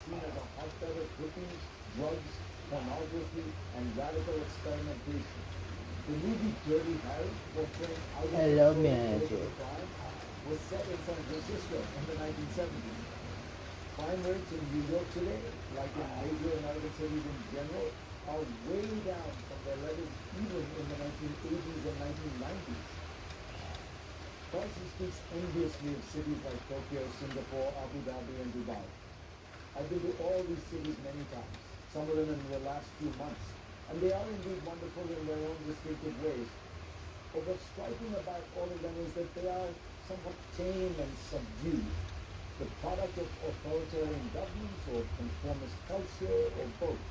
seen as a hotbed of hippies, drugs, pornography, and radical experimentation. The movie Dirty Harry, portraying out of Hello, control Magic. global crime, was set in San Francisco in the 1970s. Crime rates in New York today, like in major American cities in general, are way down from their levels even in the 1980s and 1990s. Carlson speaks enviously of cities like Tokyo, Singapore, Abu Dhabi, and Dubai. I've been to all these cities many times, some of them in the last few months, and they are indeed wonderful in their own distinctive ways. But what's striking about all of them is that they are somewhat tame and subdued, the product of authoritarian governments or conformist culture or both.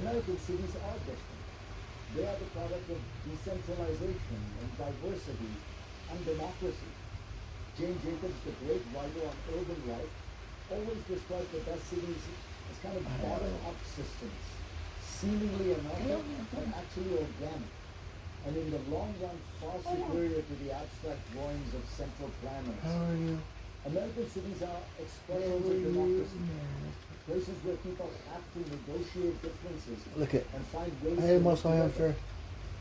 American cities are different. They are the product of decentralization and diversity and democracy. Jane Jacobs, the great writer on urban life, always described the best cities as kind of bottom-up systems, seemingly anarchic but actually organic, and in the long run far superior to the abstract drawings of central planners. How are you? American cities are expressions of democracy, places where people have to negotiate differences Look at. and find ways Hey, to work Muscle together. Hamster.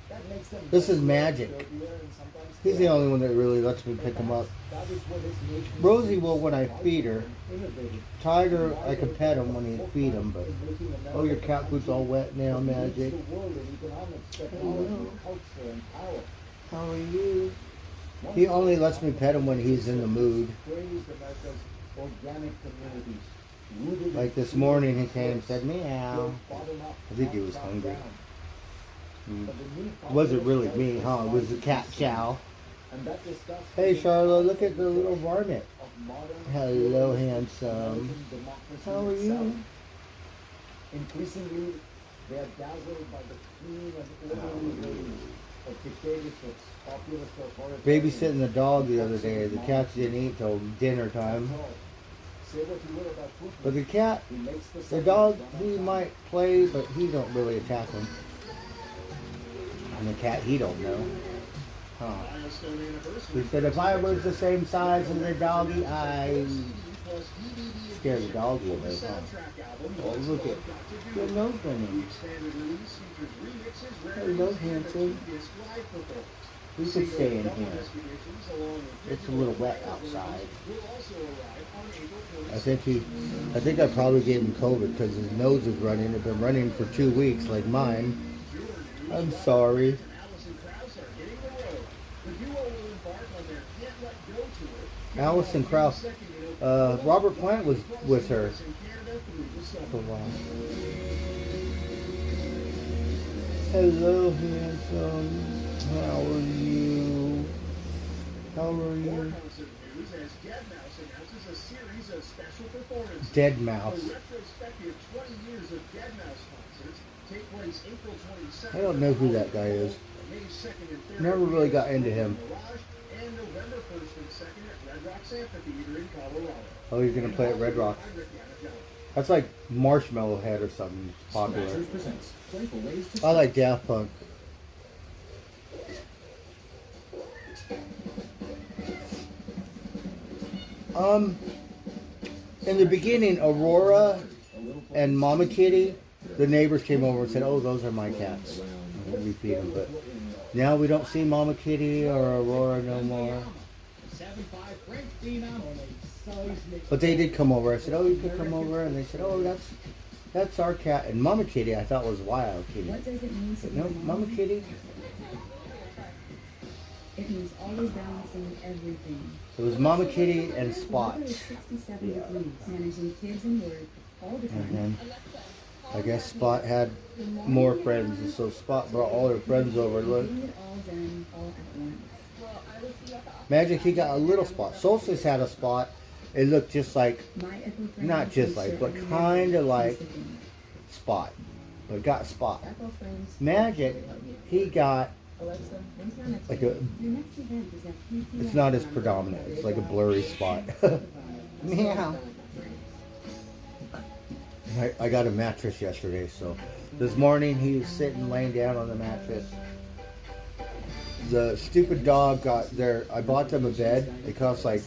That makes them This is messier, Magic. dirtier, and sometimes He's the chaotic. only one that really lets me pick him up. That is what has made these Rosie cities will when I vibrant feed her. and innovative. Tiger, I can pet him when you feed him, but oh, your cat food's all wet now, Magic. The world in economics, technology, culture, and power. How are you? He only lets me pet him when he's in the mood. Praised America's organic communities, rooted Like in this morning, he came and said meow. built bottom up, I think he not was top hungry. down. Mm. But the new It wasn't really population me, huh? It was the cat chow. And that discussed Hey, the Charlotte, look at the little varmint. of modern Hello, pluralistic handsome. American democracy How are itself. you? Increasingly, they are dazzled by the clean and orderly ways of dictatorships, populist authoritarianism. Babysitting the dog the other day. The cats didn't eat till dinner time. Say what you will about Putin, But the cat, he makes the dog, he might play, but he don't really attack him. And the cat, he don't know. Huh. He said if I was the same size as the doggy, I scare the doggy away. Huh? Oh, look at your nose running. Hello, handsome. We could stay in here. It's a little wet outside. I think I probably gave him COVID because his nose is running. It's been running for 2 weeks like mine. I'm sorry. Allison Krauss. Robert Plant was with her for a while. Hello, handsome. How are you? How are you? Dead Mouse. I don't know who that guy is. Never really got into him. Oh, he's gonna play at Red Rocks. That's like Marshmallow Head or something popular. I like Daft Punk. In the beginning, Aurora and Mama Kitty, the neighbors came over and said, "Oh, those are my cats." And we feed them, but now we don't see Mama Kitty or Aurora no more. But they did come over. I said, "Oh, you could come over," and they said, "Oh, that's our cat." And Mama Kitty, I thought was Wild Kitty. What does it mean to But be no, alive? Mama Kitty. It means always balancing everything. It was Mama Kitty and Spot. The weather is 67 degrees, managing kids and work all the time. And I guess Spot had more friends, and so Spot brought all her friends over. Look, Getting it all done all at once. Magic, he got a little spot. Solstice had a spot. It looked just like, My eco-friendly not just like, t-shirt but every kind day of like keeps it in. Spot. But got Spot. Eco-friends. Magic, he got Alexa, when's my next like event? a, Your next event is at 3 p.m. it's not as predominant. It's like a blurry spot. Meow. I got a mattress yesterday, so this morning he was sitting laying down on the mattress. The stupid dog got there. I bought them a bed. It cost like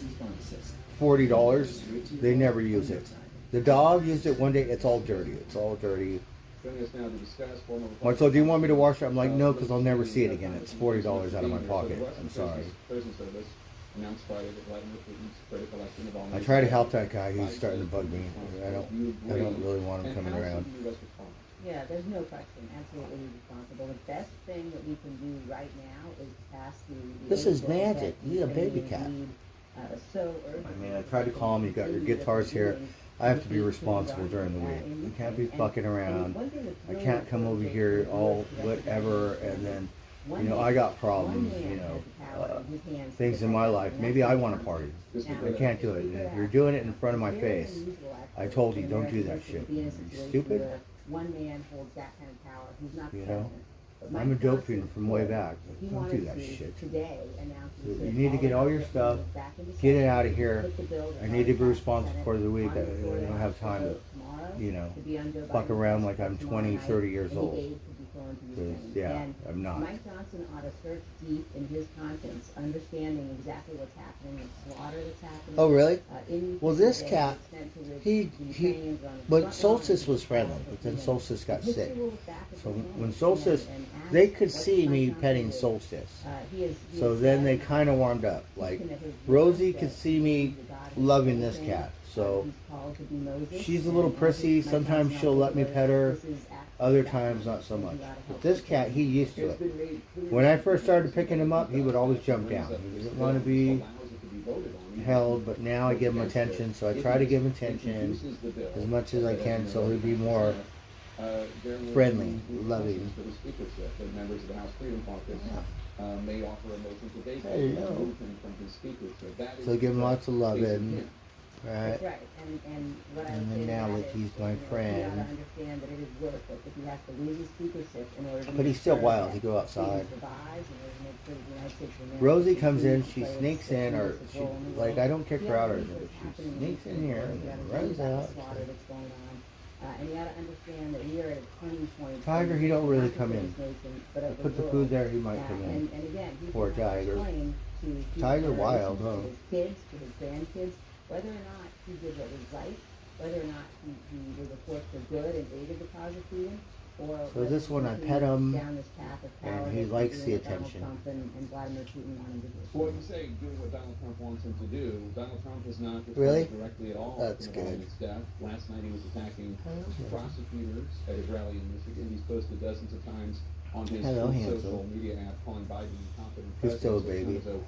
$40. They never use it. The dog used it one day. It's all dirty. It's all dirty. Joining us now to discuss former Marcel, do you want me to wash it? I'm like, no, because I'll never see it again. It's $40 out of my pocket. I'm sorry. Prison service announced Friday that Vladimir Putin's critical election of all I try to help that guy who's starting to bug me. I don't really want him coming around. Yeah, there's no question. Absolutely responsible. The best thing that we can do right now is pass through the This is age bill magic. that He's a we baby cat. need, so I mean, I tried to call him. You got your guitars here. I have to be responsible during the week. You can't be fucking around. I can't come over here all whatever and then, you know, I got problems, you know, things in my life. Maybe I want to party. I can't do it. And if you're doing it in front of my face, I told you, don't do that shit. You stupid? One man holds that kind of power. He's not You know? president. But I'm a Mike dope Johnson, fiend from way back. he Don't wanted do that to shit. Today announce You that need to get all your stuff, back into get it session, out of here. put the bill I need to be back in responsible Senate for the week. on the floor I don't have time to, tomorrow you know, to be on Joe fuck Biden's around desk like I'm tomorrow 20, night, 30 years and the old. aid could be flowing to 'Cause, Ukraine. yeah, And I'm not. Mike Johnson ought to search deep in his conscience, understanding exactly what's happening, the slaughter that's happening. Oh, really? In Well, Ukraine this today, cat, the extent to which he, the Ukrainians are on the but front Solstice lines was of friendly, the but then war. Solstice got History sick. will look back at So this moment when Solstice, and ask they could what see me Mike petting Johnson did. Solstice. He So is then they sad. kind of warmed up. Like, Speaking of his Rosie work, could that see me he's a god of loving his this thing. cat. So He's called to be Moses, she's a little and prissy. Mike Sometimes Johnson she'll also let me knows pet her. this is Other that times, not so he's much. gotta help But this his cat, kid. he used to it. When I first started picking him up, he would always jump down. He didn't want to be held, but now I give him attention. So I try to give him attention as much as I can so he'll be more friendly, loving. For the speakership, and members of the House Freedom Caucus may offer a motion to vacate There you and go. remove him from his speakership. That is So give him lots of loving, basic right? That's right, and what I And would then say now to that that he's is, my you know, friend. he ought to understand that it is worth it, if he has to lose his speakership in order to But he's make still sure wild. that He go outside. freedom survives, in order to make sure that the United States remains Rosie a comes in, free she place sneaks that in, or plays its she, role in the like, world. I don't kick He her ought out to or read anything, what's but she happening in sneaks in Ukraine. here and He ought to read runs about the out. slaughter that's going on. And you ought to understand that we are at a turning point. Tiger, he don't really come in. But I of put the world. food there, he might come in. And again, he Poor can have to Tiger. explain to future Tiger wild, generations, huh? to his kids, to his grandkids, whether or not he did what was right, whether or not he was a force for good and aided the cause of freedom, or So whether this he one, I continued pet him, down this path of and power he that likes doing the what Donald attention. Trump and Vladimir Putin want him to do. Well, you say do what Donald Trump wants him to do. Donald Trump has not responded Really? directly at all That's to Navalny's good. death. Last night he was attacking prosecutors at his rally in Michigan. He's posted dozens of times on his Hello, social handsome. media app calling Biden incompetent He's still a president. baby. So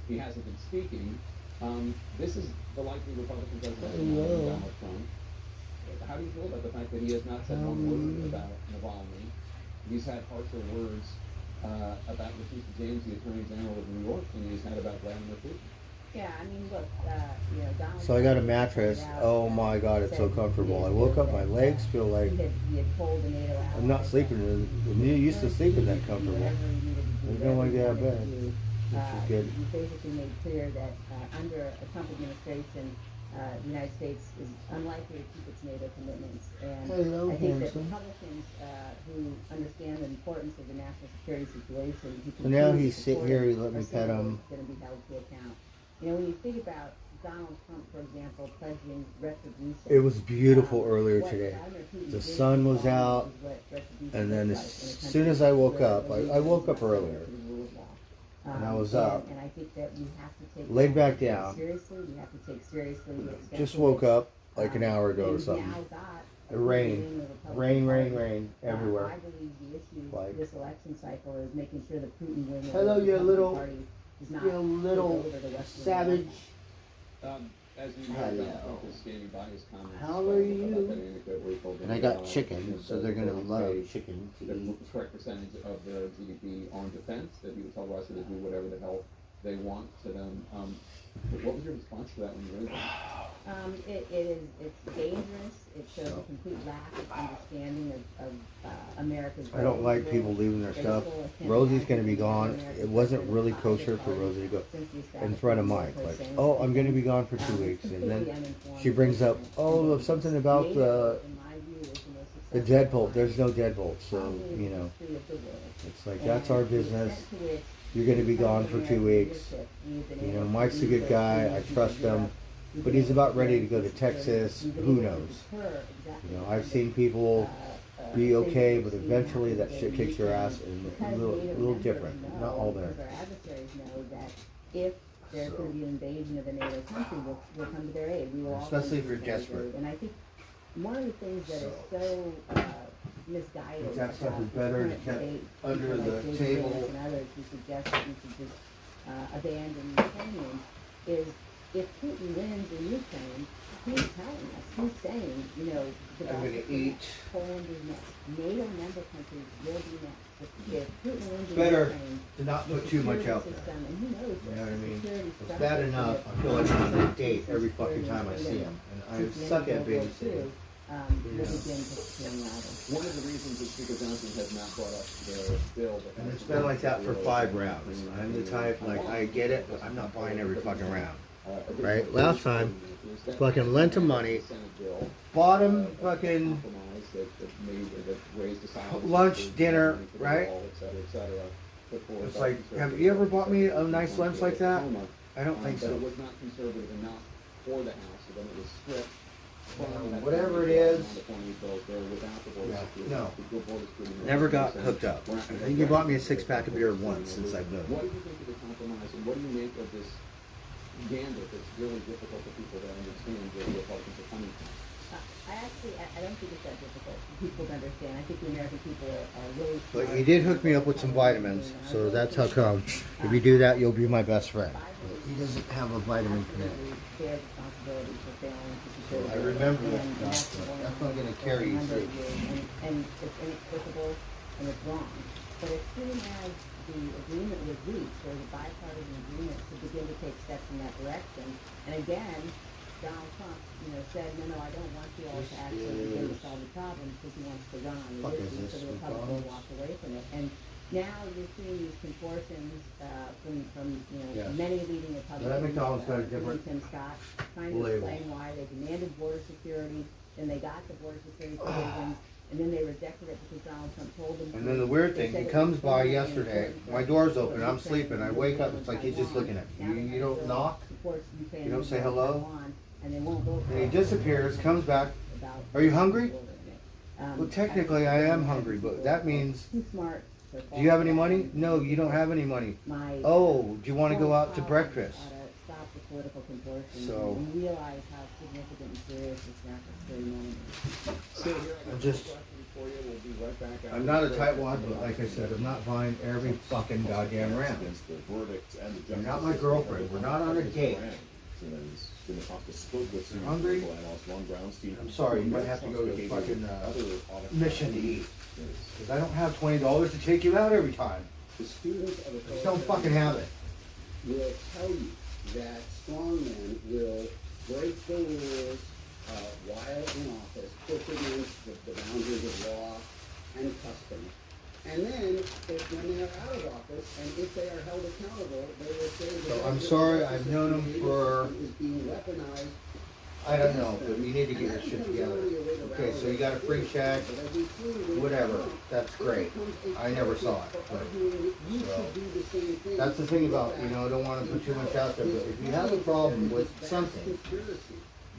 he hasn't been speaking. This is the likely Republican president, Hello. Donald Trump. How do you feel about the fact that he has not said one word about Navalny? He's had harsher words about Letitia James, the Attorney General of New York, than he's had about Vladimir Putin. Yeah, I mean, look, you know, Donald So I got a Trump mattress. pointed out Oh that my God, it's so said comfortable. I he woke up, had, my legs feel like he had told the NATO I'm not allies sleeping. that You used to sleep in that comfortable. whatever he needed to do, There's no way to get out of whatever bed. he wanted to do. Which is good. He basically made clear that under a Trump administration, the United States is unlikely to keep its NATO commitments. And Hello, I think that handsome. Republicans who understand the importance of the national security situation, who So now continue he's to sitting support here, it, he let me are pet simply him. going to be held to account. You know, when you think about Donald Trump, for example, pledging retribution. It was beautiful earlier what today. Vladimir Putin The did sun to was Navalny out, is what retribution and then looks as like in a soon country as I woke where up, the I leaders woke up are not earlier. to the rule of law. And I was up. And I think that we have to take Laid that back very down. seriously. We have to take seriously the extent Just to woke which, up like an hour ago or we've something. now got It rained. within the Republican Rain Party. everywhere. I believe the issue Like- this election cycle is making sure that Putin wins. Hello, you little- Party does not You take little over the rest of the savage. As you know, Hello. Donald Trump is standing by his comments. How are you? About that anecdote where he told And I them got that chicken, so they're gonna love chicken to the eat. correct percentage of their GDP on defense, that he would tell Russia to do whatever the hell they want to them. But what was your response to that when you read that? It's dangerous. It shows a complete lack of understanding of America's. I don't like goals. people leaving their They stuff. still attempt Rosie's to gonna be have gone. America's It wasn't president really of the kosher for party Rosie to go since the in establishment front of of Mike. her Like, saying oh, that I'm gonna be he, gone for 2 it's weeks, and completely then uninformed she brings up, oh, something about NATO, the in my view, is the most the successful deadbolt. alliance There's no deadbolt, so probably in you the know, history of the world. it's like And that's our the business. extent to which You're gonna be gone for 2 weeks. American leadership, we've been You know, able to Mike's a good lead guy. the I nation trust to him. Europe, But he's about ready to go to Texas. Who knows? You know, I've seen people be okay, but eventually that shit kicks your ass and a little different. Not all there. Because our adversaries know that if there's going to be an invasion of a NATO country, we'll come to their aid. We will all Especially if come you're to their desperate. aid. And I think one of the things that is so misguided That stuff about is better the to current keep debate, under people the like David table. Vance and others who suggest that we should just abandon Ukrainians, is if Putin wins in Ukraine, he's telling us, he's saying, you know, the I'm gonna Baltic eat. Poland is next. NATO member countries will be next. If Putin wins in Better Ukraine, to not the put too much security out there. system, and who knows You know what I this, the mean? security It's structure bad enough. for I feel like I'm on a the date every security fucking time I and see freedom him, and I since the suck end at of World War babysitting. II, will begin to unravel. One of the reasons that Speaker Johnson has not brought up the bill that And has it's been like that for 5 really rounds. I'm the type, like, I along. get it, but I'm not buying every fucking round. Additional Right? Last time, is that fucking lent him money, Senate bill, bought him a fucking compromise that raised the salary, lunch, dinner, money for the right? wall, et cetera, put forward It's by like, conservative have you ever bought me a Republicans nice lunch like that? Oklahoma, I don't think But it so. was not conservative enough for the House, so then it was stripped from that Whatever it amount is. of money bills there without the border Yeah, security. no. The border security Never got measures, hooked up. we're not I gonna think go you bought me a back. 6-pack of beer once since I've known What you. do you think of the compromise, and what do you make of this gambit that's really difficult for people to understand where the Republicans are coming from? I don't think it's that difficult for people to understand. I think the American people are really But smart. he did hook me up with some vitamins, so that's how come. If you do that, you'll be my best friend. He doesn't have a vitamin connect. Their responsibility for failing to secure I the remember border. that And stuff, that's but going that's on not gonna for carry a you number of through. years. And it's inexplicable and it's wrong. But as soon as the agreement was reached, there was a bipartisan agreement to begin to take steps in that direction. And again, Donald Trump, said, no, I don't want you all to actually begin to solve the problem because he wants to run on the Fuck is issue, this, so the Republicans McDonald's? walked away from it. And now you're seeing these contortions from Yes. many leading Republicans. That McDonald's got a different Tim Scott trying to label. explain why they demanded border security, then they got the border security provisions, and then they rejected it because Donald Trump told them. And then the weird They thing, said he it comes was by so yesterday, important my for door's open, I'm Ukraine sleeping, I wake up, it's like he's just looking at me. Now You don't Israel knock? supports Ukraine You don't and say hello? Taiwan, and they won't vote for And he it disappears, comes back. about Are you hungry? Um, Well, technically, I am hungry, but that means, Too smart. for do you have any all money? that. No, you don't have any money. My, Oh, do you want to go whole out to policy breakfast? ought to Stop the political contortions So- and realize how significant and serious this national security moment is. So here, I got I'm just- a question for you. We'll be right back after I'm not a the break. tightwad, but like I said, I'm not buying every fucking goddamn round. Against the verdict and the You're justice not my system. girlfriend. We're not on a date. And it's gonna cost a split with Susan Hungry? Vogel and also Ron Brownstein. I'm sorry, you might have to go to fucking, Mission to eat. Because I don't have $20 to take you out every time. The students of the I just don't fucking have it. will tell you that strongmen will break the rules while in office, push against the boundaries of law and custom. And then, when they are out of office, and if they are held accountable, they will say that. So I'm the sorry, justice I've known system him for- is being weaponized. I don't know, but you need to get your shit together. Okay, so you got a free check, whatever, that's great. I never saw it, but, so, that's the thing about, I don't wanna put too much out there, but if you have a problem with something,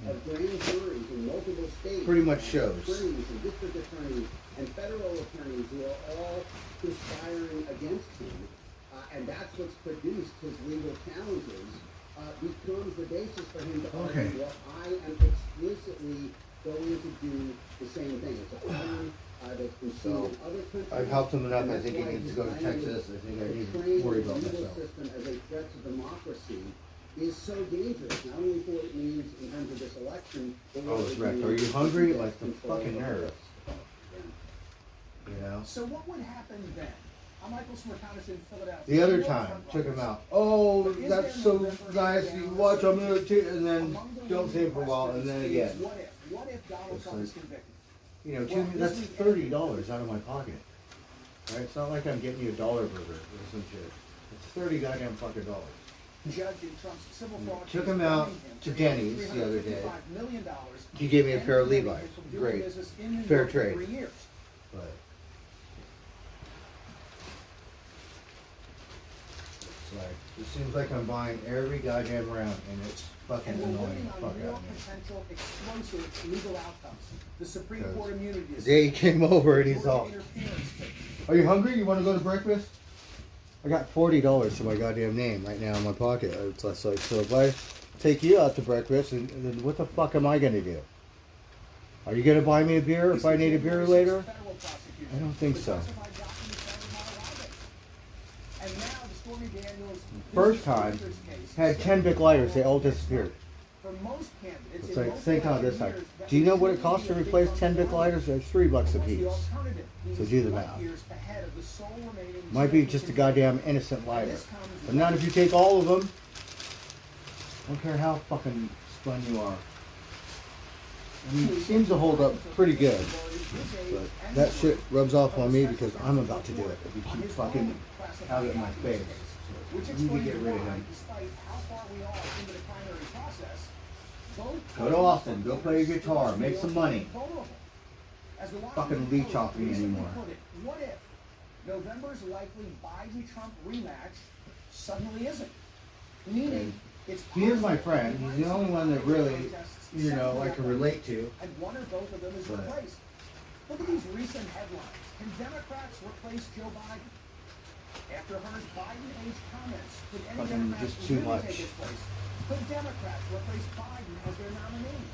Of grand juries in multiple states. Pretty much shows. Attorneys and district attorneys and federal attorneys who are all conspiring against him. And that's what's produced his legal challenges, becomes the basis for him to Okay. argue, well, I am explicitly going to do the same thing. It's a pattern that's been seen in other countries. I've helped him enough, And I that's think he why needs to go to his language Texas, I think I need portraying to worry the about legal myself. system as a threat to democracy is so dangerous, not only for what it means in terms of this election, but what Oh, it it's wrecked. means Are you to hungry? get Like the control fucking of nerve. this. So what would happen then? I'm Michael Smirkowicz in Philadelphia. The other You know time, front took him runners. out. Oh, But is that's there so November nice, you watch, I'm gonna take, and then Among the don't see him for a while, and leading then questions again. is What if Donald It's Trump is like- convicted? That's $30 out of my pocket. Right? It's not like I'm getting you a dollar burger or some shit. It's 30 goddamn fucking dollars. Judge in Trump's civil fraud Took case him out finding him to Denny's the other day. $355 million He gave me a and pair of preventing Levi's. him from doing Great. business in New Fair York for trade. 3 years. But it's like It seems like I'm buying every goddamn round, and it's fucking And we're annoying waiting the on fuck real out of me. potential explosive legal outcomes. The Supreme Because Court immunity The is. day he came over and he's all, Interference case. "Are you hungry? You want to go to breakfast?" I got $40 to my goddamn name right now in my pocket. It's like, so if I take you out to breakfast, and then what the fuck am I gonna do? Are you gonna buy me a beer if I need a beer later? Federal prosecution. I don't think so. The classified documents are not allowed. And now the Stormy Daniels First time, had 10 Bic lighters, they all disappeared. For most candidates, It's in like, most think on this election side. years, that Do you know would what it costs to be a big replace bump 10 in Bic value. lighters? They're $3 a What's the piece. alternative? So These do the light math. years ahead of the sole remaining Might be just a champion. goddamn innocent lighter. This comes But not if you take all of them. I don't care how fucking spun you are. I mean, it seems to hold up pretty good. But that shit rubs off on me because I'm about to do it. If you keep fucking out of my face. Which I need to explains get rid of why, him. despite how far we are into the primary process, both Go to Austin, go play your guitar, make some money. vulnerable. As the Fucking Washington leech Post off me recently anymore. put it, what if November's likely Biden-Trump rematch suddenly isn't? Meaning, it's He is my possible friend. He's the only one that really, you know, I can relate to. and one or both of them is But- replaced. Look at these recent headlines. Can Democrats replace Joe Biden? After Heard's Biden-age comments, could any Fucking Democrats just too really much. take his place? Could Democrats replace Biden as their nominee?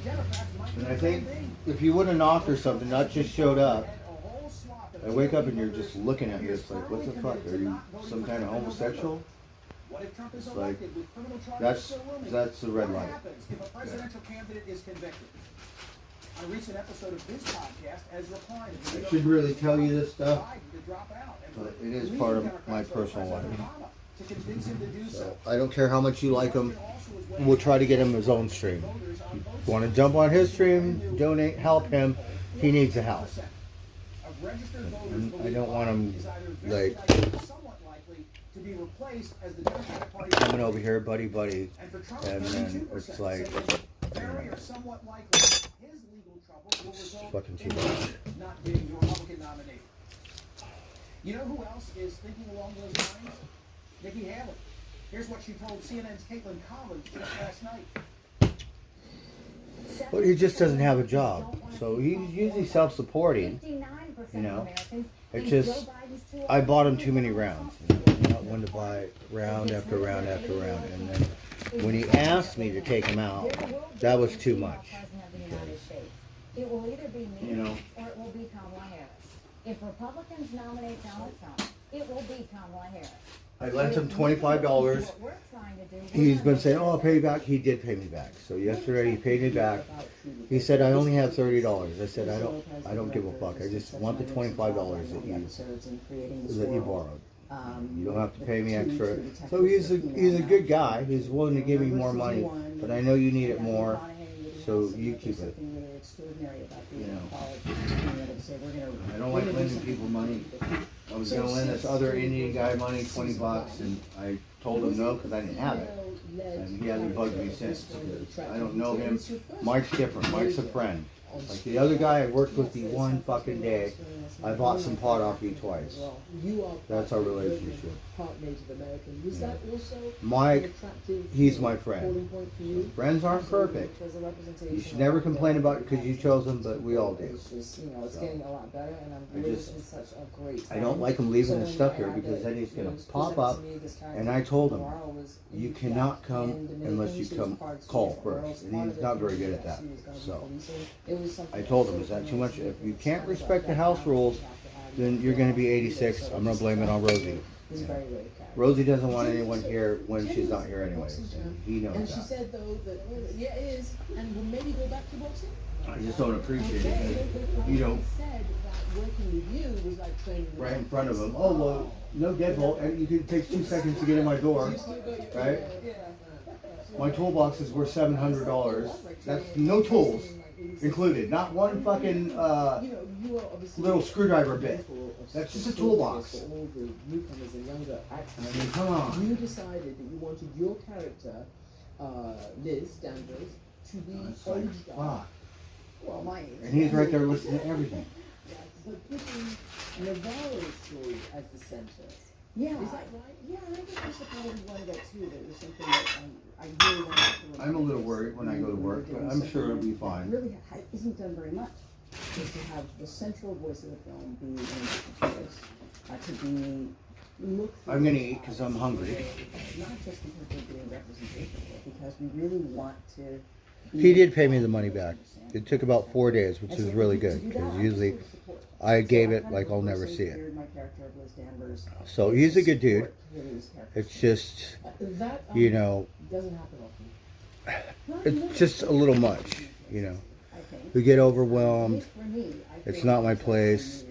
Democrats might And be I think plan B. if you would have knocked or something, not just showed up, And a whole swath of I wake up and GOP you're voters just looking at me. appears It's like, what the firmly fuck? committed Are to you not voting some for kind of Trump in homosexual? November. What if Trump is It's elected with criminal charges that's- still looming? that's the red What light. happens if a presidential candidate is convicted? On a recent episode of this podcast, Ezra Klein of the I New York should really Times tell you called this stuff, Biden to drop out and but for it is leading part of Democrats my like personal President life. Obama to convince him to do so. I don't care how much you like him. Also is weighing We'll try to get him his own stream. voters on both Want to sides. jump on his stream? Donate, help him. He needs the help. Of registered voters And I believe don't want him, Biden is either very like, likely or somewhat likely to be replaced as the Democratic Party coming over here, buddy, buddy. And for Trump, And then 32% it's like, say very or somewhat likely his legal troubles will result fucking too in much. him not being the Republican nominee. You know who else is thinking along those lines? Nikki Haley. Here's what she told CNN's Caitlin Collins just last night. But he just doesn't have a job. So he's usually self-supporting. You know, it's just, I bought him too many rounds. You know, not one to buy round after round after round. And then when he asked me to take him out, that was too much. It will either be me You know. or it will be Kamala Harris. If Republicans nominate Donald Trump, it will be Kamala Harris. I lent him $25. What we're trying to do, He's been saying, "Oh, I'll pay you back." He did pay me back. So yesterday he paid me back. He said, "I only have $30." I said, I don't give a fuck. I just want the $25 that you borrowed. You don't have to pay me extra." So he's a good guy. He's willing to give me more money, but I know you need it more, so you keep it. You know, I don't like lending people money. I was gonna lend this other Indian guy money, $20, and I told him no because I didn't have it. And he hasn't bugged me since because I don't know him. Mike's different. Mike's a friend. Like the other guy I worked with the one fucking day, I bought some pot off you twice. That's our relationship. Part Native American. Was that also Mike, an attractive he's my calling friend. point for you? Friends aren't perfect. You should never complain about it because you chose them, but we all do. It's just, you know, it's getting a lot better, and I'm I living just- in such a great I don't like him leaving his stuff here because then he's gonna pop up. And I told him, you cannot come unless you come call first. And he's not very good at that. So I told him, is that too much? If you can't respect the house rules, then you're gonna be 86. I'm gonna blame it on Rosie. He's a very rare character. Rosie doesn't want anyone here when she's not here anyways. And he knows And she that. said though that yeah, it is, and will maybe go back to boxing. I just don't appreciate it. You know, Said that working with you was like training with right in front of him. Oh, well, no deadbolt. And you can take 2 seconds to get in my door, right? My toolbox is worth $700. That's no tools included. Not one fucking You know, you are obviously little screwdriver bit. That's just a toolbox. For all the newcomers and younger actors. I mean, come on. You decided that you wanted your character, Liz Danvers, to be It's like, aged up. fuck. Well, mine. And he's right there listening to everything. But putting Navarro's story as the center, Yeah, Is that right? yeah, and I think that's probably one of that too, that it was something that I really wanted to. I'm a little worried when I go to work, but I'm sure it'll be fine. Really isn't done very much, is to have the central voice of the film be an indigenous voice, to be looked. I'm gonna eat because I'm hungry. Not just because we're doing representation, but because we really want to. He did pay me the money back. It took about 4 days, which is really good, because usually I gave it like I'll never see it. So he's a good dude. It's just, That you know, doesn't happen often. it's just a little much, you know. We get overwhelmed. It's not my place,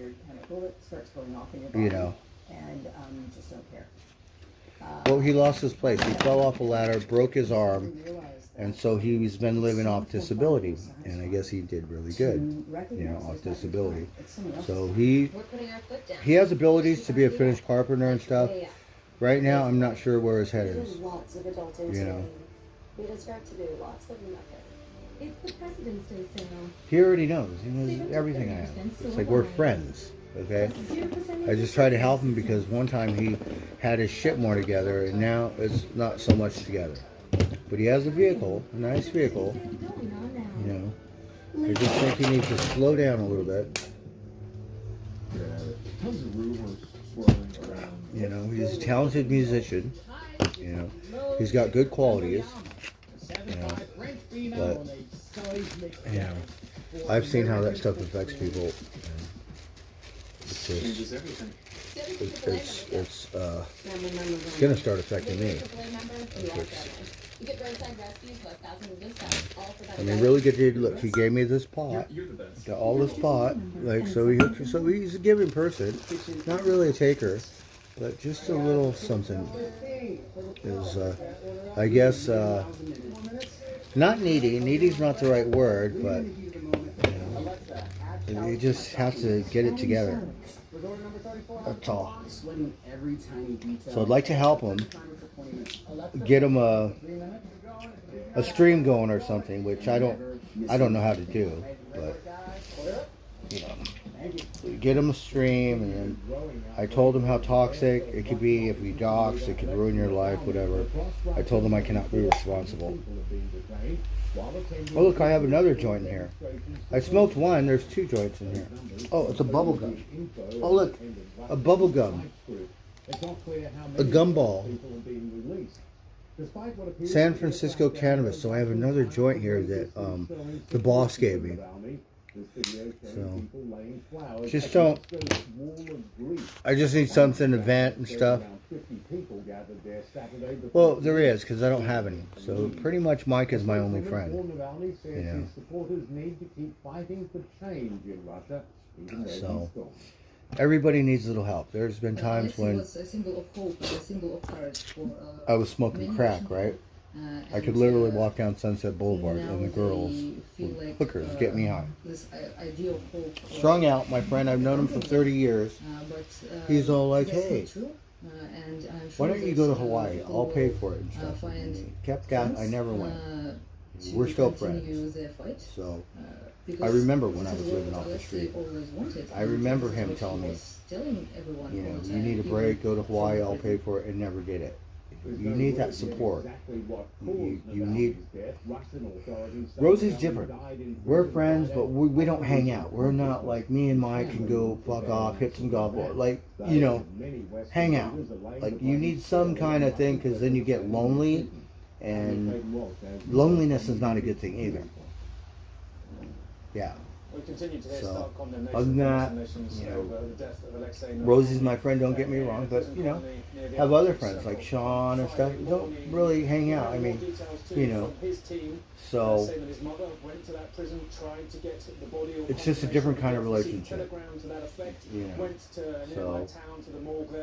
you know. And just don't care. Well, he lost his place. He fell off a ladder, broke his arm, and so he's been living off disability. And I guess he did really good, you know, off disability. So he has abilities to be a finished carpenter and stuff. Right now, I'm not sure where his head is. Lots of adult You know. engineering. We just got to do lots of nothing. It's the President's Day sale. He already knows. He knows everything I am. It's like we're friends, okay? I just try to help him because one time he had his shit more together, and now it's not so much together. But he has a vehicle, a nice vehicle. You know, I just think he needs to slow down a little bit. Yeah, tons of rumors swirling around. You know, he's a talented musician. You know, he's got good qualities. You know, but you know, I've seen how that stuff affects people. And it's just, Changes everything. it's gonna start affecting me. I mean, really good dude. Look, he gave me this pot. You're the best. Got all this pot, like so. He's a giving person, not really a taker, but just a little something. Is I guess not needy. Needy's not the right word, but you know, you just have to get it together. That's all. So I'd like to help him, get him a stream going or something, which I don't know how to do, but you know, get him a stream, and then I told him how toxic it could be if we dox, it could ruin your life, whatever. I told him I cannot be responsible. Oh look, I have another joint in here. I smoked one, there's 2 joints in here. Oh, it's a bubble gum. Oh look, a bubble gum. A gumball. San Francisco cannabis. So I have another joint here that the boss gave me. So just don't. I just need something to vent and stuff. Well, there is, because I don't have any. So pretty much Mike is my only friend. You know. So everybody needs a little help. There's been times when I was smoking crack, right? I could literally walk down Sunset Boulevard and the girls, hookers, get me high. Strung out, my friend, I've known him for 30 years. He's all like, hey, why don't you go to Hawaii? I'll pay for it and stuff. And he kept that, I never went. We're still friends. So I remember when I was living off the street. I remember him telling me, you know, you need a break, go to Hawaii, I'll pay for it, and never did it. You need that support. You need. Rosie's different. We're friends, but we don't hang out. We're not like me and Mike can go fuck off, hit some golf ball. Like, you know, hang out. Like, you need some kind of thing, because then you get lonely, and loneliness is not a good thing either. Yeah. We continue to hear So, stark condemnation other than that, you know, over the death of Alexei Navalny. Rosie's my friend, don't get me wrong, but, you know, have other friends like Sean and stuff. Don't really hang out. I mean, you know, so it's just a different kind of relationship. You know, so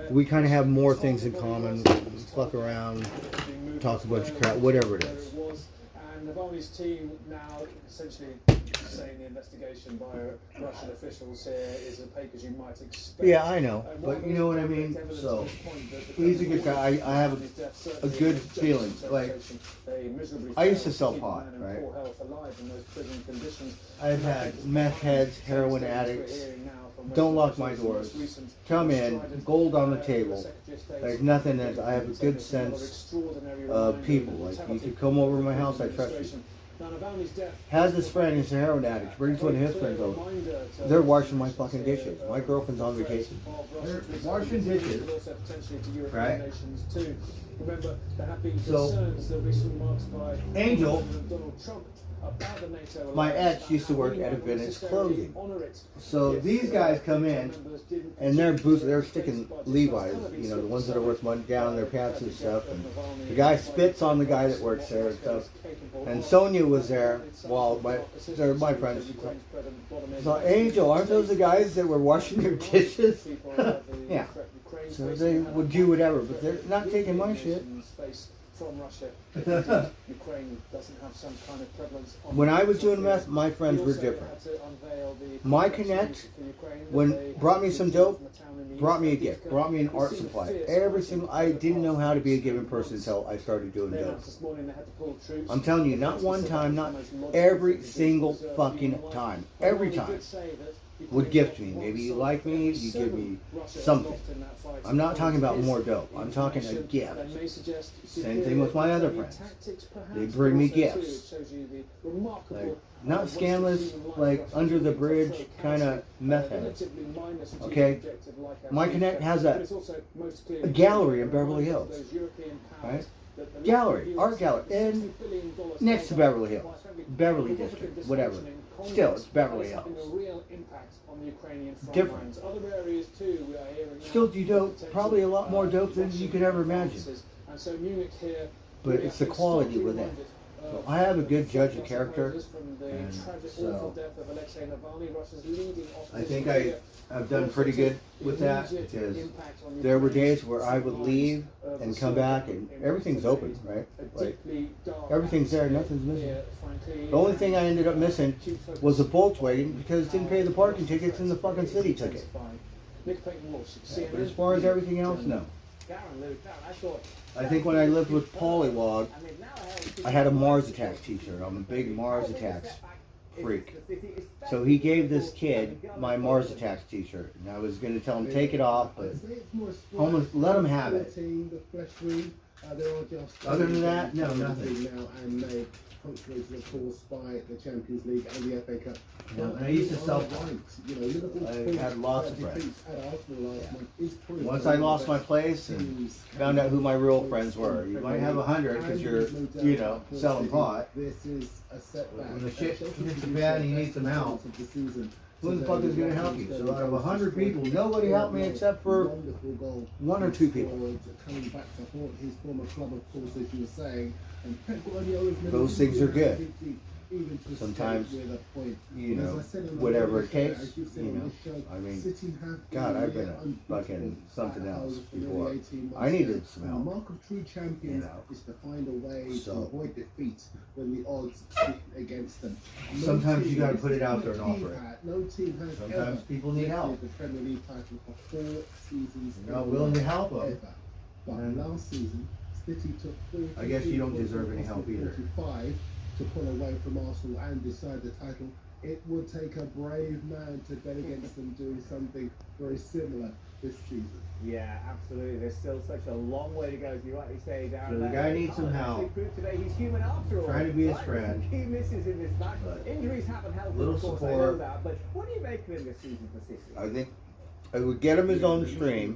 we kind of have more things in common. Fuck around, talk a bunch of crap, whatever it is. And Navalny's team now essentially saying the investigation by Russian officials here is as opaque as you might expect. Yeah, I know, but you know what I mean? So, he's a good guy. I have a good feeling. Like, I used to sell pot, right? I've had meth heads, heroin addicts, from Don't lock Western my Russia's doors. most recent Come in, strident, gold on the the table. Secretary of State, There's nothing that I have a good said another sense extraordinary of reminder people. of Like, you brutality could come over to my of the house, I trust you. administration. Now, Navalny's death Has is this friend, he's a heroin addict, brings one of his friends over. reminder to They're washing my fucking dishes. My girlfriend's on threat vacation. of They're Russia's washing dishes. but also potentially to European Right? nations too. Remember, there have been So, concerns that recent remarks by Angel, President Donald Trump about the NATO my alliance ex used to work and at a how Vintage necessarily Clothing. honor it So if, these guys come in members didn't and they're contribute to they're the sticking state's budget. Levi's, That's you know, the gonna ones be that are worth so money down their pants and tragic stuff. of And Navalny the guy and spits on the guy that what works there and Moscow is stuff. capable And of. Sonia was there while they're my friends. So Angel, aren't those the guys that were washing their dishes? Yeah. So they would do whatever, but they're not taking my shit. From Russia, if indeed Ukraine doesn't have some kind of prevalence on When the I was doing battlefield. meth, my friends We were also different. had to unveil the My contract Connect, for Ukraine that when they brought me some dope, from a town in the brought me a east. gift, brought me an art supply. Every single, I didn't know how to be a giving person until I started doing They dope. announced this morning they had to pull troops. I'm telling you, not one time, not every single fucking time. Every time. Would gift me. Maybe you like me, you give me something. I'm not talking about more dope. I'm talking a gift. Same thing with my other friends. They bring me gifts. Like, not scandalous, like under the bridge kind of meth heads. Okay? My Connect has a gallery in Beverly Hills. Right? Gallery, art gallery, and next to Beverly Hills. Beverly District, whatever. Still, it's Beverly Hills. Different. Still do dope, probably a lot more dope than you could ever imagine. But it's the quality within. So I have a good judge of character, and so I think I've done pretty good with that, because there were days where I would leave and come back and everything's open, right? Like, everything's there, nothing's missing. The only thing I ended up missing was a Volkswagen because it didn't pay the parking tickets and the fucking city took it. But as far as everything else, no. I think when I lived with Polywog, I had a Mars Attacks t-shirt. I'm a big Mars Attacks freak. So he gave this kid my Mars Attacks t-shirt. And I was going to tell him take it off, but almost let him have it. Other than that, no, nothing. Punctuated, of course, by the Champions League and the FA Cup. Yeah, and I used to sell points. I had lots of friends. Once I lost my place and found out who my real friends were. You might have 100 because you're, you know, selling pot. This is a setback. When the shit hits the fan and you need some help, who the fuck is going to help you? So out of 100 people, nobody helped me except for 1 or 2 people. Coming back to haunt his former club, of course, as you were saying. And Pep Guardiola's Those things are good. Sometimes, you know, whatever it takes, you know. I mean, God, I've been a fucking something else before. I needed some help. The mark of true champions is to find a way to avoid defeat when the odds speak against them. Sometimes you got to put it out there and offer it. No team has Sometimes people need help. The Premier League title for 4 seasons. You're not willing to help them. But last season, City took 4. I guess you don't deserve any help either. 45 to pull away from Arsenal and decide the title. It would take a brave man to bet against them doing something very similar this season. Yeah, absolutely. There's still such a long way to go, as you rightly say, Darren. So the guy needs some help. Today he's human after all. Trying to be his friend. He misses in this match. Injuries haven't helped him, of course, I know that. But what do you make of him this season for City? I think I would get him his own stream,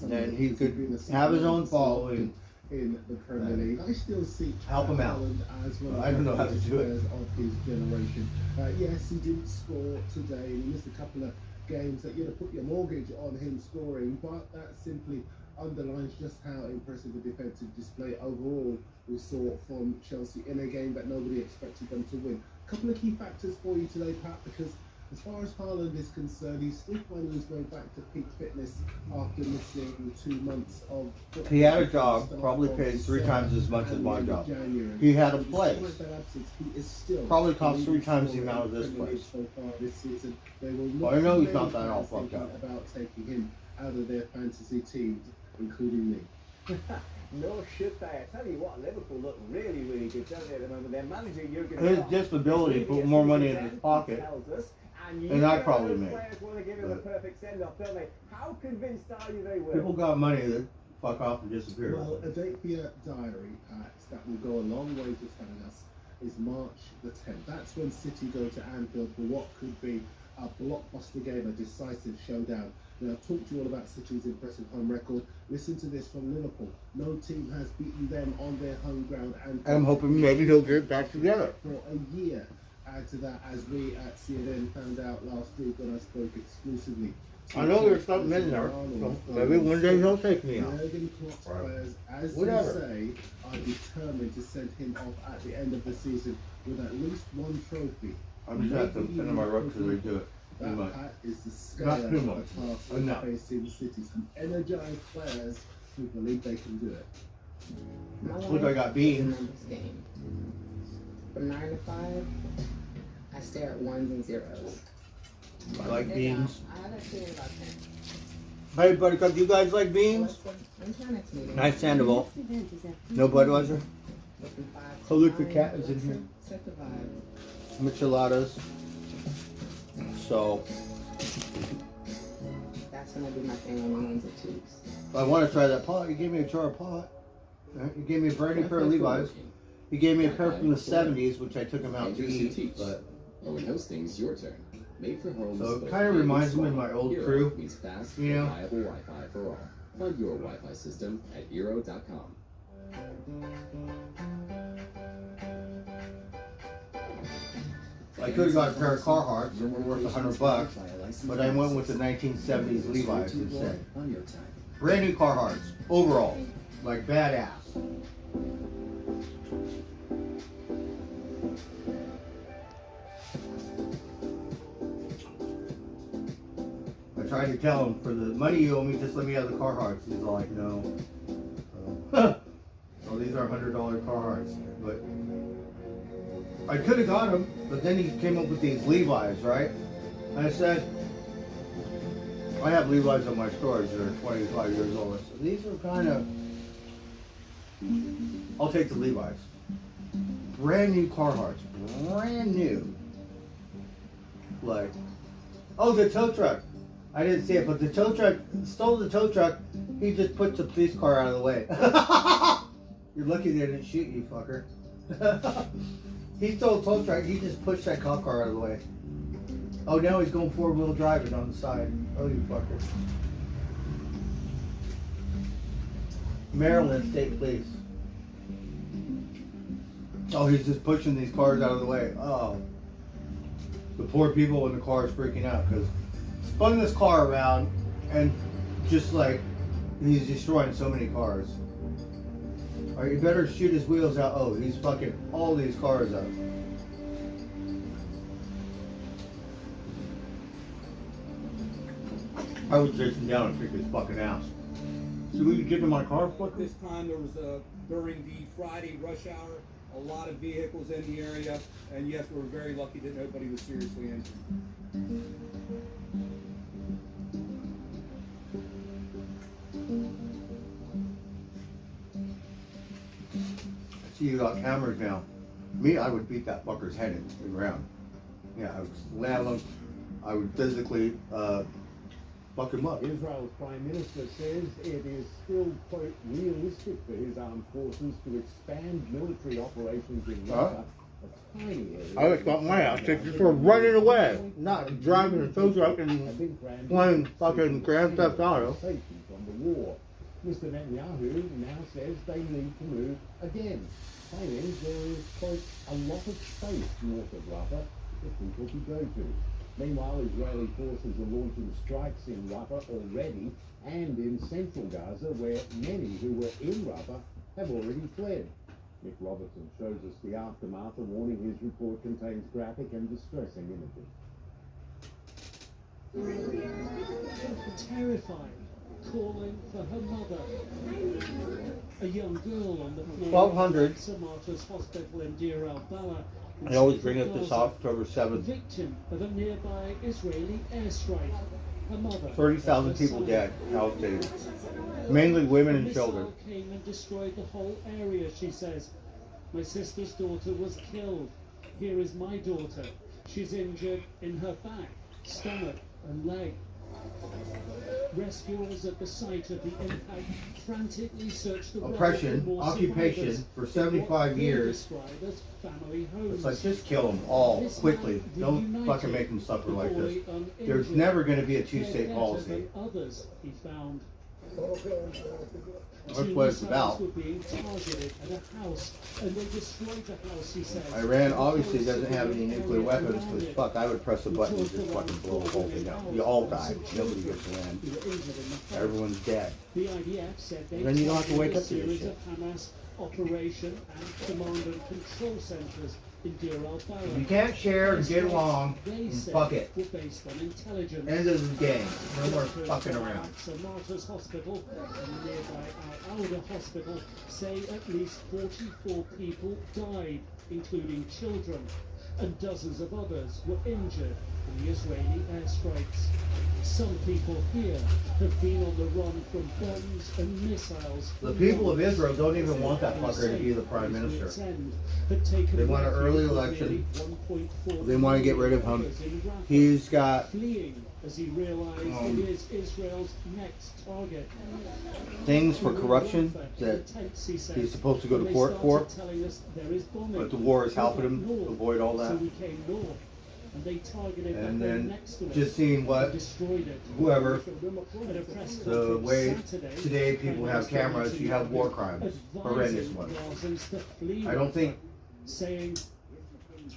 and then he could have his own following. In the Premier League, I still see help him out. As one I don't know how to do it. Of his generation. Yes, he didn't score today. He missed a couple of games that you'd have put your mortgage on him scoring, but that simply underlines just how impressive the defensive display overall we saw from Chelsea in a game that nobody expected them to win. A couple of key factors for you today, Pat, because as far as Haaland is concerned, he's still finding his way back to peak fitness after missing 2 months of football. He had a job, probably paid 3 times as much as my job. He had a place. Probably cost 3 times the amount of this place. Well, I know he's not that all fucked up. About taking him out of their fantasy teams, including me. No shit there. I tell you what, Liverpool look really, really good, don't they, at the moment? Their manager, Jurgen His Klopp, disability put more money in his pocket. And I probably those may. players want to give him the But perfect send-off, don't they? How convinced are you they will? people got money that fuck off and disappear. Well, a date for your diary, Alex, that will go a long way to telling us is March the 10th. That's when City go to Anfield for what could be a blockbuster game, a decisive showdown. Now, I've talked to you all about City's impressive home record. Listen to this from Liverpool. No team has beaten them on their home ground. And I'm hoping maybe he'll get it back together. for a year. Add to that, as we at CNN found out last week when I spoke exclusively. I know there's something in there, so maybe one day he'll take me out. Jurgen Klopp's players, as Whatever. you say, are determined to send him off at the end of the season with at least one trophy. I'm just at the end of my rope to redo it. Too That much. Pat is the scale Not of too the much. task Enough. facing City. Some energized players who believe they can do it. Look, I got beans. Numbers game. From 9 to 5, I stare at ones and zeros. I like beans. I had a feeling about 10. Hey, Buttercup, do you guys like beans? When's your next meeting? Nice Sandoval. Next event is at No Budweiser? Looking 5 Oh, look, the cat is in here. Set the vibe. Micheladas. So, That's gonna be my thing on the ones and twos. I want to try that pot. You gave me a jar of pot. You gave me a brand new pair of Levi's. You gave me a pair from the 70s, which I took him out to eat. But Or when hosting's your turn. Made for homes. so it kind of reminds me of my old crew. Means fast, You know? reliable Wi-Fi for all. Plug your Wi-Fi system at eero.com. I could have got a pair of Carhartts that were worth $100, but I went with the 1970s Levi's instead. Brand new Carhartts, overall, like badass. I tried to tell him, for the money you owe me, just let me have the Carhartts. He's like, no. So these are $100 Carhartts, but I could have got them, but then he came up with these Levi's, right? And I said, I have Levi's on my storage that are 25 years old. So these are kind of, I'll take the Levi's. Brand new Carhartts, brand new. Like, oh, the tow truck. I didn't see it, but the tow truck, stole the tow truck. He just put the police car out of the way. You're lucky they didn't shoot you, fucker. He stole a tow truck, he just pushed that cop car out of the way. Oh, now he's going four-wheel driving on the side. Oh, you fucker. Maryland State Police. Oh, he's just pushing these cars out of the way. Oh. The poor people in the car is freaking out because spun this car around and just like, he's destroying so many cars. Alright, you better shoot his wheels out. Oh, he's fucking all these cars up. I would chase him down and kick his fucking ass. So we could get in my car, fucker? This time there was during the Friday rush hour, a lot of vehicles in the area, and yes, we were very lucky that nobody was seriously injured. See, you got cameras now. Me, I would beat that fucker's head into the ground. Yeah, I would slam him. I would physically fuck him up. Israel's Prime Minister says it is still, quote, realistic for his armed forces to expand military operations in Rafah, a tiny area. I just got my ass kicked for running away, not driving a tow truck and playing fucking Grand Theft Auto. From the war. Mr. Netanyahu now says they need to move again, claiming there is, quote, a lot of space north of Rafah for people to go to. Meanwhile, Israeli forces are launching strikes in Rafah already and in central Gaza, where many who were in Rafah have already fled. Nick Robertson shows us the aftermath, a warning his report contains graphic and distressing images. Terrified, calling for her mother. A young girl on the floor 1200. of Samarta's hospital in Deir al-Balah. I always bring up this October The 7th. victim of a nearby Israeli airstrike. Her mother. 30,000 people dead, Palestine. Mainly women and children. The missile came and destroyed the whole area, she says. My sister's daughter was killed. Here is my daughter. She's injured in her back, stomach, and leg. Rescuers at the site of the impact frantically search the Oppression, for more occupation survivors for in 75 what they years. describe as family homes. It's like, just kill them all This quickly. man Don't reunited fucking make them suffer the like boy this. uninjured, There's never going to be a fared two-state better policy. than others, he found. That's what it's about. Were being targeted at a house, and they destroyed the house, he says. Iran obviously doesn't have any nuclear weapons, but fuck, I would press a button and just fucking blow the whole thing up. You all die. Nobody gets to land. Everyone's dead. The IDF said they Then you don't have to wake up to targeted a this series shit. of Hamas operation and command and control centers in Deir al-Balah. If you can't share and get along, They then said fuck it. were based on intelligence. End of the game. No more fucking around. St. Martha's Hospital and the nearby Al-Auda Hospital say at least 44 people died, including children, and dozens of others were injured in the Israeli airstrikes. Some people here have been on the run from bombs and missiles. The people of Israel don't even want that fucker to be the prime minister. They want an early election. They want to get rid of him. He's got fleeing as he realized it is Israel's next target. things for corruption that he's supposed to go to court for, but the war is helping him avoid all that. So we came north, and they targeted And that then next to it, just seeing what destroyed it. whoever, At a press the conference way Saturday, today people have Prime cameras, Minister you have war Netanyahu crimes, advising horrendous ones. Gazans to flee I don't think saying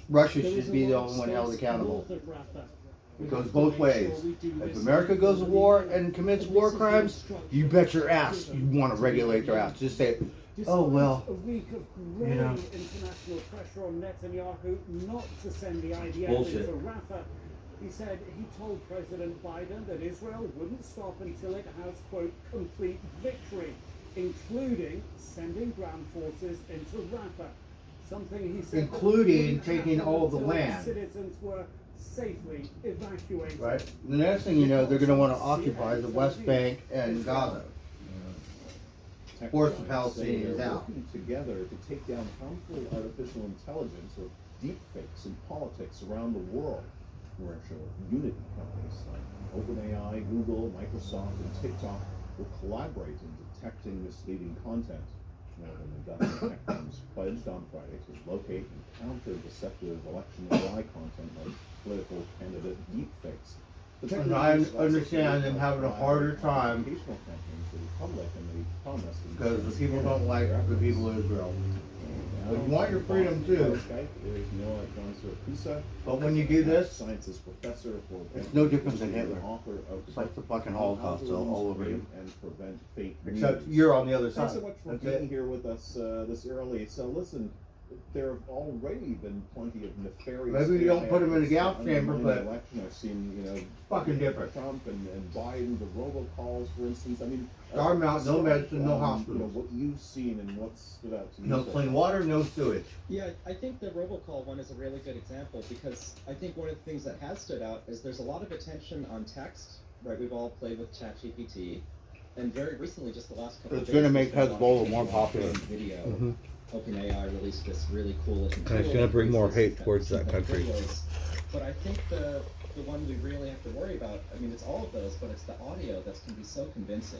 Russia there is should a be the lot of only one held states accountable. north of Rafah. It goes both ways. If America goes to war and commits war crimes, you bet your ass you want to regulate their ass. Just say, oh well, A week of growing international pressure on Netanyahu not to send the IDF Bullshit. into Rafah. He said he told President Biden that Israel wouldn't stop until it has, quote, complete victory, including sending ground forces into Rafah. Something he said including wouldn't taking happen all the until land. citizens were safely evacuated. Right? The next thing you know, they're going to want to occupy the West Bank and Gaza. Force the Palestinians They're out. working together to take down harmful artificial intelligence or deepfakes in politics around the world. Commercial unity companies like OpenAI, Google, Microsoft, and TikTok will collaborate in detecting misleading content. More than a dozen tech firms pledged on Friday to locate and counter deceptive election AI content like political candidate deepfakes. And I understand them having a harder time because the people don't like the people of Israel. But you want your freedom too. But when you do this, it's no different than Hitler. It's like the fucking Holocaust all over you. Except you're on the other side. Thanks so much for That's being it. here with us this early. So listen, there have already been plenty of nefarious. Maybe you don't put them in a gas efforts chamber, undermining but the election. I've seen, fucking different. Trump and Biden, the robocalls, for instance. I mean, Star Mount, no medicine, no You know, hospitals. what you've seen and what stood out to you. No so clean far. water, no sewage. Yeah, I think the robocall one is a really good example because I think one of the things that has stood out is there's a lot of attention on text, right? We've all played with ChatGPT, and very recently, just the last couple of It's days, going to make there's been a lot of Hezbollah more popular. video. Mhm. OpenAI released this really cool looking And it's tool gonna that bring more releases hate towards that synthetic country. videos. But I think the one we really have to worry about, I mean, it's all of those, but it's the audio that's can be so convincing.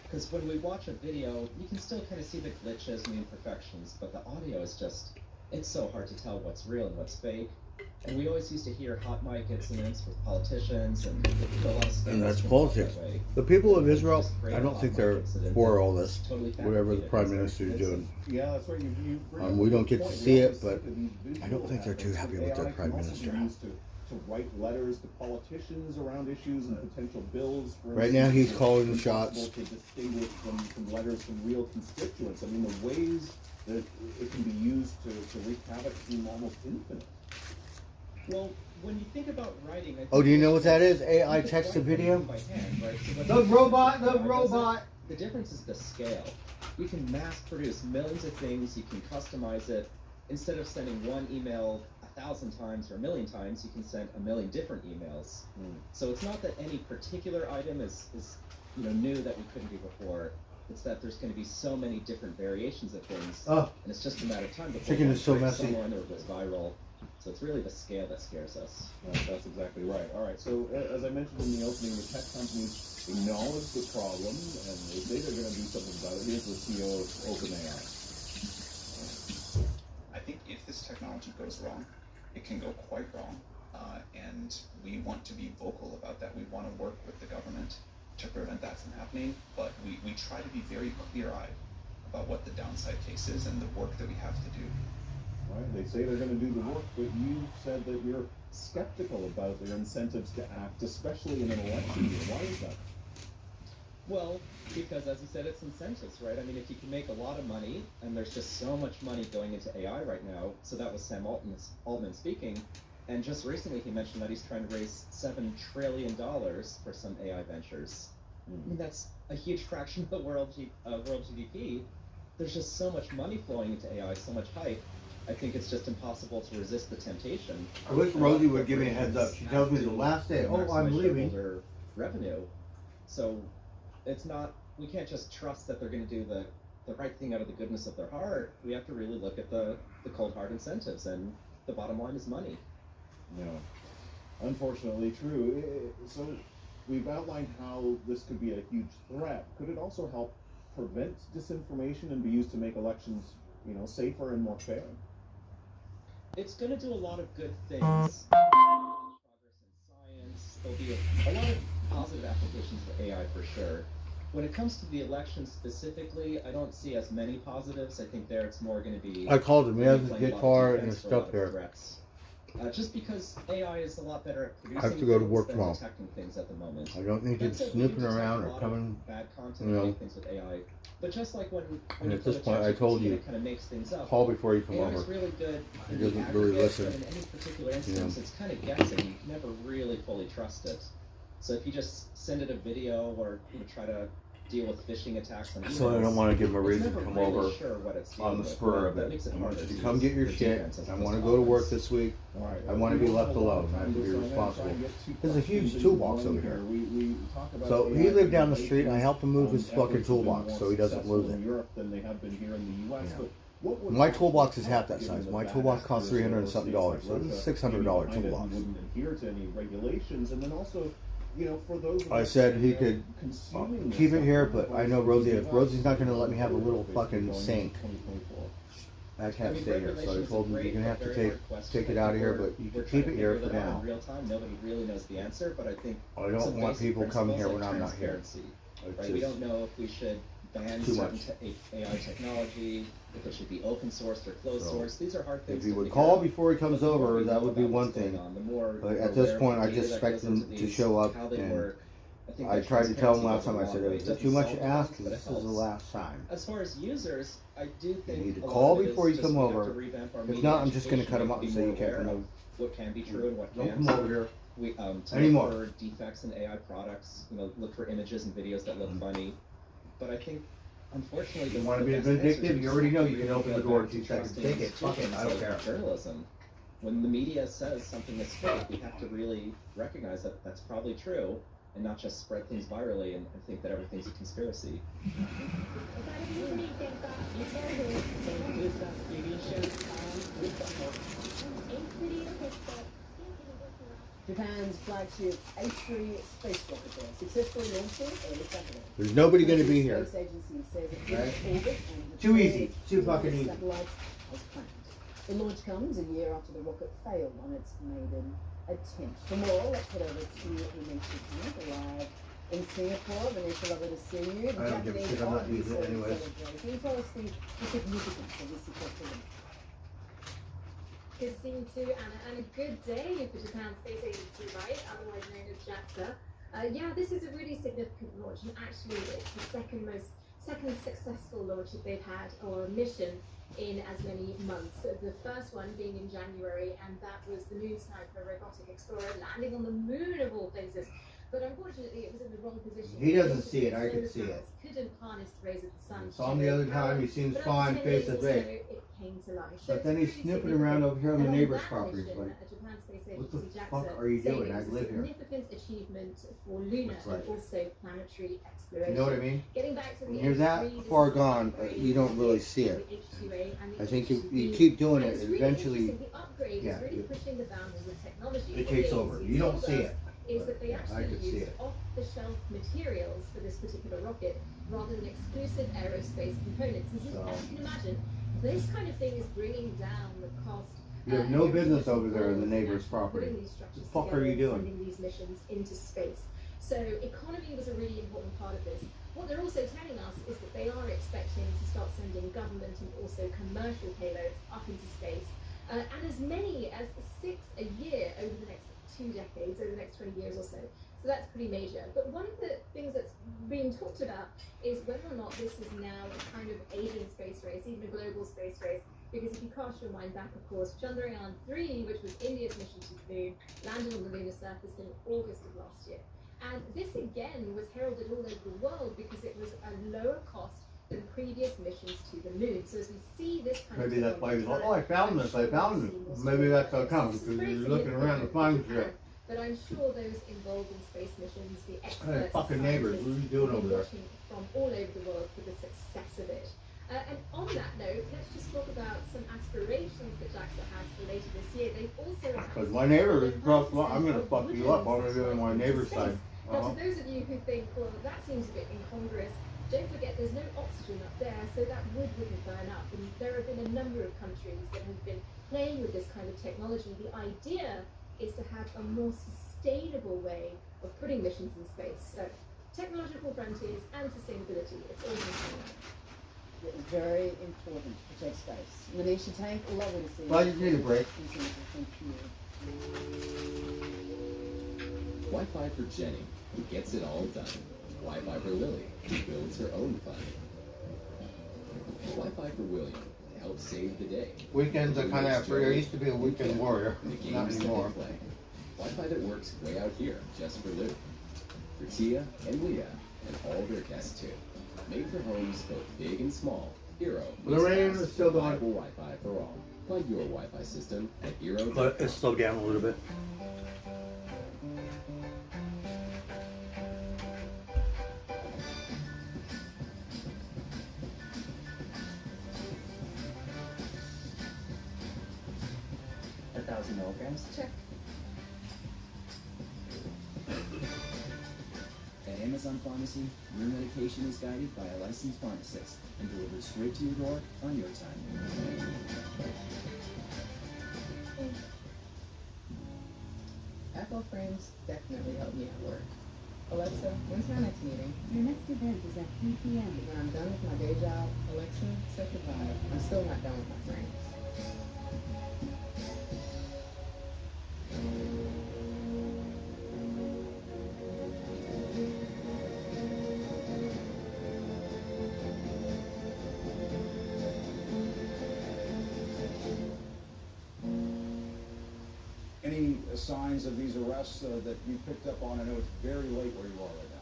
Because when we watch a video, you can still kind of see the glitches and the imperfections, but the audio is just, it's so hard to tell what's real and what's fake. And we always used to hear hot mic incidents with politicians and a lot of stuff. And that's politics. The people of Israel, I don't think they're for all this, whatever the prime minister is doing. Yeah, that's right. You bring up We a don't good get to point. see We it, always but think of these I don't think they're too visual happy with efforts. their AI prime can also minister. be used to write letters to politicians around issues and potential bills. For Right now, he's instance, calling the it's shots. impossible to distinguish from letters from real constituents. I mean, the ways that it can be used to wreak havoc seem almost infinite. Well, when you think about writing, I think Oh, do you know what that is? you AI could text to write video? by hand, right? So when The you- robot, the AI does it, robot. The difference is the scale. You can mass produce millions of things, you can customize it. Instead of sending one email 1,000 times or 1,000,000 times, you can send 1,000,000 different emails. So it's not that any particular item is new that we couldn't do before. It's that there's going to be so many different variations of things, Oh. and it's just a matter of time before Chicken one is so breaks messy. someone or goes viral. So it's really the scale that scares us. That's exactly right. All right, so as I mentioned in the opening, the tech companies acknowledge the problem, and they say they're going to do something about it. Here's the CEO of OpenAI. I think if this technology goes wrong, it can go quite wrong, and we want to be vocal about that. We want to work with the government to prevent that from happening, but we try to be very clear-eyed about what the downside case is and the work that we have to do. Right, they say they're going to do the work, but you said that you're skeptical about their incentives to act, especially in an election year. Why is that? Well, because as you said, it's incentives, right? I mean, if you can make a lot of money, and there's just so much money going into AI right now, so that was Sam Altman speaking, and just recently he mentioned that he's trying to raise $7 trillion for some AI ventures. I mean, that's a huge fraction of the world GDP. There's just so much money flowing into AI, so much hype. I think it's just impossible to resist the temptation. I wish Rosie would give me a heads up. She tells me the last day, oh, I'm leaving. Revenue. So it's not, we can't just trust that they're going to do the right thing out of the goodness of their heart. We have to really look at the cold hard incentives, and the bottom line is money. Yeah, unfortunately true. So we've outlined how this could be a huge threat. Could it also help prevent disinformation and be used to make elections, safer and more fair? It's going to do a lot of good things. Progress in science. There'll be a lot of positive applications for AI for sure. When it comes to the election specifically, I don't see as many positives. I think there it's more going to be... I called him. He has his guitar and his stuff here. Just because AI is a lot better at producing I have to go to work than tomorrow. detecting things at the moment. I don't need you snooping around or coming, bad content and things with AI. But just like when and you at this put point, I told you, it kind of makes things up. call before you come AI is over. really good He in the doesn't really aggregate, listen. but in any particular instance, it's kind of guessing. You can never really fully trust it. So if you just send it a video or try to deal with phishing attacks on emails, So I don't want to give him a reason to it's come never really over sure what it's on dealing the with. spur of That it. makes it I want harder you to to come use get your the shit. defense of I those want to go to work offense. this week. Right. I want to be left alone. I have to be responsible. There's a huge toolbox over here. So he lived down the street, and I helped him move his fucking toolbox so he doesn't lose it. Than they have been here in the US. Yeah. But what would My happen toolbox is if, half that given size. the My bad toolbox costs actors $300 and of something states dollars. like So this is Russia, $600 maybe find toolbox. It wouldn't adhere to any regulations, and then also, for those of I us said that he are could consuming this keep it stuff here, on but I devices know in Rosie. the If US, Rosie's not going to let me have a we're little basically fucking going sink, into 2024. I can't I mean, stay here. So I regulations told are him you're great, going to have but to very hard question. take it I out of think here, we're- but you we're can trying keep to it here figure for that out now. in real time. Nobody really knows the answer, but I think I don't some want basic people coming here principles when I'm like not here. transparency, It's right? We just don't know if we should ban too certain much. AI technology, if it should be open source or closed So, source. These are hard things if he to would figure call out. before he comes But the more over, we that know would be about one what's going thing. on, the more But we're at this aware of point, the I data just that expect goes into him to these, show up, how they and work. I think I that tried to tell him transparency last goes a time. I long said way. it It was doesn't too much solve to the ask problems, because but it this is the helps. last time. As far as users, I do think You need to a lot call of it is before you just come we have over. to revamp our If media not, I'm just going to education cut him and up be and say more you can't aware come of over. what can be true and what Don't can't. come over here We to anymore. look for defects in AI products. Look for images and videos that look funny. But I think, unfortunately, You want to be vindictive? You already know you can open the door in 2 seconds. Take it. Fuck it. I don't care. Journalism. When the media says something is fake, we have to really recognize that that's probably true, and not just spread things virally and think that everything's a conspiracy. Japan's flagship H3 space rocket successfully launching early Saturday. There's nobody going to be here. The space agency says it Right? reached orbit and Too deployed easy. Too fucking easy. satellites as planned. The launch comes a year after the rocket failed on its maiden attempt. For more, let's head over to Vanessa tonight, live in Singapore. Vanessa, lovely to see you. The I don't give a Japanese shit. I'm not are using it anyways. celebrating. Can you tell us the significance of this successful launch? Good to see you too, Anna, and a good day for Japan Space Agency, right? Otherwise known as JAXA. Yeah, this is a really significant launch, and actually it's the second successful launch that they've had, or mission, in as many months. The first one being in January, and that was the Moon Sniper robotic explorer landing on the moon of all places. But unfortunately, it was in the wrong position. He doesn't see it, I Solar can see it. panels couldn't harness the rays of the sun. Saw him the other time, he seems But after fine 10 face years to or so, face. it came to life. So But it's then he's really sniffing significant. around over here on the And neighbor's that properties, mission, like, Japan Space what the Agency, fuck JAXA, are you say doing? it I was a live here. significant achievement for lunar That's right. and also planetary You exploration. know what I mean? Getting back to the When you're that H3, far this is gone, upgrade you don't really of see it. the H2A and the I think if you H2B. keep doing And it, it's really eventually, interesting. The upgrade yeah, is really it- pushing the boundaries of technology. it What takes they over. agency You don't told see us it. is that they I actually could see used it. off-the-shelf materials for this particular rocket rather than exclusive aerospace components. And so, as you can imagine, this kind of thing is bringing down the cost. You have no business over there in the neighbor's property. Putting these structures The fuck are together you and doing? Sending these missions into space. So economy was a really important part of this. What they're also telling us is that they are expecting to start sending government and also commercial payloads up into space, and as many as 6 a year over the next 2 decades, over the next 20 years or so. So that's pretty major. But one of the things that's being talked about is whether or not this is now a kind of Asian space race, even a global space race. Because if you cast your mind back, of course, Chandrayaan 3, which was India's mission to the moon, landed on the lunar surface in August of last year. And this again was heralded all over the world because it was a lower cost than previous missions to the moon. So as we see this kind Maybe of that's why he's like, oh, I found this, I found it. Maybe that's how it comes, because you're looking around to find shit. But I'm sure those involved in space missions, the Hey, experts, fucking neighbors, what are you doing will over be there? watching from all over the world for the success of it. And on that note, let's just talk about some aspirations that JAXA has for later this year. They've also Because my neighbor is across the I'm going to fuck you up. I'm going to do it on my neighbor's side. Now, to those of you who think, well, that seems a bit incongruous, don't forget there's no oxygen up there, so that wood wouldn't burn up. And there have been a number of countries that have been playing with this kind of technology. The idea is to have a more sustainable way of putting missions in space. So, technological frontiers and sustainability, it's all going It's very important to protect space. Manisha Tank, lovely to see you. Well, I just need a break. Thank you. Wi-Fi for Jenny, who gets it all done. Wi-Fi for Lily, who builds her own fun. Wi-Fi for William, to help save the day. Weekends are kind of free. I used to be a weekend warrior. The Not games that anymore. they play. Wi-Fi that works way out here, just for Lou. For Tia and Leah, and all their guests too. Made for homes both big and small, Eero. Lorraine is still going. Reliable Wi-Fi for all. Plug your Wi-Fi system at Eero. But it's slowed down a little bit. A 1,000 milligrams? Check. At Amazon Pharmacy, your medication is guided by a licensed pharmacist and delivered straight to your door on your time. Apple frames definitely help me at work. Alexa, when's my next meeting? Your next event is at 3 p.m. When I'm done with my day job, Alexa, set the vibe. I'm still not done with my frames. Any signs of these arrests that you picked up on? I know it's very late where you are right now.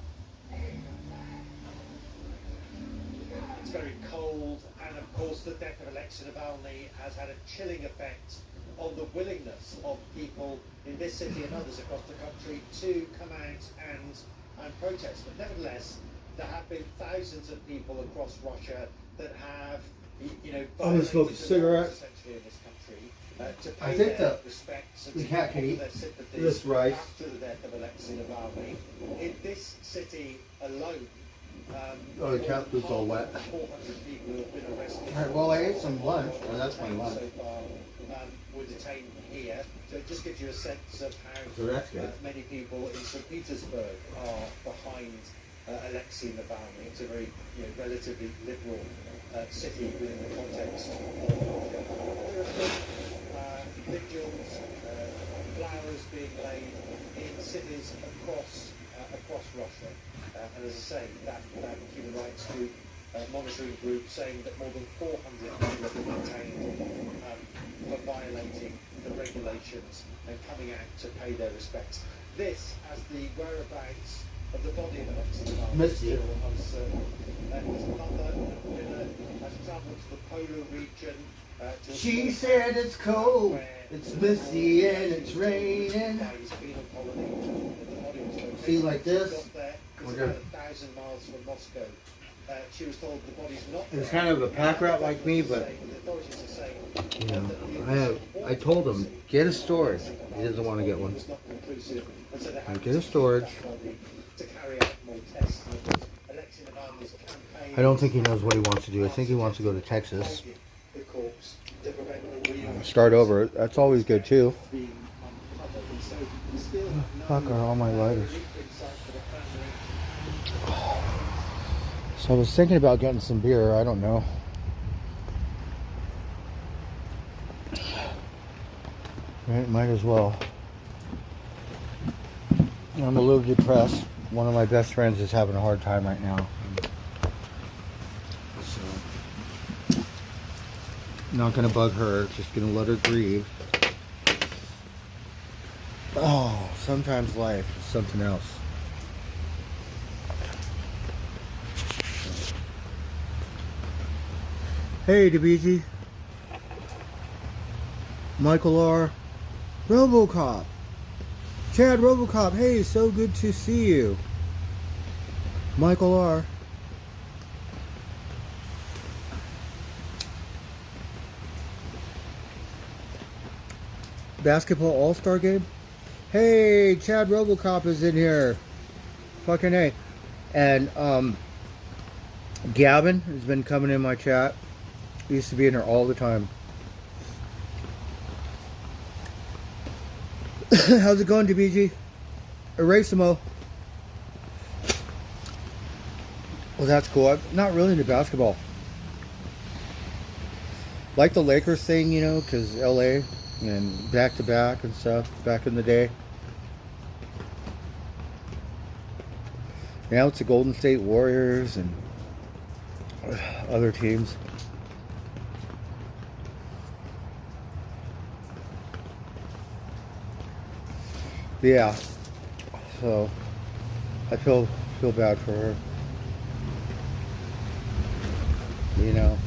It's very cold, and of course the death of Alexei Navalny has had a chilling effect on the willingness of people in this city and others across the country to come out and protest. But nevertheless, there have been thousands of people across Russia that have, I'm gonna smoke a cigarette. essentially in this country. To I pay think their that respects and the to cat can offer eat their sympathies this rice. after the death of Alexei Navalny. In this city alone, Oh, the cat food's all wet. 400 people have been arrested. Alright, well, I ate some lunch. Well, that's my lunch. So far, were detained here. So it just gives you a sense of how So that's good. many people in St. Petersburg are behind Alexei Navalny. It's a very relatively liberal city within the context of Russia. There are still vigils, flowers being laid in cities across Russia. And as I say, that human rights group, monitoring group, saying that more than 400 people have been detained for violating the regulations and coming out to pay their respects. this as the whereabouts of the body of Alexei Navalny Missed is still you. uncertain. His mother has travelled to the polar region. To a She small said town it's cold, where it's misty and it's raining. by his penal colony. The body was located. See, like this? She got there. It's We're about good. 1,000 miles from Moscow. She was told the body's not It's there. kind of a pack rat like me, but The authorities are saying you know, I told him get a storage. He doesn't want to get one. it's not conclusive, and so they have Get a storage. to carry out more tests. And of course, Alexei Navalny's campaign I don't think he knows what he wants to do. I think he wants to go to Texas. the corpse to prevent the real Start over. That's always good too. being uncovered. And so we still have no Fuck are all my lighters. insight for the family. So I was thinking about getting some beer. I don't know. Right, might as well. I'm a little depressed. One of my best friends is having a hard time right now. So, not gonna bug her. Just gonna let her grieve. Oh, sometimes life is something else. Hey, DeBeezy. Michael R. RoboCop. Chad RoboCop. Hey, so good to see you. Michael R. Basketball All-Star game? Hey, Chad RoboCop is in here. Fucking A. And, Gavin has been coming in my chat. He used to be in there all the time. How's it going, DBG? Erasimo. Well, that's cool. I'm not really into basketball. Like the Lakers thing, you know, because LA and back-to-back and stuff back in the day. Now it's the Golden State Warriors and other teams. Yeah, so I feel bad for her. You know,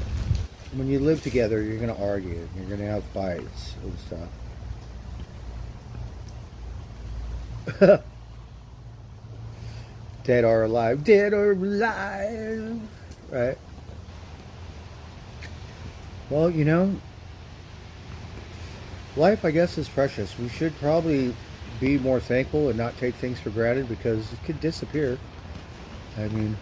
when you live together, you're gonna argue, you're gonna have fights and stuff. Dead or alive, dead or alive, right? Well, you know, life, I guess, is precious. We should probably be more thankful and not take things for granted because it could disappear. I mean,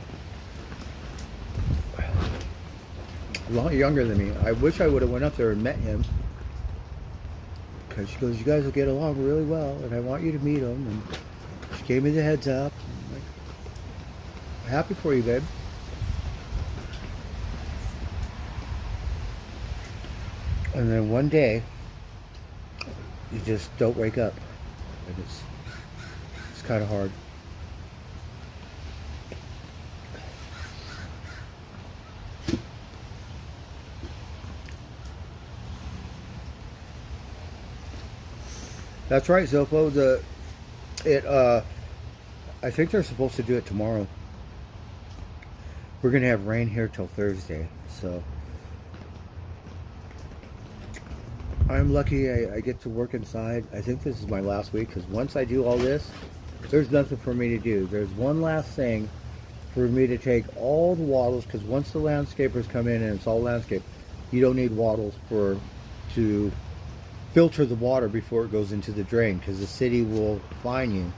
a lot younger than me. I wish I would have went up there and met him, because she goes, you guys will get along really well and I want you to meet him, and she gave me the heads up. I'm like, happy for you, babe. And then one day you just don't wake up. And it's kind of hard. That's right, Zoppo. I think they're supposed to do it tomorrow. We're gonna have rain here till Thursday, so I'm lucky I get to work inside. I think this is my last week, because once I do all this, there's nothing for me to do. There's one last thing for me to take all the wattles, because once the landscapers come in and it's all landscape, you don't need wattles to filter the water before it goes into the drain, because the city will fine you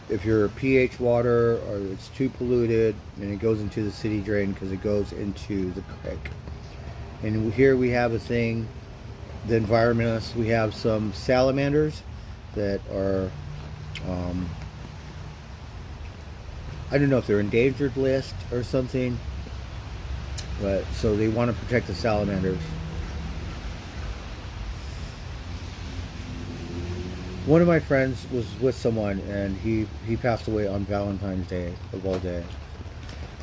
if your pH water or it's too polluted and it goes into the city drain, because it goes into the creek. And here we have a thing, the environmentalists, we have some salamanders that are I don't know if they're endangered list or something, but so they want to protect the salamanders. One of my friends was with someone and he passed away on Valentine's Day of all day.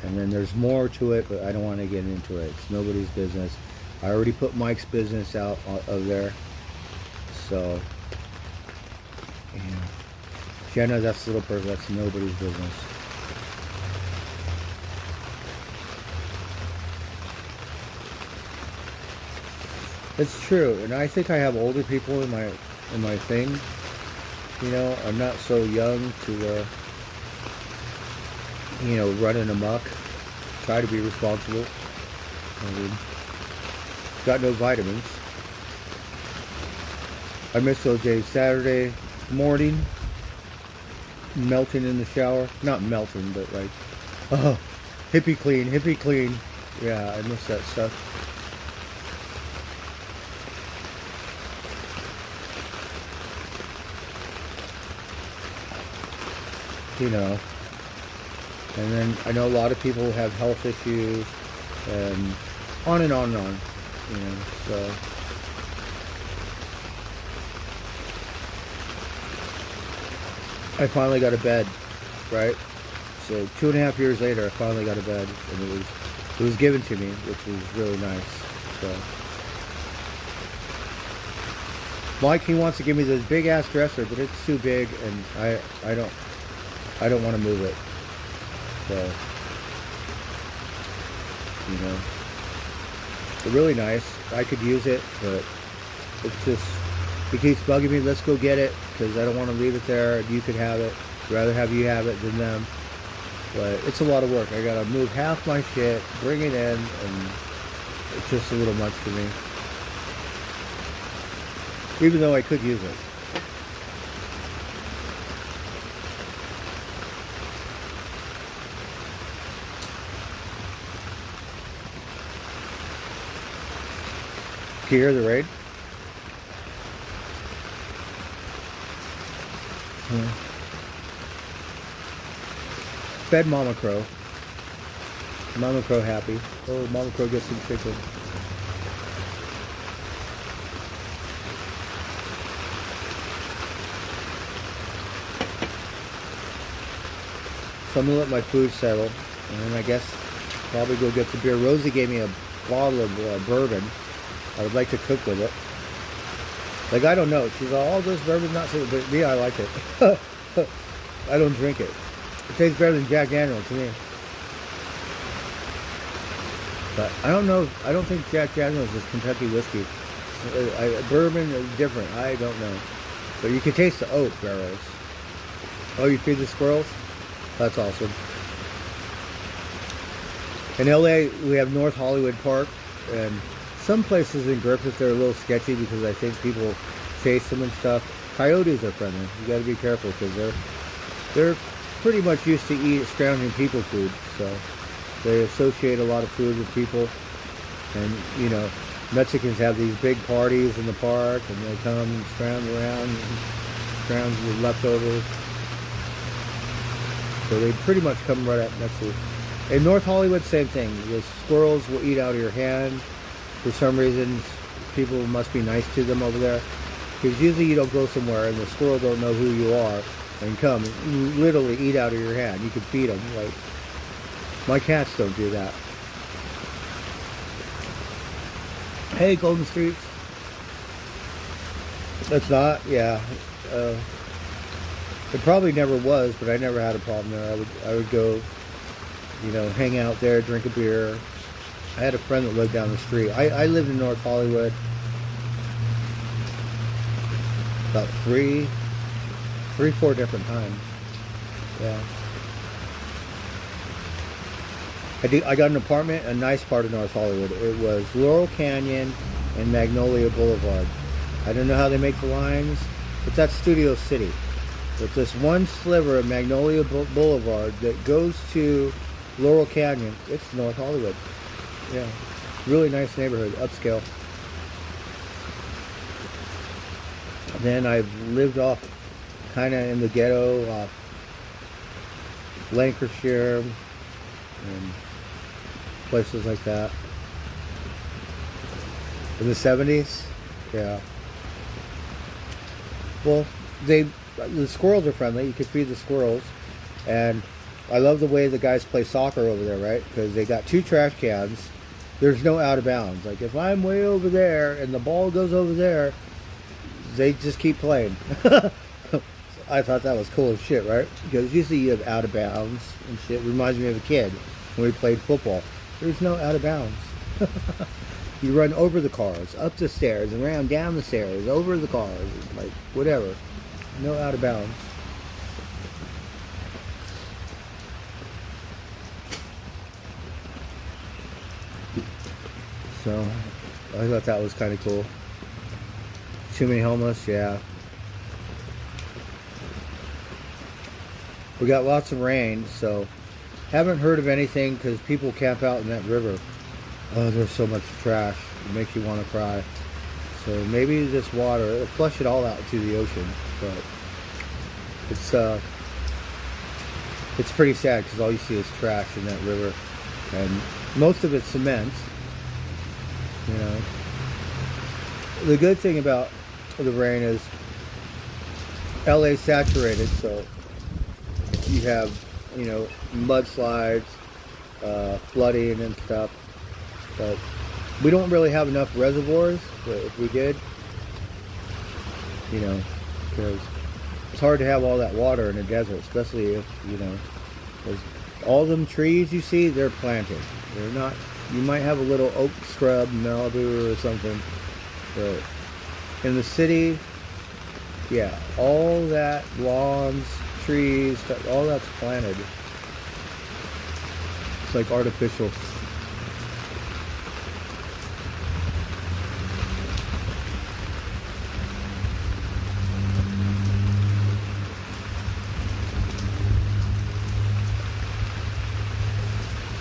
And then there's more to it, but I don't want to get into it. It's nobody's business. I already put Mike's business out of there. So, yeah. Jenna, that's a little person. That's nobody's business. It's true, and I think I have older people in my thing. You know, I'm not so young to, you know, running amok. Try to be responsible. I mean, got no vitamins. I missed those days. Saturday morning, melting in the shower. Not melting, but like, oh, hippie clean. Yeah, I miss that stuff. You know, and then I know a lot of people have health issues, and on and on and on, you know, so. I finally got a bed, right? So 2.5 years later, I finally got a bed, and it was given to me, which was really nice, so. Mike, he wants to give me this big ass dresser, but it's too big, and I don't want to move it. So, you know, it's really nice. I could use it, but it's just, he keeps bugging me, let's go get it, because I don't want to leave it there. You could have it. I'd rather have you have it than them. But it's a lot of work. I got to move half my shit, bring it in, and it's just a little much for me. Even though I could use it. Can you hear the rain? Yeah. Fed Mama Crow. Mama Crow happy. Oh, Mama Crow gets some chicken. So I'm gonna let my food settle, and then I guess probably go get some beer. Rosie gave me a bottle of bourbon. I would like to cook with it. Like, I don't know. She's all, this bourbon's not so, but me, I like it. I don't drink it. It tastes better than Jack Daniels to me. But I don't know. I don't think Jack Daniels is Kentucky whiskey. Bourbon is different. I don't know. But you can taste the oak barrels. Oh, you feed the squirrels? That's awesome. In LA, we have North Hollywood Park, and some places in Griffith they're a little sketchy because I think people chase them and stuff. Coyotes are friendly. You got to be careful because they're pretty much used to scrounging people food, so they associate a lot of food with people. And you know, Mexicans have these big parties in the park, and they come and scrounge around and scrounge with leftovers. So they pretty much come right up next to you. In North Hollywood, same thing. The squirrels will eat out of your hand. For some reason, people must be nice to them over there. Because usually you don't go somewhere and the squirrel don't know who you are and come and literally eat out of your hand. You can feed them. Like, my cats don't do that. Hey, Golden Streets. That's not, yeah. It probably never was, but I never had a problem there. I would go, you know, hang out there, drink a beer. I had a friend that lived down the street. I lived in North Hollywood about three, 4 different times. Yeah. I got an apartment, a nice part of North Hollywood. It was Laurel Canyon and Magnolia Boulevard. I don't know how they make the lines, but that's Studio City. But this one sliver of Magnolia Boulevard that goes to Laurel Canyon, it's North Hollywood. Yeah, really nice neighborhood, upscale. Then I've lived off, kind of in the ghetto, off Lancashire and places like that. In the 70s, yeah. Well, the squirrels are friendly. You can feed the squirrels, and I love the way the guys play soccer over there, right? Because they got 2 trash cans. There's no out of bounds. Like, if I'm way over there and the ball goes over there, they just keep playing. I thought that was cool as shit, right? Because usually you have out of bounds and shit. Reminds me of a kid when we played football. There's no out of bounds. You run over the cars, up the stairs, around, down the stairs, over the cars, like whatever. No out of bounds. So I thought that was kind of cool. Too many homeless, yeah. We got lots of rain, so haven't heard of anything because people camp out in that river. Oh, there's so much trash. It makes you want to cry. So maybe this water, it'll flush it all out to the ocean, but it's pretty sad because all you see is trash in that river, and most of it's cement. You know, the good thing about the rain is LA's saturated, so you have, you know, mudslides, flooding and stuff, but we don't really have enough reservoirs. But if we did, you know, because it's hard to have all that water in a desert, especially if, you know, because all them trees you see, they're planted. They're not. You might have a little oak scrub, Malibu or something, but in the city, yeah, all that lawns, trees, all that's planted. It's like artificial.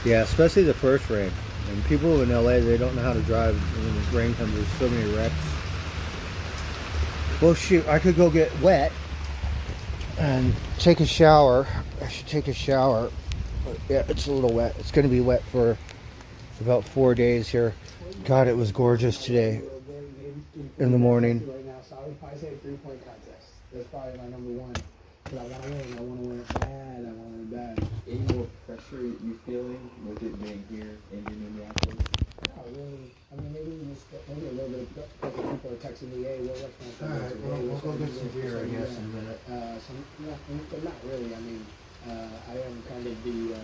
Yeah, especially the first rain. And people in LA, they don't know how to drive when the rain comes. There's so many wrecks. Well, shoot, I could go get wet and take a shower. I should take a shower. But yeah, it's a little wet. It's going to be wet for about 4 days here. God, it was gorgeous today in the morning. Right now, so I would probably say a 3-point contest. That's probably my number one. Because I want to win. I want to win it bad. I want to win bad. Any more pressure you feeling with it being here in Minneapolis? Not really. I mean, maybe a little bit of because people are texting me, hey, what restaurant? Alright, we'll go get some beer, I guess, in a minute. But not really. I mean, I am kind of the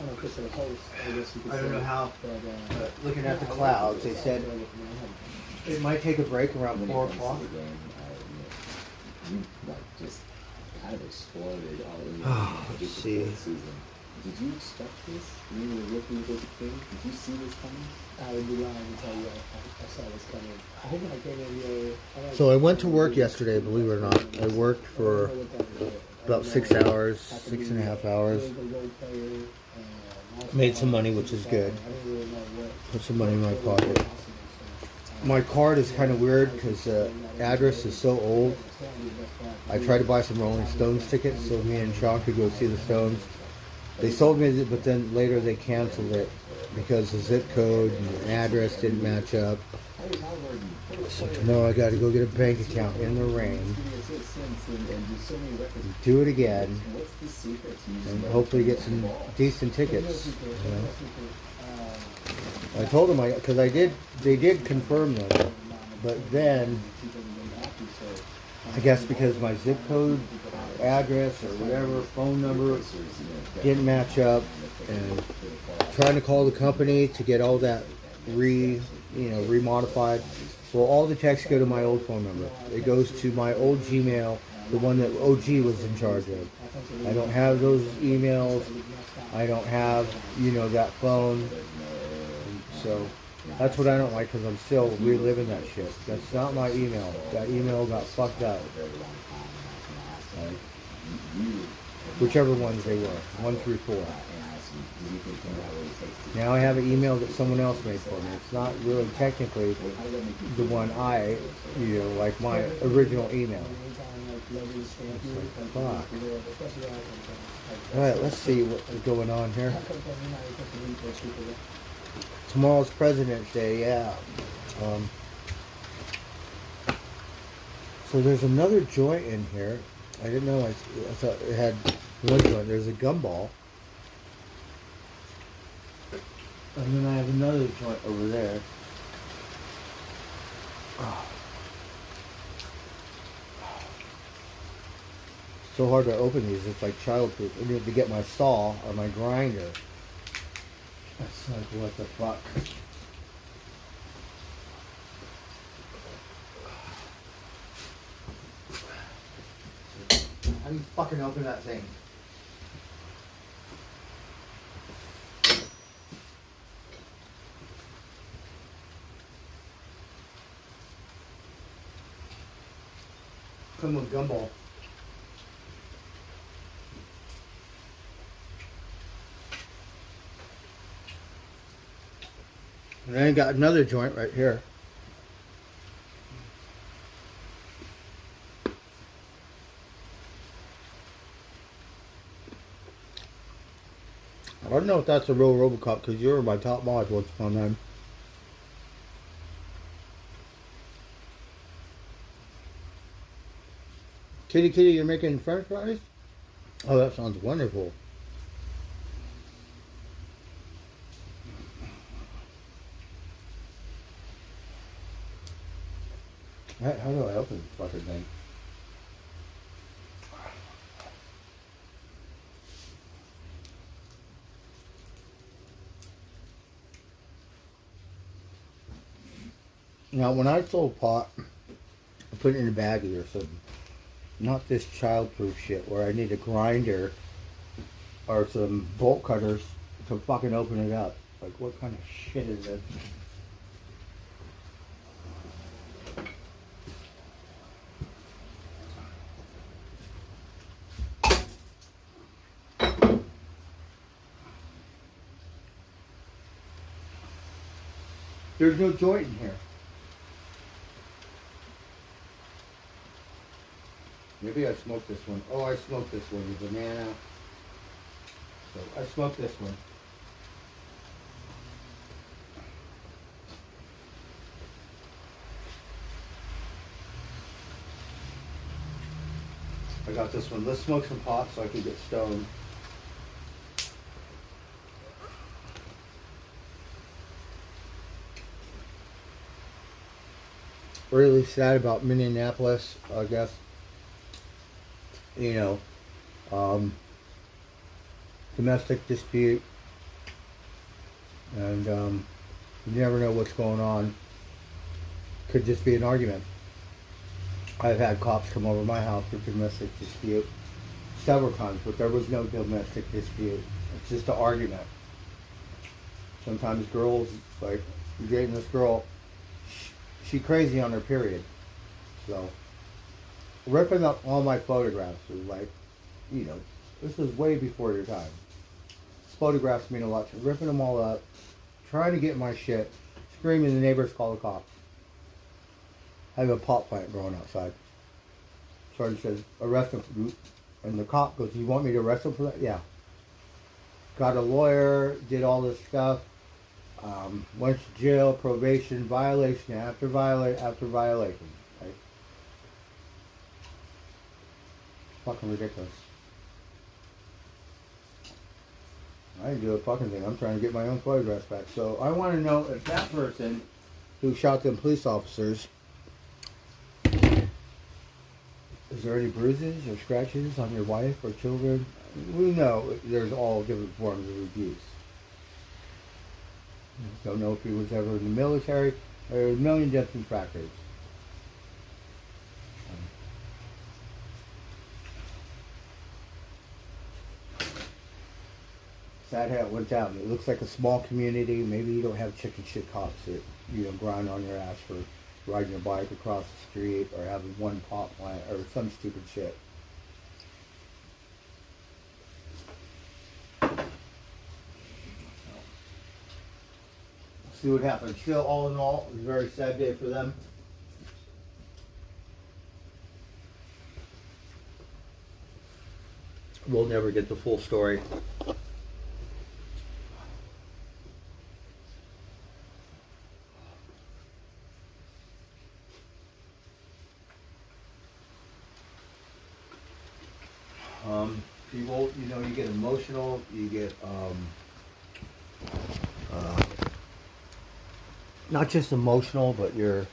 unofficial host, I guess you could say. I don't know how, but looking at the clouds, they said it might take a break around 4 o'clock. You like just kind of exploded all in Let's see. season. Did you expect this when you were looking at the King? Did you see this coming? I would be lying to tell you I saw this coming. I think when I came in here. So I went to work yesterday, believe it or not. I worked for about 6 hours, 6.5 hours. Made some money, which is good. Put some money in my pocket. My card is kind of weird because the address is so old. I tried to buy some Rolling Stones tickets so me and Sean could go see the Stones. They sold me it, but then later they canceled it because the zip code and the address didn't match up. So tomorrow I got to go get a bank account in the rain, do it again, and hopefully get some decent tickets. You know? I told them because they did confirm them, but then I guess because my zip code, address, or whatever, phone number didn't match up, and trying to call the company to get all that remodified. Well, all the texts go to my old phone number. It goes to my old Gmail, the one that OG was in charge of. I don't have those emails. I don't have, that phone. So that's what I don't like because I'm still reliving that shit. That's not my email. That email got fucked up. Whichever ones they were, 1 through 4. Now I have an email that someone else made for me. It's not really technically the one like my original email. Fuck. Alright, let's see what's going on here. Tomorrow's President's Day, yeah. So there's another joint in here. I didn't know. I thought it had one joint. There's a gumball. And then I have another joint over there. So hard to open these, it's like childproof. I need to get my saw or my grinder. That's like, what the fuck? How do you fucking open that thing? Come with gumball. And then I got another joint right here. I don't know if that's a real Robocop because you were my top mod once upon a time. Kitty Kitty, you're making french fries? Oh, that sounds wonderful. How do I open this fucking thing? Now, when I sold pot, I put it in a baggie or something. Not this childproof shit where I need a grinder or some bolt cutters to fucking open it up. Like, what kind of shit is this? There's no joint in here. Maybe I smoked this one. Oh, I smoked this one. The banana. So I smoked this one. I got this one. Let's smoke some pot so I can get stoned. Really sad about Minneapolis, I guess. You know, domestic dispute, and you never know what's going on. Could just be an argument. I've had cops come over my house for domestic dispute several times, but there was no domestic dispute. It's just an argument. Sometimes girls, like, you're dating this girl, she crazy on her period. So, ripping up all my photographs was like, you know, this was way before your time. Photographs mean a lot. So ripping them all up, trying to get my shit, screaming the neighbors call the cops. I have a pot plant growing outside. Sergeant says, arrest him. And the cop goes, you want me to arrest him for that? Yeah. Got a lawyer, did all this stuff. Went to jail, probation, violation after violation. Right? Fucking ridiculous. I didn't do a fucking thing. I'm trying to get my own photographs back. So I want to know if that person who shot them police officers, is there any bruises or scratches on your wife or children? We know there's all different forms of abuse. Don't know if he was ever in the military. There are a million different factors. Sad how it went down. It looks like a small community. Maybe you don't have chicken shit cops that, you know, grind on your ass for riding your bike across the street or having one pot plant or some stupid shit. See what happens. Still, all in all, it was a very sad day for them. We'll never get the full story. People, you know, you get emotional, you get, not just emotional, but you're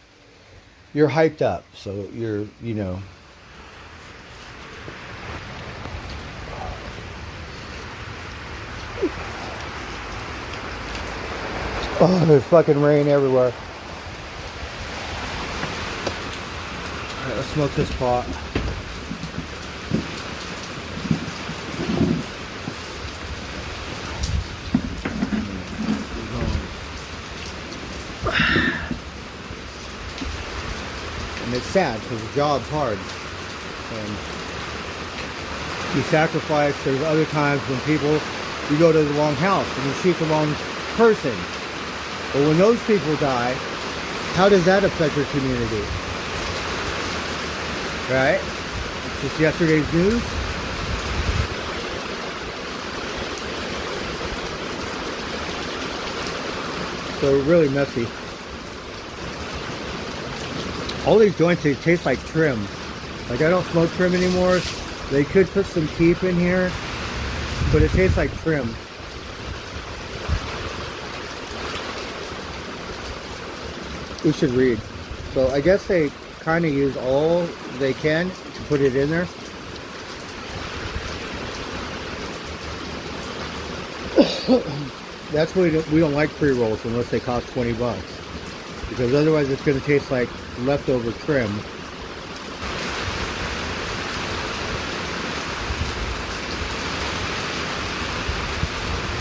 hyped up. So you're, you know, Oh, there's fucking rain everywhere. Alright, let's smoke this pot. And it's sad because the job's hard. And you sacrifice. There's other times when people, you go to the wrong house and you shoot the wrong person. But when those people die, how does that affect your community? Right? Just yesterday's news. So really messy. All these joints, they taste like trim. Like I don't smoke trim anymore. They could put some keef in here, but it tastes like trim. We should read. So I guess they kind of use all they can to put it in there. That's why we don't like pre-rolls unless they cost 20 bucks. Because otherwise it's going to taste like leftover trim.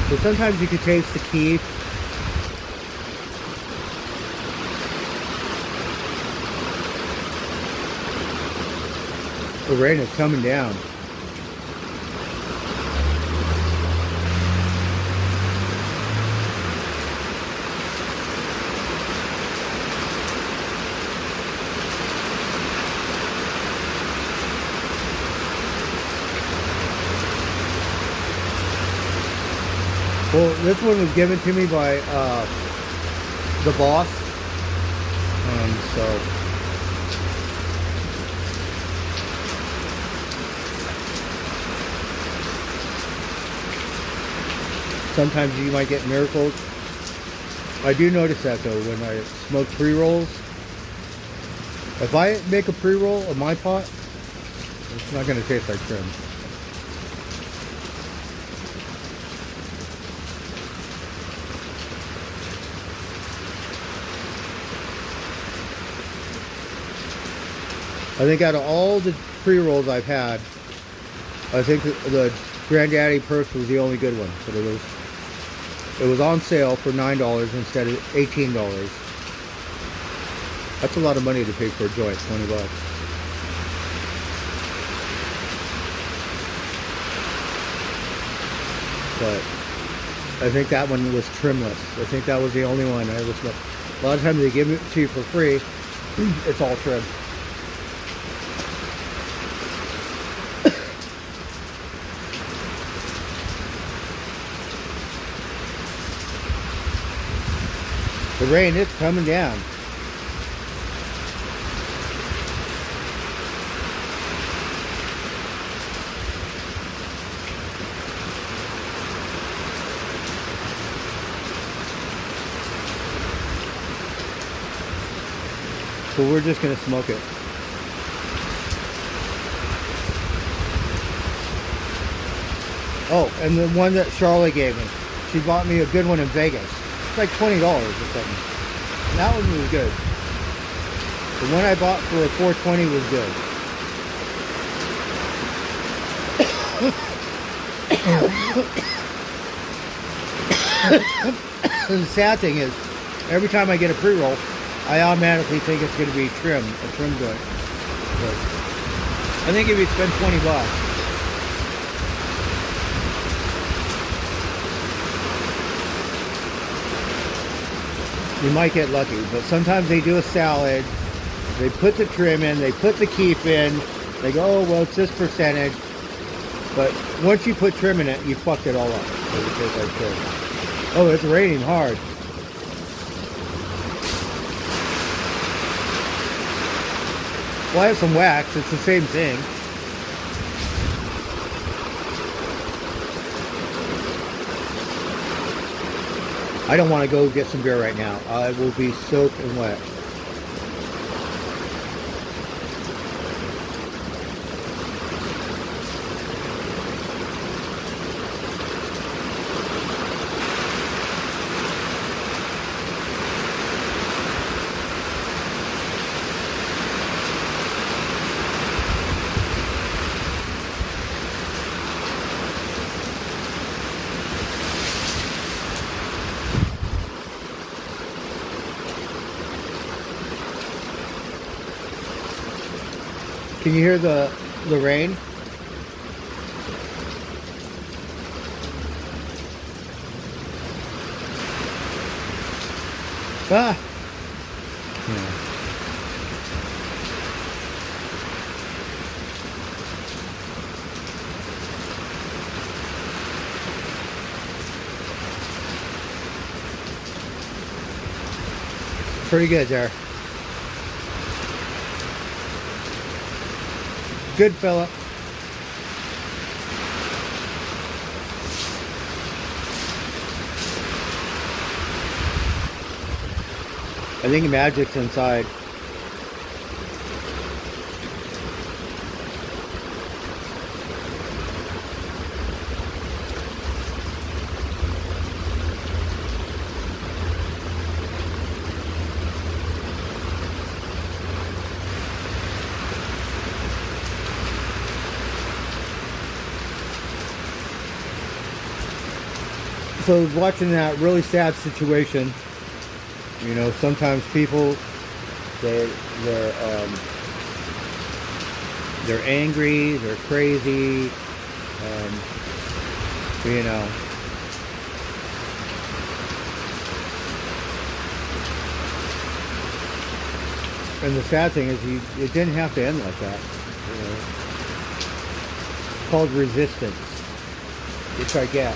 So sometimes you can taste the keef. The rain is coming down. Well, this one was given to me by the boss, so sometimes you might get miracles. I do notice that though when I smoke pre-rolls. If I make a pre-roll of my pot, it's not going to taste like trim. I think out of all the pre-rolls I've had, I think the Granddaddy Purse was the only good one. But it was on sale for $9 instead of $18. That's a lot of money to pay for a joint, 20 bucks. But I think that one was trimless. I think that was the only one I ever smoked. A lot of times they give it to you for free. It's all trim. The rain is coming down. So we're just going to smoke it. Oh, and the one that Charlotte gave me. She bought me a good one in Vegas. It's like $20 or something. And that one was good. The one I bought for $4.20 was good. The sad thing is, every time I get a pre-roll, I automatically think it's going to be a trim joint. But I think if you spend 20 bucks, you might get lucky. But sometimes they do a salad, they put the trim in, they put the keef in, they go, oh, well, it's this percentage. But once you put trim in it, you fucked it all up. Oh, it's raining hard. Well, I have some wax. It's the same thing. I don't want to go get some beer right now. I will be soaked and wet. Can you hear the rain? Ah! Yeah. Pretty good there. Good fella. I think Magic's inside. So I was watching that really sad situation. You know, sometimes people they're angry, they're crazy, you know. And the sad thing is, it didn't have to end like that. You know, it's called resistance, which I get.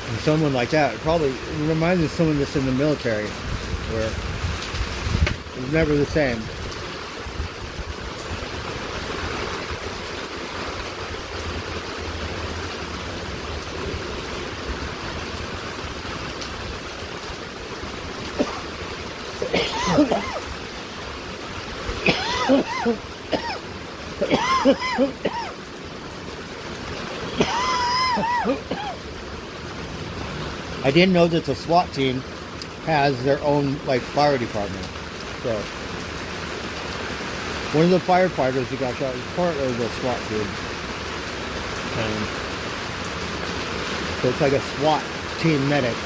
And someone like that probably reminds me of someone that's in the military, where it's never the same. I didn't know that the SWAT team has their own like fire department. So one of the firefighters who got shot was part of the SWAT team. So it's like a SWAT team medic.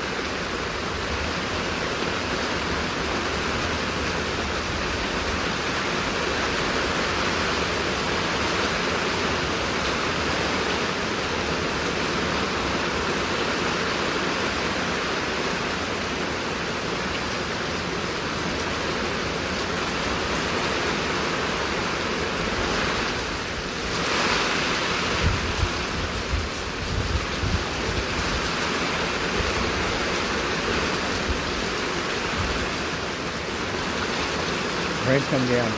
Rain's coming down.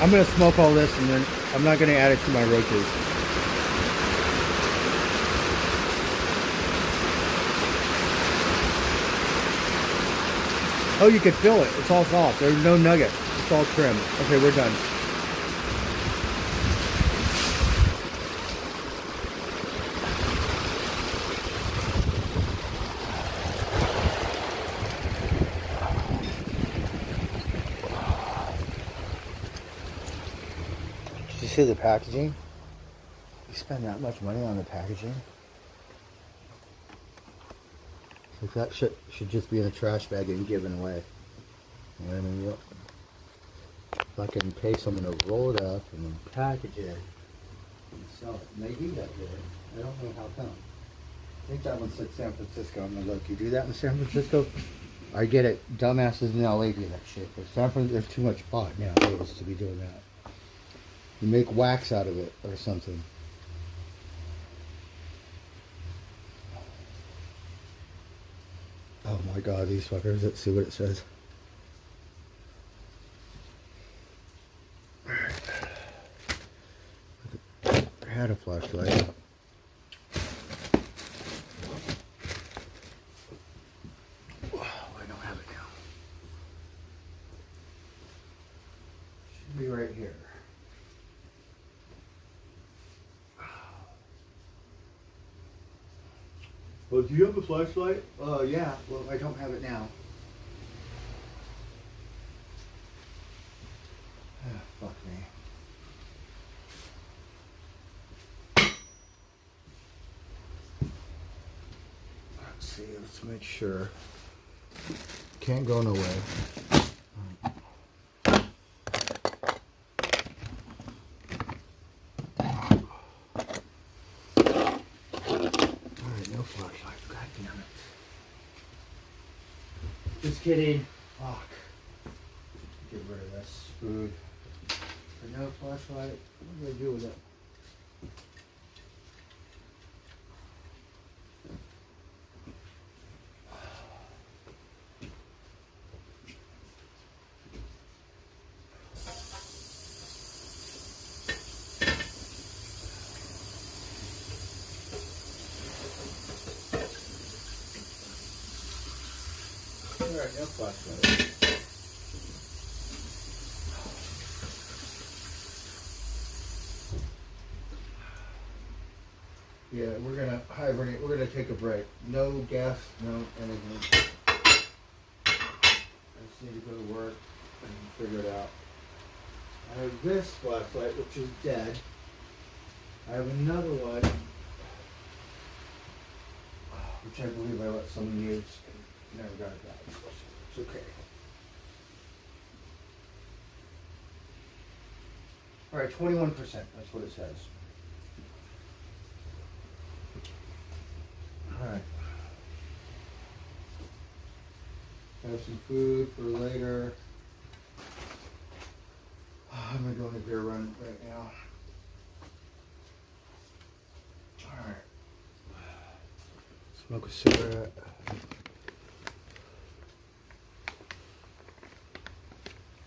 I'm going to smoke all this and then I'm not going to add it to my roaches. Oh, you can feel it. It's all soft. There's no nugget. It's all trim. Okay, we're done. Did you see the packaging? You spend that much money on the packaging? Like that shit should just be in a trash bag and given away. You know what I mean? If I can pay someone to roll it up and then package it and sell it. And they do that here. I don't know how come. I think that one said San Francisco. I'm gonna look. You do that in San Francisco? I get it. Dumbasses in LA do that shit. But San Francisco, there's too much pot nowadays to be doing that. You make wax out of it or something. Oh my god, these fuckers. Let's see what it says. I had a flashlight. Oh, I don't have it now. Should be right here. Well, do you have a flashlight? Yeah. Well, I don't have it now. Ah, fuck me. see. Let's make sure. Can't go no way. Alright, no flashlight. God damn it. Just kidding. Fuck. Get rid of this food. But no flashlight. What do I do with it? Alright, no flashlight. Yeah, we're gonna hibernate. We're gonna take a break. No gas, no anything. I just need to go to work and figure it out. I have this flashlight, which is dead. I have another one, which I believe I let someone use and never got it back. It's okay. Alright, 21%. That's what it says. Alright. Have some food for later. I'm gonna go on a beer run right now. Alright. Smoke a cigarette.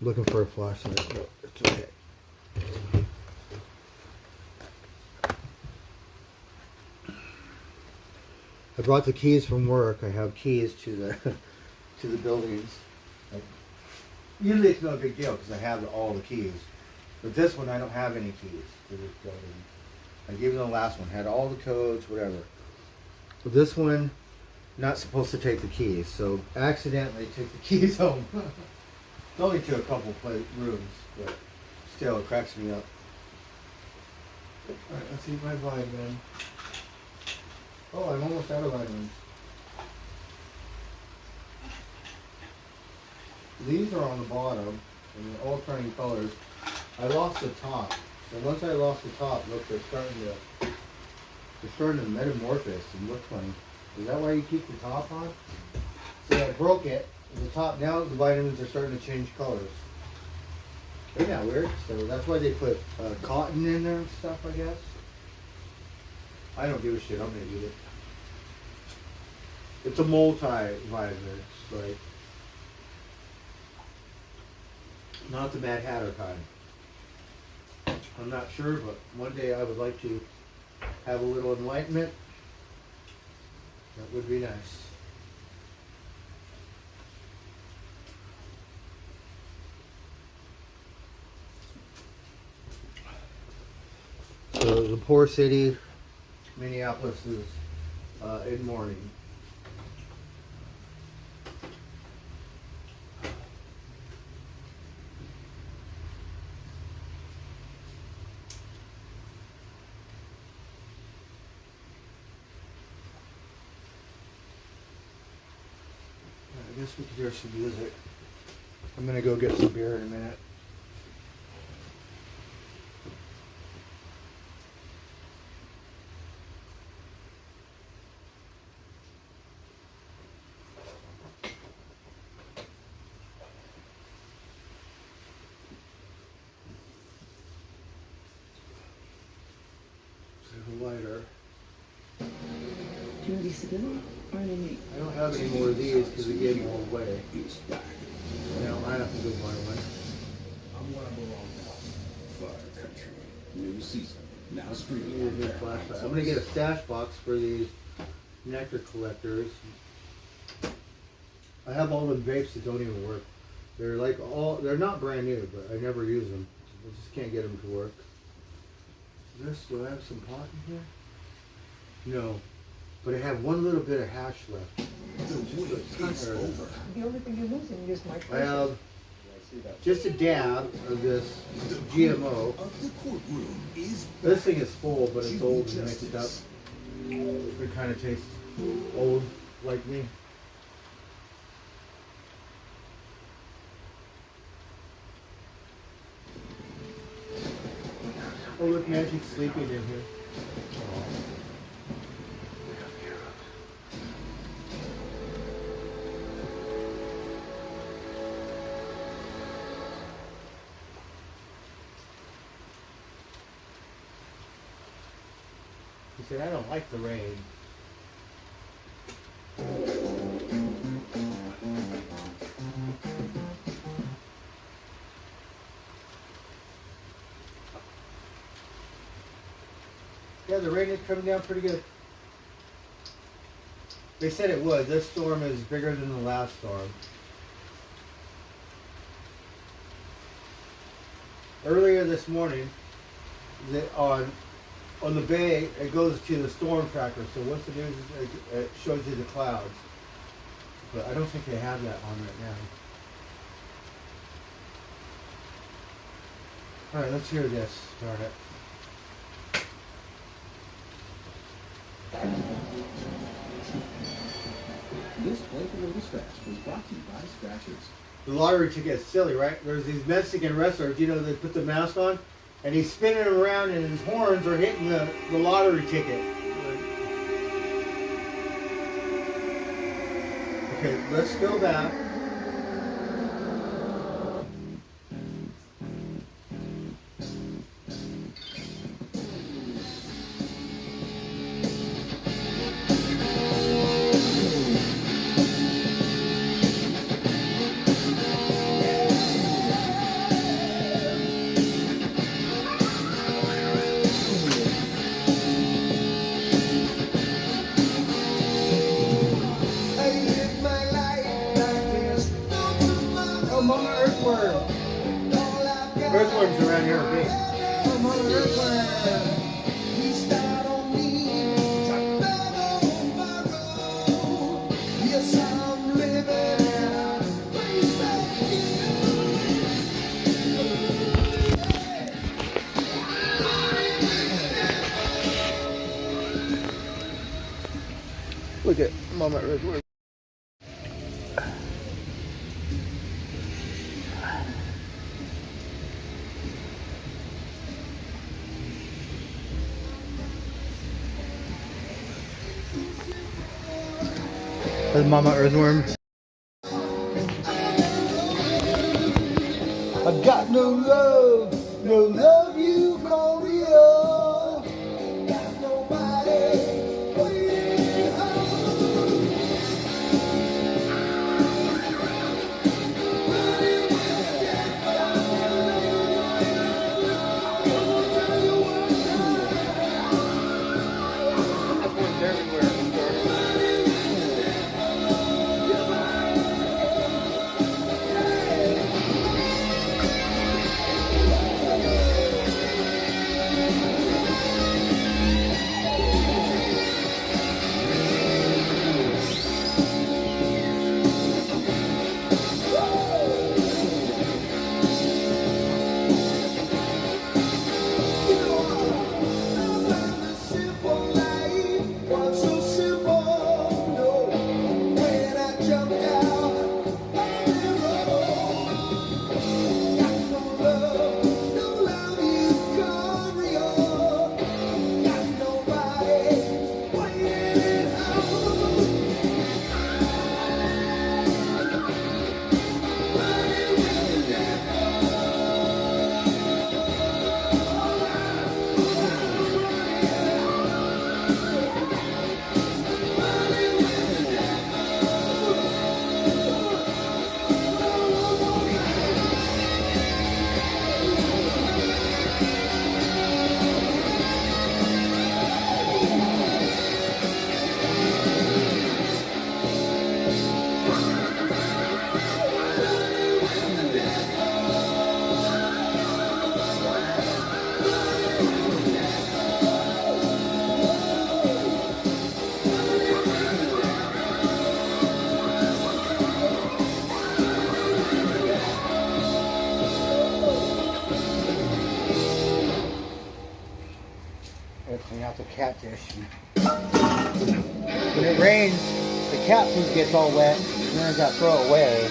Looking for a flashlight, but it's okay. I brought the keys from work. I have keys to the buildings. Usually it's no big deal because I have all the keys. But this one I don't have any keys to this building. I gave you the last one, had all the codes, whatever. But this one, not supposed to take the keys, so accidentally took the keys home. It's only to a couple rooms, but still it cracks me up. Alright, let's eat my vitamin. Oh, I'm almost out of vitamins. These are on the bottom, and they're all turning colors. I lost the top. So once I lost the top, look, they're starting to metamorphose and look funny. Is that why you keep the top on? See, I broke it. The top, now the vitamins are starting to change colors. Isn't that weird? So that's why they put cotton in there and stuff, I guess. I don't give a shit. I'm gonna eat it. It's a multivitamin. It's like not the Mad Hatter kind. I'm not sure, but one day I would like to have a little enlightenment. That would be nice. So the poor city, Minneapolis, is in mourning. I guess we could hear some music. I'm gonna go get some beer in a minute. Lighter. Do you want these to go or any? I don't have any more of these because we gave them all away. Now I have to go buy one. I'm what I belong now. Fire Country. New season. Now streaming. Need a new flashlight. I'm gonna get a stash box for these nectar collectors. I have all the vapes that don't even work. They're like they're not brand new, but I never use them. I just can't get them to work. Do I have some pot in here? No, but I have one little bit of hash left. The only thing you're losing is my I have just a dab of this GMO. This thing is full, but it's old and mixed up. It kind of tastes old, like me. Oh, look, Magic's sleeping in here. He said, I don't like the rain. Yeah, the rain is coming down pretty good. They said it would. This storm is bigger than the last storm. Earlier this morning, on the bay, it goes to the storm tracker. So once it is, it shows you the clouds. But I don't think they have that on right now. All right, let's hear this. Start it. This Playful Little Scratch was brought to you by Scratchers. The lottery ticket's silly, right? There's these Mexican wrestlers, you know, they put the mask on, and he's spinning around and his horns are hitting the lottery ticket. Okay, let's go back. Earthworms around here are big. Come on, earthworm. Yes, I'm living in a place of you. Look at Mama Earthworm. There's Mama Earthworm. I got no love, you call me up. Got nobody waiting Clean out the catfish. When it rains, the cat food gets all wet, and then I got to throw it away.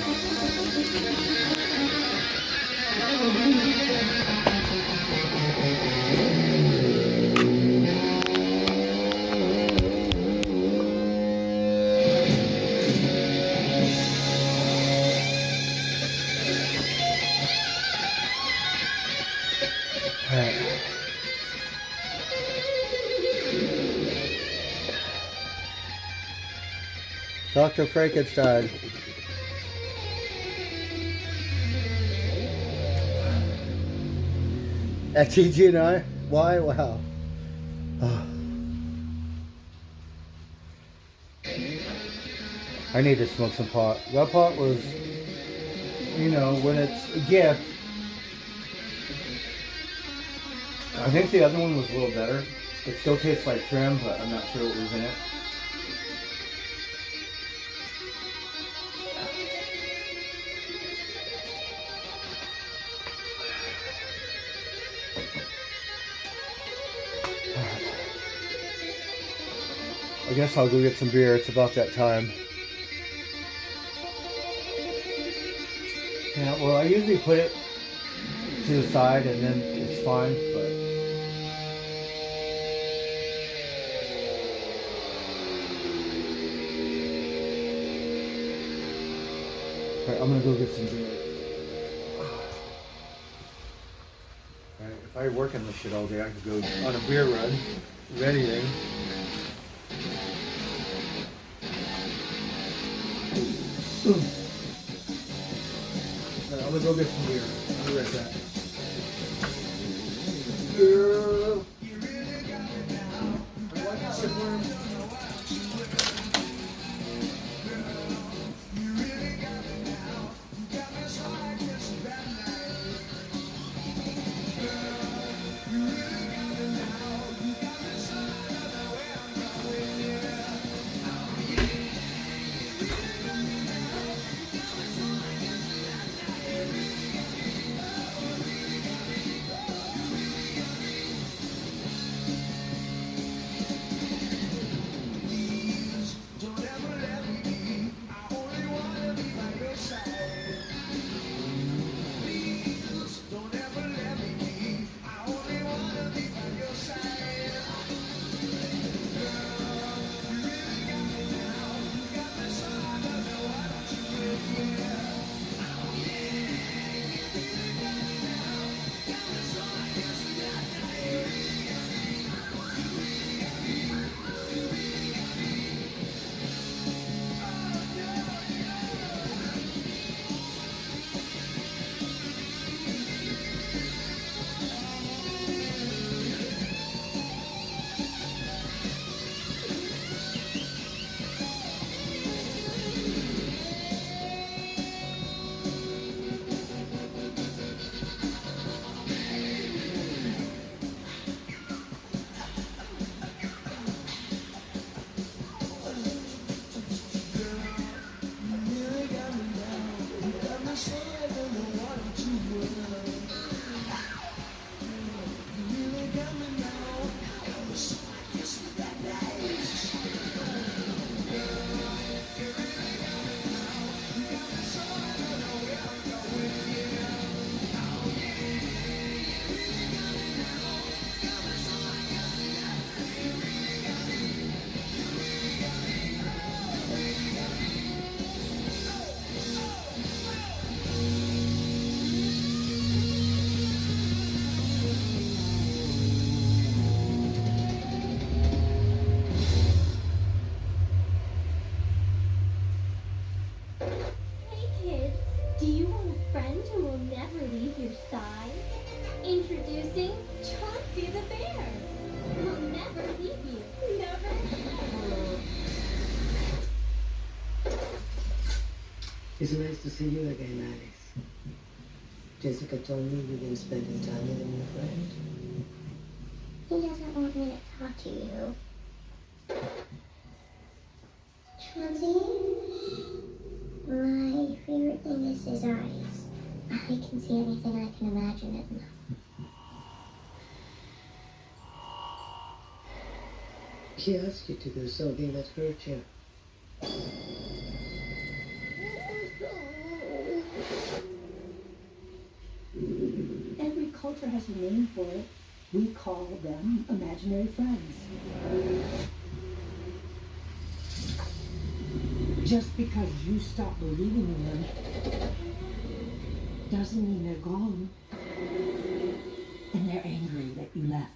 Dr. Frankenstein. At TG&I? Why? Wow. I need to smoke some pot. That pot was, you know, when it's a gift. I think the other one was a little better. It still tastes like trim, but I'm not sure what was in it. I guess I'll go get some beer. It's about that time. Yeah, well, I usually put it to the side and then it's fine, but... Alright, I'm gonna go get some beer. Alright, if I work on this shit all day, I could go on a beer run, if anything. Alright, I'm gonna go get some beer. I'll be right back. It's nice to see you again, Alice. Jessica told me you've been spending time with a new friend. He doesn't want me to talk to you. Chauncey, my favorite thing is his eyes. I can see anything I can imagine in them. He asked you to do something that hurt you. Jennifer has a name for it. We call them imaginary friends. Just because you stop believing in them doesn't mean they're gone. And they're angry that you left.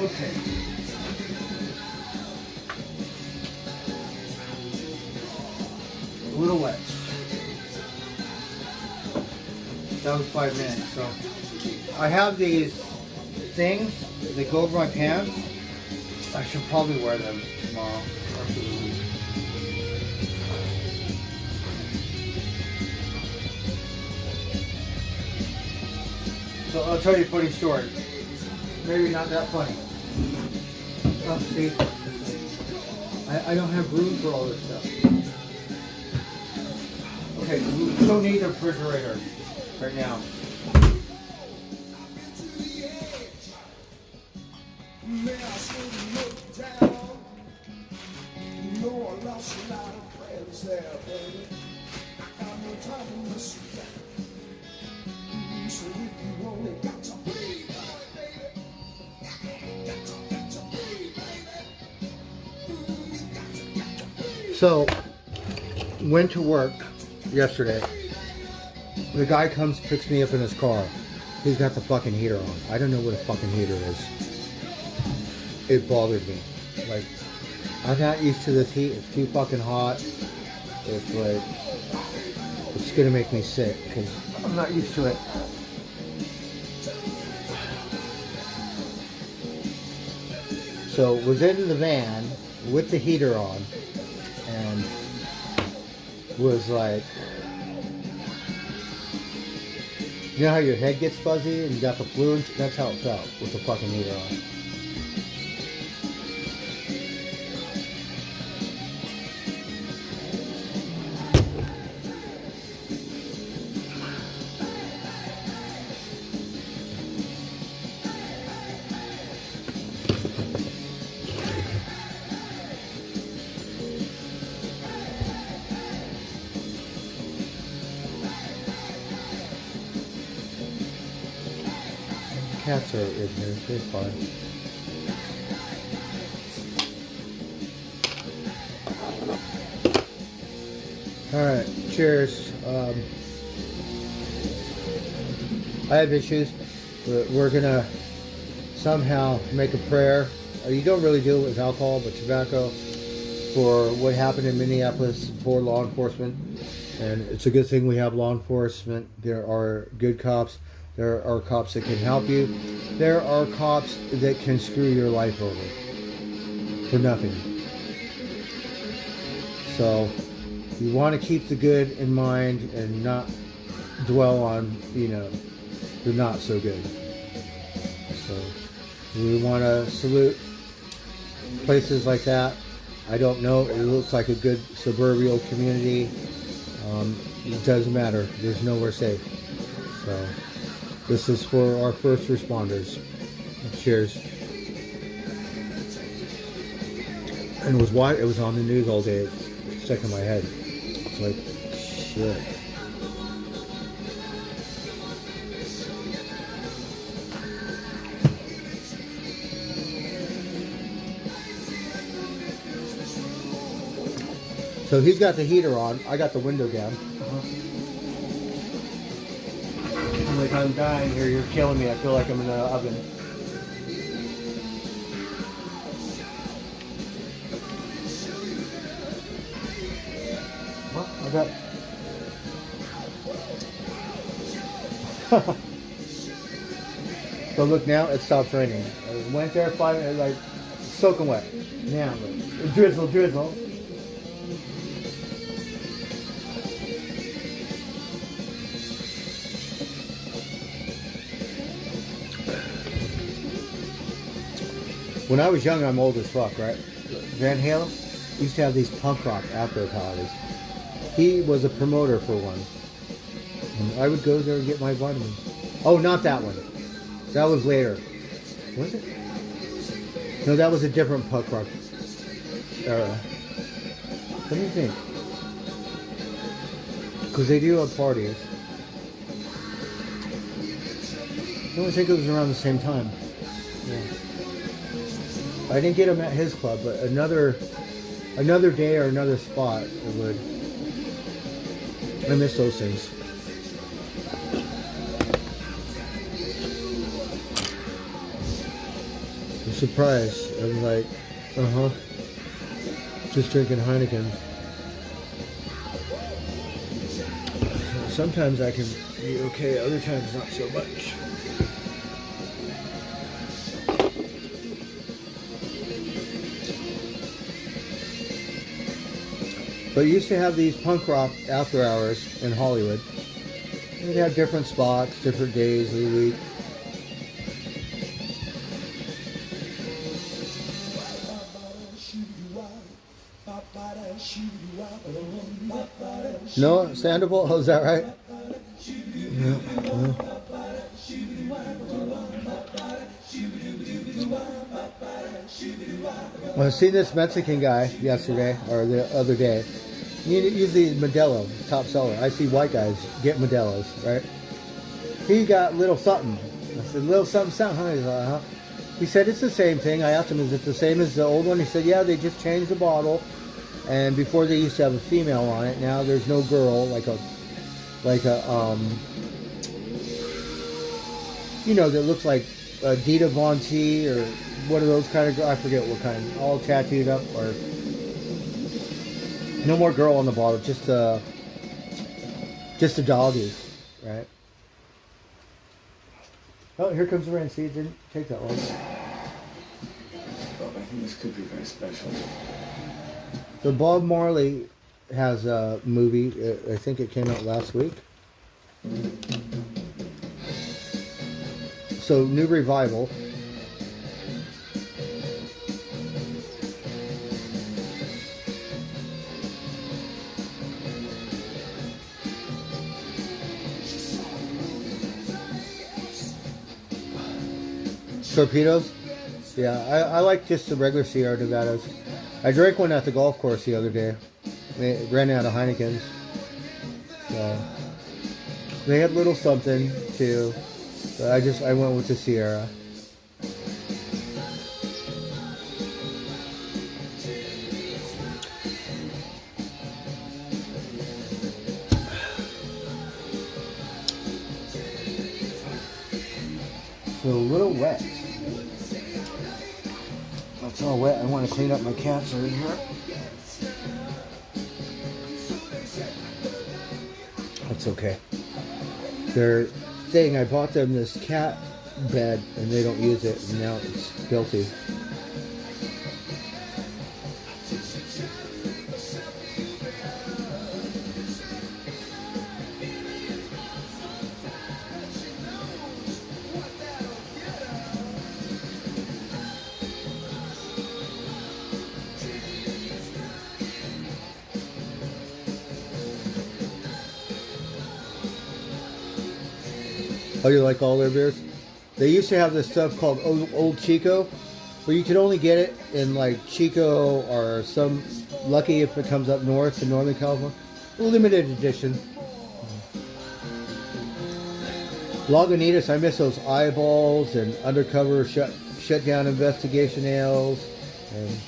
Okay. A little wet. That was 5 minutes. So I have these things that go over my pants. I should probably wear them tomorrow. Or for the week. So I'll tell you a funny story. Maybe not that funny. Oh, see, I don't have room for all this stuff. Okay, we don't need the refrigerator right now. So, went to work yesterday. The guy comes, picks me up in his car. He's got the fucking heater on. I don't know what a fucking heater is. It bothered me. Like, I'm not used to this heat. It's too fucking hot. It's like, it's gonna make me sick because I'm not used to it. So, was in the van with the heater on. And was like, you know how your head gets fuzzy and you got the flu? That's how it felt with the fucking heater on. Cats are in here, they're fine. Alright, cheers. I have issues, but we're gonna somehow make a prayer. You don't really deal with alcohol, but tobacco, for what happened in Minneapolis for law enforcement. And it's a good thing we have law enforcement. There are good cops. There are cops that can help you. There are cops that can screw your life over for nothing. So you want to keep the good in mind and not dwell on, you know, the not so good. So we want to salute places like that. I don't know. It looks like a good suburban community. It doesn't matter. There's nowhere safe. So this is for our first responders. Cheers. And it was on the news all day. It's stuck in my head. It's like, shit. So he's got the heater on. I got the window down. I'm like, I'm dying here. You're killing me. I feel like I'm in an oven. Well, I got... So look, now it stops raining. I went there 5 minutes, like soaking wet. Now, drizzle, drizzle. When I was young, I'm old as fuck, right? Van Halen used to have these punk rock after parties. He was a promoter for one. And I would go there and get my vitamins. Oh, not that one. That was later. Was it? No, that was a different punk rock era. What do you think? Because they do have parties. I think it was around the same time. Yeah. I didn't get him at his club, but another day or another spot, it would. I miss those things. I'm surprised. I'm like, just drinking Heineken. Sometimes I can be okay, other times not so much. But you used to have these punk rock after hours in Hollywood. They'd have different spots, different days of the week. No, Sandoval? Oh, is that right? Yeah. Well, I seen this Mexican guy yesterday, or the other day. Usually Modelo, top seller. I see white guys get Modelos, right? He got little something. I said, little something, huh? He's like, huh? He said, it's the same thing. I asked him, is it the same as the old one? He said, yeah, they just changed the bottle. And before they used to have a female on it. Now there's no girl, you know, that looks like Dita Von T or one of those kind of girls. I forget what kind. All tattooed up, or no more girl on the bottle. Just a doggy, right? Oh, here comes the rain. See, it didn't take that long. Bob, I think this could be very special. So Bob Marley has a movie. I think it came out last week. So new revival. Torpedoes? Yeah, I like just the regular Sierra Nevadas. I drank one at the golf course the other day. They ran out of Heinekens. So they had little something too. But I went with the Sierra. It's a little wet. It's all wet. I want to clean up. My cats are in here. That's okay. They're saying I bought them this cat bed and they don't use it, and now it's filthy. Oh, you like all their beers? They used to have this stuff called Old Chico, where you could only get it in like Chico or some, lucky if it comes up north to Northern California. Limited edition. Lagunitas, I miss those eyeballs and undercover shutdown investigation ales. And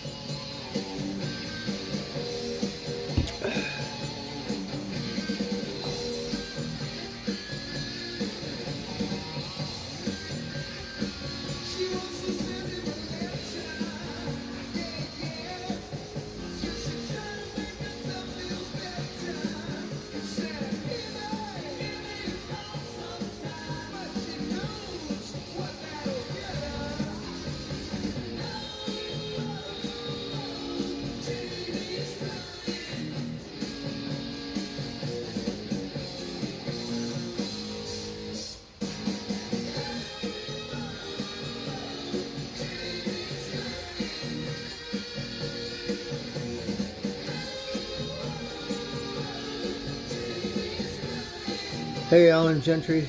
hey, Alan Gentry.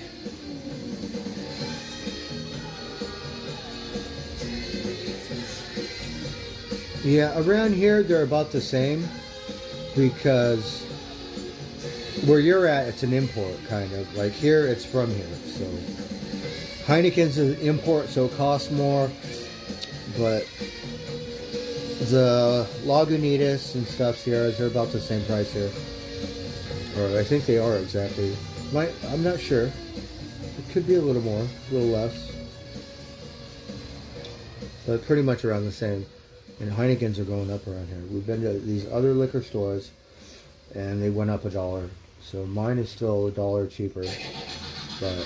Yeah, around here they're about the same because where you're at, it's an import kind of. Like here, it's from here. So Heineken's an import, so it costs more. But the Lagunitas and stuff, Sierras, they're about the same price here. Or I think they are exactly. I'm not sure. It could be a little more, a little less. But pretty much around the same. And Heineken's are going up around here. We've been to these other liquor stores and they went up $1. So mine is still $1 cheaper. But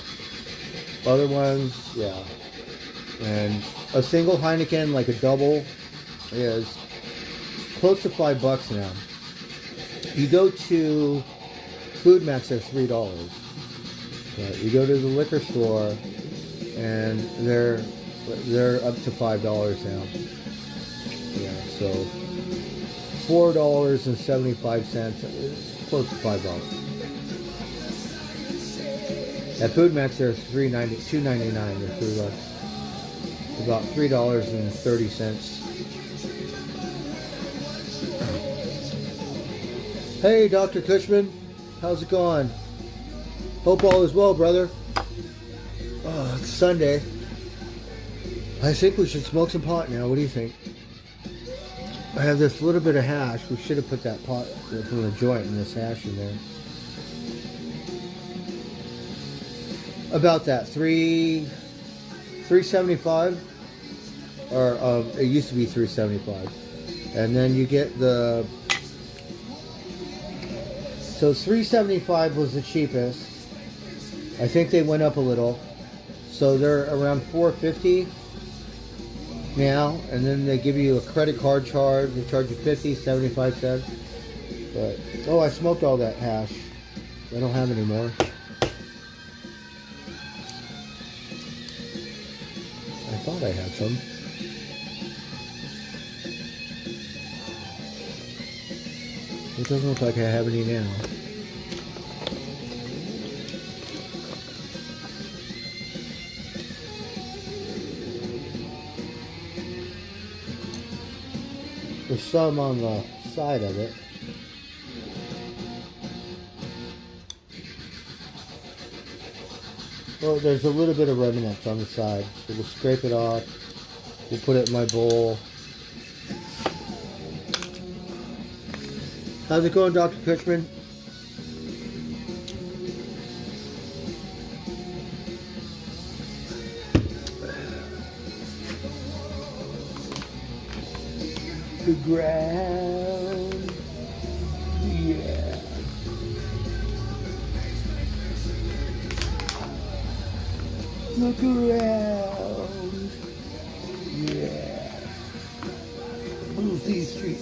other ones, yeah. And a single Heineken, like a double, is close to $5 now. You go to Food Max, they're $3. But you go to the liquor store and they're up to $5 now. Yeah, so $4.75. It's close to $5. At Food Max, they're $2.99. They're $3. About $3.30. Hey, Dr. Cushman, how's it going? Hope all is well, brother. Oh, it's Sunday. I think we should smoke some pot now. What do you think? I have this little bit of hash. We should have put that pot from the joint and this hash in there. About that, $3.75, or it used to be $3.75, and then you get the. So $3.75 was the cheapest. I think they went up a little, so they're around $4.50 now, and then they give you a credit card charge. They charge you 75 cents. But oh, I smoked all that hash. I don't have any more. I thought I had some. It doesn't look like I have any now. There's some on the side of it. Well, there's a little bit of remnants on the side, so we'll scrape it off. We'll put it in my bowl. How's it going, Dr. Cushman? the ground. Yeah. Look around. Yeah. Blue Sea Street.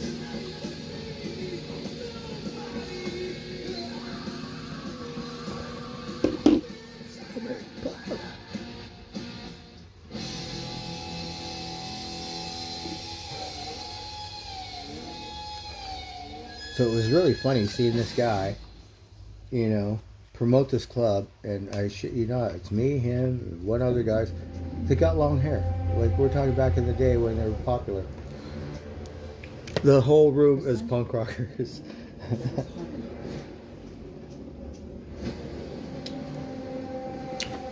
So it was really funny seeing this guy, you know, promote this club, and I shit you not, it's me, him, and one other guys that got long hair. Like we're talking back in the day when they were popular. The whole room is punk rockers.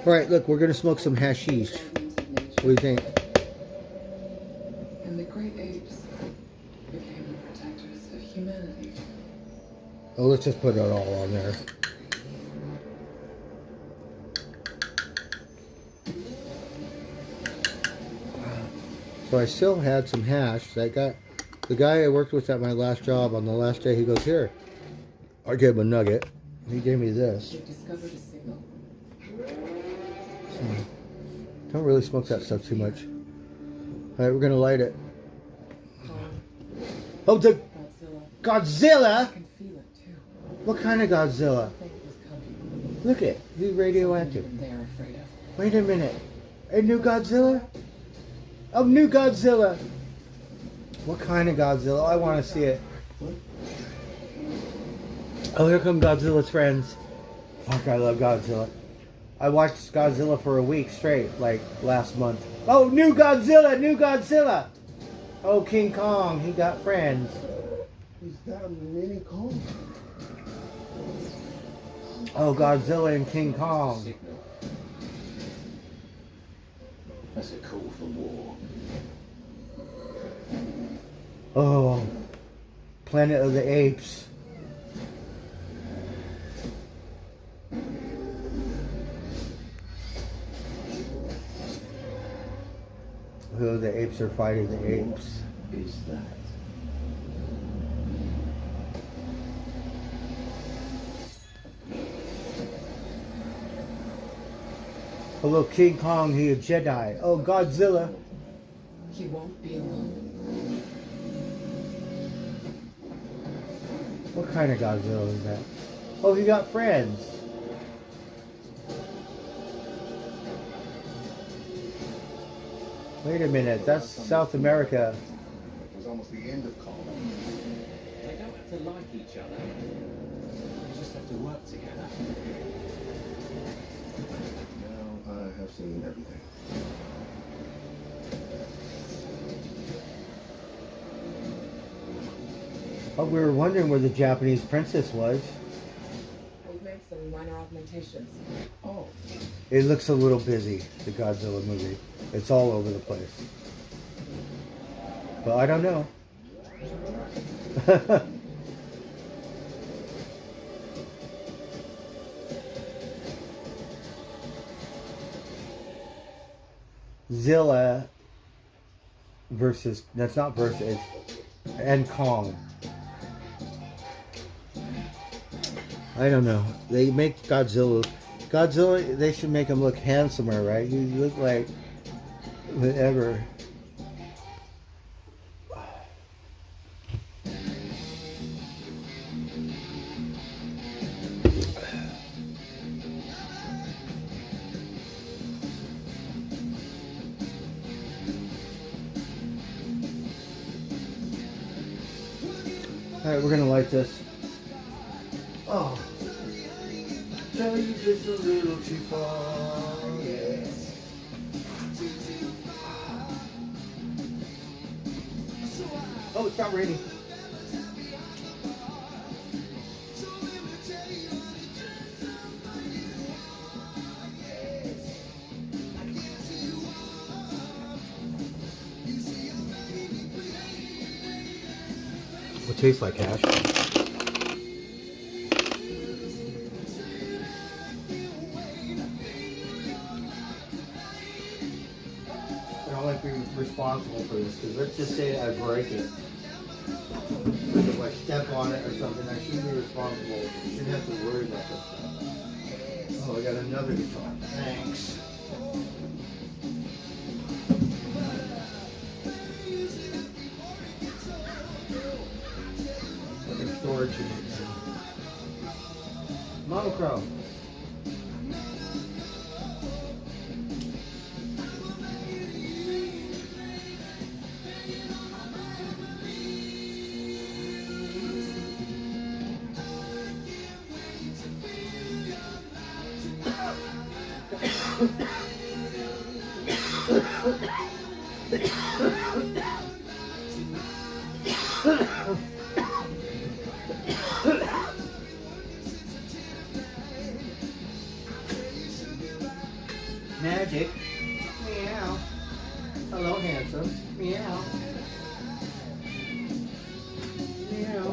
All right, look, we're gonna smoke some hashish. What do you think? And the great apes became the protectors of humanity. Oh, let's just put it all on there. So I still had some hash. That guy, the guy I worked with at my last job, on the last day, he goes, here. I gave him a nugget. He gave me this. They've discovered a signal. So, don't really smoke that stuff too much. Alright, we're gonna light it. Oh, the Godzilla! I can feel it too. What kind of Godzilla? I think it was coming. Look it, he's radioactive. Something they're afraid of. Wait a minute. A new Godzilla? A new Godzilla! What kind of Godzilla? I want to see it. Oh, here come Godzilla's friends. Fuck, I love Godzilla. I watched Godzilla for a week straight, like last month. Oh, new Godzilla! New Godzilla! Oh, King Kong, he got friends. Is that a mini Kong? Oh, Godzilla and King Kong. That's a call for war. Oh, Planet of the Apes. Oh, the apes are fighting the apes. What is that? Hello, King Kong, he a Jedi. Oh, Godzilla. He won't be alone. What kind of Godzilla is that? Oh, he got friends. Wait a minute, that's South America. It was almost the end of Kong. They don't have to like each other. They just have to work together. Now I have seen everything. Oh, we were wondering where the Japanese princess was. We've made some minor augmentations. Oh. It looks a little busy, the Godzilla movie. It's all over the place. But I don't know. Zilla versus, that's not versus, it's, and Kong. I don't know. They make Godzilla, they should make him look handsomer, right? You look like whatever. Alright, we're gonna light this. Oh. Tell you just a little too far, yeah. Oh, it's not raining. What tastes like hash? I don't like being responsible for this, because let's just say I break it. If I step on it or something, I should be responsible. I shouldn't have to worry about this stuff. Oh, I got another guitar. Thanks. Fucking storage unit. Monochrome. Magic. Meow. Hello, handsome. Meow. Meow.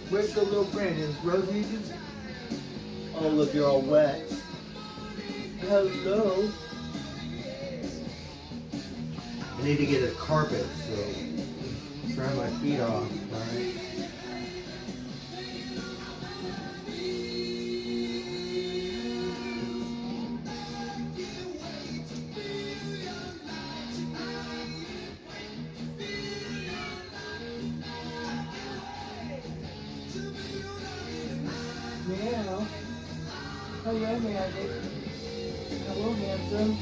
Where's the little friend? Is Rosie? Oh, look, you're all wet. Hello. I need to get a carpet, so dry my feet off, alright? Meow. Hello, Magic. Hello, handsome.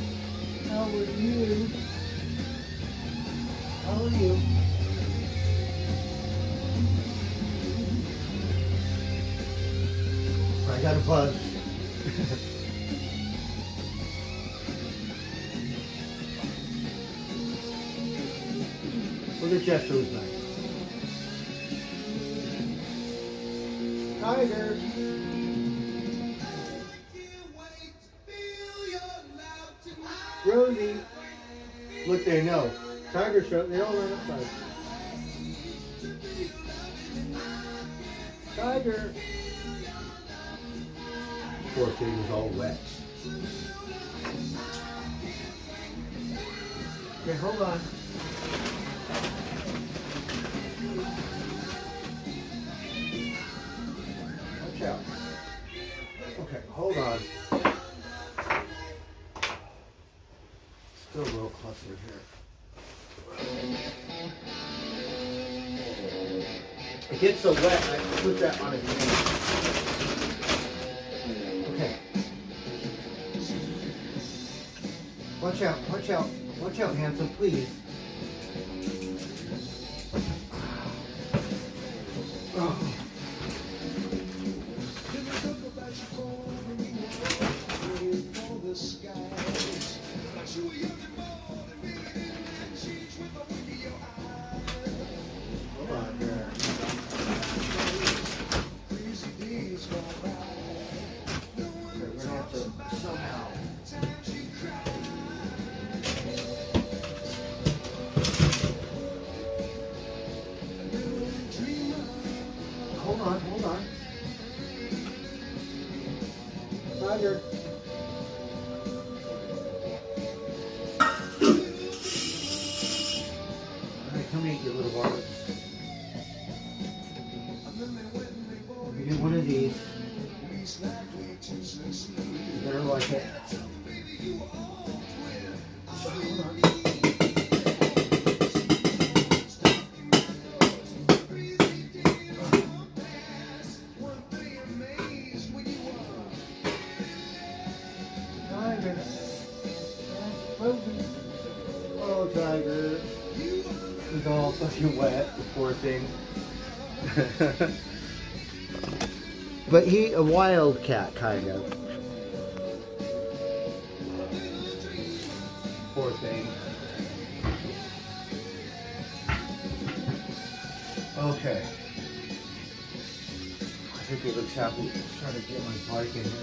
How are you? How are you? I got a buzz. Look at Jester, who's nice. Tiger. Rosie. Look, they know. Tiger show. They all run outside. Tiger. Poor thing was all wet. Okay, hold on. Watch out. Okay, hold on. Still a little clustered here. It gets so wet, I put that on his hand. Okay. Watch out, handsome, please. Oh. Hold on. Tiger. Alright, come eat, you little barbs. You get one of these. You better like it. Hold on. Oh, Tiger. He's all fucking wet, the poor thing. But he, a wild cat, kind of. Poor thing. Okay. I think he looks happy. I'm trying to get my bike in here.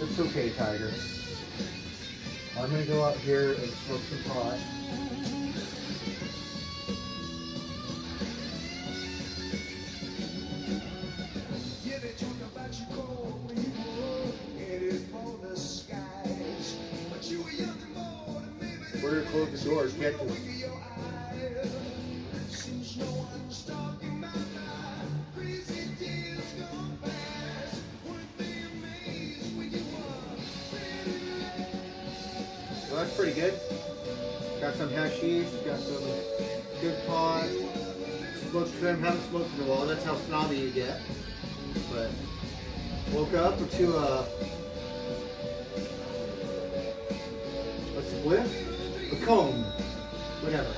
It's okay, Tiger. I'm gonna go out here and smoke some pot. We're gonna close the door. yours. Get to it. Well, that's pretty good. Got some hashish, got some good pot. Smoked trim, haven't smoked in a while. That's how snobby you get. But woke up to a split, a comb, whatever.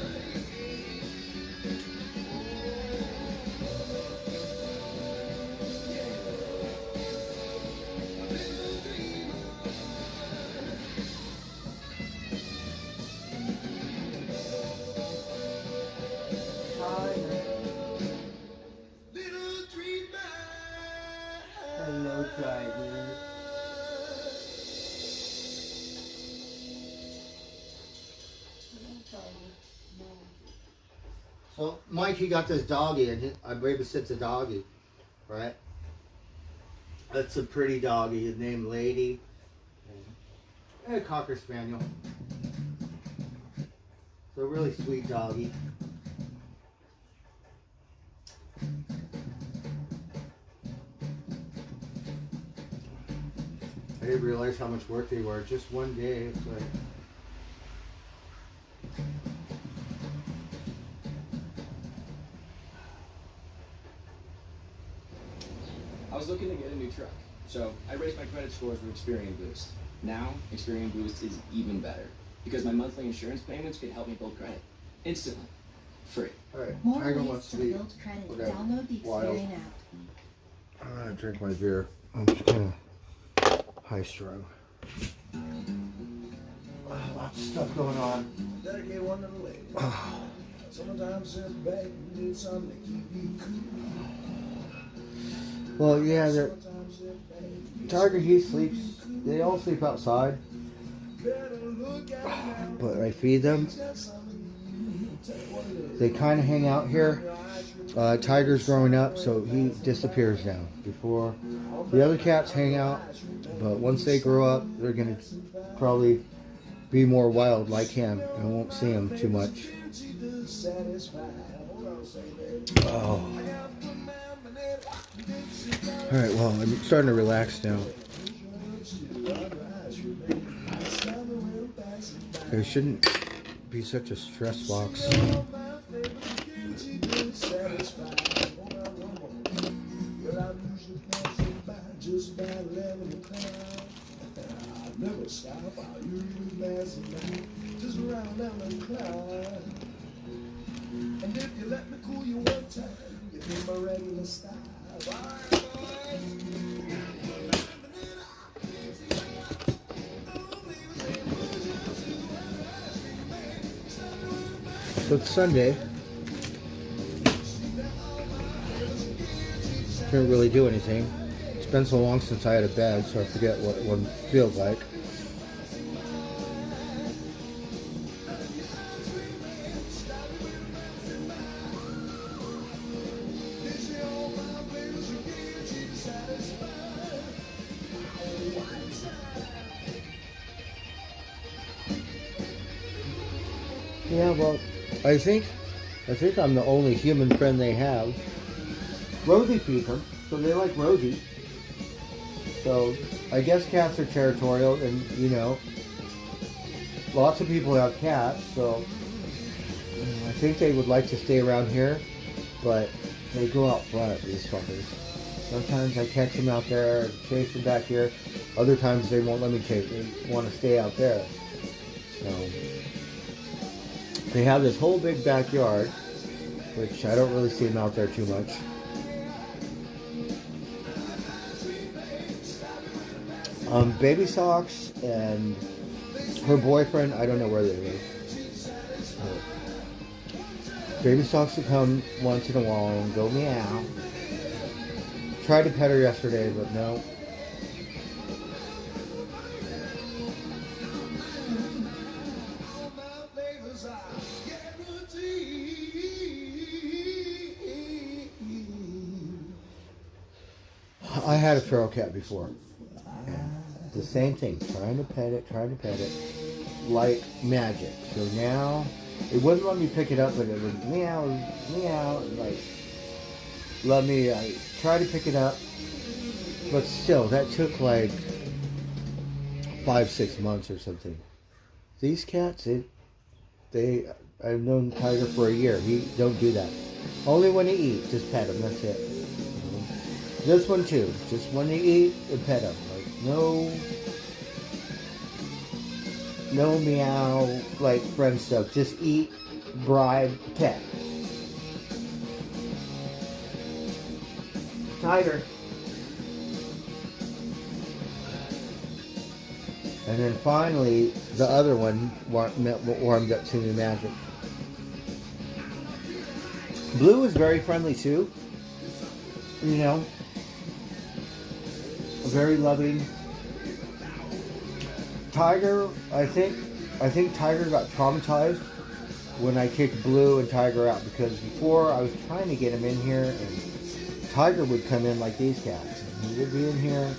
Hello, Tiger. So Mike, he got this doggy, and I babysit the doggy, right? That's a pretty doggy. His name Lady, and a Cocker Spaniel. So a really sweet doggy. I didn't realize how much work they were. Just one day, it's like. I was looking to get a new truck, so I raised my credit scores with Experian Boost. Now, Experian Boost is even better because my monthly insurance payments could help me build credit instantly, free. All right, More Tiger ways wants to to be. build credit. Whatever. Download the Wild. Experian app. I'm gonna drink my beer. I'm just kind of high strung. Lots of stuff going on. Dedicate one to the lady. Sometimes sit back and do something to keep me cool. Well, yeah, Tiger, he sleeps. They all sleep outside, but I feed them. They kind of hang out here. Tiger's growing up, so he disappears now. Before the other cats hang out, but once they grow up, they're gonna probably be more wild like him, and I won't see him too much. Oh. All right, well, I'm starting to relax now. There shouldn't be such a stress box. Never stop, I'll usually last a night, just around down and climb. And if you let me cool you one time, you be my regular style. So it's Sunday. Can't really do anything. It's been so long since I had a bed, so I forget what one feels like. Yeah, well, I think I'm the only human friend they have. Rosie feeds them, so they like Rosie. So I guess cats are territorial, and you know, lots of people have cats, so I think they would like to stay around here, but they go out front, these fuckers. Sometimes I catch them out there and chase them back here. Other times they won't let me chase. They want to stay out there. So they have this whole big backyard, which I don't really see them out there too much. Baby Socks and her boyfriend, I don't know where they live. Baby Socks would come once in a while and go meow. Tried to pet her yesterday, but no. I had a feral cat before. The same thing, trying to pet it. like Magic. So now, it wouldn't let me pick it up, but it would meow, meow, and like, let me try to pick it up. But still, that took like 5-6 months or something. These cats, I've known Tiger for a year. He don't do that. Only when he eats, just pet him. That's it. This one too. Just when he eat, and pet him. Like no meow, like friend stuff. Just eat, bribe, pet. Tiger. And then finally, the other one warmed up to me, Magic. Blue is very friendly too. You know, very loving. Tiger, I think Tiger got traumatized when I kicked Blue and Tiger out, because before I was trying to get him in here, and Tiger would come in like these cats. And he would be in here,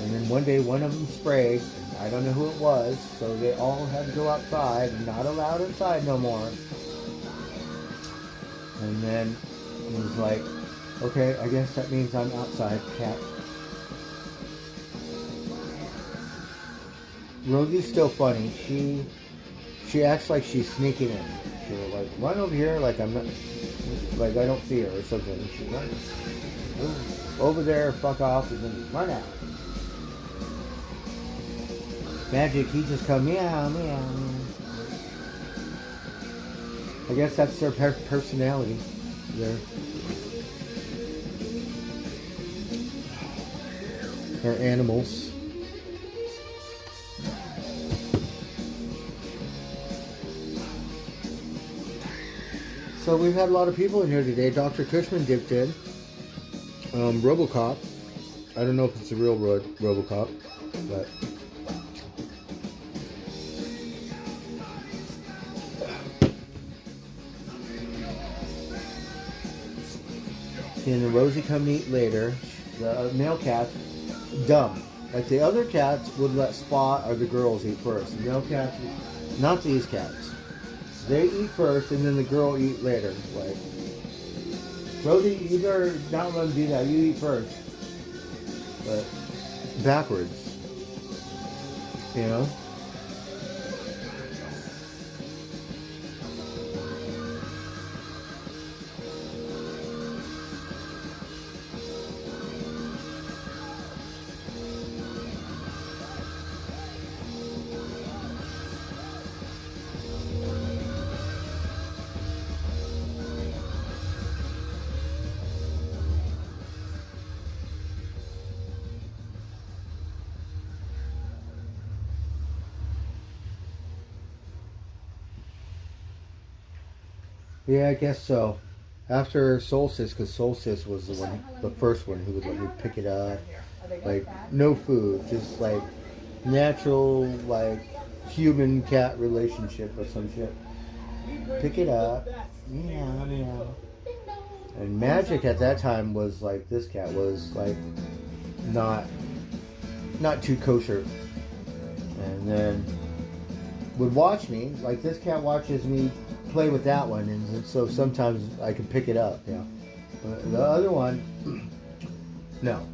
and then one day one of them sprayed. I don't know who it was, so they all had to go outside, not allowed inside no more. And then it was like, okay, I guess that means I'm outside, cat. Rosie's still funny. She acts like she's sneaking in. She'll like run over here like I'm not, like I don't see her or something. She runs over there, fuck off, and then run out. Magic, he just come meow, meow. I guess that's their personality. They're animals. So we've had a lot of people in here today. Dr. Cushman dipped in. Robocop. I don't know if it's a real Robocop, but... And the Rosie come eat later. The male cats, dumb. Like the other cats would let Spot or the girls eat first. The male cats, not these cats. They eat first and then the girl eat later. Like, Rosie, you better not let them do that. You eat first. But backwards. You know? Yeah, I guess so. After Solstice, because Solstice was the first one who would let me pick it up. Like, no food, just like natural, like human cat relationship or some shit. Pick it up, meow, meow. And Magic at that time was like, this cat was like not too kosher. And then would watch me, like this cat watches me play with that one, and so sometimes I can pick it up, yeah. But the other one, no.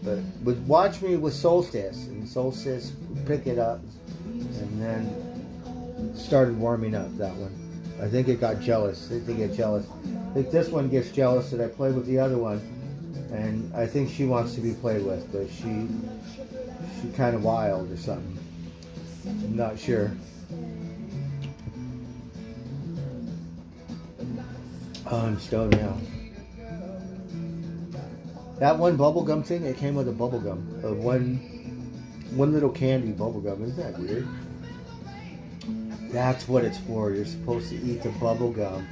But would watch me with Solstice, and Solstice would pick it up, and then started warming up that one. I think it got jealous. I think this one gets jealous that I play with the other one, and I think she wants to be played with, but she kind of wild or something. I'm not sure. Oh, I'm stoned now. That one bubblegum thing, it came with a bubblegum. One little candy bubblegum. Isn't that weird? That's what it's for. You're supposed to eat the bubblegum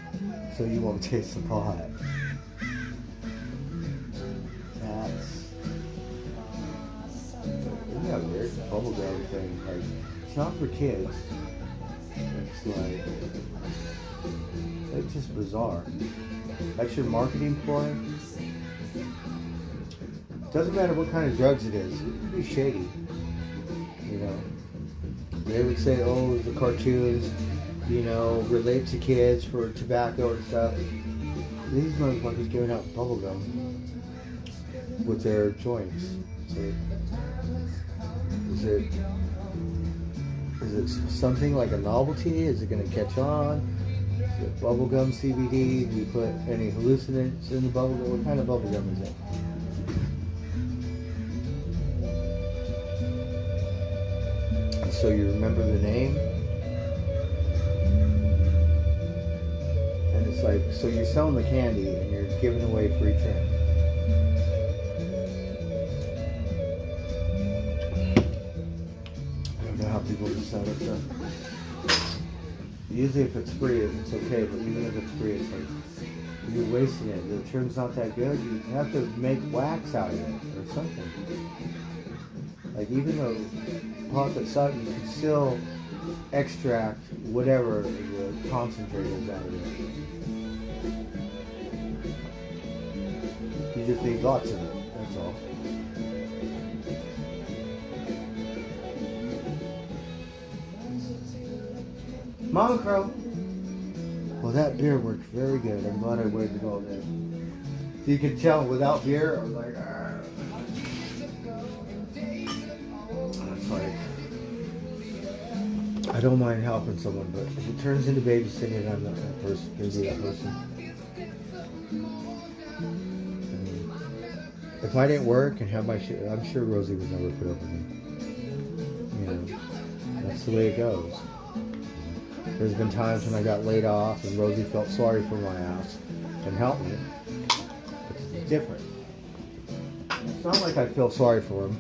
so you won't taste the pot. Isn't that weird? The bubblegum thing. Like, it's not for kids. It's like... It's just bizarre. That's your marketing ploy. Doesn't matter what kind of drugs it is. It can be shady. You know. They would say, oh, the cartoons, you know, relate to kids for tobacco and stuff. These motherfuckers giving out bubblegum with their joints. So, is it something like a novelty? Is it going to catch on? Is it bubblegum CBD? Do you put any hallucinants in the bubblegum? What kind of bubblegum is it? So you remember the name? And it's like, so you're selling the candy and you're giving away free trim. I don't know how people just sell it stuff. Usually if it's free, it's okay, but even if it's free, it's like, you're wasting it. The trim's not that good. You have to make wax out of it or something. Like even though pot that's out, you can still extract whatever the concentrate is out of it. You just need lots of it, that's all. Mama Crow! Well, that beer worked very good. I'm glad I waited all day. So you can tell without beer, I was like, argh. It's like, I don't mind helping someone, but if it turns into babysitting, I'm not that person. Gonna be that person. If I didn't work and have my shit, I'm sure Rosie would never put up with me. You know, that's the way it goes. There's been times when I got laid off and Rosie felt sorry for my ass and helped me. It's different. It's not like I feel sorry for him,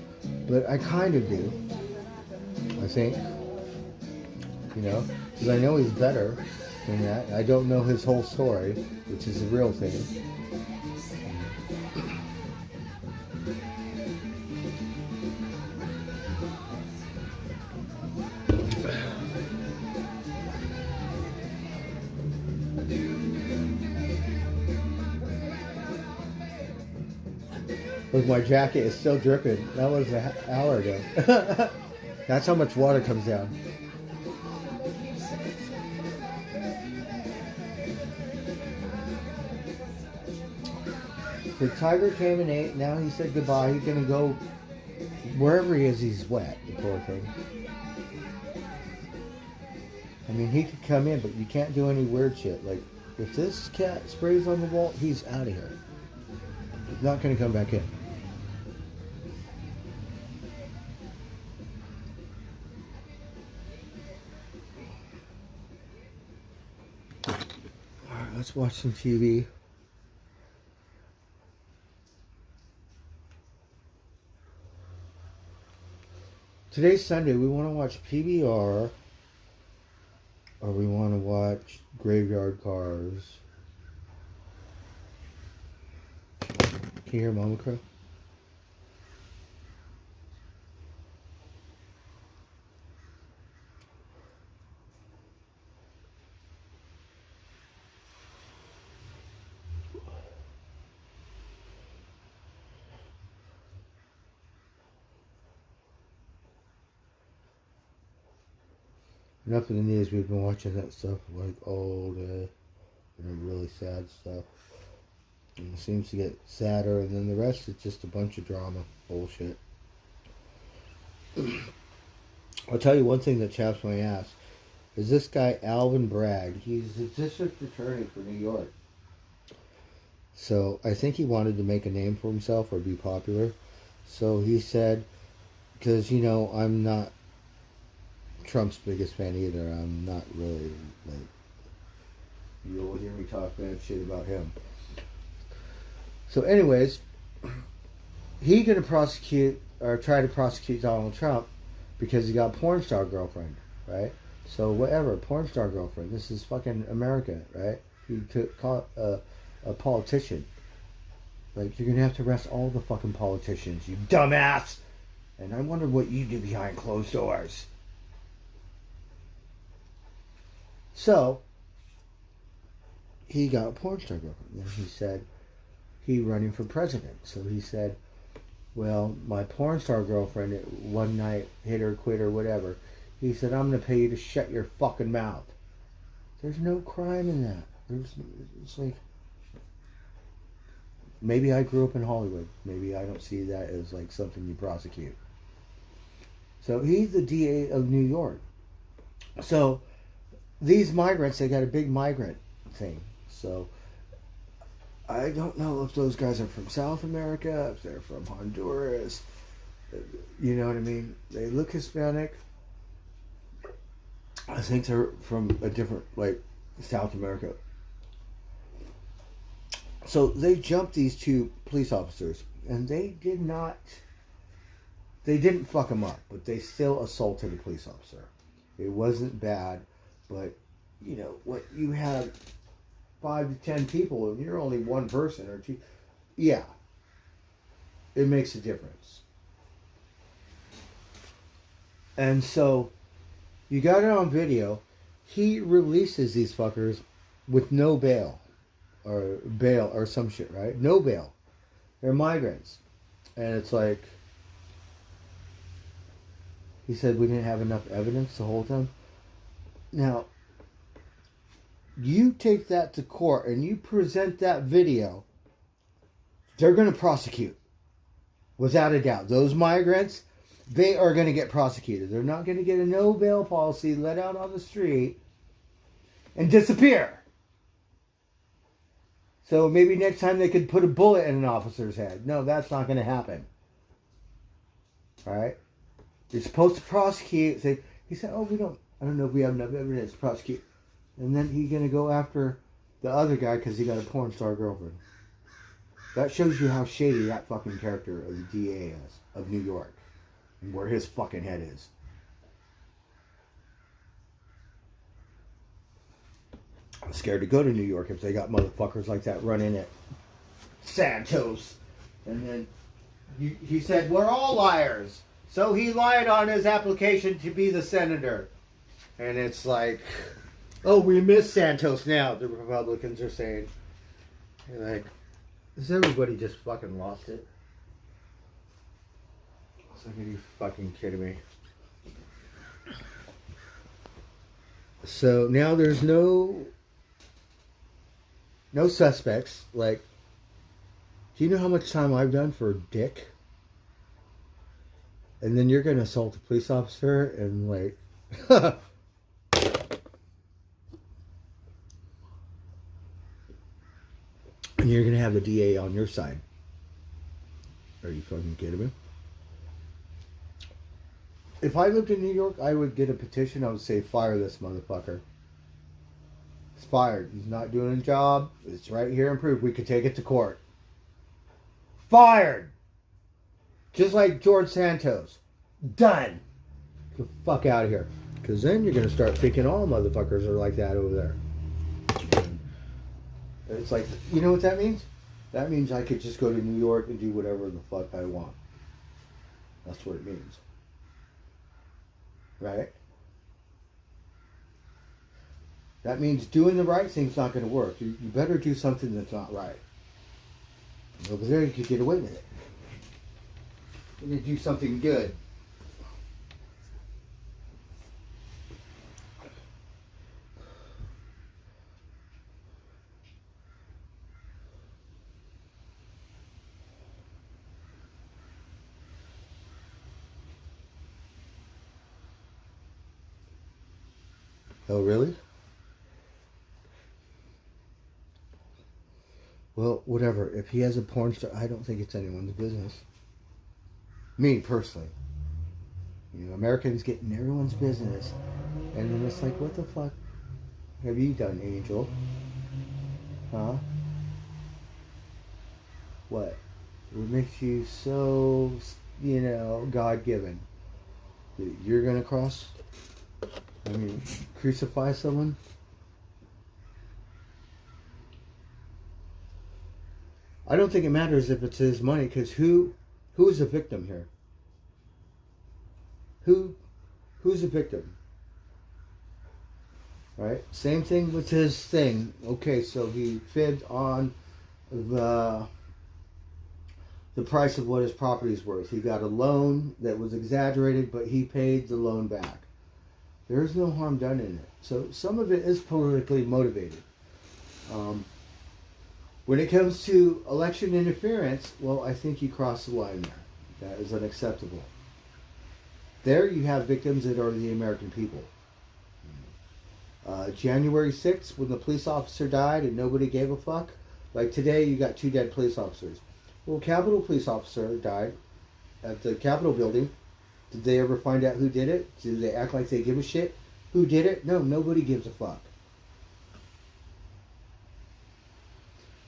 but I kind of do. I think. You know, because I know he's better than that. I don't know his whole story, which is the real thing. Look, my jacket is still dripping. That was an hour ago. That's how much water comes down. The tiger came and ate. Now he said goodbye. He's gonna go wherever he is. He's wet, the poor thing. I mean, he could come in, but you can't do any weird shit. Like, if this cat sprays on the wall, he's out of here. He's not gonna come back in. Alright, let's watch some TV. Today's Sunday. We want to watch PBR, or we want to watch Graveyard Cars. Can you hear Mama Crow? Enough of the news. We've been watching that stuff like all day, and really sad stuff. And it seems to get sadder, and then the rest is just a bunch of drama bullshit. I'll tell you one thing that chaps my ass is this guy Alvin Bragg. He's the district attorney for New York. So I think he wanted to make a name for himself or be popular. So he said, because you know I'm not Trump's biggest fan either. I'm not really, like, you'll hear me talk bad shit about him. So anyways, he gonna prosecute or try to prosecute Donald Trump because he got a porn star girlfriend, right? So whatever, porn star girlfriend. This is fucking America, right? You could call it a politician. Like, you're gonna have to arrest all the fucking politicians, you dumbass. And I wonder what you do behind closed doors. So, he got a porn star girlfriend. And he said, he running for president. So he said, well, my porn star girlfriend one night hit her, quit her, whatever. He said, I'm going to pay you to shut your fucking mouth. There's no crime in that. It's like, maybe I grew up in Hollywood. Maybe I don't see that as like something you prosecute. So he's the DA of New York. So these migrants, they got a big migrant thing. So I don't know if those guys are from South America, if they're from Honduras. You know what I mean? They look Hispanic. I think they're from a different, like, South America. So they jumped these two police officers, and they didn't fuck them up, but they still assaulted a police officer. It wasn't bad, but, you know, when you have 5 to 10 people and you're only one person or two, yeah, it makes a difference. And so you got it on video. He releases these fuckers with no bail or some shit, right? No bail. They're migrants. And it's like, he said we didn't have enough evidence to hold them. Now, you take that to court and you present that video, they're going to prosecute. Without a doubt. Those migrants, they are going to get prosecuted. They're not going to get a no bail policy, let out on the street, and disappear. So maybe next time they could put a bullet in an officer's head. No, that's not going to happen. Alright? You're supposed to prosecute. Say, he said, I don't know if we have enough evidence to prosecute. And then he's going to go after the other guy because he got a porn star girlfriend. That shows you how shady that fucking character of the DA is, of New York. And where his fucking head is. I'm scared to go to New York if they got motherfuckers like that running at Santos. And then he said, we're all liars. So he lied on his application to be the senator. And it's like, oh, we miss Santos now, the Republicans are saying. You're like, has everybody just fucking lost it? It's like, are you fucking kidding me? So now there's no suspects. Like, do you know how much time I've done for dick? And then you're going to assault a police officer and like... and you're going to have the DA on your side. Are you fucking kidding me? If I lived in New York, I would get a petition. I would say, fire this motherfucker. He's fired. He's not doing a job. It's right here and proof. We could take it to court. Fired! Just like George Santos. Done. Get the fuck out of here. Because then you're going to start thinking all motherfuckers are like that over there. It's like, you know what that means? That means I could just go to New York and do whatever the fuck I want. That's what it means. Right? That means doing the right thing's not going to work. You better do something that's not right. Over there you could get away with it. You need to do something good. Oh, really? Well, whatever. If he has a porn star, I don't think it's anyone's business. Me, personally. You know, Americans get in everyone's business. And then it's like, what the fuck have you done, Angel? Huh? What? What makes you so, you know, God-given? That you're gonna crucify someone? I don't think it matters if it's his money, because who is the victim here? Who's the victim? Right? Same thing with his thing. Okay, so he fibbed on the price of what his property's worth. He got a loan that was exaggerated, but he paid the loan back. There's no harm done in it. So some of it is politically motivated. When it comes to election interference, well, I think you cross the line there. That is unacceptable. There you have victims that are the American people. January 6th, when the police officer died and nobody gave a fuck, like today you got 2 dead police officers. Well, Capitol police officer died at the Capitol building. Did they ever find out who did it? Do they act like they give a shit who did it? No, nobody gives a fuck.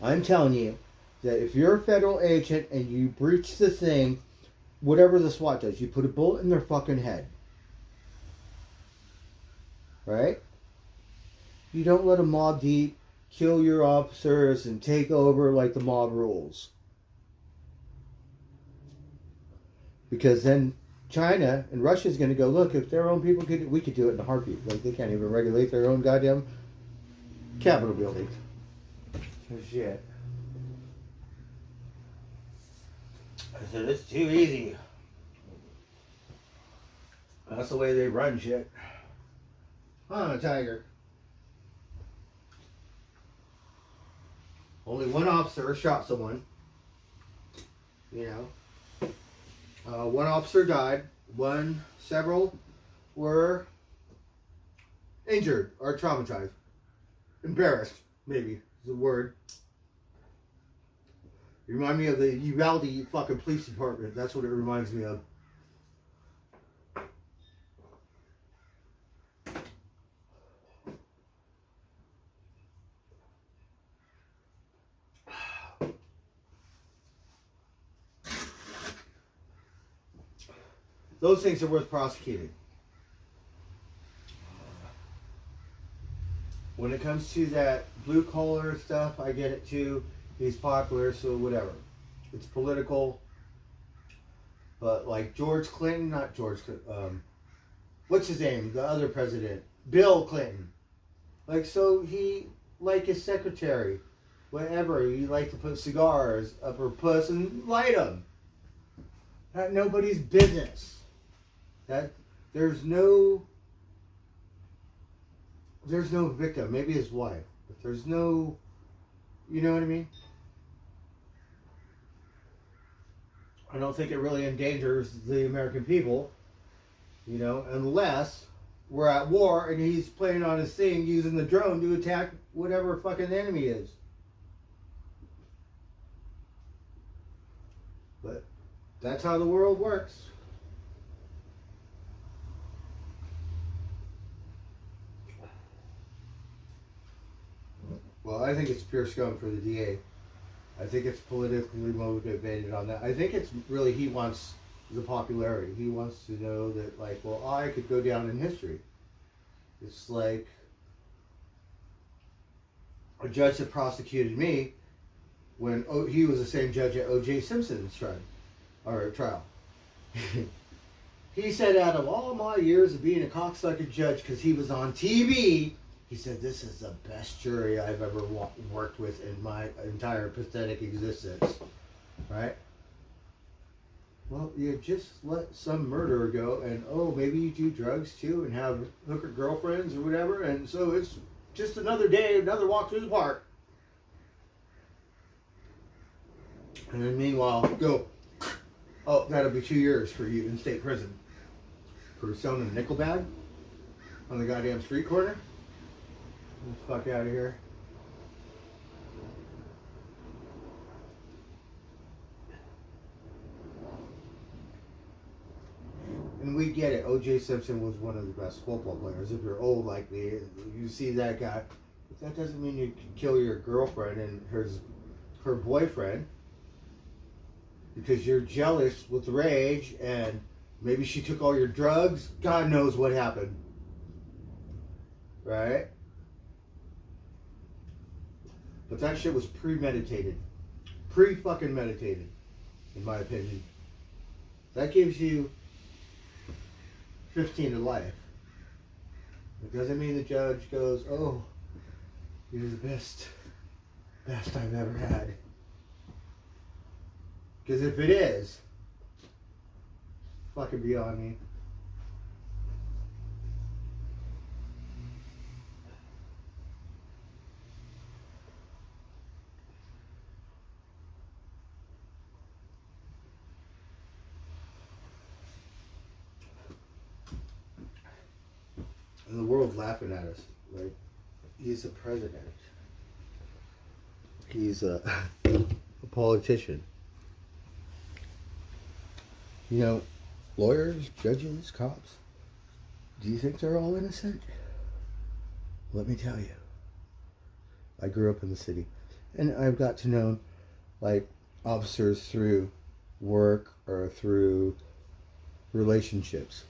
I'm telling you that if you're a federal agent and you breach the thing, whatever the SWAT does, you put a bullet in their fucking head. Right? You don't let a mob deep kill your officers and take over like the mob rules. Because then China and Russia's going to go, look, if their own people could, we could do it in a heartbeat. Like, they can't even regulate their own goddamn Capitol building. So shit. I said, it's too easy. That's the way they run shit. Huh, Tiger? Only one officer shot someone. You know. One officer died. Several were injured or traumatized. Embarrassed, maybe, is the word. You remind me of the Uvalde fucking police department. That's what it reminds me of. Those things are worth prosecuting. When it comes to that blue collar stuff, I get it too. He's popular, so whatever. It's political. But like George Clinton, not George, what's his name? The other president, Bill Clinton. Like, so he, like his secretary, whatever, he like to put cigars up her puss and light them. Not nobody's business. That there's no victim. Maybe his wife, but there's no, you know what I mean? I don't think it really endangers the American people, you know, unless we're at war and he's playing on his thing using the drone to attack whatever fucking the enemy is. But that's how the world works. Well, I think it's pure scum for the DA. I think it's politically motivated on that. I think it's really, he wants the popularity. He wants to know that, like, well, I could go down in history. It's like a judge that prosecuted me when he was the same judge at O.J. Simpson's trial. He said, out of all my years of being a cocksucker judge, because he was on TV, he said, this is the best jury I've ever worked with in my entire pathetic existence. Right? Well, you just let some murderer go and, oh, maybe you do drugs too and have hooker girlfriends or whatever, and so it's just another day, another walk through the park. And then meanwhile, go, oh, that'll be 2 years for you in state prison for selling a nickel bag on the goddamn street corner. Get the fuck out of here. And we get it. O.J. Simpson was one of the best football players. If you're old like me, you see that guy. But that doesn't mean you can kill your girlfriend and her boyfriend because you're jealous with rage and maybe she took all your drugs. God knows what happened. Right? But that shit was premeditated. Pre-fucking meditated, in my opinion. That gives you 15 to life. It doesn't mean the judge goes, oh, you're the best I've ever had. Because if it is, fucking beyond me. And the world's laughing at us. Like, he's a president. He's a politician. You know, lawyers, judges, cops, do you think they're all innocent? Let me tell you. I grew up in the city. And I've got to know, like, officers through work or through relationships.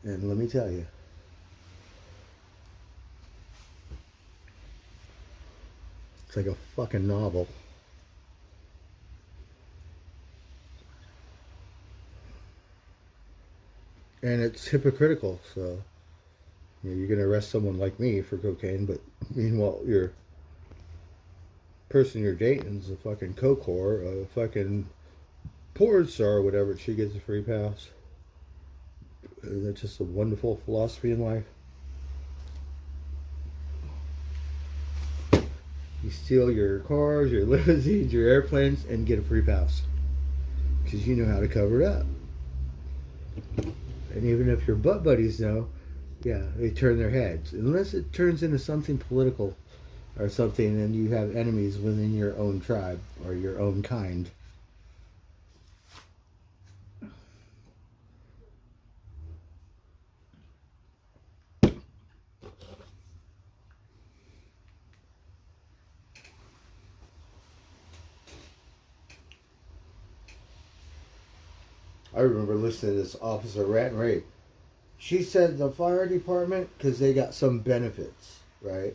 And let me tell you, it's like a fucking novel. And it's hypocritical, so you know, you're going to arrest someone like me for cocaine, but meanwhile, your person you're dating is a fucking coke whore, a fucking porn star or whatever, she gets a free pass. And that's just a wonderful philosophy in life. You steal your cars, your limousines, your airplanes, and get a free pass. Because you know how to cover it up. And even if your butt buddies know, yeah, they turn their heads. Unless it turns into something political or something and you have enemies within your own tribe or your own kind. I remember listening to this officer rant and rave. She said the fire department, because they got some benefits, right?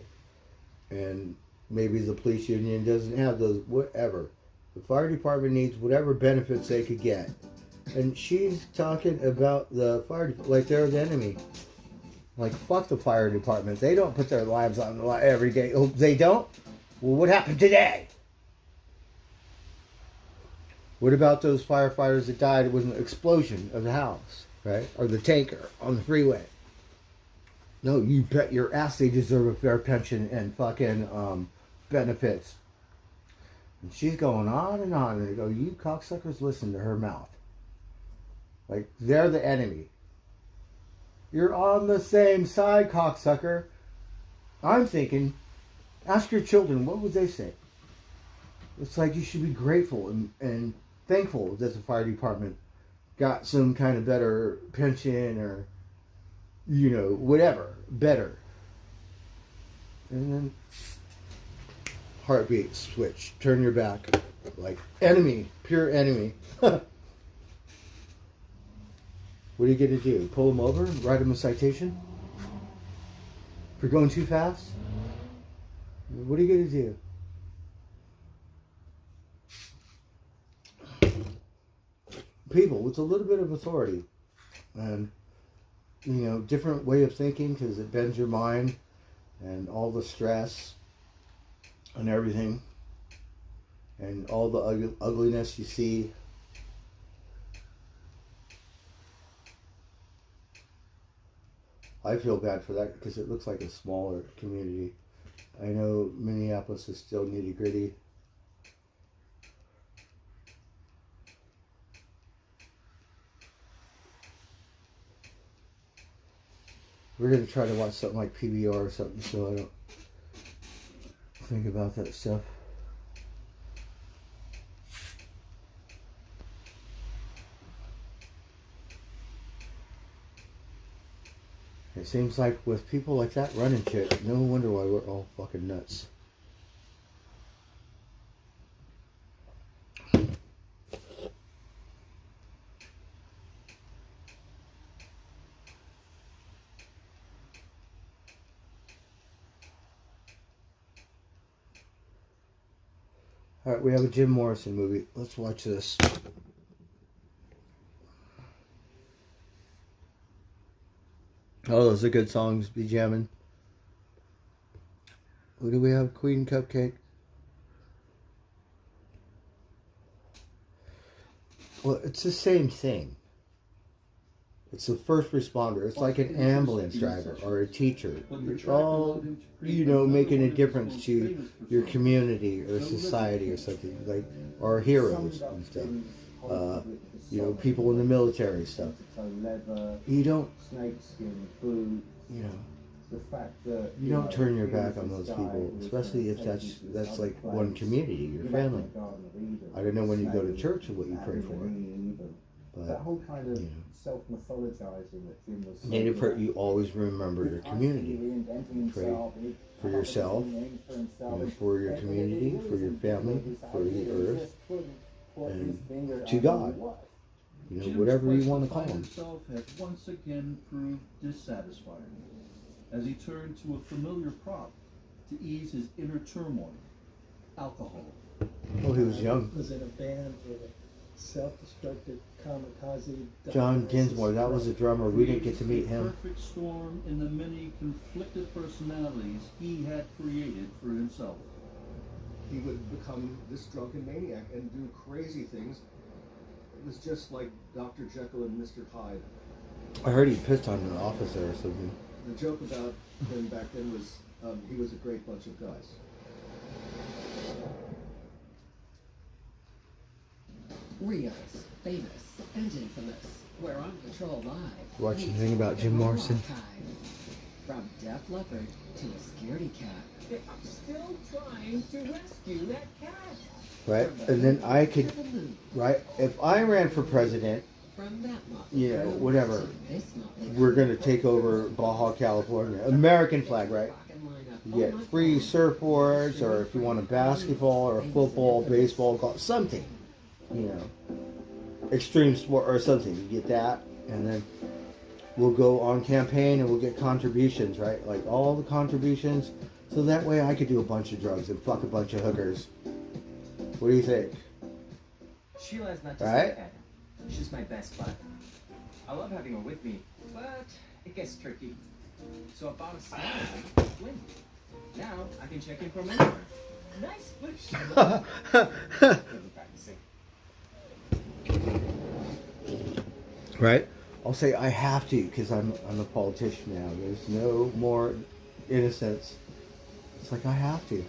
And maybe the police union doesn't have those, whatever. The fire department needs whatever benefits they could get. And she's talking about the fire, like they're the enemy. Like, fuck the fire department. They don't put their lives on the line every day. Oh, they don't? Well, what happened today? What about those firefighters that died with an explosion of the house, right? Or the tanker on the freeway? No, you bet your ass they deserve a fair pension and fucking benefits. And she's going on, and I go, you cocksuckers, listen to her mouth. Like, they're the enemy. You're on the same side, cocksucker. I'm thinking, ask your children, what would they say? It's like you should be grateful and thankful that the fire department got some kind of better pension or, you know, whatever, better. And then heartbeat switch, turn your back, like enemy, pure enemy. What are you going to do? Pull them over? Write them a citation? For going too fast? What are you going to do? People with a little bit of authority and, you know, different way of thinking, because it bends your mind and all the stress and everything and all the ugliness you see. I feel bad for that because it looks like a smaller community. I know Minneapolis is still nitty gritty. We're going to try to watch something like PBR or something so I don't think about that stuff. It seems like with people like that running shit, no wonder why we're all fucking nuts. Alright, we have a Jim Morrison movie. Let's watch this. Oh, those are good songs. Be jamming. What do we have? Queen Cupcake. Well, it's the same thing. It's a first responder. It's like an ambulance driver or a teacher. It's all, you know, making a difference to your community or society or something, like, or heroes and stuff. You know, people in the military stuff. You don't. Snakeskin boots, you know, The fact that you don't turn your back on those people, especially if that's like one community, your family. I don't know when you go to church and what you pray for, that but whole kind of self-mythologizing that Jim was. you always remember your community. Pray for yourself, for your community, for your family, for the earth, and to God. You know, whatever you want to call him. Himself had once again proved dissatisfied as he turned to a familiar prop to ease his inner turmoil: alcohol. Oh, he was young. Was in a band with a self-destructive kamikaze. John Ginsmore, that was a drummer. We didn't get to meet A him. perfect storm in the many conflicted personalities he had created for himself. He would become this drunken maniac and do crazy things. It was just like Dr. Jekyll and Mr. Hyde. I heard he pissed on an officer or something. The joke about him back then was he was a great bunch of guys. Rios, famous and infamous. We're on Patrol Live. Watching anything about Jim Morrison? From Def Leppard to a scaredy cat. I'm still trying to rescue that cat. Right? And then I could, right? If I ran for president, you know, whatever, we're going to take over Baja California. American flag, right? You get free surfboards, or if you want a basketball or a football, baseball, golf, something, you know, extreme sport or something. You get that, and then we'll go on campaign and we'll get contributions, right? Like all the contributions, so that way I could do a bunch of drugs and fuck a bunch of hookers. What do you think? Sheila's not just Right? like that. She's my best bud. I love having her with me, but it gets tricky. So I bought a small one. Now I can check in from anywhere. Nice push. Right? I'll say I have to because I'm a politician now. There's no more innocence. It's like I have to.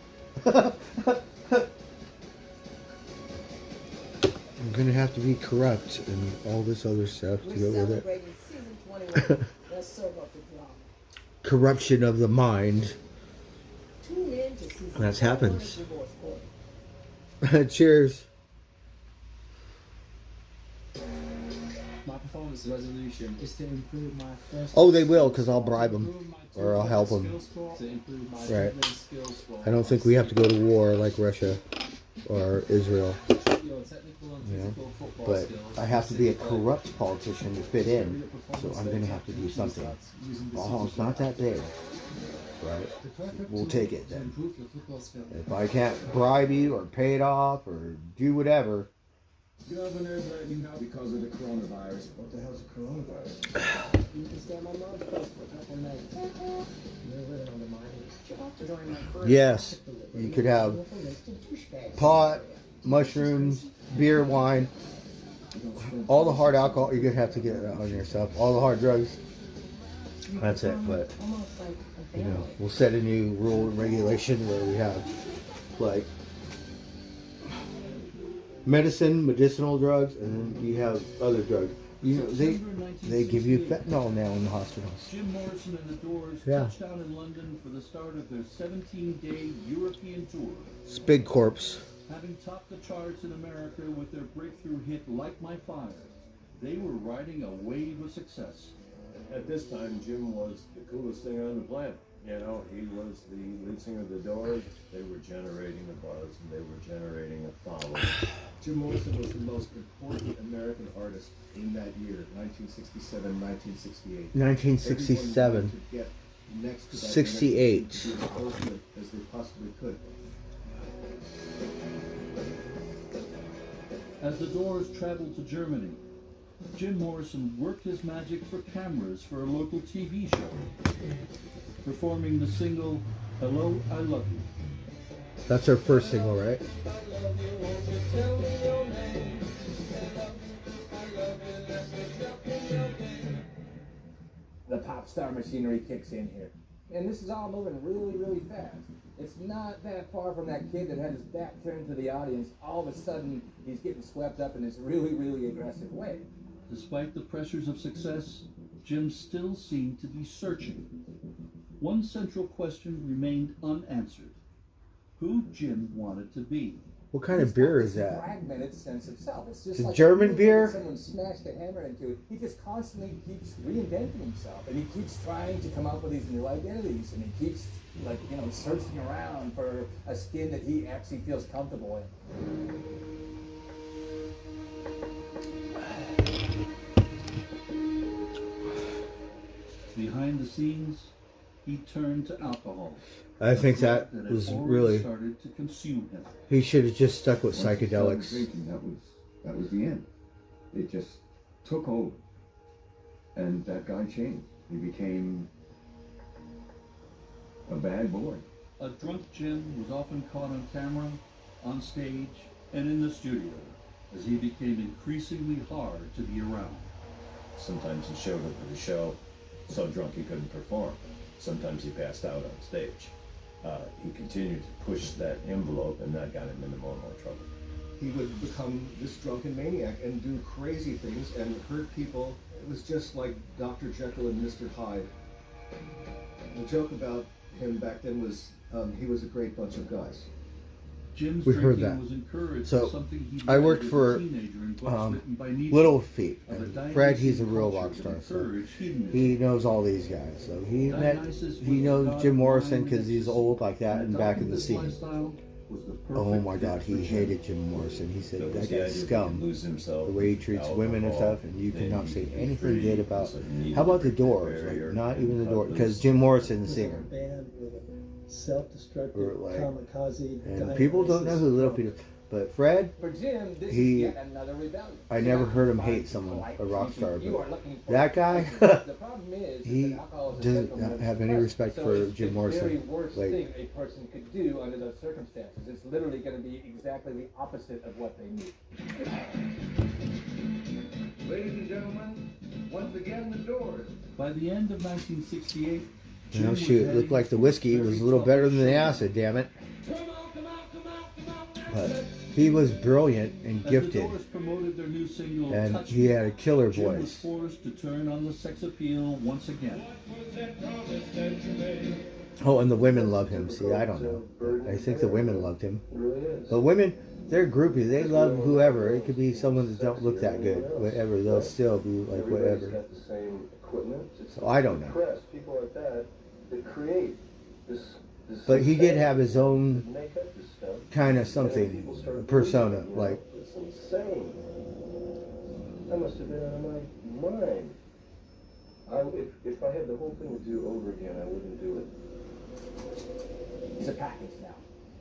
I'm gonna have to be corrupt and all this other stuff to go with it. Season 21. Let's serve up the drama. Corruption of the mind. Tune in to season That happens. 21 of Divorce Court. Cheers. My performance resolution is to improve my first. Oh, they will, because I'll bribe them or I'll help them. To improve my Right. dribbling skills score. I don't think we have to go to war like Russia or Israel. Your technical and You know, physical football but skills. I have to be a corrupt politician to fit in, so I'm going to have to do something. Oh, it's not that big, right? We'll take it then. Improve your football skills. If I can't bribe you or pay it off or do whatever, Governor's letting out because of the coronavirus. What the hell's a coronavirus? You can stay on my mom's place for a couple nights. You're living on the mind. During my first yes, you could have pot, mushrooms, beer, wine, all the hard alcohol. You're going to have to get it on yourself. All the hard drugs. That's it. But, you know, we'll set a new rule and regulation where we have, like, medicine, medicinal drugs, and then you have other drugs. You know, they give you fentanyl now in the hospitals. Jim Morrison and the Doors Yeah. touched down in London for the start of their 17-day European tour. It's Big Corpse. Having topped the charts in America with their breakthrough hit Light My Fire, they were riding a wave of success. At this time, Jim was the coolest thing on the planet. You know, he was the lead singer of the Doors. They were generating a buzz and they were generating a following. Jim Morrison was the most important American artist in that year, 1967, 1968. 1967. Everyone wanted to get next to that 68. next to be as close to it as they possibly could. As the Doors traveled to Germany, Jim Morrison worked his magic for cameras for a local TV show, performing the single, Hello, I Love You. That's our first single, right? The pop star machinery kicks in here. And this is all moving really, really fast. It's not that far from that kid that had his back turned to the audience. All of a sudden, he's getting swept up in this really, really aggressive way. Despite the pressures of success, Jim still seemed to be searching. one central question remained unanswered: who Jim wanted to be. What kind of beer is that? Fragmented sense of self. It's just It's like German beer? Someone smashed a hammer into it. He just constantly keeps reinventing himself, and he keeps trying to come up with these new identities, and he keeps searching around for a skin that he actually feels comfortable in. Behind the scenes, he turned to alcohol. I think that had was already really. started to consume him. He should have just stuck with Once he started psychedelics. drinking, that was the end. It just took over, and that guy changed. He became a bad boy. A drunk Jim was often caught on camera, on stage, and in the studio, as he became increasingly hard to be around. Sometimes he showed up at the show so drunk he couldn't perform. Sometimes he passed out on stage. He continued to push that envelope, and that got him into more and more trouble. He would become this drunken maniac and do crazy things and hurt people. It was just like Dr. Jekyll and Mr. Hyde. The joke about him back then was he was a great bunch of guys. Jim's We heard drinking that. was encouraged So, by something he I read worked as a for teenager in books written by Nietzsche, Little Feet. of a And Fred, he's a Dionysian real culture rock that star, so encouraged hedonism. he knows all these guys. So he Dionysus was he the knows god Jim of Morrison wine because and he's ecstasy, old like that and back adopting in the this scene. lifestyle was the Oh perfect my God, fit he for Jim. hated Jim Morrison. He said That was that the guy's idea, scum. he lose himself The way he with treats women and alcohol, stuff, and you then cannot he'd say be anything free, good about. so he needed How about to the break Doors? barrier Like, not even the and Doors, cut because loose. Jim Morrison, the With a singer. band with a self-destructive Or like- kamikaze. And people don't know who Little Feet is, but Fred, For Jim, this He- is yet another rebellion. I never heard him hate someone, a rock star, You are but looking for that guy, the problem is he that alcohol is a doesn't detrimental have any drug. respect So for it's Jim the very Morrison. worst Like, thing a person could do under those circumstances. It's literally going to be exactly the opposite of what they need. Ladies and gentlemen, once again, the Doors. By the end of 1968, you know, Jim was shoot, it heading looked like the for whiskey very was a little tough better than the show. acid, damn it. But he was brilliant and As gifted, the Doors promoted their new single, and Touch he Me, had a killer Jim was voice. forced to turn on the sex appeal once again. Oh, and the women love him. See, I don't know. I think the women loved him. But women, they're groupies. They love whoever. It could be someone that don't look that good. Whatever, they'll still be like whatever. got the same equipment. It's So I don't know. press, people like that create this But he did have his own make up this stuff. kind of something, persona. Like, It's insane. I must have been out of my mind. If I had the whole thing to do over again, I wouldn't do it. He's a package now.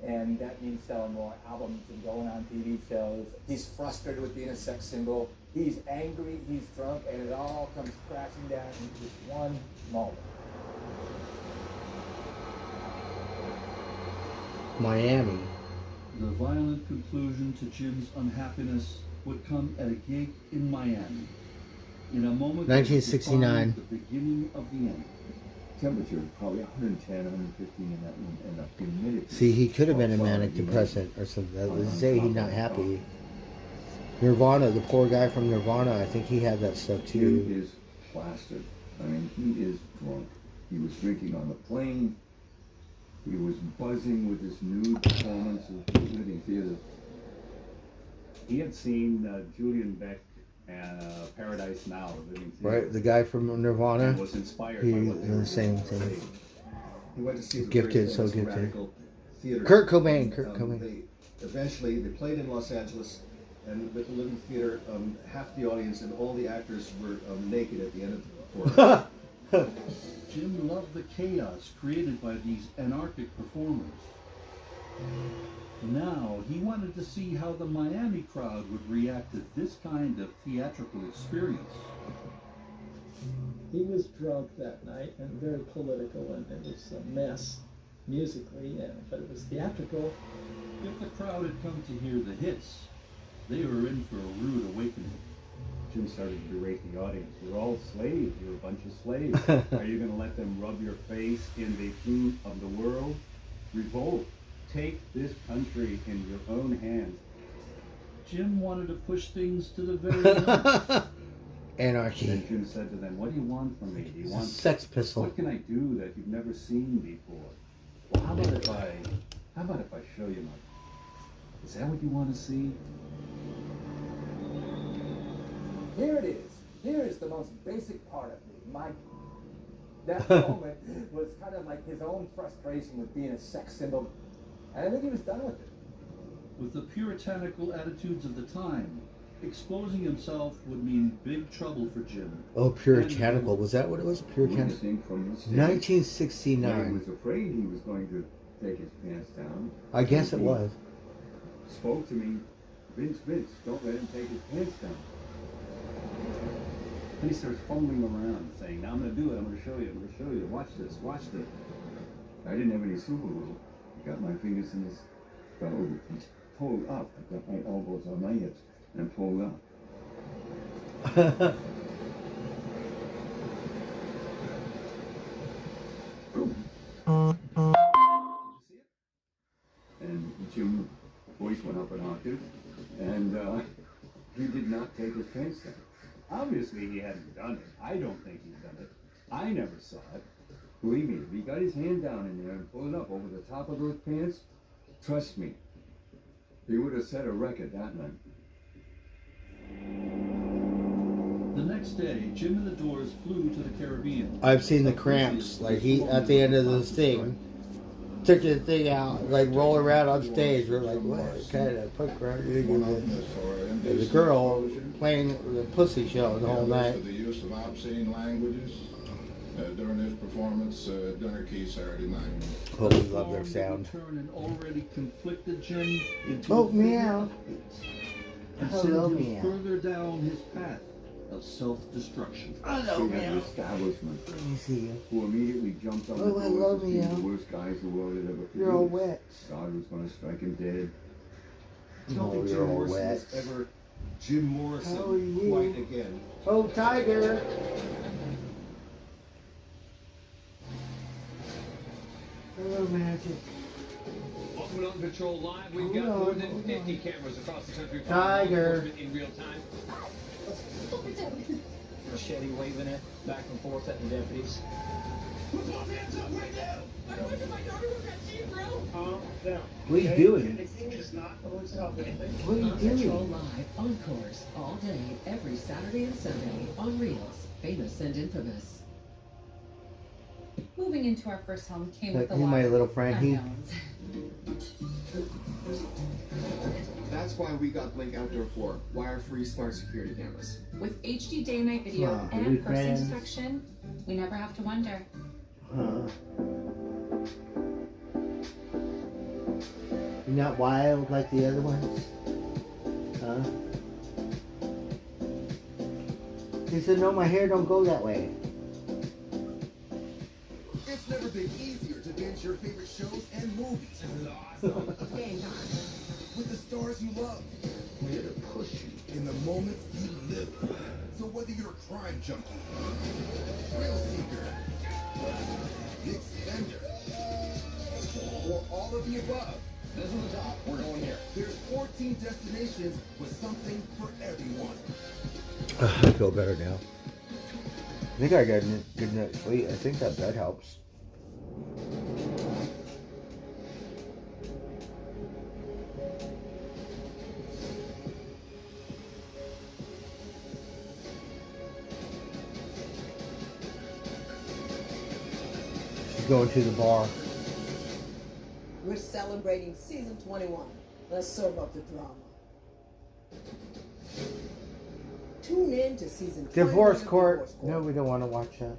And that means selling more albums and going on TV shows. He's frustrated with being a sex symbol. He's angry, he's drunk, and it all comes crashing down into this one moment. Miami. The violent conclusion to Jim's unhappiness would come at a gig in Miami. In a moment that would 1969. define the beginning of the end. Temperature was probably 110, 115 in that room, and the humidity. See, he could have been a was manic humidity. depressant or something. That was say he's not happy. Nirvana, the poor guy from Nirvana, I think he had that stuff Jim too. is plastered. I mean, he is drunk. He was drinking on the plane. He was buzzing with this nude performance of Living Theater. He had seen Julian Beck and Paradise Now, Living Theater. Right, the guy from Nirvana. And was inspired He by what they the were same doing. thing. He went to see the Gifted, very so famous gifted. Radical Theater. Kurt Cobain, Kurt Cobain. They eventually played in Los Angeles, and with the Living Theater, half the audience and all the actors were naked at the end of the performance. Jim loved the chaos created by these anarchic performers. Now, he wanted to see how the Miami crowd would react to this kind of theatrical experience. He was drunk that night and very political, and it was a mess musically, but it was theatrical. If the crowd had come to hear the hits, they were in for a rude awakening. Jim started to berate the audience. You're all slaves. You're a bunch of slaves. Are you going to let them rub your face in the food of the world? Revolt. Take this country in your own hands. Jim wanted to push things to the very limit. Anarchy. And Jim said to them, "What do you want from me? Do you want Sex Pistol. What can I do that you've never seen before? Well, how about if I show you my? Is that what you want to see?" Here it is. Here is the most basic part of me. That moment was kind of like his own frustration with being a sex symbol. And I think he was done with it. With the puritanical attitudes of the time, exposing himself would mean big trouble for Jim. Oh, puritanical. Was that what it was? Puritanical? Witnessing from the stage. 1969. He was afraid he was going to take his pants down. I guess it He was. Spoke to me, Vince, don't let him take his pants down. Then he starts fumbling around, saying, "Now I'm going to do it. I'm going to show you. I'm going to show you. Watch this. Watch this." I didn't have any super glue. I got my fingers in his throat and pulled up. I got my elbows on my hips and pulled up. And Jim's voice went up an octave, and he did not take his pants down. Obviously, he hadn't done it. I don't think he's done it. I never saw it. Believe me, if he got his hand down in there and pulled it up over the top of those pants, trust me, he would have set a record that night. The next day, Jim and the Doors flew to the Caribbean. I've seen the Cramps. Like, he, at the end of this thing, took the thing out, like, roll around on stage. We're like, what kind of punk rock thing is this? The girl playing the pussy show the whole night. For the use of obscene languages during his performance at Dinner Key Saturday night. Oh, we love their sound. Turn an already conflicted Jim into Oh, a figure meow. of hate, and Hello, send him meow. further down his path of self-destruction. Hello, We had meow. an establishment Let me see you. who immediately jumped on the Oh, Doors hello, as being meow. the worst guys the world had ever produced. You're all wet. God was going to strike him dead. I don't think you're Jim all Morrison wet. was ever Jim Morrison How are you? quite again. Oh, Tiger. Hello, Magic. Welcome to Patrol Live. We've got Hold more on, than hold 50 cameras across the country. Tiger. In real time. Machete waving it back and forth at the deputies. Put your hands up right now! What are you doing? What are you Patrol doing? Live Encores all day, every Saturday and Sunday on Reels, famous and infamous. Moving into our first home came Look, with a he's lot my of little friend. He unknowns. That's why we got Blink Outdoor 4, wire-free smart security cameras. With HD day and night video Aw, and good person friends. detection, we never have to wonder. You're not wild like the other ones? Huh? He said, no, my hair don't go that way. It's never been easier to binge your favorite shows and movies. This is awesome. Game time. With the stars you love. We're here to push you in the moments you live. So whether you're a crime junkie, thrill seeker, big spender, or all of the above, This is the top. We're going here. there's 14 destinations with something for everyone. I feel better now. I think I got a good night's sleep. I think that bed helps. She's going to the bar. We're celebrating season 21. Let's serve up the drama. Tune in to season 21 Divorce of Court. Divorce Court. No, we don't want to watch that.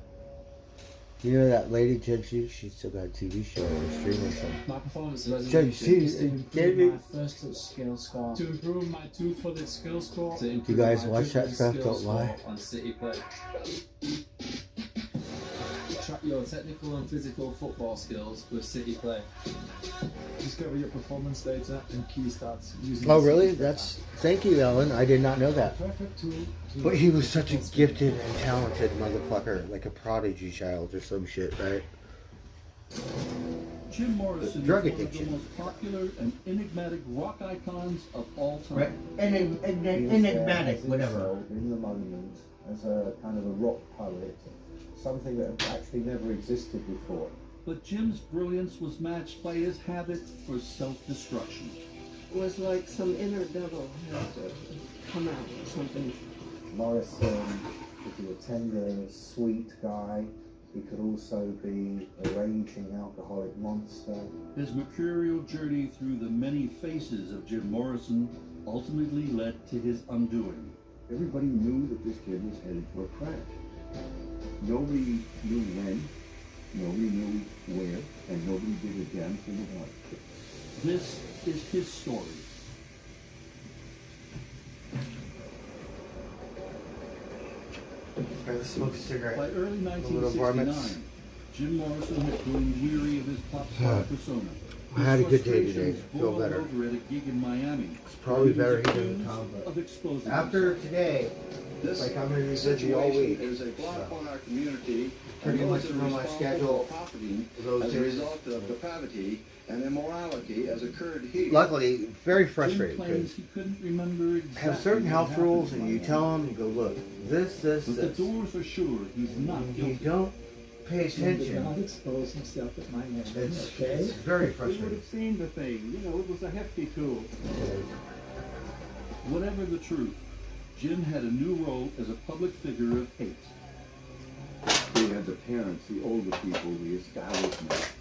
You know that lady Judge Judy? She's still got a TV show or streaming something. My performance Judge resolution is to Judy improve gave me. my first touch skill score. To improve my two-footed skill score. To You improve guys my watch that dribbling stuff? skill Don't score lie. On City Play. Track your technical and physical football skills with City Play. Discover your performance data and key stats using Oh, the really? City That's. Thank you, Ellen. I did not know that. perfect tool to But he was such a gifted and talented motherfucker, like a prodigy child or some shit, right? Jim Morrison Drug is one of the addiction. most popular and enigmatic rock icons of all time. Right. Enigmatic, whatever. In the monuments, as a kind of a rock poet, something that actually never existed before. But Jim's brilliance was matched by his habit for self-destruction. It was like some inner devil had to come out or something. Morrison could be a tender, sweet guy. He could also be a raging alcoholic monster. His mercurial journey through the many faces of Jim Morrison ultimately led to his undoing. Everybody knew that this kid was headed for a crash. Nobody knew when, nobody knew where, and nobody did a damn thing about it. This is his story. Smoke a cigarette. By early Little varmints. 1969, Jim Morrison had grown weary of his pop star persona. I had a good day His today. frustrations Feel boiled better. over at a gig in Miami. It's probably where he better was he doesn't accused come, but of exposing after himself. today, it's like I'm going to be busy all week. Is a blot on our community Pretty and much those on my responsible schedule for profiting for those as a days. result of depravity and immorality as occurred here. Luckily, very Jim frustrated claims because he couldn't remember exactly have certain what health happened rules, in and you Miami. tell them, you go, look, this, But the this. doors are sure he's not You guilty. don't pay Jim did attention. not expose himself at my name. It's Okay? very We would frustrating. have seen the thing. You know, it was a hefty tool. Whatever the truth, Jim had a new role as a public figure of hate. They had the parents, the older people, the establishment,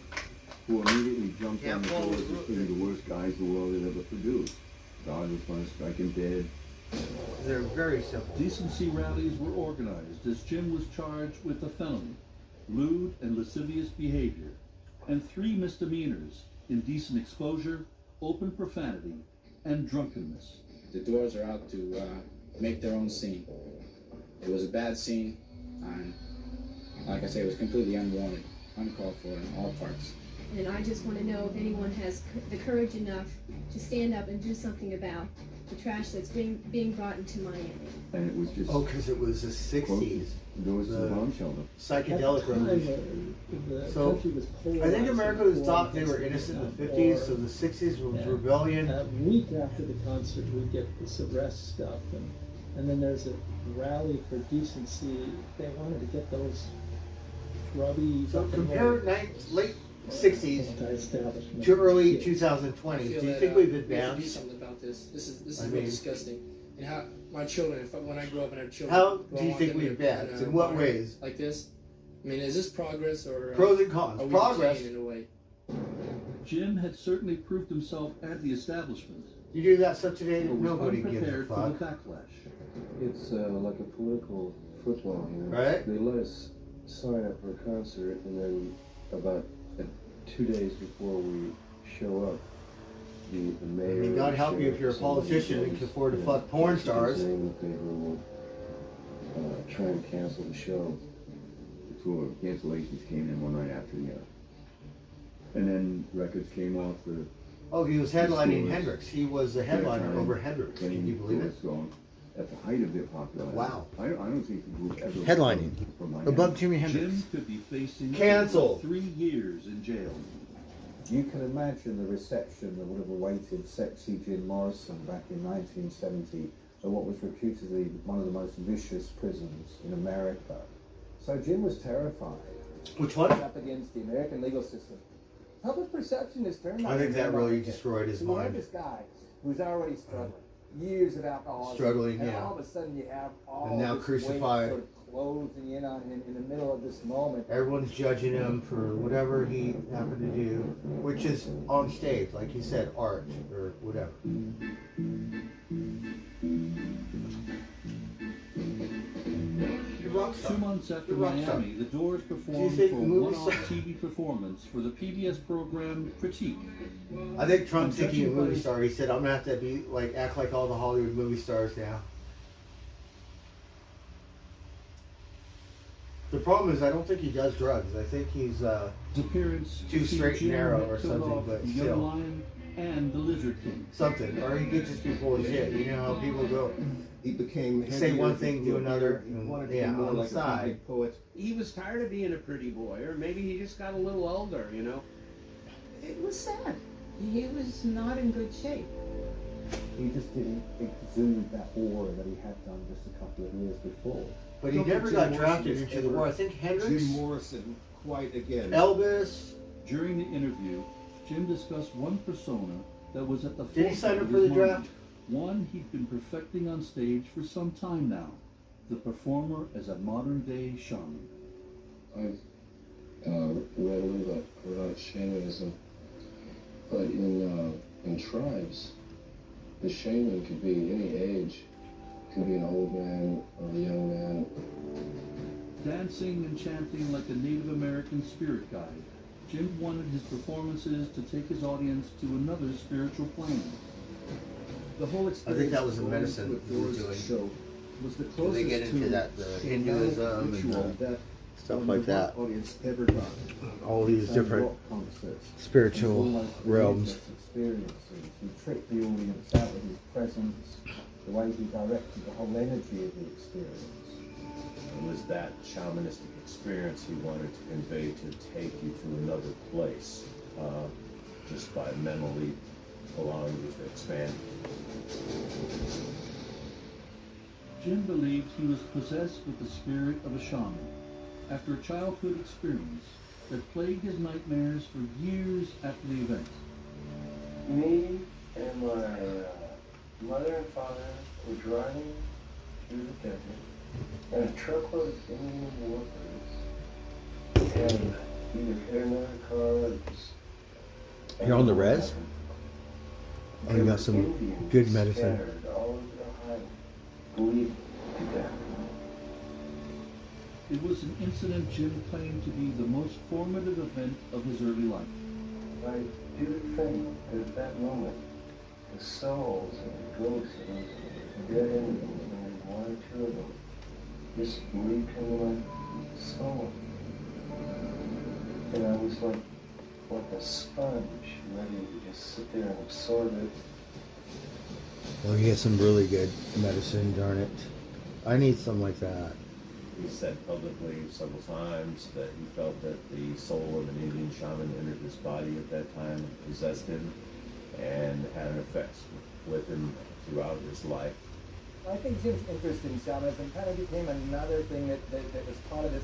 who immediately jumped on the doors as being the worst guys the world had ever produced. God was going to strike him dead. They're very simple. Decency rallies were organized as Jim was charged with a felony, lewd and lascivious behavior, and 3 misdemeanors: indecent exposure, open profanity, and drunkenness. The Doors are out to make their own scene. It was a bad scene, and like I say, it was completely unwanted, uncalled for in all parts. And I just want to know if anyone has the courage enough to stand up and do something about the trash that's being brought into Miami. And it was just... Oh, because it was the 60s. Doors to the The bomb shelter. Psychedelic revolution. So, I think America was thought they were innocent in the 50s, so the 60s was rebellion. A week after the concert, we get this arrest stuff, and then there's a rally for decency. They wanted to get those grubby. So rock and compare roll late 60s anti-establishment to early kids. 2020s. Do you that, think we've we have to do advanced? something about this. This is I really mean- disgusting. And how my children, when I grow up and have children, How do do I you want think them we've to- advanced? In what ways? Like this? I mean, is this progress or Pros and cons. Are we Progress. decaying in a way? Jim had certainly proved himself at the establishment. You do that stuff today, but was nobody gives a unprepared for the fuck. backlash. It's like a political football, you know. Right. They let us sign up for a concert, and then about 2 days before we show up, the mayor. I mean, God help you if you're a politician and can afford to fuck porn stars. Saying that they will try and cancel the show. The tour cancellations came in one night after the other. And then records came off the... Oh, he was headlining Hendrix. He was the headliner over Hendrix. Can you believe it? At the height of their popularity. Wow. I don't think the group ever... Headlining. from my Above memory. Jimi Hendrix. Jim could be facing Cancelled. 3 years in jail. You can imagine the reception that would have awaited sexy Jim Morrison back in 1970 at what was reputedly one of the most vicious prisons in America. So Jim was terrified. Which one? Up against the American legal system. Public perception is turned on I think him that now. really destroyed his You have mind. this guy who's already struggling, years of alcoholism, Struggling, and yeah. all of a sudden you have all And now this crucified. weight sort of closing in on him in the middle of this moment. Everyone's judging him for whatever he happened to do, which is on stage, like you said, art or whatever. You're a rock star. 2 months after You're a rock star. Miami, the Doors performed think for a movie one-off star- TV performance for the PBS program Critique. I think Trump's And thinking of judging movie by- star. He said, "I'm gonna have to be like act like all the Hollywood movie stars now." The problem is, I don't think he does drugs. I think he's His appearance too to see straight and Jim narrow had or killed something, off but the Young still. Lion and the Lizard King. Something, or he could just be full of shit. You know how people go. He became Say heavier, one thing, do another. He wanted to Yeah, be more on the like a side. big poet. He was tired of being a pretty boy, or maybe he just got a little older, you know. It was sad. He was not in good shape. he just didn't exude that aura that he had done just a couple of years before. But he never got drafted into the war. I think Hendrix, Jim Morrison, quite again. Elvis. During the interview, Jim discussed one persona that was at the Did he sign forefront up of for his the mind. draft? One he'd been perfecting on stage for some time now. The performer as a modern-day shaman. I've read a little about shamanism, but in tribes, the shaman could be any age. Could be an old man or a young man. Dancing and chanting like a Native American spirit guide, Jim wanted his performances to take his audience to another spiritual plane. The whole I experience think that was a of medicine with we were Doris doing. Show was the They closest get into to that, the shamanic Hinduism ritual and that stuff the like that. audience ever got. All these Same different rock concerts. spiritual Almost realms. religious experiences. He tricked the audience out with his presence, the way he directed the whole energy of the experience. It was that shamanistic experience he wanted to convey to take you to another place, just by mentally allowing you to expand. Jim believed he was possessed with the spirit of a shaman after a childhood experience that plagued his nightmares for years after the event. Me and my mother and father were driving through the desert, and a truckload of Indian workers and either hit another car or just... You're on the res? Oh, you got some good medicine. Scattered all over the highway, bleeding to death. It was an incident Jim claimed to be the most formative event of his early life. I do think that at that moment, the souls and the ghosts of those dead Indians, maybe one or two of them, just leaped into my soul. And I was like a sponge, ready to just sit there and absorb it. Well, he has some really good medicine, darn it. I need some like that. He said publicly several times that he felt that the soul of an Indian shaman entered his body at that time and possessed him and had an effect with him throughout his life. I think Jim's interest in shamanism kind of became another thing that was part of this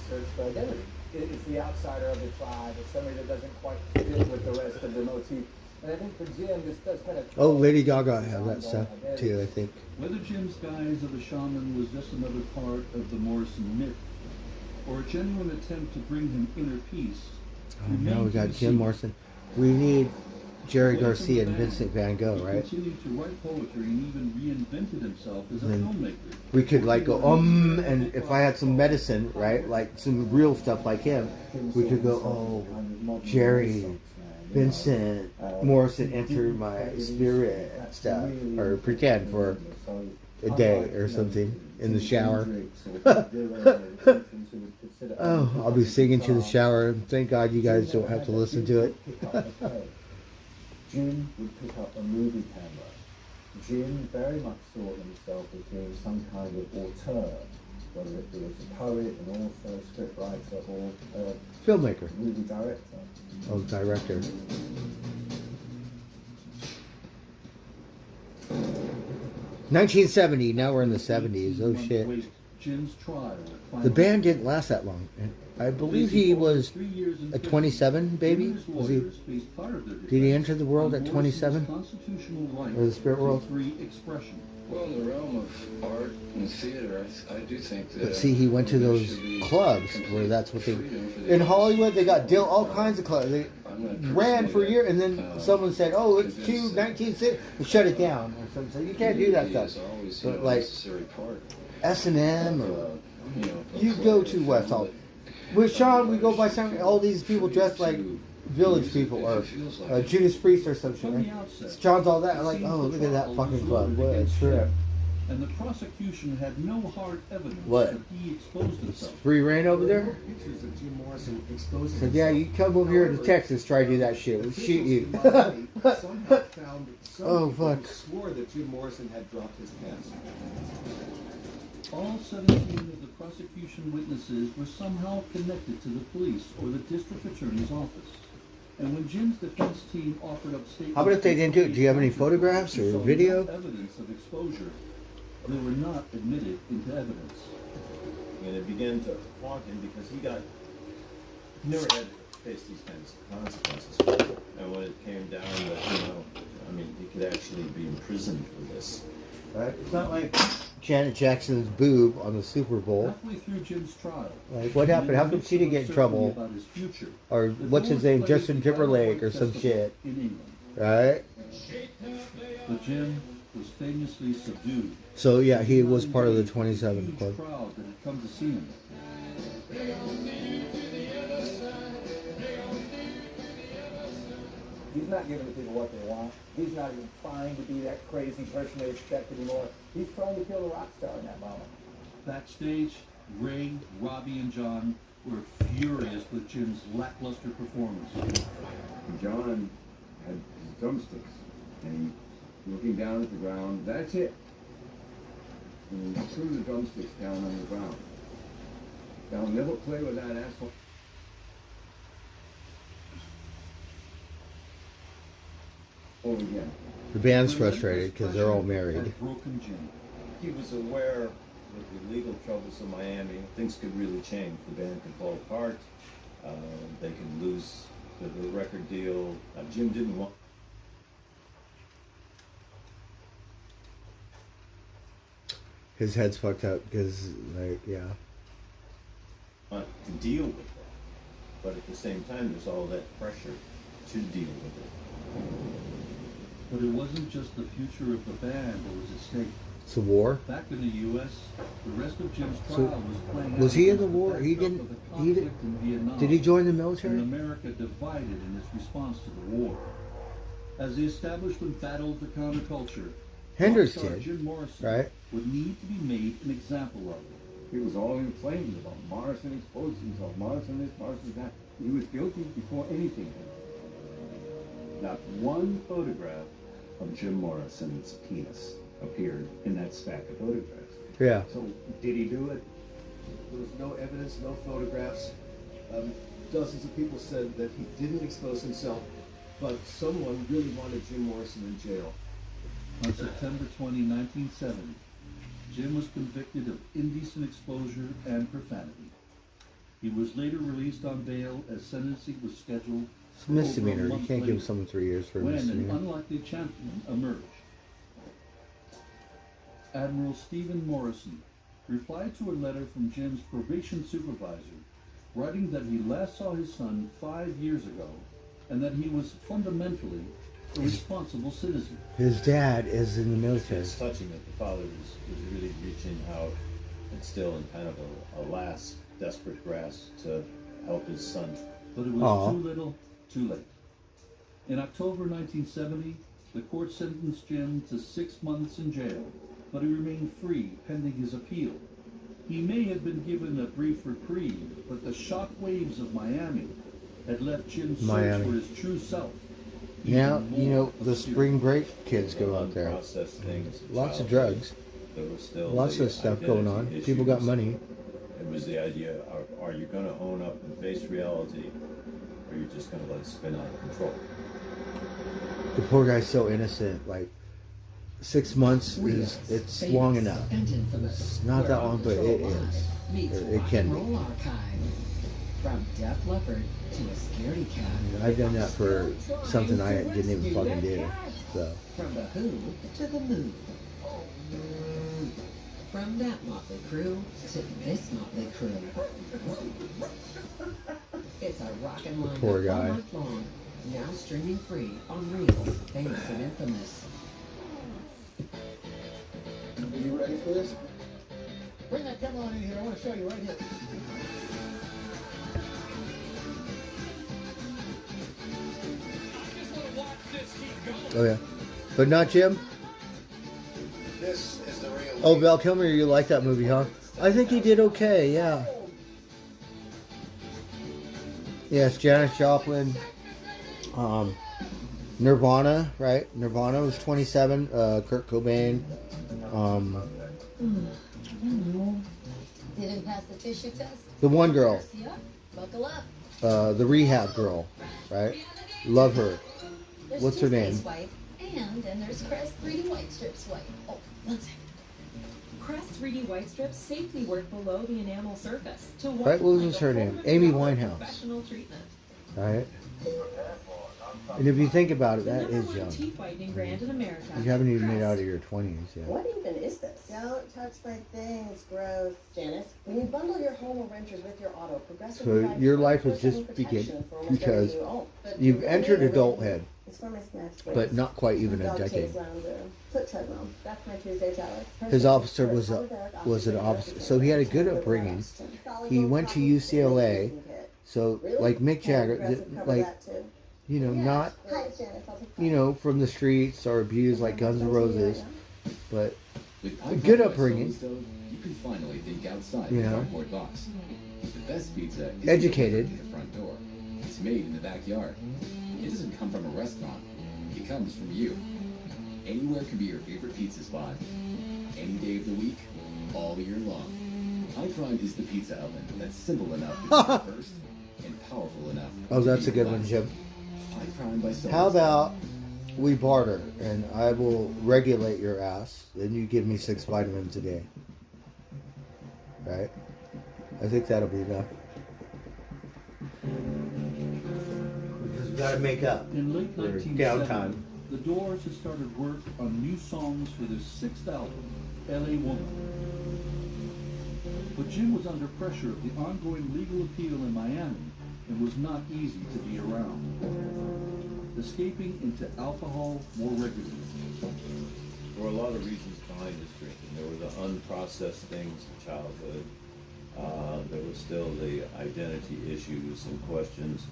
search for identity. It's the outsider of the tribe. It's somebody that doesn't quite fit with the rest of the motif. And I think for Jim, this does kind of... Oh, Lady Gaga have that stuff too, I think. Whether Jim's guise of a shaman was just another part of the Morrison myth, or a genuine attempt to bring him inner peace. Oh no, we got Jim Morrison. We need Jerry Garcia and Vincent Van Gogh, He right? continued to write poetry and even reinvented himself as a Then filmmaker. we could like go, and if I had some medicine, right, like some real stuff like him, we could go, oh, Jerry, Vincent, Morrison entered my spirit stuff, or pretend for a day or something in the shower. Oh, I'll be singing to the shower. Thank God you guys don't have to listen to it. Jim would pick up a movie camera. Jim very much saw himself as being some kind of auteur, whether it was a poet, an author, scriptwriter, or a Filmmaker. movie director. Oh, director. $1970. Now we're in the 70s. Oh shit. Jim's trial. The band didn't last that long. I believe he was a 27 baby. Was he? Did he enter the world at 27? Or the spirit world? Well, in the realm of art and theater, I do think that... But see, he went to those clubs where that's what they... In Hollywood, they got all kinds of clubs. They ran for a year, and then someone said, oh, it's 1960, and shut it down. Or something. So you can't do that stuff. But like S&M, or you go to West Hollywood. With Sean, we go by some, all these people dressed like village people, or Judas Priest or something. Right? Sean's all that. I'm like, oh, look at that fucking club. What a trip. And the prosecution had no hard evidence What? that he exposed himself. Free reign over there? Pictures of Jim Morrison exposing So yeah, you come over here to Texas, try to do that shit. We'll shoot you. somehow found some Oh, people who fuck. swore that Jim Morrison had dropped his pants. All 17 of the prosecution witnesses were somehow connected to the police or the district attorney's office. And when Jim's defense team offered up statements... How about if they didn't do it? Do you have any photographs or video? ...evidence of exposure, they were not admitted into evidence. And it began to haunt him because he never had to face these kinds of consequences. And when it came down that, I mean, he could actually be imprisoned for this. Right? It's not like Janet Jackson's boob on the Super Bowl. Halfway through Jim's trial, Like, what happened? How come she didn't get in trouble? about his future, Or what's his name? Justin Timberlake or some shit. in England. Right? But Jim was famously subdued. So, yeah, he was part of the 27 Club. Crowd that had come to see him. He's not giving the people what they want. He's not even trying to be that crazy person they expect anymore. He's trying to kill the rock star in that moment. Backstage, Ray, Robbie, and John were furious with Jim's lackluster performance. John had his drumsticks, and he looking down at the ground. That's it. And he threw the drumsticks down on the ground. Now never play with that asshole. Over again. The band's frustrated because they're all married. Broken Jim. He was aware with the legal troubles in Miami, things could really change. The band could fall apart. They could lose the record deal. Jim didn't want His head's fucked up because, like, yeah. to deal with that. But at the same time, there's all that pressure to deal with it. But it wasn't just the future of the band that was at stake. It's a war. Back in the U.S., the rest of Jim's trial So, was playing was out he in the against war? He backdrop didn't. of the He did. conflict in Vietnam, Did he join the military? and America divided in its response to the war. As the establishment battled the counterculture, Hendrix rock star did, Jim Morrison right? would need to be made an example of. He was all inflamed about Morrison exposed himself. Morrison this, Morrison that. He was guilty before anything. Not one photograph of Jim Morrison's penis appeared in that stack of photographs. Yeah. So did he do it? There was no evidence, no photographs. Dozens of people said that he didn't expose himself, but someone really wanted Jim Morrison in jail. On September 20, 1970, Jim was convicted of indecent exposure and profanity. He was later released on bail as sentencing was scheduled. It's a misdemeanor. over a You month can't later, give someone 3 years for a when an misdemeanor. unlikely champion emerged. Admiral Stephen Morrison replied to a letter from Jim's probation supervisor, writing that he last saw his son 5 years ago and that he was fundamentally a responsible citizen. His dad is in the military. It's touching that the father was really reaching out and still in kind of a last desperate grasp to help his son. But it was Aw. too little, too late. In October 1970, the court sentenced Jim to 6 months in jail, but he remained free pending his appeal. He may have been given a brief reprieve, but the shock waves of Miami had left Jim search Miami. for his true self. Now, even you more know, the obscure. spring break kids go out there. Unprocessed things. Lots of drugs. There was still Lots the of stuff going on. identity People got issues. money. It was the idea, are you going to own up and face reality, or are you just going to let it spin out of control? The poor guy's so innocent. Like, 6 months is, it's long enough. It's not that long, but it is. Meets It rock can and be. roll archive. From Def Leppard to a scaredy cat. I've done that for something I didn't even fucking do. So, From the Who to the Moon. From that motley crew to this motley crew. It's a rockin' lineup Poor guy. all month long. Now streaming free on Reels, famous and infamous. Are you ready for this? Bring that camera on in here. I want to show you right here. oh yeah. But not Jim? This is the real Oh, Val Kilmer, you like that movie, huh? I think he did okay, yeah. Yes, Janis Joplin. Nirvana, right? Nirvana was 27. Kurt Cobain. Didn't pass the tissue test? The one girl. Yeah, buckle up. The rehab girl, right? Love her. There's What's her Toothpaste name? White, and then there's Crest 3D White Strips White. Oh, one second. Crest 3D White Strips safely work below the enamel surface to Right, what was her name? Amy Winehouse. professional treatment. Right? And if you think about it, that is #1 young. teeth whitening brand in America. You haven't even made out of your 20s yet. What even is this? Don't touch my thing. It's gross. Janice, when you bundle your home or renters with your auto, Progressive So provides your life is 24/7 just protection begin for almost because everything you own. But you've you entered really adulthood, It's for my snatch but weights. not quite even a Dog decade. chase lounger, foot treadmill. That's my Tuesday challenge. His officer was an officer, so he had a good upbringing. He went to UCLA, so like Mick Jagger, like you know, not from the streets or abused like Guns N' Roses, but a good upbringing. You can finally think outside You the know. cardboard box. The best pizza is Educated. delivered to the front door. It's made in the backyard. It doesn't come from a restaurant. It comes from you. Anywhere can be your favorite pizza spot. Any day of the week, all year long. High Prime is the pizza oven that's simple enough to be first and powerful enough. Oh, to that's be a good your one, last. Jim. High Prime by Solar How Cell. about we barter and I will regulate your ass, then you give me 6 vitamins a day. Right? I think that'll be enough. Because we gotta make up In late for 1970, downtime. the Doors had started work on new songs for their 6th album, L.A. Woman. But Jim was under pressure of the ongoing legal appeal in Miami and was not easy to be around. Escaping into alcohol more regularly. There were a lot of reasons behind this drinking. There were the unprocessed things of childhood. There was still the identity issues and questions.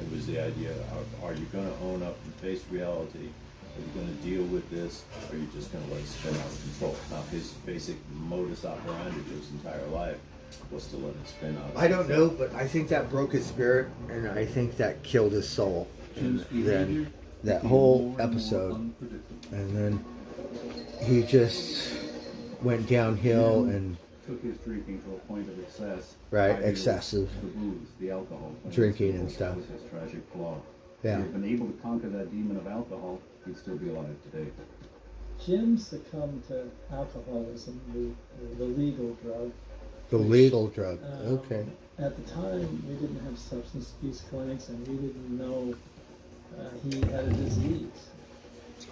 It was the idea of, are you going to own up and face reality? Are you going to deal with this? Or are you just going to let it spin out of control? Now, his basic modus operandi of his entire life was to let it spin out of I don't control. know, but I think that broke his spirit and I think that killed his soul. And then that whole episode. And then he just went downhill and Took his drinking to a point of excess. Right, I feel excessive. The booze, the alcohol. Drinking and stuff. That was his tragic flaw. Yeah. If he had been able to conquer that demon of alcohol, he'd still be alive today. Jim succumbed to alcoholism, the legal drug. the legal drug. Um, Okay. At the time, we didn't have substance abuse clinics, and we didn't know he had a disease.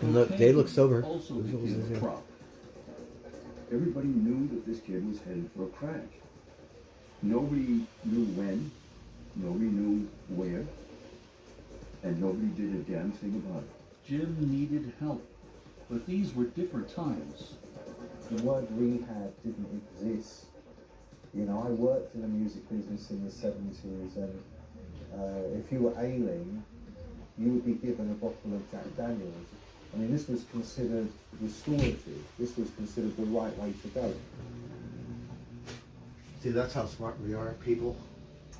And look, they look sober. Also Those became ones a are- crop. Everybody knew that this kid was headed for a crash. Nobody knew when, nobody knew where, and nobody did a damn thing about it. Jim needed help, but these were different times. The word rehab didn't exist. You know, I worked in the music business in the 70s, and if you were ailing, you would be given a bottle of Jack Daniels. I mean, this was considered restorative. This was considered the right way to go. See, that's how smart we are, people.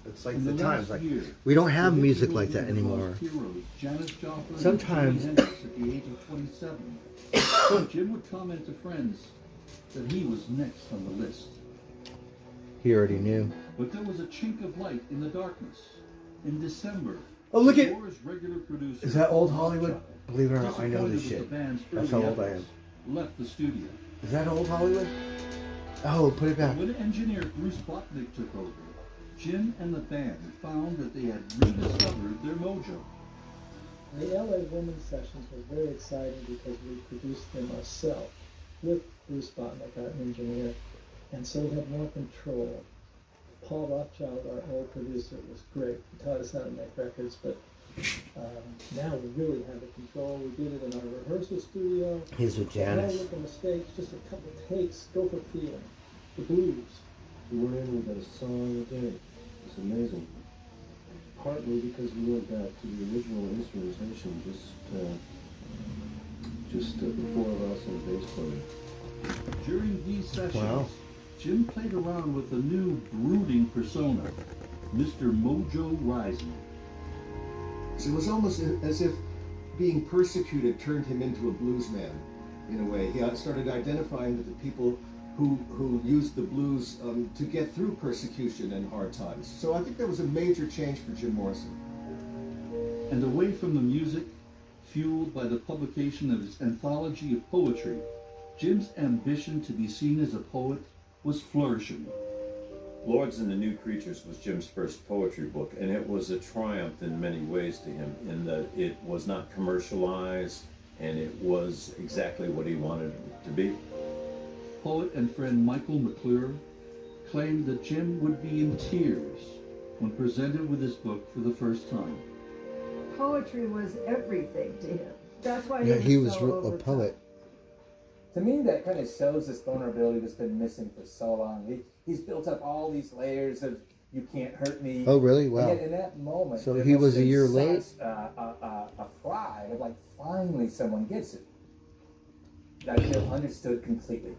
It's like In the the times, last like year, we don't have the music Whitney like that Houston anymore. lost heroes Janis Joplin Sometimes- and Jimi Hendrix at the age of 27. Jim would comment to friends that he was next on the list. He already knew. But there was a chink of light in the darkness. In December, Oh, look the at- Doors' regular producer, Is that old Paul Hollywood? Chuck, Believe it or not, I know disappointed this with shit. the band's That's early how old I am. efforts, left the studio. Is that old Hollywood? Oh, put it back. When engineer Bruce Botnick took over, Jim and the band found that they had rediscovered their mojo. The LA Women's Sessions were very exciting because we produced them ourselves with Bruce Botnick, our engineer, and so we had more control. Paul Rothschild, our old producer, was great. He taught us how to make records, but now we really have the control. We did it in our rehearsal studio. He's with No Janis. look at mistakes, just a couple takes, go for feeling. The blues. We were in with a song a day. It's amazing. Partly because we went back to the original instrumentation, just the four of us and a bass player. During these sessions, Wow. Jim played around with a new brooding persona, Mr. Mojo Rising. It was almost as if being persecuted turned him into a blues man, in a way. He started identifying with the people who used the blues to get through persecution and hard times. So I think that was a major change for Jim Morrison. and away from the music, fueled by the publication of his anthology of poetry, Jim's ambition to be seen as a poet was flourishing. Lords and the New Creatures was Jim's first poetry book, and it was a triumph in many ways to him, in that it was not commercialized, and it was exactly what he wanted it to be. Poet and friend Michael McClure claimed that Jim would be in tears when presented with his book for the first time. Poetry was everything to him. That's why He was so a over poet. To me, that kind of shows this vulnerability that's been missing for so long. He's built up all these layers of "you can't hurt me." Oh, really? Wow. And yet in that moment, So there he must was a have been year late? such a pride of like, finally someone gets it. That I feel understood completely.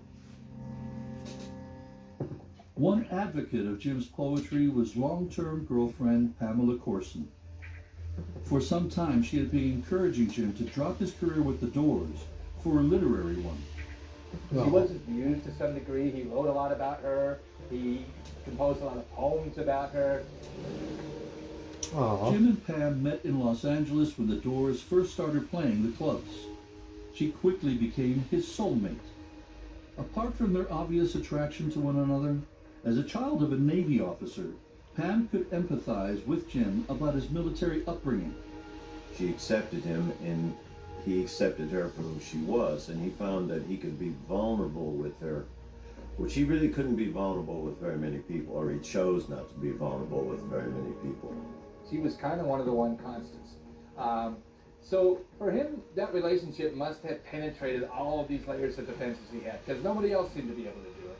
One advocate of Jim's poetry was long-term girlfriend Pamela Corson. For some time, she had been encouraging Jim to drop his career with the Doors for a literary one. He was abused to some degree. He wrote a lot about her. He composed a lot of poems about her. Jim and Pam met in Los Angeles when the Doors first started playing the clubs. She quickly became his soulmate. Apart from their obvious attraction to one another, as a child of a Navy officer, Pam could empathize with Jim about his military upbringing. She accepted him, and he accepted her for who she was, and he found that he could be vulnerable with her, which he really couldn't be vulnerable with very many people, or he chose not to be vulnerable with very many people. She was kind of one of the one constants. So for him, that relationship must have penetrated all of these layers of defenses he had, because nobody else seemed to be able to do it.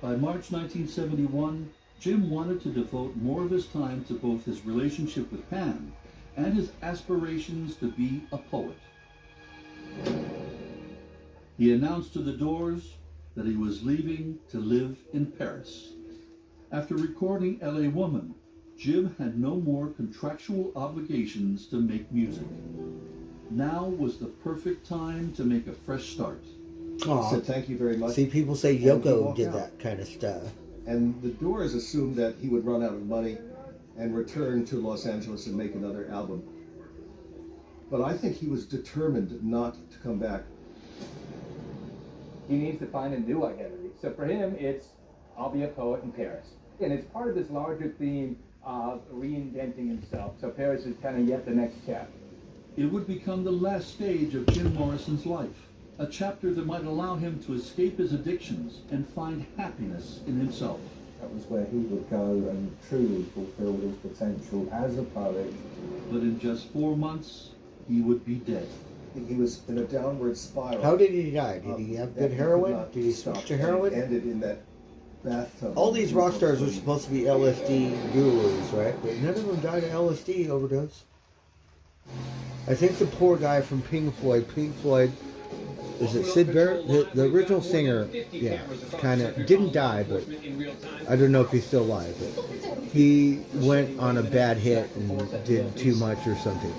By March 1971, Jim wanted to devote more of his time to both his relationship with Pam and his aspirations to be a poet. He announced to the Doors that he was leaving to live in Paris. After recording L.A. Woman, Jim had no more contractual obligations to make music. Now was the perfect time to make a fresh start. Aw. Said thank you very much. See, people say And he Yoko walked did out. that kind of stuff. And the Doors assumed that he would run out of money and return to Los Angeles and make another album. But I think he was determined not to come back. He needs to find a new identity. So for him, it's, I'll be a poet in Paris. And it's part of this larger theme of reinventing himself. So Paris is kind of yet the next chapter. It would become the last stage of Jim Morrison's life, a chapter that might allow him to escape his addictions and find happiness in himself. That was where he would go and truly fulfill his potential as a poet. But in just 4 months, he would be dead. He was in a downward spiral. How did he die? Did he have good that heroin? could not Did he stop, switch to and heroin? Ended in that bathtub. All these rock stars are supposed to be LSD gurus, right? But none of them died of LSD overdose. I think the poor guy from Pink Floyd, is it Sid Barrett? The original singer, yeah, kind of didn't die, but I don't know if he's still alive. But he went on a bad hit and did too much or something.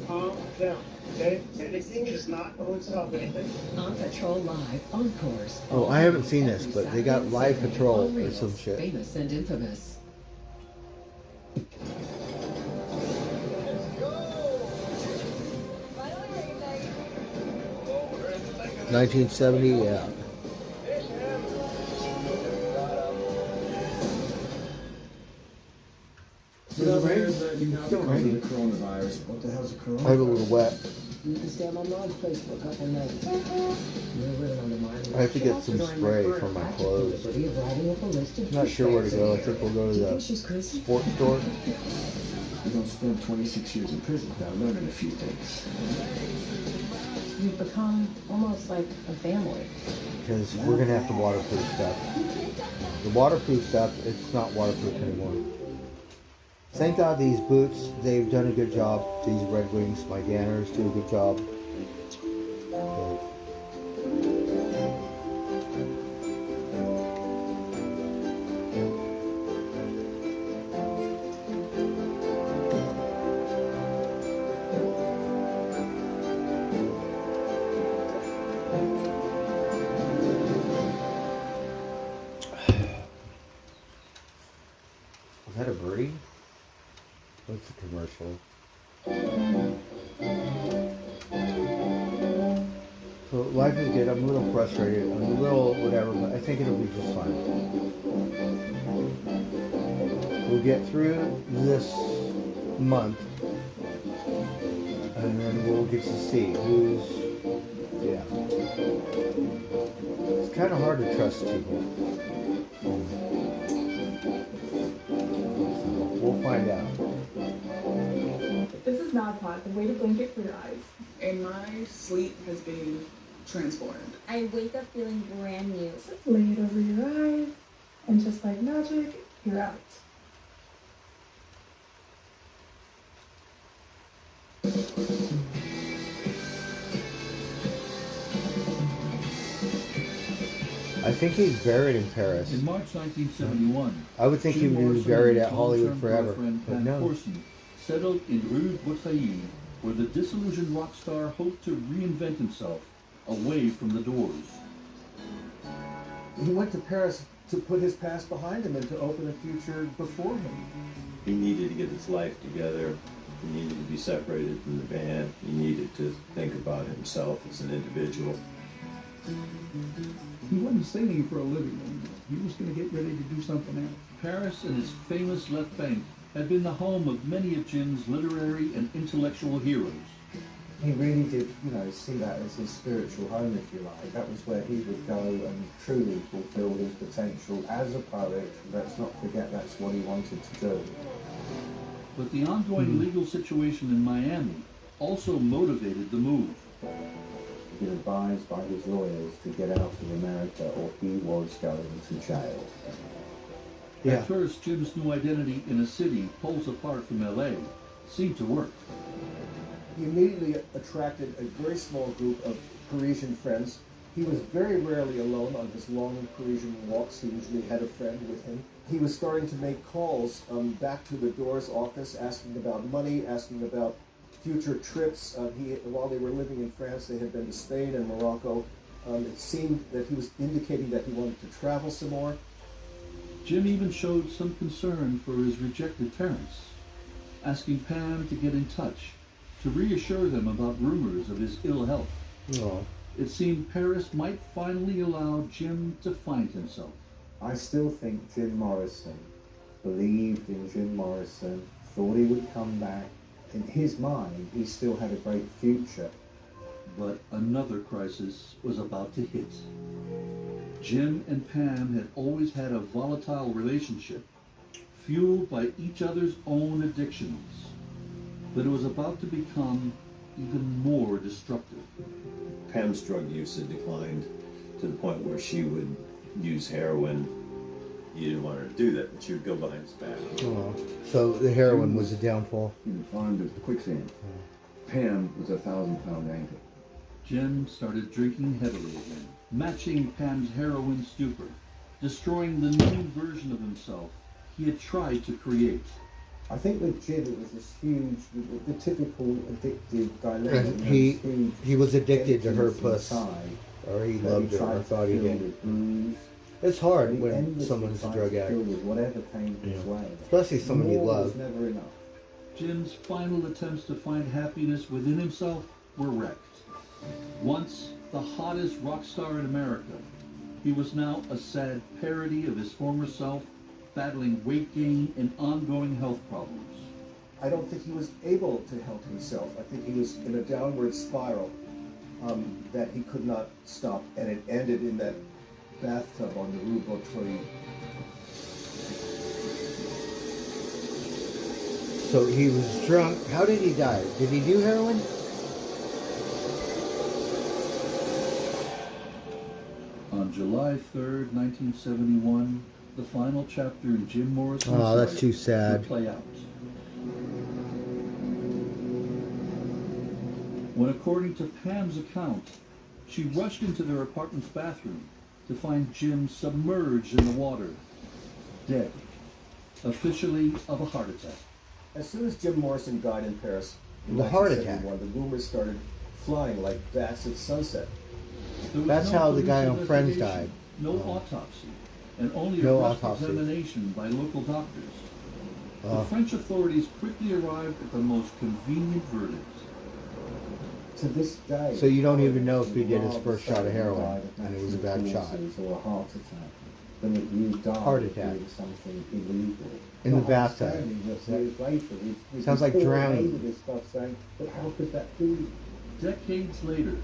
Calm down, okay? Anything is not going to stop anything. On Patrol Live, Encores. Oh, I haven't seen this, but they got Live Patrol or Unreal, some shit. Famous and infamous. 1970, yeah. Coronavirus. What the hell's a coronavirus? I'm a little wet. You can stay at my mom's place for a couple of nights. You're really on the mind. I have to get some spray for my clothes. Not sure where to go. I think we'll go to the sports store. You're gonna spend 26 years in prison without learning a few things. You've become almost like a family. Because we're going to have to waterproof stuff. The waterproof stuff, it's not waterproof anymore. Thank God these boots, they've done a good job. These Red Wings, my Ganners, do a good job. Is that a brie? So life is good. I'm a little frustrated. I'm a little whatever, but I think it'll be just fine. We'll get through this month, and then we'll get to see who's, yeah. It's kind of hard to trust people. We'll find out. This is Nod Pod, the weighted blanket for your eyes. And my sleep has been transformed. I wake up feeling brand new. Lay it over your eyes, and just like magic, you're out. I think he's buried in Paris. In March 1971, I would think he Jim would be Morrison buried and at his Hollywood long-term forever, girlfriend, but Pam no. Corson, settled in Rue Bouteille, where the disillusioned rock star hoped to reinvent himself away from the Doors. He went to Paris to put his past behind him and to open a future before him. He needed to get his life together. He needed to be separated from the band. He needed to think about himself as an individual. He wasn't singing for a living anymore. He was going to get ready to do something else. Paris and his famous left bank had been the home of many of Jim's literary and intellectual heroes. He really did, see that as his spiritual home, if you like. That was where he would go and truly fulfill his potential as a poet. Let's not forget that's what he wanted to do. But the ongoing legal situation in Miami also motivated the move. He was advised by his lawyers to get out of America or he was going to jail. Yeah. At first, Jim's new identity in a city poles apart from LA seemed to work. He immediately attracted a very small group of Parisian friends. He was very rarely alone on his long Parisian walks. He usually had a friend with him. He was starting to make calls back to the Doors office, asking about money, asking about future trips. While they were living in France, they had been to Spain and Morocco. It seemed that he was indicating that he wanted to travel some more. Jim even showed some concern for his rejected parents, asking Pam to get in touch, to reassure them about rumors of his ill health. Oh. It seemed Paris might finally allow Jim to find himself. I still think Jim Morrison believed in Jim Morrison, thought he would come back. In his mind, he still had a great future. But another crisis was about to hit. Jim and Pam had always had a volatile relationship, fueled by each other's own addictions. But it was about to become even more destructive. Pam's drug use had declined to the point where she would use heroin. You didn't want her to do that, but she would go behind his back. Oh. So the heroin was a downfall. He was armed as quicksand. Pam was a 1,000-pound anchor. Jim started drinking heavily again, matching Pam's heroin stupor, destroying the new version of himself he had tried to create. I think with Jim it was this huge, the typical addictive dilemma. He was addicted to her puss, or he loved her, or thought he did. It's hard when someone's a drug addict, whatever came his way. Especially someone you More love. was never enough. Jim's final attempts to find happiness within himself were wrecked. Once the hottest rock star in America, he was now a sad parody of his former self, battling weight gain and ongoing health problems. I don't think he was able to help himself. I think he was in a downward spiral that he could not stop, and it ended in that bathtub on the Rue Bouteille. So he was drunk. How did he die? Did he do heroin? On July 3rd, 1971, the final chapter in Jim Morrison's Oh, that's life too sad. would play out. When, according to Pam's account, she rushed into their apartment's bathroom to find Jim submerged in the water, dead, officially of a heart attack. As soon as Jim Morrison died in Paris in The heart 1971, the rumors started flying like bats at sunset. There was That's no how the police guy on Friends investigation, died. No autopsy, and only No a rushed autopsy. examination by local doctors. The French authorities quickly arrived at the most convenient verdict. To this day, So you don't even know if he did his first shot of heroin and it was a bad shot. Or a heart attack, than that you died Heart attack. doing something illegal. In the Not bathtub. understanding that years later, we Sounds like drowning. over this stuff saying, but how could that be? Decades later,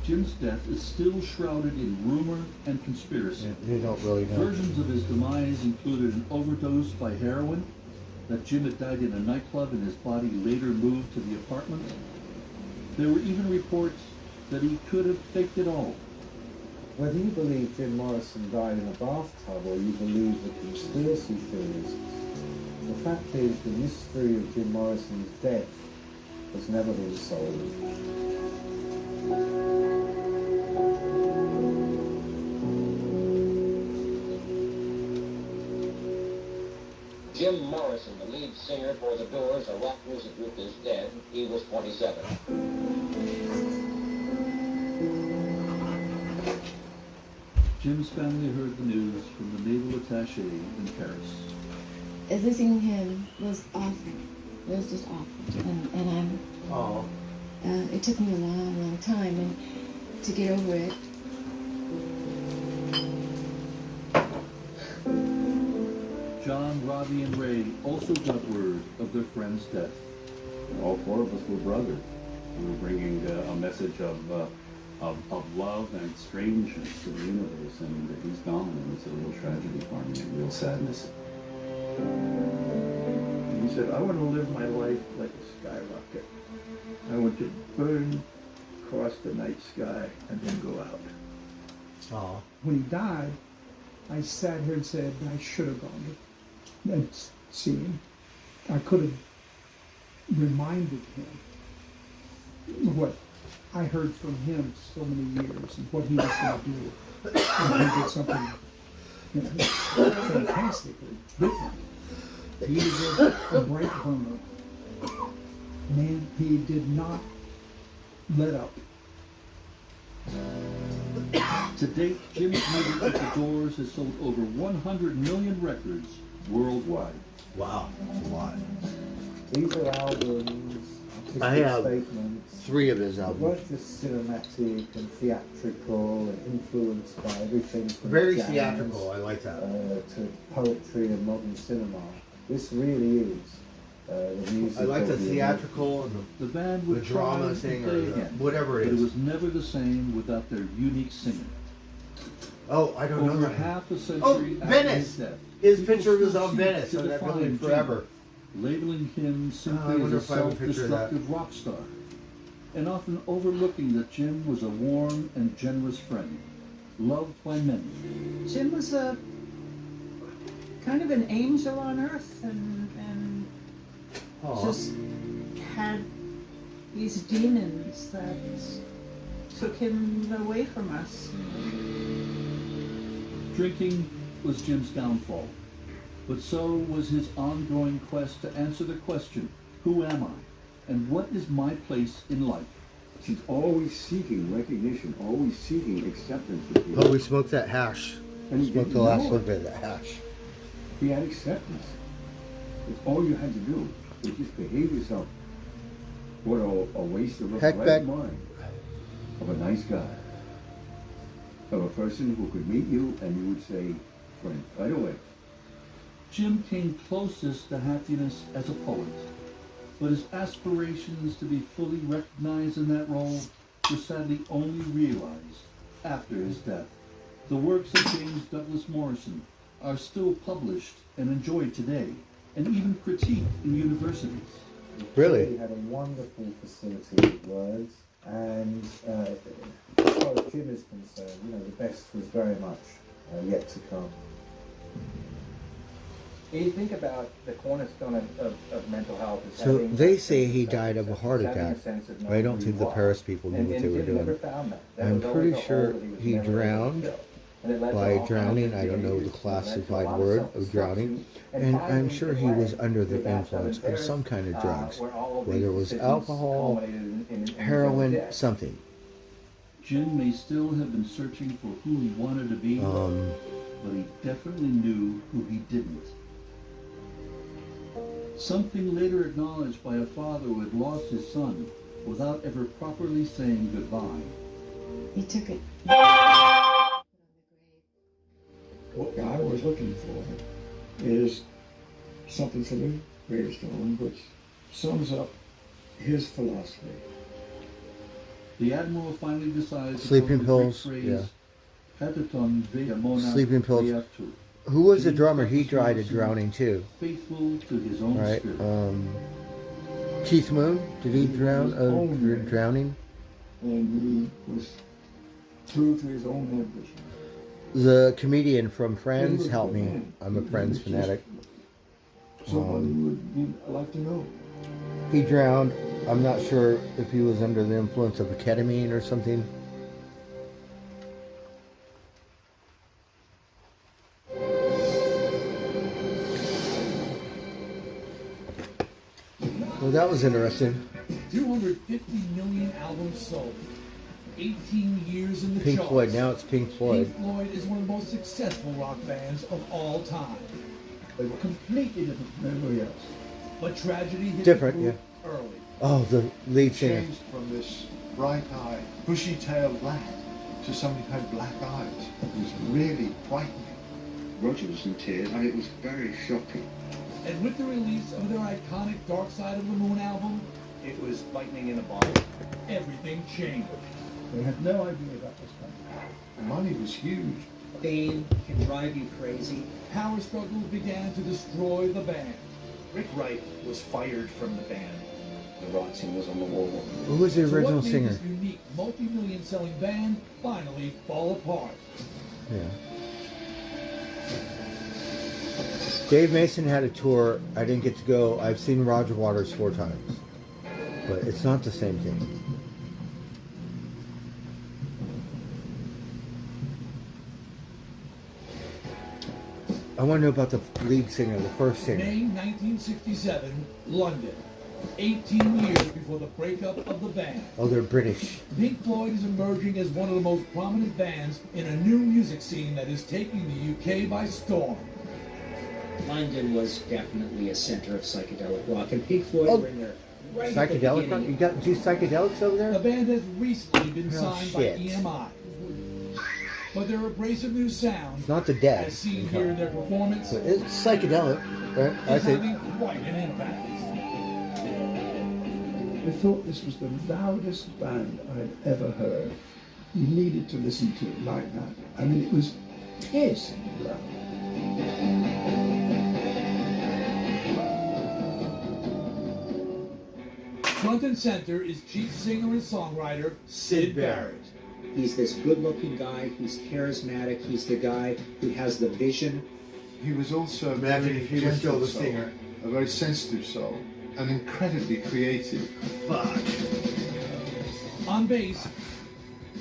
Jim's death is still shrouded in rumor and conspiracy. They don't really know. Versions of his demise included an overdose by heroin, that Jim had died in a nightclub and his body later moved to the apartment. There were even reports that he could have faked it all. Whether you believe Jim Morrison died in a bathtub or you believe the conspiracy theories, the fact is the mystery of Jim Morrison's death has never been solved. Jim Morrison, the lead singer for The Doors, a rock music group, is dead. He was 27. Jim's family heard the news from the naval attaché in Paris. Losing him was awful. It was just awful. And it took me a long, long time and to get over it. John, Robbie, and Ray also got word of their friend's death. All four of us were brothers. We were bringing a message of love and strangeness to the universe, and he's gone, and it's a real tragedy for me, and real sadness. And he said, I want to live my life like a skyrocket. I want to burn across the night sky and then go out. When he died, I sat here and said, I should have gone and seen him. I could have reminded him what I heard from him so many years and what he was going to do. And he did something, fantastically different. He was a bright burner. Man, he did not let up. To date, Jim's music at The Doors has sold over 100 million records worldwide. Wow, that's a lot. These are albums, artistic I have statements. 3 of his They albums. weren't just cinematic and theatrical and influenced by everything from Very jazz, theatrical, I like that. To poetry and modern cinema. This really is the music. I like the of theatrical and The band would the drama try thing and or play the, again, whatever it but is. it was never the same without their unique singer. Oh, I don't know Over that. half a century Oh, after Venice! his death, His people picture was still on seek Venice, to so that define building Jim, forever. labeling him I simply wonder as a if I have a picture of that. self-destructive rock star, and often overlooking that Jim was a warm and generous friend, loved by many. Jim was a kind of an angel on earth and just had these demons that took him away from us. Drinking was Jim's downfall, but so was his ongoing quest to answer the question, who am I, and what is my place in life? He's always seeking recognition, always seeking acceptance with people. Oh, we smoked that hash. And he Smoked didn't the last know little it. bit of that hash. He had acceptance. It's all you had to do. Was just behave yourself. What a waste of a Heck bright back. mind. Of a nice guy. Of a person who could meet you and you would say, friend, right away. Jim came closest to happiness as a poet, but his aspirations to be fully recognized in that role were sadly only realized after his death. The works of James Douglas Morrison are still published and enjoyed today, and even critiqued in universities. Really? He had a wonderful facility with words, and as far as Jim is concerned, the best was very much yet to come. You think about the cornerstone of mental health. Is So having they a say sense he of died of a heart having attack. sense of But I knowing don't who think you the are. Paris people knew And what they were Jim never doing. found that. That I'm was always pretty the sure hole that was he never able to drowned. fill. And it led to By all kinds drowning, of I don't know the behaviors, classified led to a lot word of of drowning, and I'm sure he was under the influence of some kind of drugs, where all of whether it these was decisions alcohol, culminated in heroin, death. something. Jim may still have been searching for who he wanted to be, but he definitely knew who he didn't. something later acknowledged by a father who had lost his son without ever properly saying goodbye. He took it. What I was looking for is something from the gravestone which sums up his philosophy. The Admiral finally decides Sleeping upon the pills, Greek yeah. phrase, "Petaton via mona Sleeping pills. reactu," Who was the to drummer? He Jefferson died of Wilson, drowning too. faithful to his own Right. spirit. Keith Moon, did he drown of own drowning? And he was true to his own ambition. The comedian from He Friends, was help a me. man. I'm a He Friends was just fanatic. Someone who would like to know. He drowned. I'm not sure if he was under the influence of a ketamine or something. Well, that was interesting. 250 million albums sold. 18 years in the Pink charts. Floyd. Now it's Pink Floyd. Pink Floyd is one of the most successful rock bands of all time. They were completely different from everybody else. But tragedy hit Different, the yeah. group early. Oh, the lead singer. Changed from this bright-eyed, bushy-tailed lad to somebody who had black eyes. It was really frightening. Roger was in tears, and it was very shocking. And with the release of their iconic Dark Side of the Moon album, it was lightning in a bottle. Everything changed. They had no idea about this country. The money was huge. Fame can drive you crazy. Power struggles began to destroy the band. Rick Wright was fired from the band. The writing was on the wall. Who was the So original what made singer? this unique, multi-million selling band finally fall apart? Yeah. Dave Mason had a tour. I didn't get to go. I've seen Roger Waters 4 times. But it's not the same thing. I want to know about the lead singer, the first singer. May 1967, London. 18 years before the breakup of the band. Oh, they're British. Pink Floyd is emerging as one of the most prominent bands in a new music scene that is taking the UK by storm. London was definitely a center of psychedelic rock, and Pink Floyd were in there right at the Psychedelic rock? beginning. You got do psychedelics over there? The band has recently been Oh, signed by shit. EMI. But their abrasive new sound, It's not the dead. as seen here in their performance, But it's psychedelic, right? I is think. having quite an impact. I thought this was the loudest band I'd ever heard. You needed to listen to it like that. I mean, it was piercingly loud. Front and center is chief singer and songwriter Syd Barrett. He's this good-looking guy. He's charismatic. He's the guy who has the vision. He was also a Imagine very if he was still gentle the soul, singer. a very sensitive soul, and incredibly creative. Fuck. On bass,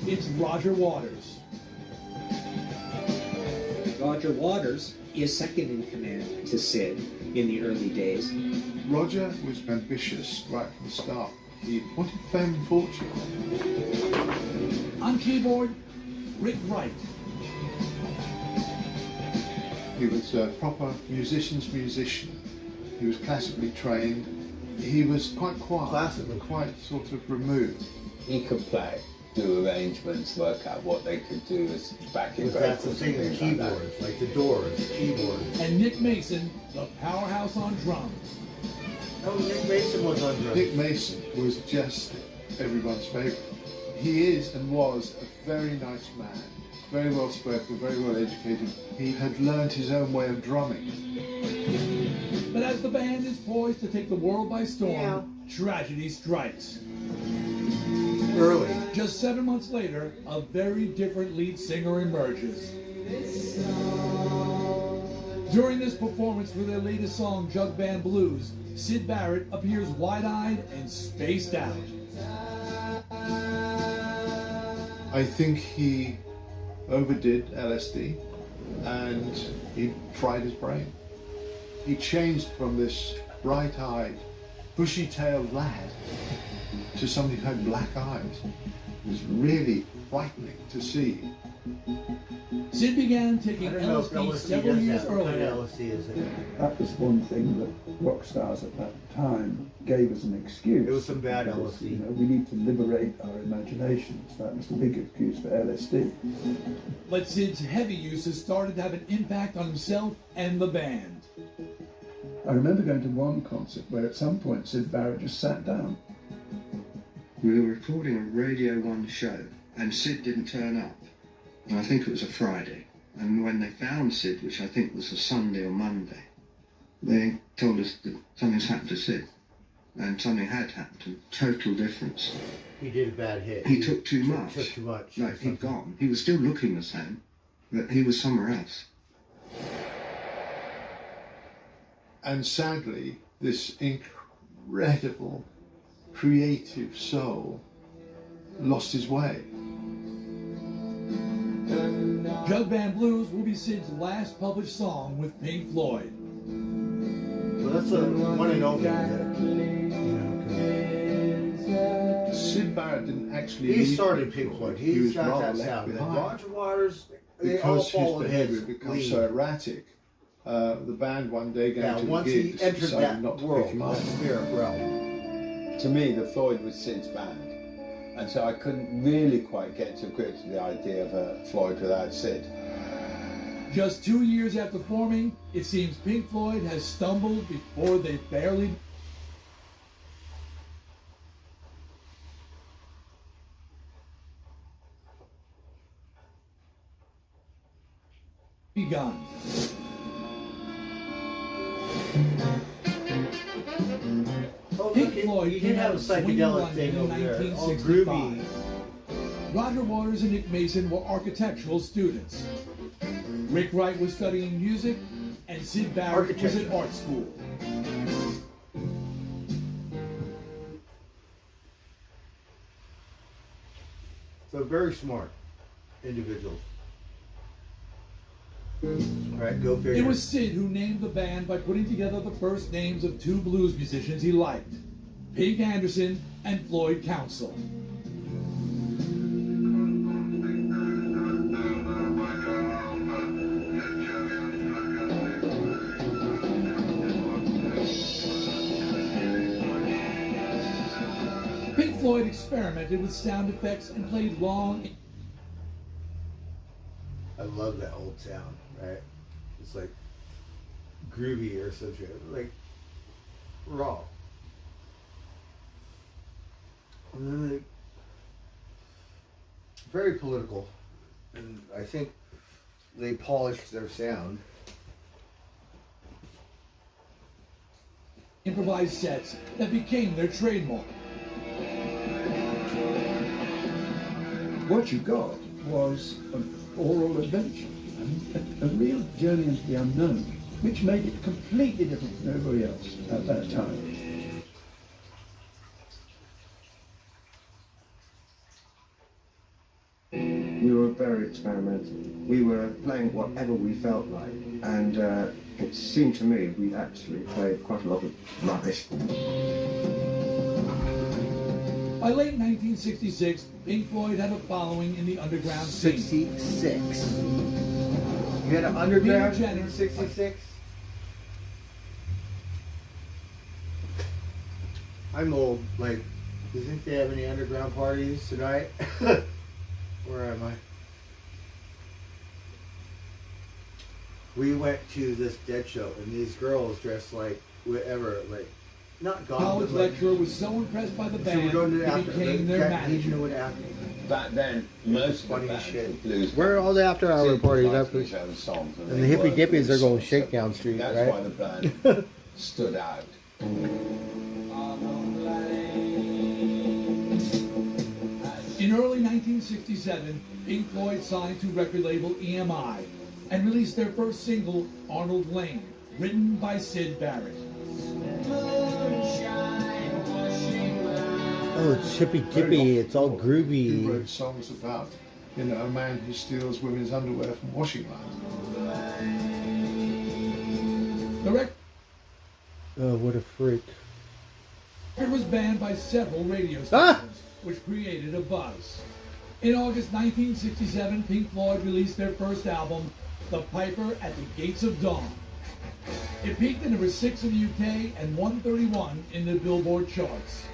it's Roger Waters. Roger Waters is second in command to Sid in the early days. Roger was ambitious right from the start. He wanted fame and fortune. On keyboard, Rick Wright. He was a proper musician's musician. He was classically trained. He was quite quiet, quite sort of removed. He could play, do arrangements, work out what they could do as backing But that's the vocals thing, and the things like that. keyboards, like the Doors, keyboards. And Nick Mason, the powerhouse on drums. Oh, Nick Mason was on drums. Nick Mason was just everyone's favourite. He is and was a very nice man, very well spoken, very well educated. He had learned his own way of drumming. But as the band is poised to take the world by storm, tragedy strikes. Early. Just 7 months later, a very different lead singer emerges. During this performance for their latest song, Jug Band Blues, Syd Barrett appears wide-eyed and spaced out. I think he overdid LSD and he fried his brain. He changed from this bright-eyed, bushy-tailed lad to somebody who had black eyes. It was really frightening to see. Sid began taking I don't know if LSD LSD several does years that. What kind earlier. of LSD is it? That was one thing that rock stars at that time gave us an excuse. It was some bad because, LSD. You know, we need to liberate our imaginations. That was the big excuse for LSD. But Sid's heavy use has started to have an impact on himself and the band. I remember going to one concert where at some point Sid Barrett just sat down. We were recording a Radio 1 show, and Sid didn't turn up. And I think it was a Friday. And when they found Sid, which I think was a Sunday or Monday, they told us that something's happened to Sid. And something had happened to him. Total difference. He did a bad hit. He took too much. Took too much. Like, he'd gone. He was still looking the same, but he was somewhere else. And sadly, this incredible, creative soul lost his way. Jug Band Blues will be Sid's last published song with Pink Floyd. Well, that's a one and only. Sid Barrett didn't actually. He leave started Pink Floyd. He He's was got rather that left sound. And behind. Roger Waters, they all Because his followed behaviour his had become lead. so erratic. The band one day going to once the he gigs entered decided that not to world, pick him up. that spirit realm. To me, the Floyd was Sid's band, and so I couldn't really quite get to grips with the idea of a Floyd without Sid. Just 2 years after forming, it seems Pink Floyd has stumbled before they barely begun. Oh, Pink look, Floyd you came did have out a of swinging psychedelic London thing in over there. All 1965. groovy. Roger Waters and Nick Mason were architectural students. Rick Wright was studying music, and Sid Barrett was at art school. So very smart individuals. Alright, go figure. It was Sid who named the band by putting together the first names of two blues musicians he liked, Pink Anderson and Floyd Council. Pink Floyd experimented with sound effects and played long. I love that old sound, right? It's like groovy or such a, like raw. And then like, very political. And I think they polished their sound. Improvised sets that became their trademark. What you got was an oral adventure, a real journey into the unknown, which made it completely different from everybody else at that time. We were very experimental. We were playing whatever we felt like, and it seemed to me we actually played quite a lot of rubbish. By late 1966, Pink Floyd had a following in the underground scene. 66. You had an underground in 66? I'm old. Like, do you think they have any underground parties tonight? Where am I? We went to this Dead show, and these girls dressed like whatever, like not goth. College lecturer was so impressed by the band, he became their manager. Back then, most of the bands were blues. Where are all the after hour Sid parties? provided his own songs, And the they hippie were dippies are blues going songs, Shakedown Street, that's right? why the band stood out. In early 1967, Pink Floyd signed to record label EMI and released their first single, Arnold Lane, written by Sid Barrett. Oh, it's hippy dippy. It's all He groovy. wrote songs about, you know, a man who steals women's underwear from washing lines. The record Oh, what a freak. was banned by several radio stations, which created a buzz. In August 1967, Pink Floyd released their first album, The Piper at the Gates of Dawn. It peaked at number 6 in the UK and 131 in the Billboard charts.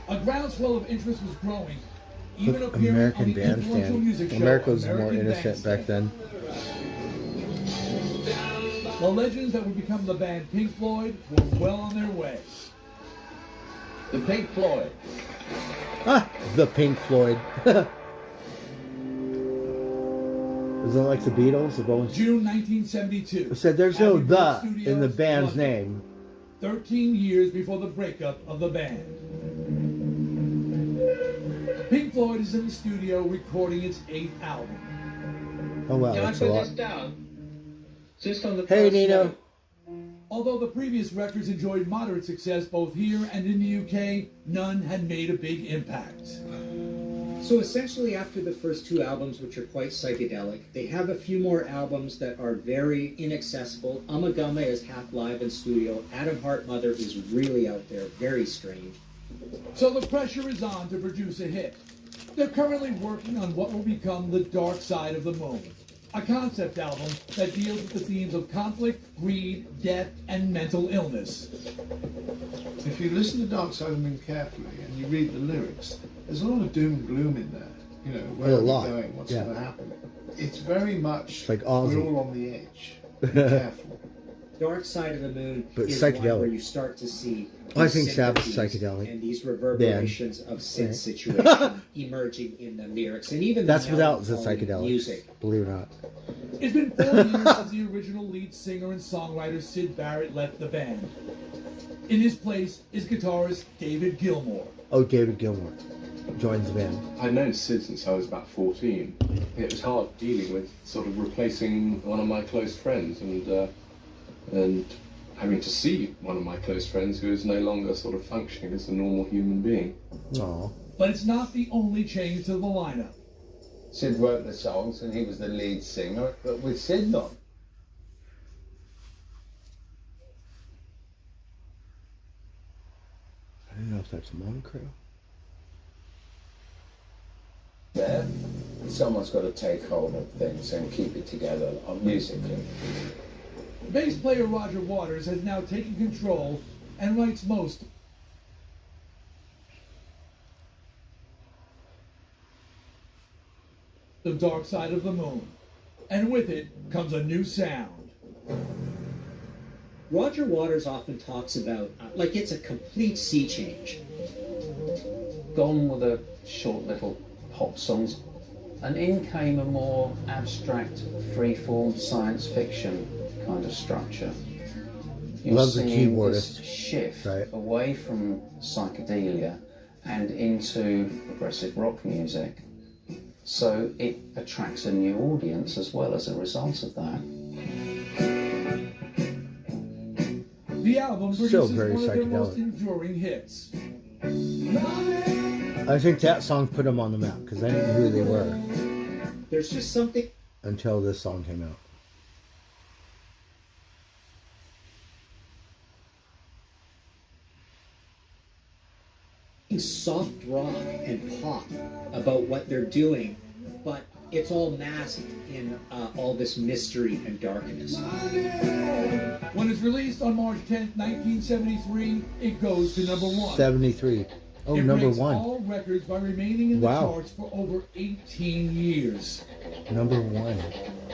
A groundswell of interest was growing, even appearing American on the influential Bandstand. music show America was more American innocent back then. The legends that would become the band Pink Floyd were well on their way. The Pink Floyd. Ah, the Pink Floyd. Is it like the Beatles? The Rolling Stones? June 1972. I said there's no Abbey Road the Studios, in the band's London. name. 13 years before the breakup of the band. Pink Floyd is in the studio recording its 8th album. Oh wow, Can I that's a put lot. this down? Just on the Hey first Nino. note. Although the previous records enjoyed moderate success both here and in the UK, none had made a big impact. So essentially after the first 2 albums, which are quite psychedelic, they have a few more albums that are very inaccessible. Ummagumma is half live in studio. Adam Hart Mother is really out there, very strange. So the pressure is on to produce a hit. They're currently working on what will become The Dark Side of the Moon, a concept album that deals with the themes of conflict, greed, death, and mental illness. If you listen to Dark Side of the Moon carefully and you read the lyrics, there's a lot of doom and gloom in there. You know, where A are we lot, going? What's yeah. going to happen? It's very much It's like Ozzy. we're all on the edge. Be careful. Dark Side of the Moon But is one psychedelic. where you start to see I these think Sabbath's sympathies psychedelic. and these reverberations of Sid's situation emerging in the lyrics and even That's the without the melancholy psychedelics, music. believe it or not. It's been 4 years since the original lead singer and songwriter Syd Barrett left the band. In his place is guitarist David Gilmour. Oh, David Gilmour joins the band. I'd known Sid since I was about 14. It was hard dealing with sort of replacing one of my close friends and having to see one of my close friends who is no longer sort of functioning as a normal human being. Aww. But it's not the only change to the lineup. Sid wrote the songs and he was the lead singer, but with Sid not. I don't know if that's Moncrief. There, someone's got to take hold of things and keep it together musically. Bass player Roger Waters has now taken control and writes most The Dark Side of the Moon. And with it comes a new sound. Roger Waters often talks about, like it's a complete sea change. Gone were the short little pop songs, and in came a more abstract, free-form science fiction kind of structure. You're Loves the seeing keyboardist. this shift Right. away from psychedelia and into progressive rock music. So it attracts a new audience as well as a result of that. The album Still produces very one of their most psychedelic. enduring hits. I think that song put them on the map because I didn't know who they were There's just something until this song came out. soft rock and pop about what they're doing, but it's all masked in all this mystery and darkness. When it's released on March 10th, 1973, it goes to number 1. 73. Oh, it number breaks 1. all records by remaining in the Wow. charts for over 18 years. Number 1.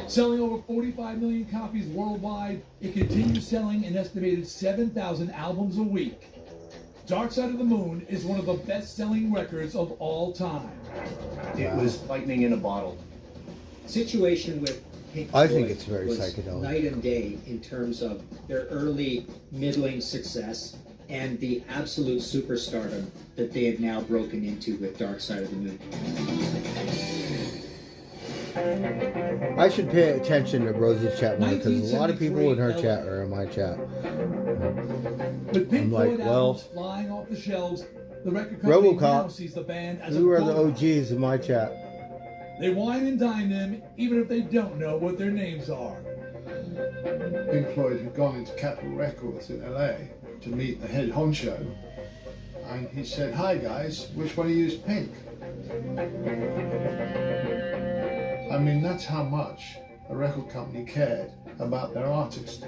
Selling over 45 million copies worldwide, it continues selling an estimated 7,000 albums a week. Dark Side of the Moon is one of the best-selling records of all time. It was lightning in a bottle. Situation with Pink I Floyd think it's very was psychedelic. night and day in terms of their early, middling success and the absolute superstardom that they have now broken into with Dark Side of the Moon. I should pay attention to Rosie's chat more because a lot of people in her chat are in my chat. With Pink I'm like, Floyd well, albums flying off the shelves, the record company now RoboCop, sees the band as who a are the gold mine. OGs in my chat? They wine and dine them, even if they don't know what their names are. Pink Floyd had gone into Capitol Records in LA to meet the head honcho, and he said, "Hi guys, which one of you is Pink?" I mean, that's how much a record company cared about their artist.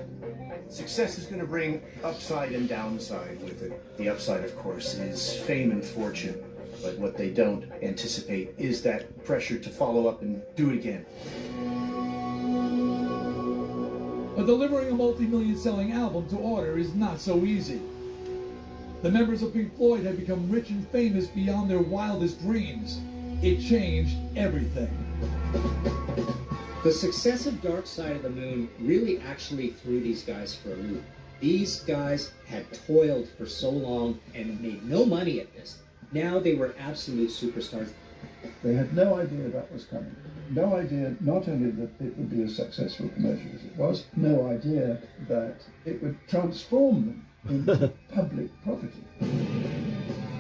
Success is going to bring upside and downside with it. The upside, of course, is fame and fortune. But what they don't anticipate is that pressure to follow up and do it again. But delivering a multi-million selling album to order is not so easy. The members of Pink Floyd had become rich and famous beyond their wildest dreams. It changed everything. The success of Dark Side of the Moon really actually threw these guys for a loop. These guys had toiled for so long and made no money at this. Now they were absolute superstars. They had no idea that was coming. No idea not only that it would be as successful commercially as it was, no idea that it would transform them into public property.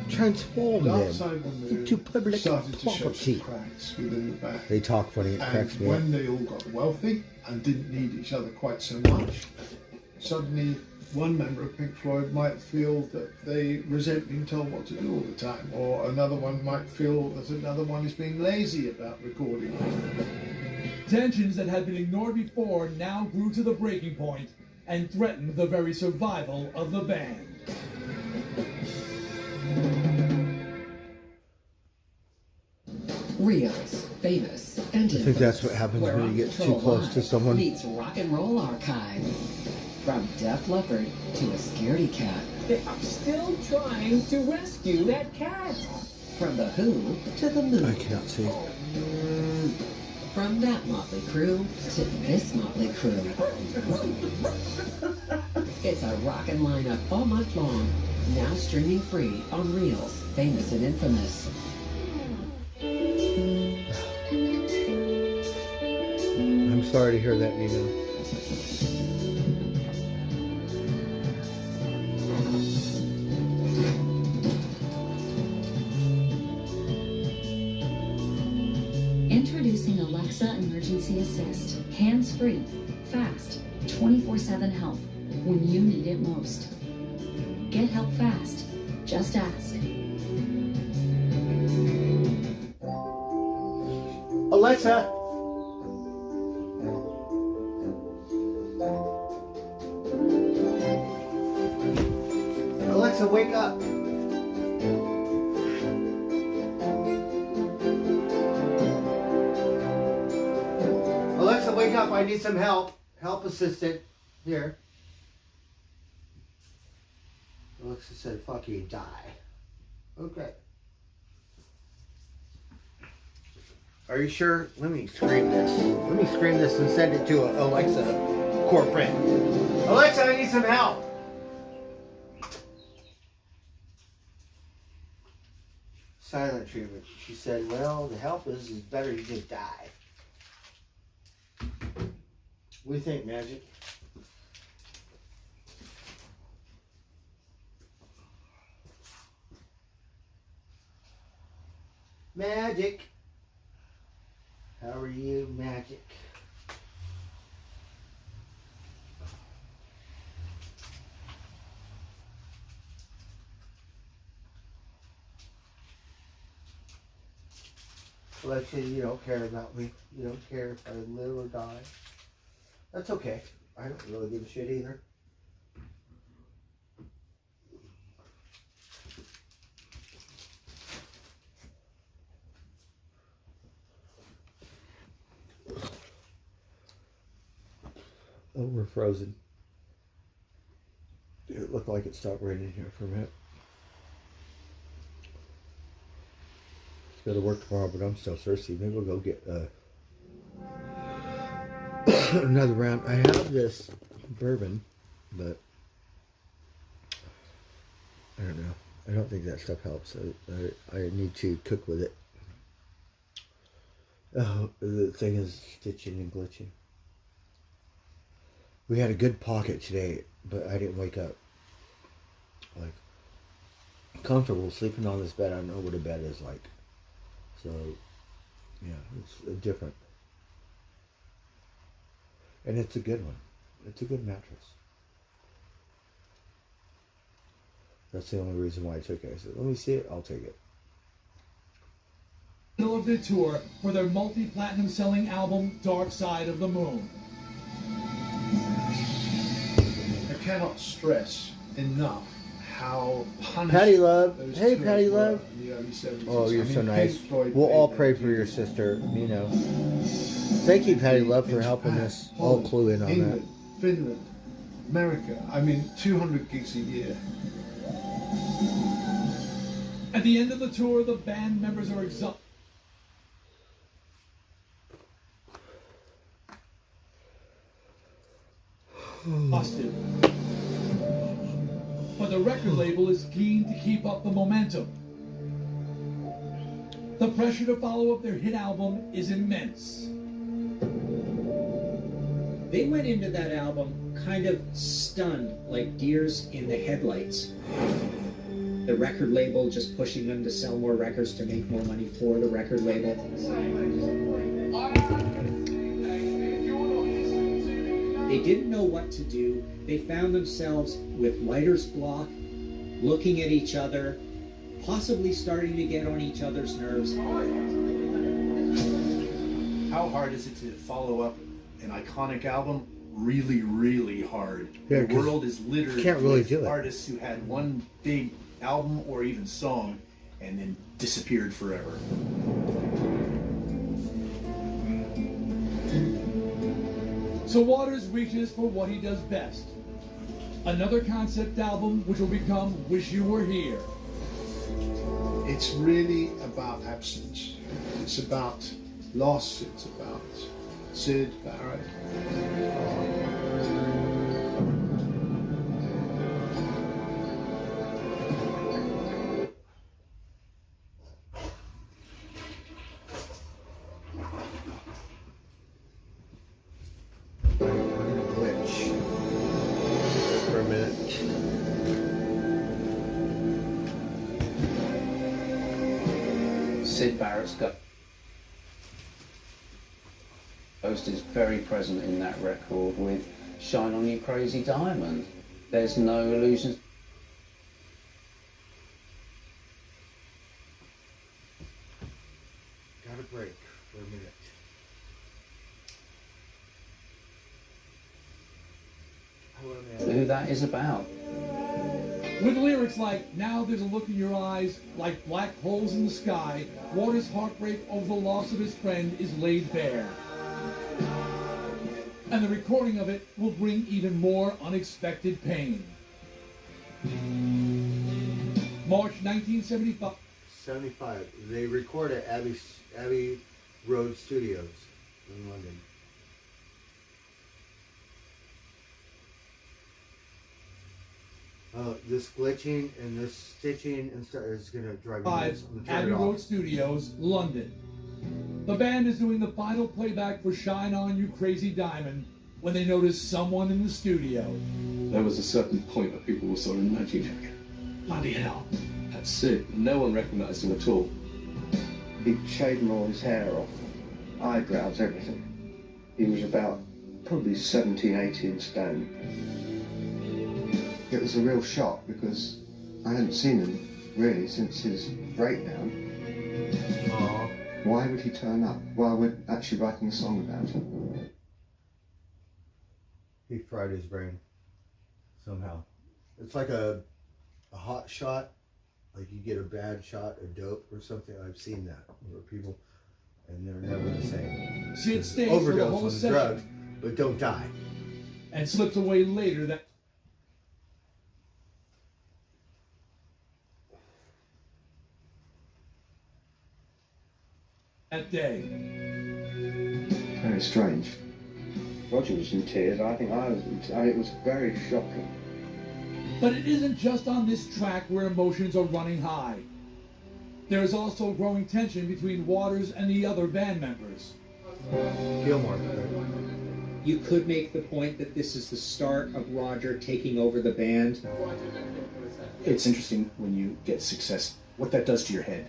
Transform Dark them Side of the Moon into public started to show property. some cracks within the band. They talk funny, it cracks And me up. when they all got wealthy and didn't need each other quite so much, suddenly one member of Pink Floyd might feel that they resent being told what to do all the time, or another one might feel that another one is being lazy about recording. Tensions that had been ignored before now grew to the breaking point and threatened the very survival of the band. Reels, famous, and I think that's what happens when you get too close to someone. Meets Rock and Roll Archive. From Def Leppard to a scaredy cat. They are still trying to rescue that cat. From The Who to the Moon. I cannot see. From that motley crew to this motley crew. It's a rockin' lineup all month long. Now streaming free on Reels, famous and infamous. I'm sorry to hear that, Nino. Introducing Alexa Emergency Assist. Hands-free, fast, 24/7 help when you need it most. Get help fast. Just ask. Alexa! Alexa, wake up! Alexa, wake up! I need some help. Help assistant. Here. Alexa said, fuck you, die. Okay. Are you sure? Let me scream this. Let me scream this and send it to Alexa corporate. Alexa, I need some help. Silent treatment. She said, well, the help is better you just die. What do you think, Magic? Magic. How are you, Magic? Alexa, you don't care about me. You don't care if I live or die. That's okay. I don't really give a shit either. Oh, we're frozen. It looked like it stopped raining here for a minute. Go to work tomorrow, but I'm still thirsty. Maybe we'll go get another round. I have this bourbon, but I don't know. I don't think that stuff helps. I need to cook with it. Oh, the thing is stitching and glitching. We had a good pocket today, but I didn't wake up. Like, comfortable sleeping on this bed. I don't know what a bed is like. So, yeah, it's different. And it's a good one. It's a good mattress. That's the only reason why I took it. I said, let me see it, I'll take it. middle of their tour for their multi-platinum selling album, Dark Side of the Moon. I cannot stress enough how punished Patty Love. those Hey, tours Patty were Love. in the early 70s. Oh, you're I mean, so nice. Pink Floyd We'll all played pray there. for your sister, you know. Thank you, Patty Love, for helping us all clue in on that. England, Finland, America. I mean, 200 gigs a year. At the end of the tour, the band members are exhausted. But the record label is keen to keep up the momentum. The pressure to follow up their hit album is immense. They went into that album kind of stunned, like deers in the headlights. The record label just pushing them to sell more records to make more money for the record label. They didn't know what to do. They found themselves with writer's block, looking at each other, possibly starting to get on each other's nerves. How hard is it to follow up an iconic album? Really, really hard. Yeah, The 'cause world is littered can't really with do it. artists who had one big album or even song and then disappeared forever. So Waters reaches for what he does best. Another concept album which will become Wish You Were Here. It's really about absence. It's about loss. It's about Sid Barrett. Glitch for a minute. Sid Barrett's Ghost is very present in that record with Shine On You Crazy Diamond. There's no illusions. Got a break for a minute. Who that is about. With lyrics like, now there's a look in your eyes, like black holes in the sky, Waters' heartbreak over the loss of his friend is laid bare. And the recording of it will bring even more unexpected pain. March 1975. 75. They record at Abbey Road Studios in London. This glitching and this stitching and stuff is going to drive me nuts. I'm gonna turn Abbey it off. Road Studios, London. The band is doing the final playback for Shine On You Crazy Diamond when they notice someone in the studio. There was a certain point where people were sort of nudging. Bloody hell, that's Sid. No one recognised him at all. He'd shaven all his hair off, eyebrows, everything. He was about probably 17, 18 stone. It was a real shock because I hadn't seen him really since his breakdown. Why would he turn up while we're actually writing a song about him? He fried his brain somehow. It's like a hot shot, like you get a bad shot of dope or something. I've seen that where people, and they're never the same. Sid stays for the Overdose whole on session drugs, but don't die. and slips away later that day. Very strange. Roger was in tears. I think I was in tears. It was very shocking. But it isn't just on this track where emotions are running high. There is also growing tension between Waters and the other band members. Gilmore. You could make the point that this is the start of Roger taking over the band. It's interesting when you get success, what that does to your head.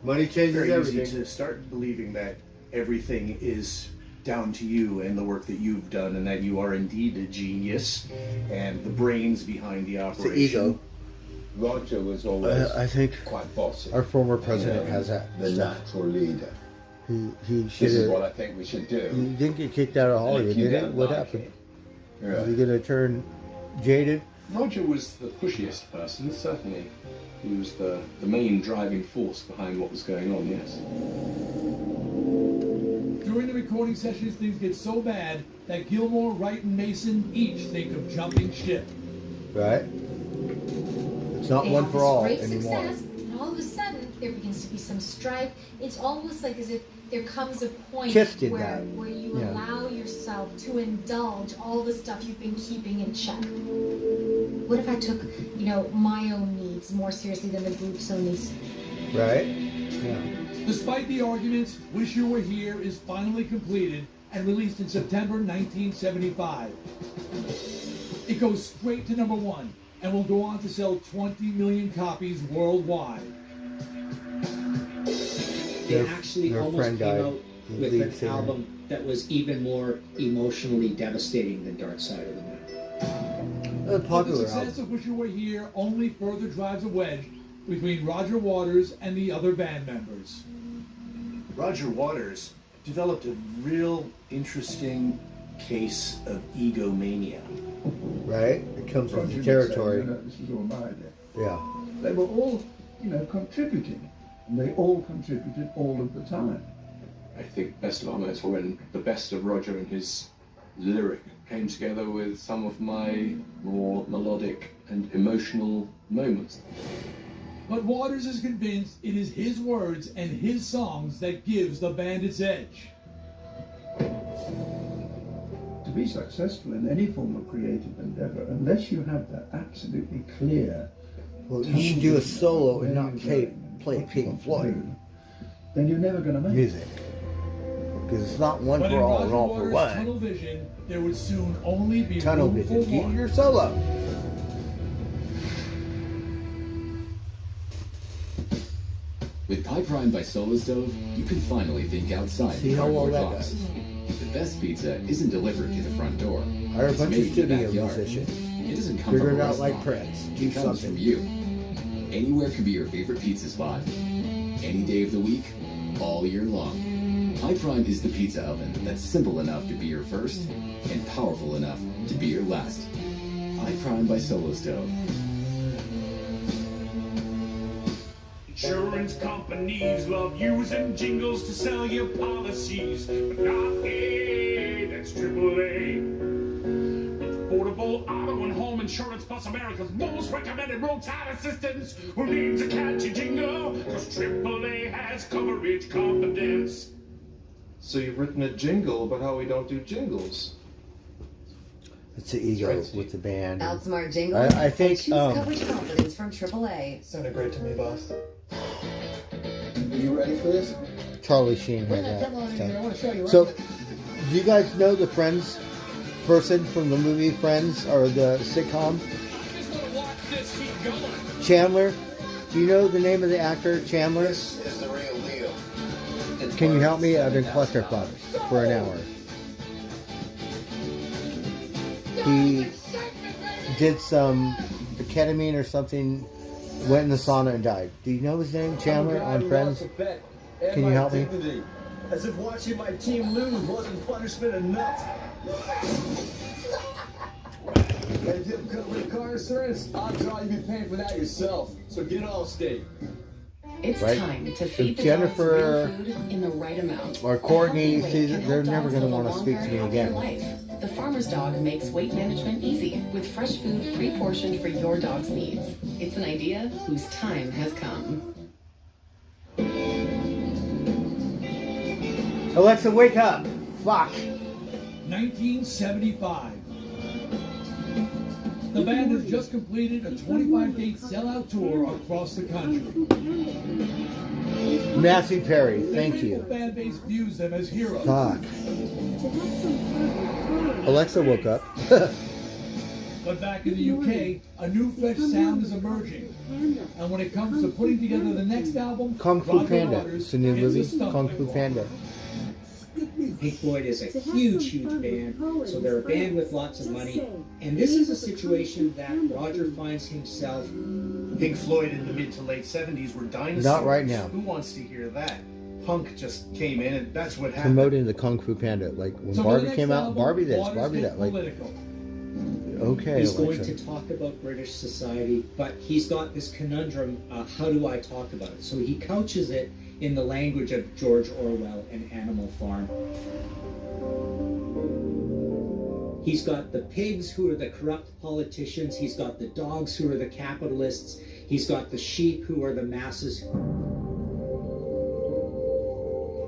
Money changes Very everything. easy to start believing that everything is down to you and the work that you've done, and that you are indeed a genius and the brains behind the It's operation. the ego. Roger was always I think quite bossy. our former president has that The stuff. natural leader. He should This is have. what I think we should do. You didn't get kicked out of Hollywood, If you did it? don't What like happened? it, Are you gonna turn jaded? Roger was the pushiest person, certainly. He was the main driving force behind what was going on, yes. During the recording sessions, things get so bad that Gilmore, Wright, and Mason each think of jumping ship. Right? It's not They one have for this all great anymore. success, and all of a sudden there begins to be some strife. It's almost like as if there comes a point Kiss did where that. you Yeah. allow yourself to indulge all the stuff you've been keeping in check. What if I took, my own needs more seriously than the group's own needs? Right? Yeah. Despite the arguments, Wish You Were Here is finally completed and released in September 1975. It goes straight to #1 and will go on to sell 20 million copies worldwide. They actually their almost friend came died, out the with lead an singer. album that was even more emotionally devastating than Dark Side of the Moon. A But the popular success album. of Wish You Were Here only further drives a wedge between Roger Waters and the other band members. Roger Waters developed a real interesting case of egomania. Right? It comes from Roger the would territory. say, this is all my idea. Yeah. They were all, contributing. And they all contributed all of the time. I think best of our moments were when the best of Roger and his lyric came together with some of my more melodic and emotional moments. But Waters is convinced it is his words and his songs that gives the band its edge. To be successful in any form of creative endeavor, unless you have that absolutely clear. Well, you should do a solo and not play Pink Floyd then you're never going to make music. Because it's not one But for in all Roger and all for Waters' one. tunnel vision, there would soon only be Tunnel room vision. for Do one. your solo. With Pie Prime by Solo Stove, you can finally think outside See the how well cardboard that box. goes. The best pizza isn't delivered to the front door. Hire a It's bunch of made in the studio backyard. musicians. It doesn't come Figure from it a out like restaurant. Prince. Do It comes something. from you. Anywhere can be your favorite pizza spot. Any day of the week, all year long. Pie Prime is the pizza oven that's simple enough to be your first and powerful enough to be your last. Pie Prime by Solo Stove. Insurance companies love using jingles to sell your policies, but not A, that's AAA. Affordable auto and home insurance plus America's most recommended roadside assistance. Who needs a catchy jingle? Cause AAA has coverage confidence. So you've written a jingle about how we don't do jingles. It's the ego with the band. Outsmart jingles. I think. Choose coverage confidence from AAA. Sounded great to me, boss. Are you ready for this? Charlie Sheen had Come on in here, I that wanna show you stuff. right So, do you guys know the Friends person from the movie Friends or the sitcom? Chandler. Do you know the name of the actor, Chandler? This is the real deal. Can you help me? I've been clusterfucked for an hour. He did some ketamine or something, went in the sauna and died. Do you know his name, Chandler, on Friends? Can you help me? As if watching my team lose wasn't punishment enough. Hey, Jim, cut with car insurance? Odds are you'd be paying for that yourself. So get Allstate. It's Right. time to So feed the Jennifer dogs real food in the right amount. or A Courtney healthy weight sees can it, they're help never dogs going to live want a to speak to me longer, healthier again. life. The Farmer's Dog makes weight management easy with fresh food pre-portioned for your dog's needs. It's an idea whose time has come. Alexa, wake up! Fuck! 1975. The band has just completed a 25-date sellout tour across the country. Matthew Perry, thank The you. fan base views them as heroes. Fuck. Alexa woke up. But back in the UK, a new fresh sound is emerging. And when it comes to putting together the next album, Kung Fu Roger Panda. Waters It's a new hits the movie. stumbling Kung Fu block. Panda. Pink Floyd is a huge band, so they're a band with lots of money. And this is a situation that Roger finds himself Pink Floyd in the mid to late 70s were dinosaurs. Not right now. Who wants to hear that? Punk just came in, and that's what happened. Promoting the Kung Fu Panda, like when So Barbie the came next out, album, Barbie this, Waters Barbie gets that, like political. okay. He's going Alexa. to talk about British society, but he's got this conundrum, how do I talk about it? So he couches it in the language of George Orwell and Animal Farm. He's got the pigs who are the corrupt politicians, he's got the dogs who are the capitalists, he's got the sheep who are the masses.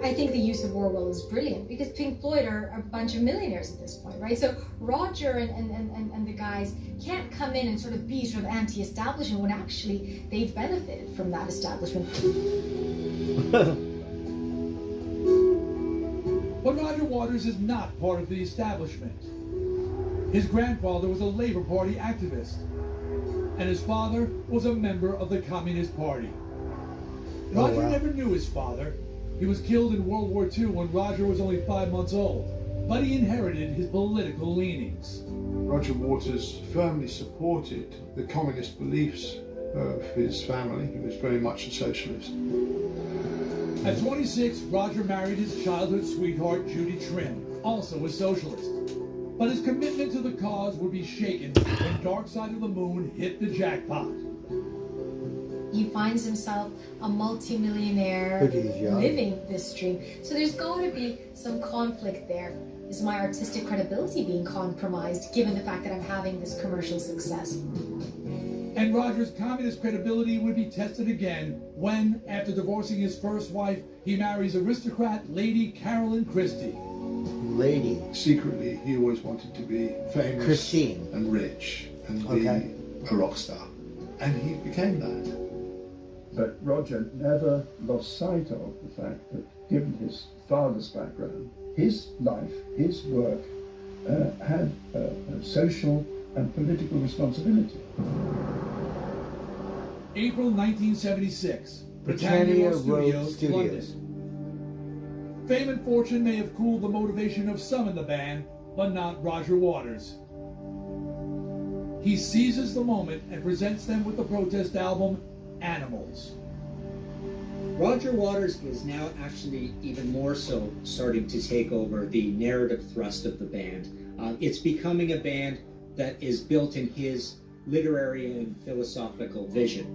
I think the use of Orwell is brilliant because Pink Floyd are a bunch of millionaires at this point, right? So Roger and the guys can't come in and sort of be sort of anti-establishment when actually they've benefited from that establishment. But Roger Waters is not part of the establishment. His grandfather was a Labour Party activist, and his father was a member of the Communist Party. Roger never knew his father. He was killed in World War II when Roger was only 5 months old, but he inherited his political leanings. Roger Waters firmly supported the communist beliefs of his family. He was very much a socialist. At 26, Roger married his childhood sweetheart, Judy Trim, also a socialist. But his commitment to the cause would be shaken when Dark Side of the Moon hit the jackpot. He finds himself a multimillionaire living this dream. So there's got to be some conflict there. Is my artistic credibility being compromised given the fact that I'm having this commercial success? And Roger's communist credibility would be tested again when, after divorcing his first wife, he marries aristocrat Lady Carolyn Christie. Lady. Secretly, he always wanted to be famous Christine. and rich and be a rock star. And he became that. But Roger never lost sight of the fact that, given his father's background, his life, his work, had a social and political responsibility. April 1976, Britannia Road Studios, Studios. London. Fame and fortune may have cooled the motivation of some in the band, but not Roger Waters. He seizes the moment and presents them with the protest album, Animals. Roger Waters is now actually even more so starting to take over the narrative thrust of the band. It's becoming a band that is built in his literary and philosophical vision.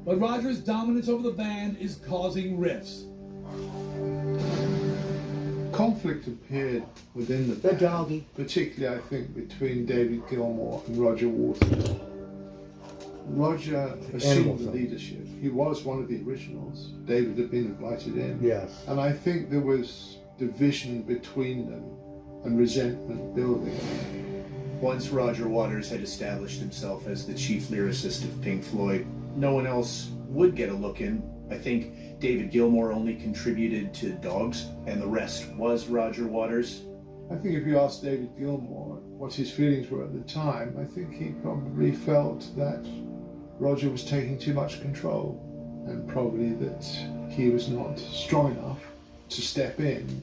But Roger's dominance over the band is causing rifts. Conflict appeared within the band, particularly I think between David Gilmour and Roger Waters. Roger assumed the leadership. He was one of the originals. David had been invited in. Yes. And I think there was division between them and resentment building. Once Roger Waters had established himself as the chief lyricist of Pink Floyd, no one else would get a look in. I think David Gilmour only contributed to Dogs, and the rest was Roger Waters. I think if you asked David Gilmour what his feelings were at the time, I think he probably felt that Roger was taking too much control, and probably that he was not strong enough to step in.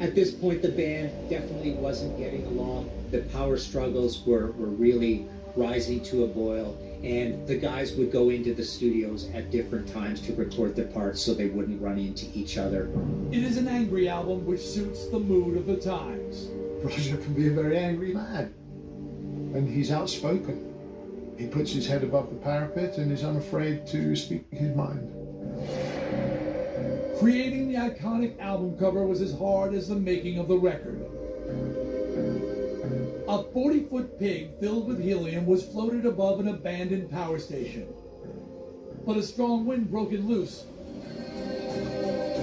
At this point, the band definitely wasn't getting along. The power struggles were really rising to a boil, and the guys would go into the studios at different times to record their parts so they wouldn't run into each other. It is an angry album which suits the mood of the times. Roger can be a very angry man, and he's outspoken. He puts his head above the parapet and is unafraid to speak his mind. Creating the iconic album cover was as hard as the making of the record. A 40-foot pig filled with helium was floated above an abandoned power station. But a strong wind broke it loose.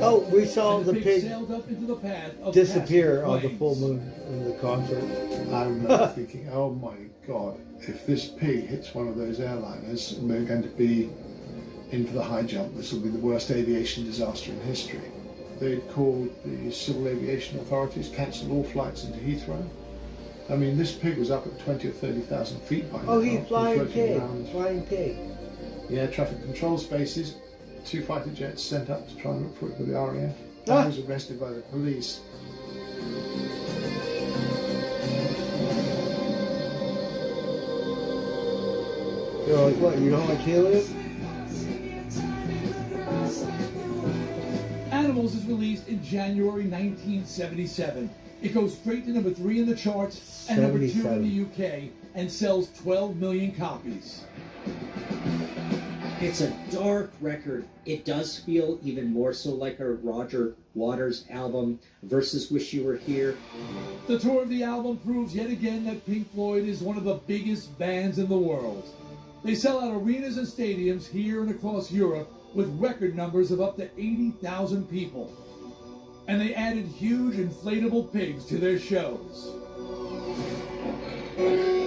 Oh, we saw and the pig sailed up into the path of disappear passing on the flames. full moon in the concert. I remember thinking, oh my God, if this pig hits one of those airliners and we're going to be in for the high jump, this will be the worst aviation disaster in history. They'd called the civil aviation authorities, cancelled all flights into Heathrow. I mean, this pig was up at 20 or 30,000 feet by now. Oh, he's flying floating pig. around. Flying pig. The air traffic control spaces, 2 fighter jets sent up to try and look for it with the RAF. Ah. I was arrested by the police. They're like, what, you don't like helium? Animals is released in January 1977. It goes straight to number 3 in the charts and number 2 in the UK and sells 12 million copies. It's a dark record. It does feel even more so like a Roger Waters album versus Wish You Were Here. The tour of the album proves yet again that Pink Floyd is one of the biggest bands in the world. They sell out arenas and stadiums here and across Europe with record numbers of up to 80,000 people. And they added huge inflatable pigs to their shows.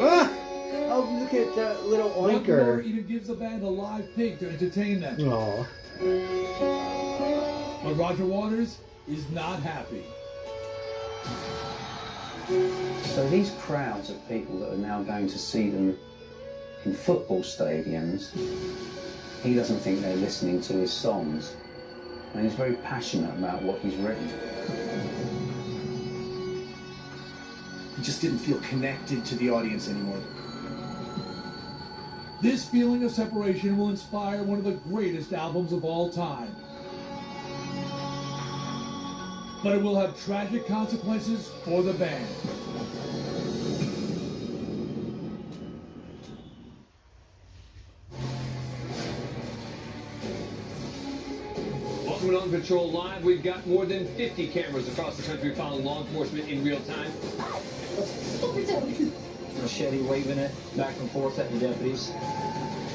Ah! Oh, look at that little oinker. Roger even gives the band a live pig to entertain them. Aww. But Roger Waters is not happy. So these crowds of people that are now going to see them in football stadiums, he doesn't think they're listening to his songs. And he's very passionate about what he's written. He just didn't feel connected to the audience anymore. This feeling of separation will inspire one of the greatest albums of all time. But it will have tragic consequences for the band. Welcome to On Patrol Live. We've got more than 50 cameras across the country following law enforcement in real time. Machete waving it back and forth at the deputies.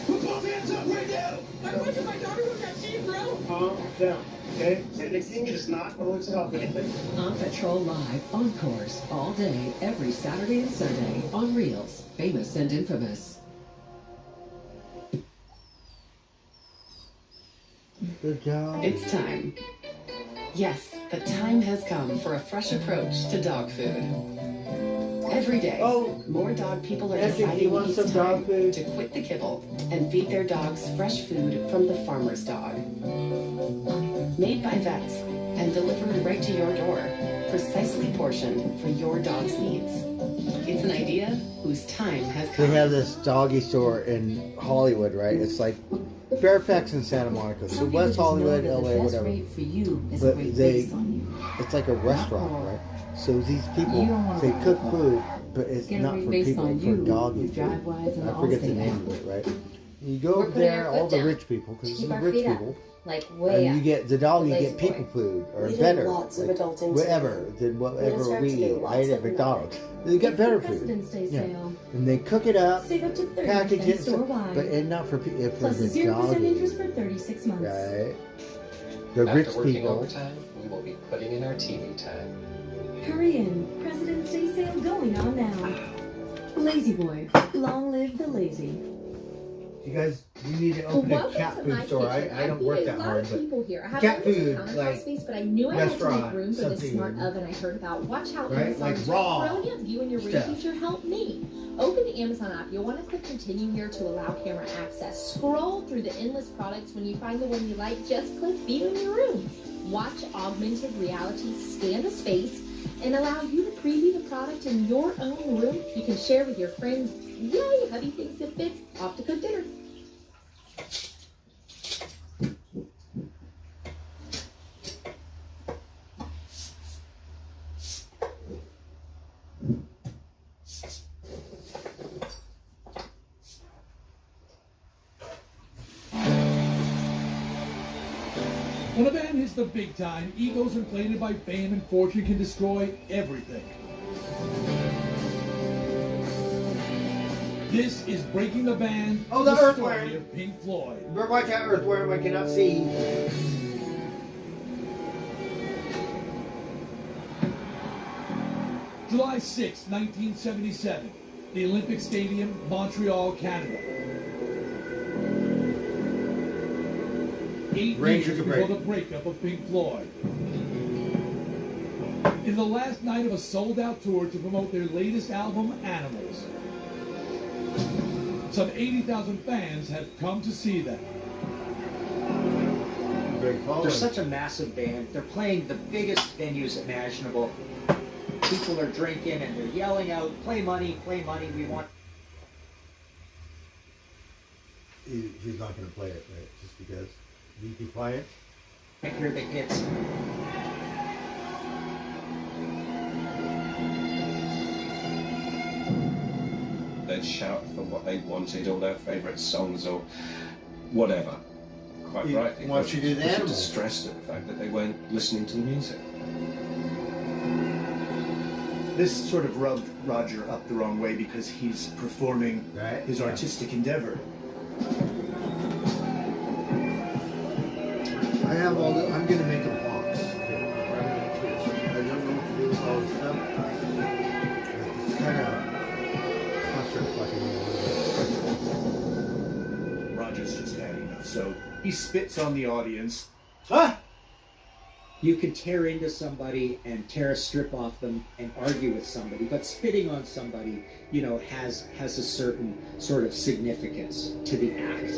Put both hands up right now! I went to my daughter who got cheated, bro. Calm down, okay? Anything is not going to stop anything. On Patrol Live, Encores, all day, every Saturday and Sunday, on Reels, famous and infamous. Good job. It's time. Yes, the time has come for a fresh approach to dog food. Every day, more dog people are deciding it's time to quit the kibble and feed their dogs fresh food from the farmer's dog. Made by vets and delivered right to your door, precisely portioned for your dog's needs. It's an idea whose time has They come. have this doggy store in Hollywood, right? It's like Fairfax and Santa Monica. So West Hollywood, LA, whatever. But it's like a restaurant, right? So these people, they cook food, but it's not for people, it's for doggy food. I forget the name of it, right? You go up there, all the rich people, because it's the rich people, like way and you up. get the dog, you Lazy get people boy. food, or We did better, lots of like, adult intake. whatever than We're gonna whatever start we to do eat. I lots ate at of McDonald's. They got better food. President's Day sale. And they cook it up, Save up to 30% package it, store-wide. but and not for people, for Plus the 0% doggy. interest for 36 months. Right. The After rich working people. overtime, we will be putting in our TV time. Hurry in. President's Day sale going on now. Lazy Boy. Long live the lazy. You guys, you need to open a Welcome cat to food my store. kitchen. I don't see work a that lot hard, of but people here. I have cat limited food, countertop like space, but I knew I had to make restaurant, room for this something. smart oven I heard about. Watch how Right? Amazon's Like raw brilliant you and your room stuff. feature help me. Open the Amazon app. You'll want to click continue here to allow camera access. Scroll through the endless products. When you find the one you like, just click view in your room. Watch augmented reality scan the space and allow you to preview the product in your own room. You can share with your friends. Yay, hubby thinks it fits. Off to cook dinner. When a band hits the big time, egos inflated by fame and fortune can destroy everything. This is Breaking the Band, Oh, the story Earthworm. of Pink Floyd. Watch out, Earthworm, I cannot see. July 6, 1977, the Olympic Stadium, Montreal, Canada. 8 Rain years took a before break. the breakup of Pink Floyd. In the last night of a sold-out tour to promote their latest album, Animals. Some 80,000 fans have come to see them. They're such a massive band. They're playing the biggest venues imaginable. People are drinking and they're yelling out, play money, we want... She's not going to play it, right? Just because. You be quiet. I hear the hits. They'd shout for what they wanted, or their favourite songs, or whatever. Quite rightly. Why don't you do the animals? Distressed at the fact that they weren't listening to the music. This sort of rubbed Roger up the wrong way because he's performing his artistic endeavor. I have all the. I'm going to make a box. I don't know what to do with all this stuff. It's kind of cluster fucking. Roger's just had enough, so he spits on the audience. Ah! You could tear into somebody and tear a strip off them and argue with somebody, but spitting on somebody, you know, has a certain sort of significance to the act.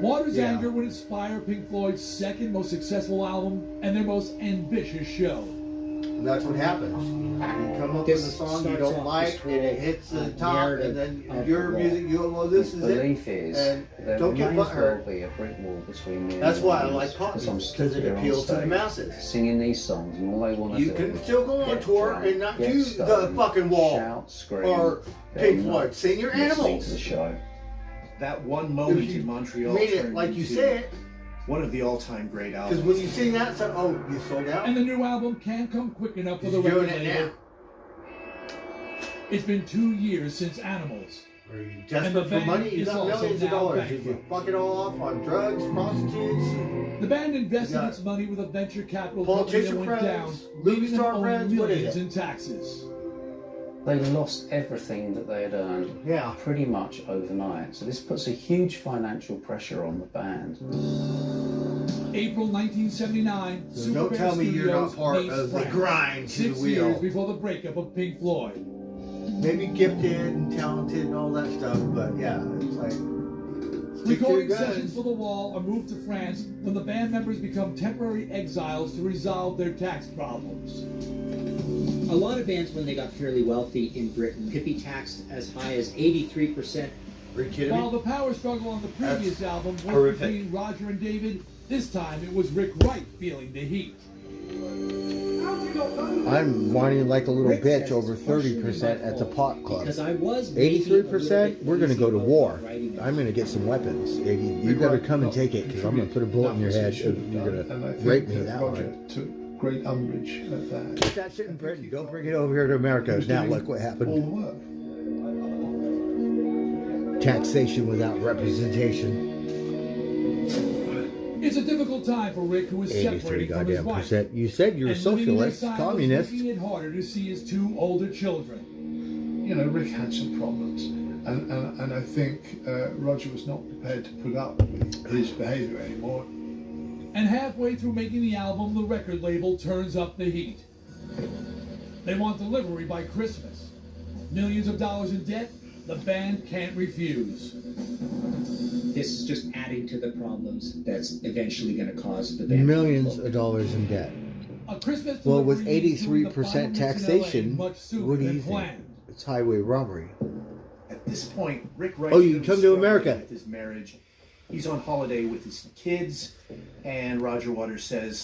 Waters' anger would inspire Pink Floyd's second most successful album and their most ambitious show. And that's what happens. You come up with a song you don't like, and it hits the top, and then your music, you go, well, this is it. The belief is and there don't get may as well butthurt. be a brick wall between me and That's the why I audience, like pop I'm music, stood because it here on appeals to the stage masses. Singing these songs, and all they want to do You can is still go on get tour drunk, and not get do stoned, the fucking wall shout, scream. or They're Pink not Floyd. Sing your listening animals. to the show. That one moment If you in Montreal mean it turned like you into say it. one of the all-time great albums. Because when you sing that song, oh, you sold out? And the new album can't come quick enough for the You're record doing it label. now. It's been 2 years since Animals. Are you And the desperate for band money? You is got also millions of now dollars. You bankrupt. can fuck it all off on drugs, prostitutes. The band invested Yeah. its money with a venture capital company that Politician went down, friends, leaving movie them star owing friends, what is millions it? in taxes. They lost everything that they had earned pretty much overnight. So this puts a huge financial pressure on the band. April 1979, So Super don't Bear tell me you're not Studios part made of the Frank, grind to the 6 wheel. years before the breakup of Pink Floyd. Maybe gifted and talented and all that stuff, but yeah, it's like. stick to your Recording guns. sessions for The Wall are moved to France when the band members become temporary exiles to resolve their tax problems. A lot of bands, when they got fairly wealthy in Britain, could be taxed as high as 83%. Are you kidding While me? the power struggle on the previous That's album went horrific. between Roger and David, this time it was Rick Wright feeling the heat. I'm whining like a little bitch over 30% at the pot club. Because I was 83%, we're going to go to war. I'm going to get some weapons. You better come and take it, because I'm going to put a bullet in your head. You're going And I to think rape me that that Roger way. took great umbrage at that. Keep that shit in Britain. Don't bring it over here to America. Now look what All the happened. work. Taxation without representation. It's a difficult time for Rick, who is 83 separating from his goddamn wife. percent. You said you're a and living in their socialist, silos, communist. making it harder to see his 2 older children. You know, Rick had some problems, and I think Roger was not prepared to put up with his behaviour anymore. And halfway through making the album, the record label turns up the heat. They want delivery by Christmas. Millions of dollars in debt, the band can't refuse. This is just adding to the problems that's eventually going to cause the band. Millions of dollars in debt. A Christmas Well, with delivery is doing the 83% final mix in taxation, LA much sooner what do than you think? planned. It's highway robbery. At this point, Rick Wright. Oh, you can come to America. With his marriage, he's on holiday with his kids, and Roger Waters says,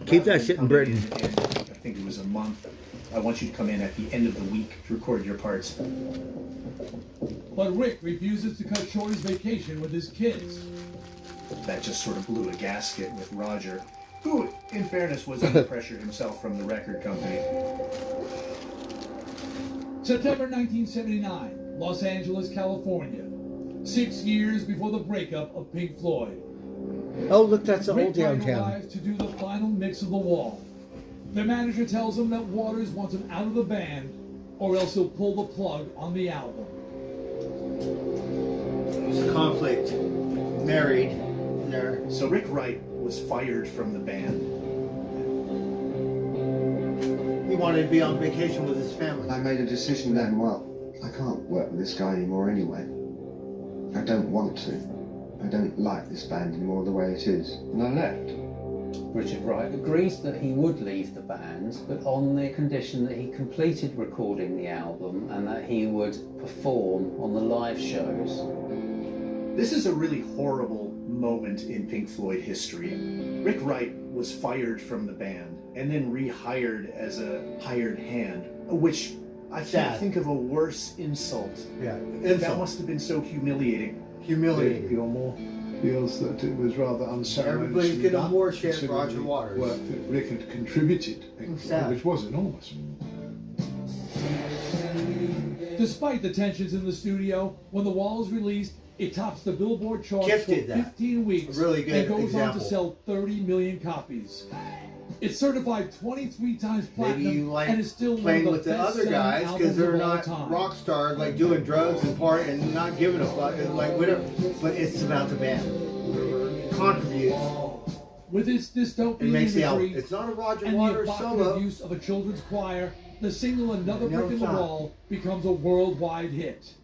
Keep that shit in Britain. And I think it was a month. I want you to come in at the end of the week to record your parts. But Rick refuses to cut short his vacation with his kids. That just sort of blew a gasket with Roger, who, in fairness, was under pressure himself from the record company. September 1979, Los Angeles, California. 6 years before the breakup of Pink Floyd. Oh, look, that's the Rick old Wright downtown. arrives to do the final mix of The Wall. Their manager tells them that Waters wants him out of the band, or else he'll pull the plug on the album. It's a conflict. Married. There. So Rick Wright was fired from the band. He wanted to be on vacation with his family. I made a decision then, well, I can't work with this guy anymore anyway. I don't want to. I don't like this band anymore the way it is. And I left. Richard Wright agrees that he would leave the band, but on the condition that he completed recording the album and that he would perform on the live shows. This is a really horrible moment in Pink Floyd history. Rick Wright was fired from the band and then rehired as a hired hand, which I can't think of a worse insult. Yeah, That must have been so humiliating. Humiliating. Gilmore feels that it was rather unceremoniously Everybody's gonna done, worship considering Roger the Waters. work that Rick had contributed, which was enormous. Despite the tensions in the studio, when The Wall is released, it tops the Billboard charts Gifted for that. 15 weeks Really good and goes example. on to sell 30 million copies. It's certified 23 times platinum Maybe you like and is still one playing of the with the other best-selling guys because albums they're of all not time. rock stars, like doing drugs and part and not giving a fuck, like whatever. But it's about the band. Whoever contributes. With its dystopian It makes the album. imagery It's not a Roger and Waters the evocative solo. use of a children's choir, the single Another No, Brick in it's the not. Wall becomes a worldwide hit.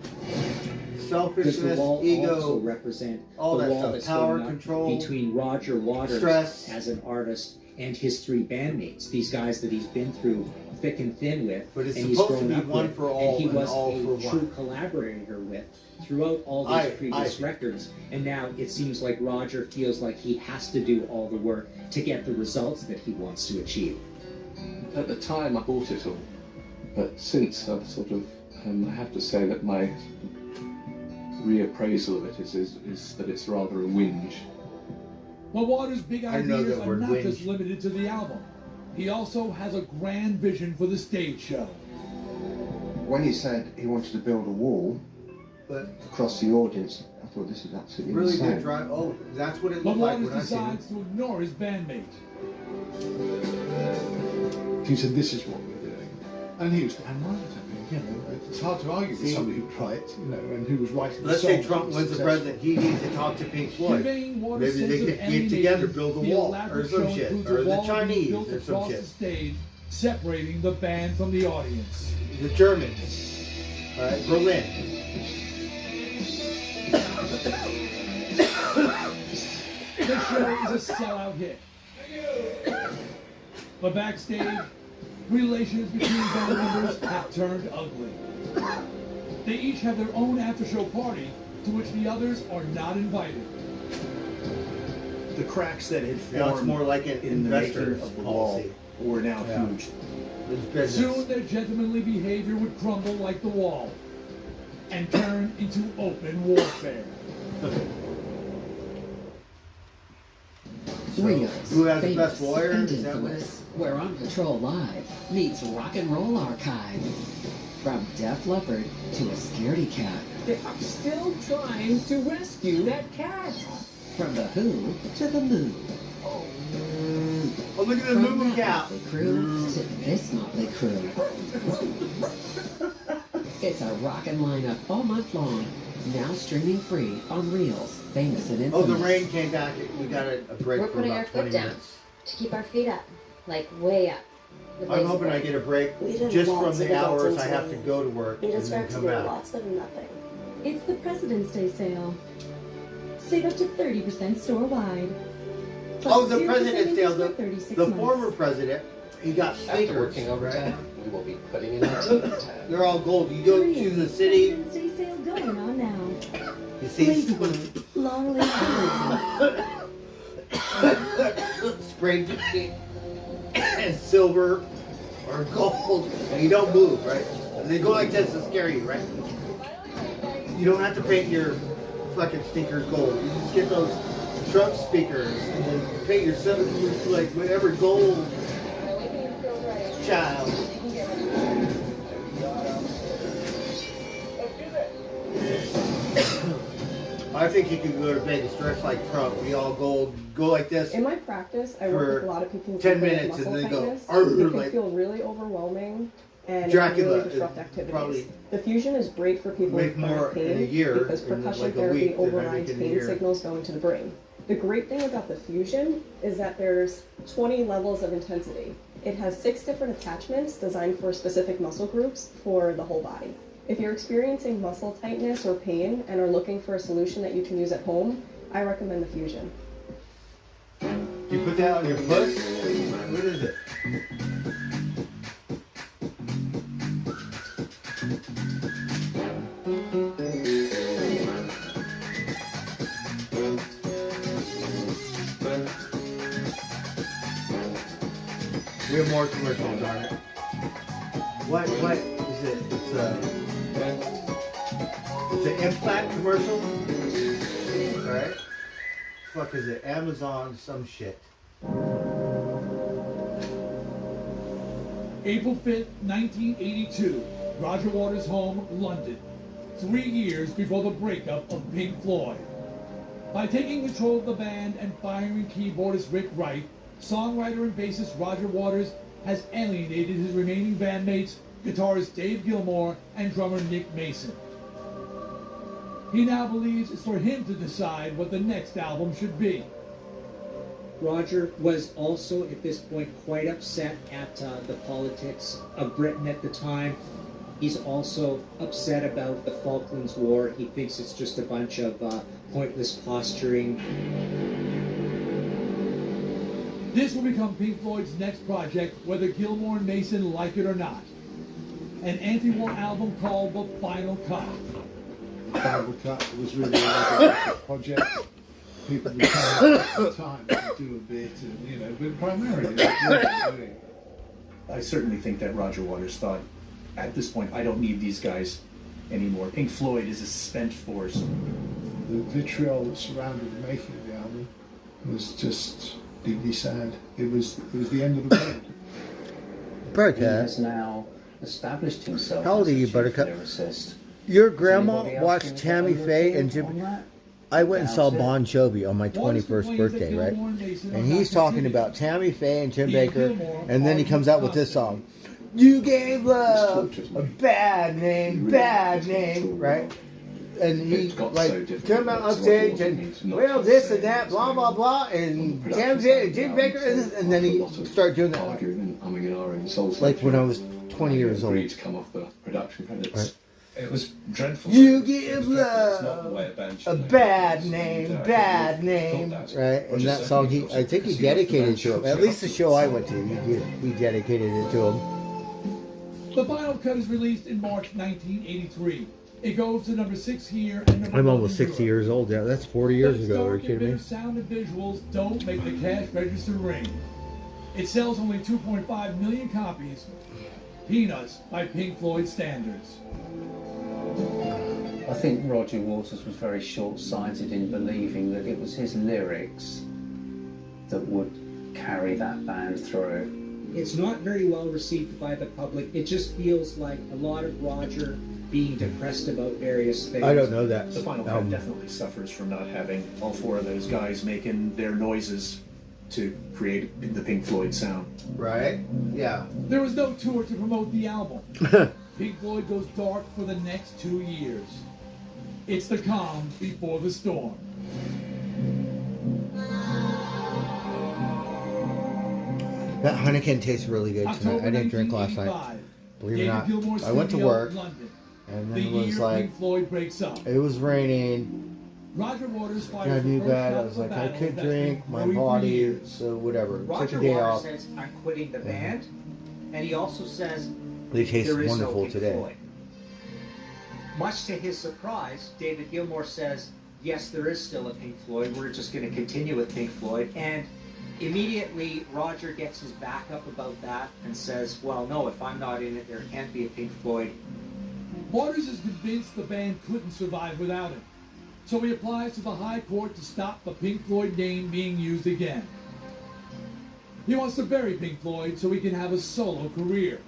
Does the Selfishness, wall also ego, represent all the that wall stuff. that's Power, going up control, between Roger Waters stress. as an artist and his three bandmates, these guys that he's been through thick and thin with, But it's and he's supposed to grown be up one with, for all and he and was all a for true one. collaborator with throughout all these previous records. And now it seems like Roger feels like he has to do all the work to get the results that he wants to achieve. At the time, I bought it all, but since I've sort of, I have to say that my reappraisal of it is that it's rather a whinge. But Waters' big I know ideas that are word not whinge. just limited to the album. He also has a grand vision for the stage show. When he said he wanted to build a wall across the audience, I thought this is absolutely really insane. good drive. Oh, that's what it But looked like Waters when I seen it. decides to ignore his bandmate. He said, "This is what we're doing," and he was damn right. I mean, it's hard to argue with See? somebody who'd write, and who was writing. Let's the say songs Trump that were wins the successful. president. He needs to talk to Pink Floyd. Conveying Waters' Maybe they sense of could get together, build a the wall, or elaborate some show shit, includes or a the wall being Chinese, built or some across shit. the stage, separating the band from the audience. The Germans. All right, Berlin. The show is a sellout hit. But backstage, relations between band members have turned ugly. They each have their own after-show party to which the others are not invited. The cracks that had Now it's formed more like an in the making investor's of the wall policy. were now Yeah. huge. It's business. Soon their gentlemanly behavior would crumble like the wall and turn into open warfare. Rios, who has the famous best lawyer? and Is that what infamous, where On Patrol Live meets Rock and Roll Archive. From Def Leppard to a scaredy cat. They are still trying to rescue that cat. From The Who to the Moon. Oh, look at the From moo that cat. motley crew to this motley crew. It's a rockin' lineup all month long. Now streaming free on Reels, famous and infamous. Oh, the rain came back. We got a break We're for putting about our 20 foot down minutes. to keep our feet up, like way up. The I'm lazy hoping boy. I get a break We did just lots from of the hours adulting I have to today. go to work We and just then got to come do back. lots of nothing. It's the President's Day sale. Save up to 30% store-wide. Plus Oh, the 0% President's Day. interest for 36 The months. former president, he got After speakers, working right? overtime, we will be putting in our TV time. They're all gold. You go to the city, President's Day sale going on now. you see Lazy Boy, long live the sprayed and silver or gold, and you don't move, right? And they go like this to scare you, right? You don't have to paint your fucking speakers gold. You just get those Trump speakers and then paint your like whatever gold child. I think you can go to Vegas dressed like Trump, be all gold, go like this. In my practice, I for work with a lot of people who 10 complain of minutes and muscle then go, tightness. "Arr," It can like feel really overwhelming and Dracula really is disrupt activities. probably The fusion is great for people make with chronic more in a pain year because in percussion like a therapy week than I overrides make in a pain year. signals going to the brain. The great thing about the fusion is that there's 20 levels of intensity. It has 6 different attachments designed for specific muscle groups for the whole body. If you're experiencing muscle tightness or pain and are looking for a solution that you can use at home, I recommend the fusion. You put that on your puss? What is it? We have more commercials on it. What is it? It's an implant commercial? Alright. Fuck is it? Amazon some shit. April 5th, 1982. Roger Waters' home, London. 3 years before the breakup of Pink Floyd. By taking control of the band and firing keyboardist Rick Wright, songwriter and bassist Roger Waters has alienated his remaining bandmates, guitarist Dave Gilmour and drummer Nick Mason. He now believes it's for him to decide what the next album should be. Roger was also at this point quite upset at the politics of Britain at the time. He's also upset about the Falklands War. He thinks it's just a bunch of pointless posturing. This will become Pink Floyd's next project, whether Gilmour and Mason like it or not. An anti-war album called The Final Cut. Final Cut was really a project. People would come at the time to do a bit, and, but primarily I certainly think that Roger Waters thought, at this point, I don't need these guys anymore. Pink Floyd is a spent force. The vitriol that surrounded the making of the album was just deeply sad. It was the end of the road. Buttercup. He has now established himself. How old are you, Buttercup? Your grandma watched Tammy Faye and Jim. I went and saw Bon Jovi on my 21st birthday, right? And he's talking about Tammy Faye and Jim Baker, and then he comes out with this song. You gave love a bad name, right? And he like come out on stage and well this and that, blah blah blah, and Tammy Faye and Jim Baker, and then he started doing that. Like when I was 20 years old. To come off the production credits. Right. It was dreadful. You give love a bad name, right? And that song, I think he dedicated to him. At least the show I went to, he dedicated it to him. The Final Cut is released in March 1983. It goes to number 6 here and number I'm 1 almost in 60 Europe. years old. Yeah, that's 40 years ago. Are you kidding me? Sound and visuals don't make the cash register ring. It sells only 2.5 million copies. Peanuts by Pink Floyd standards. I think Roger Waters was very short-sighted in believing that it was his lyrics that would carry that band through. It's not very well received by the public. It just feels like a lot of Roger being depressed about various things. I don't know that. The Final Cut definitely suffers from not having all 4 of those guys making their noises to create the Pink Floyd sound. Right? Yeah. There was no tour to promote the album. Pink Floyd goes dark for the next 2 years. It's the calm before the storm. That Heineken tastes really good tonight. I didn't drink last night. Believe it or not. I went to work, and then it was like, Pink Floyd breaks up. it was raining. Roger Waters And I knew that. I was like, I could drink, my body, so whatever. Took Roger a day Waters off. says, I'm quitting the band, and he also says, They taste there is wonderful no Pink today. Floyd. Much to his surprise, David Gilmour says, yes, there is still a Pink Floyd. We're just going to continue with Pink Floyd. And immediately, Roger gets his back up about that and says, well, no, if I'm not in it, there can't be a Pink Floyd. Waters is convinced the band couldn't survive without him. So he applies to the High Court to stop the Pink Floyd name being used again. He wants to bury Pink Floyd so he can have a solo career.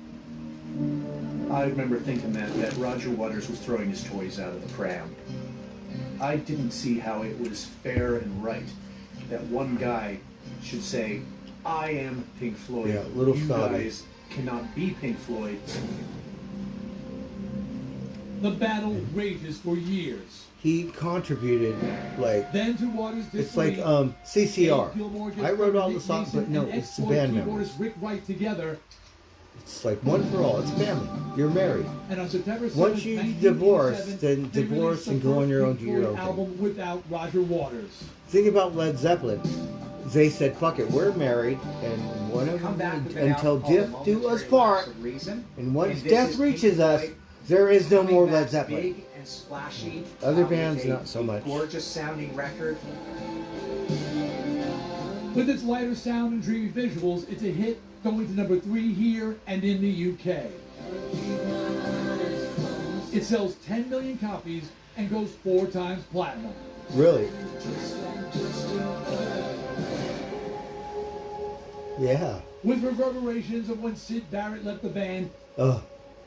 I remember thinking that Roger Waters was throwing his toys out of the pram. I didn't see how it was fair and right that one guy should say, I am Pink Floyd. Yeah, little you Saudi. guys cannot be Pink Floyd. The battle rages for years. He contributed, like, Then to Waters' it's like dismay, CCR. Dave Gilmour gets I wrote all Nick the songs, Mason but no, and it's the ex-Floyd band members. keyboardist Rick Wright together. It's like one for all. It's family. You're married. And on September 7th, Once you divorce, then they divorce released and the go on first your own, Pink do your Floyd own thing. album without Roger Waters. Think about Led Zeppelin. they said, "Fuck it, we're married, and one of Come back them with an until album death called do us Momentary part." Lapse of Reason. And once And this death is reaches Pink us, Floyd there is no coming more back Led Zeppelin. Big and splashy. Other with bands, a not so much. Gorgeous sounding record. With its lighter sound and dreamy visuals, it's a hit, going to number 3 here and in the UK. It sells 10 million copies and goes 4 times platinum. Really? Yeah. With reverberations of when Syd Barrett left the band, Ugh.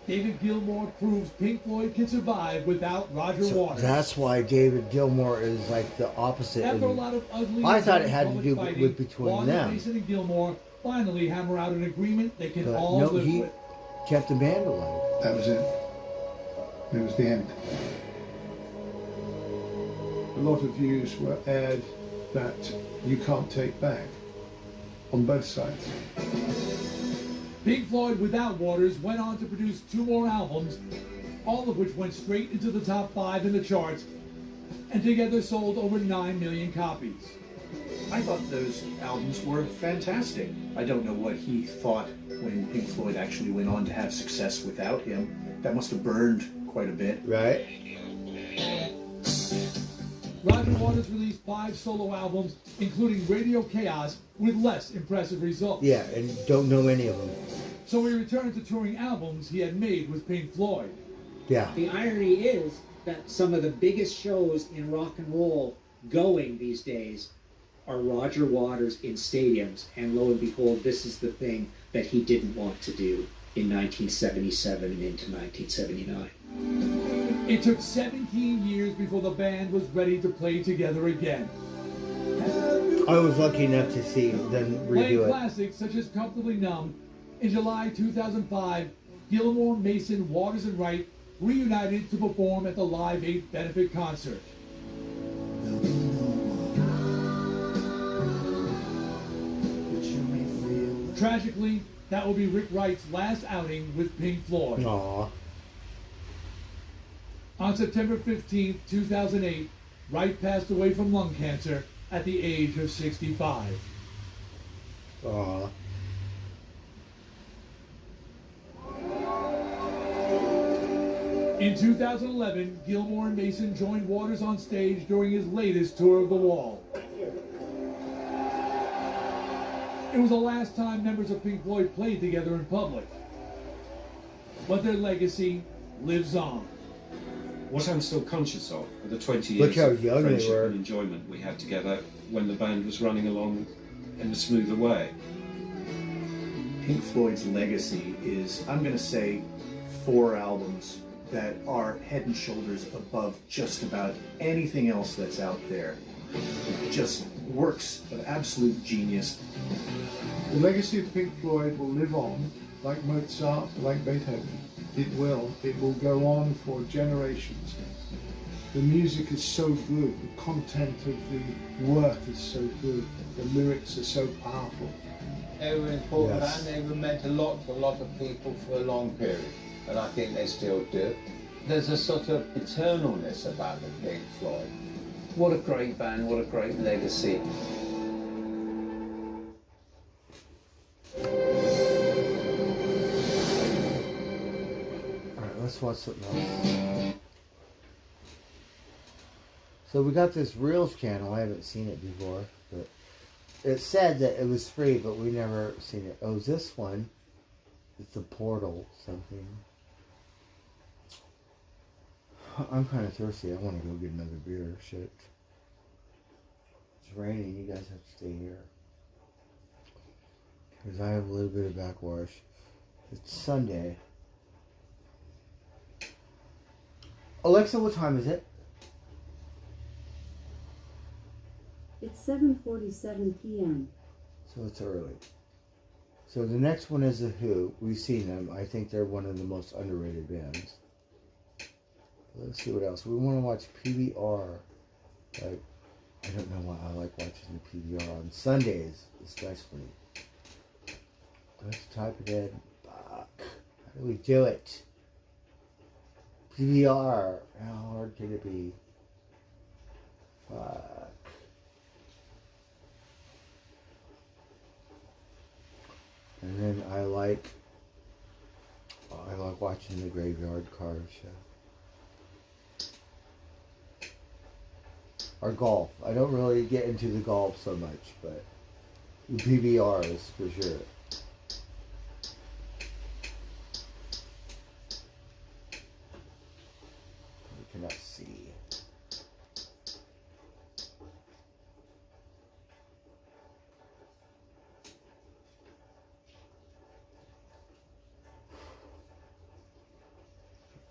David Gilmour proves Pink Floyd can survive without Roger Waters. That's why David Gilmour is like the opposite. After a and lot of ugly I thought it and had to public do fighting, with between Waters, them. Mason, and Gilmour finally hammer out an agreement they can But all no, live he with. kept the band alive. That was it. It was the end. A lot of views were aired that you can't take back on both sides. Pink Floyd without Waters went on to produce 2 more albums, all of which went straight into the top 5 in the charts, and together sold over 9 million copies. I thought those albums were fantastic. I don't know what he thought when Pink Floyd actually went on to have success without him. That must have burned quite a bit. Right. Roger Waters released 5 solo albums, including Radio Chaos, with less impressive results. Yeah, and don't know any of them. So he returned to touring albums he had made with Pink Floyd. Yeah. The irony is that some of the biggest shows in rock and roll going these days are Roger Waters in stadiums, and lo and behold, this is the thing that he didn't want to do in 1977 and into 1979. It took 17 years before the band was ready to play together again. I was lucky enough to see them Playing redo it. classics such as Comfortably Numb, in July 2005, Gilmour, Mason, Waters, and Wright reunited to perform at the Live 8 benefit concert. Tragically, that will be Rick Wright's last outing with Pink Floyd. Aww. On September 15, 2008, Wright passed away from lung cancer at the age of 65. Aww. In 2011, Gilmour and Mason joined Waters on stage during his latest tour of the Wall. It was the last time members of Pink Floyd played together in public. But their legacy lives on. What I'm still conscious of are the 20 Look years how of young they friendship were. and enjoyment we had together when the band was running along in a smoother way. Pink Floyd's legacy is, I'm going to say, 4 albums that are head and shoulders above just about anything else that's out there. Just works of absolute genius. The legacy of Pink Floyd will live on, like Mozart, like Beethoven. It will. It will go on for generations. The music is so good, the content of the work is so good, the lyrics are so powerful. They were an important Yes. band, they were meant a lot to a lot of people for a long period, and I think they still do. There's a sort of eternalness about the Pink Floyd. What a great band, what a great legacy. Alright, let's watch something else. So we got this Reels channel. I haven't seen it before, but it said that it was free, but we never seen it. Oh, this one. It's a Portal something. I'm kind of thirsty. I want to go get another beer. Shit. It's raining. You guys have to stay here. Because I have a little bit of backwash. It's Sunday. Alexa, what time is it? It's 7:47 p.m. So it's early. So the next one is The Who. We've seen them. I think they're one of the most underrated bands. Let's see what else. We want to watch PBR. Like, I don't know why I like watching the PBR on Sundays, especially. Let's type it in. Fuck. How do we do it? PBR. How hard can it be? Fuck. And then I like watching the Graveyard Cars show. Or golf. I don't really get into the golf so much, but the PBRs for sure. You cannot see.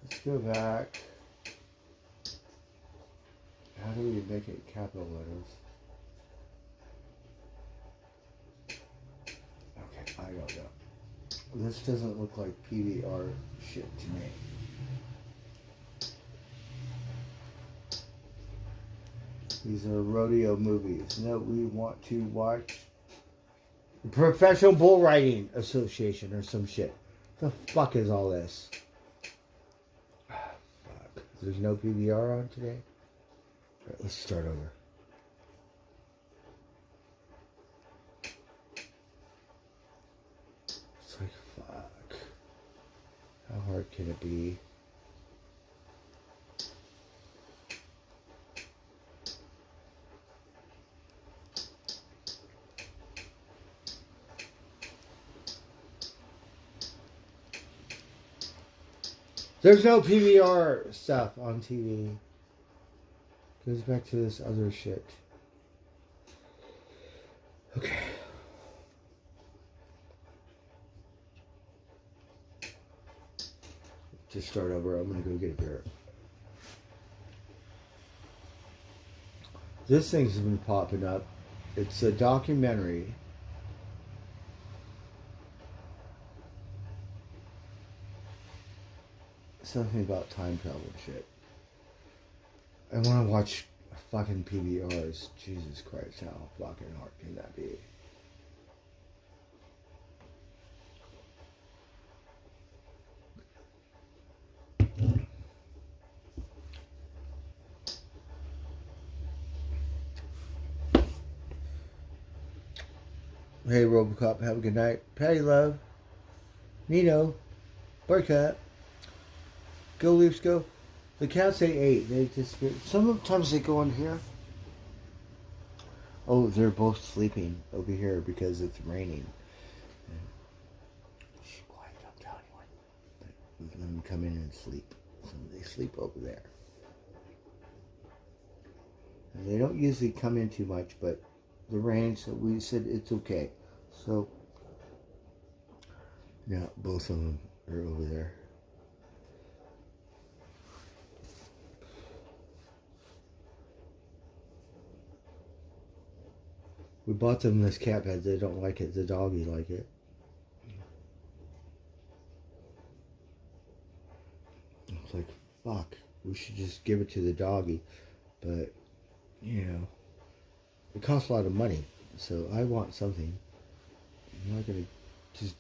Let's go back. How do we make it capital letters? Okay, I don't know. This doesn't look like PBR shit to me. These are rodeo movies. No, we want to watch the Professional Bull Riding Association or some shit. The fuck is all this? Fuck. There's no PBR on today? Alright, let's start over. It's like, fuck. How hard can it be? There's no PBR stuff on TV. Goes back to this other shit. Okay. To start over, I'm gonna go get a beer. This thing's been popping up. It's a documentary. Something about time travel and shit. I want to watch fucking PBRs. Jesus Christ, how fucking hard can that be? Hey, Robocop, have a good night. Patty Love, Nino, Buttercup. Go Leafs, go. The cats they ate. They just sometimes they go in here. Oh, they're both sleeping over here because it's raining. Shh, quiet, don't tell anyone. But we let them come in and sleep. So they sleep over there. And they don't usually come in too much, but the rain, so we said it's okay. So yeah, both of them are over there. We bought them this cat bed. They don't like it. The doggy like it. It's like, fuck. We should just give it to the doggy. But, you know, it costs a lot of money. So I want something. I'm not going to just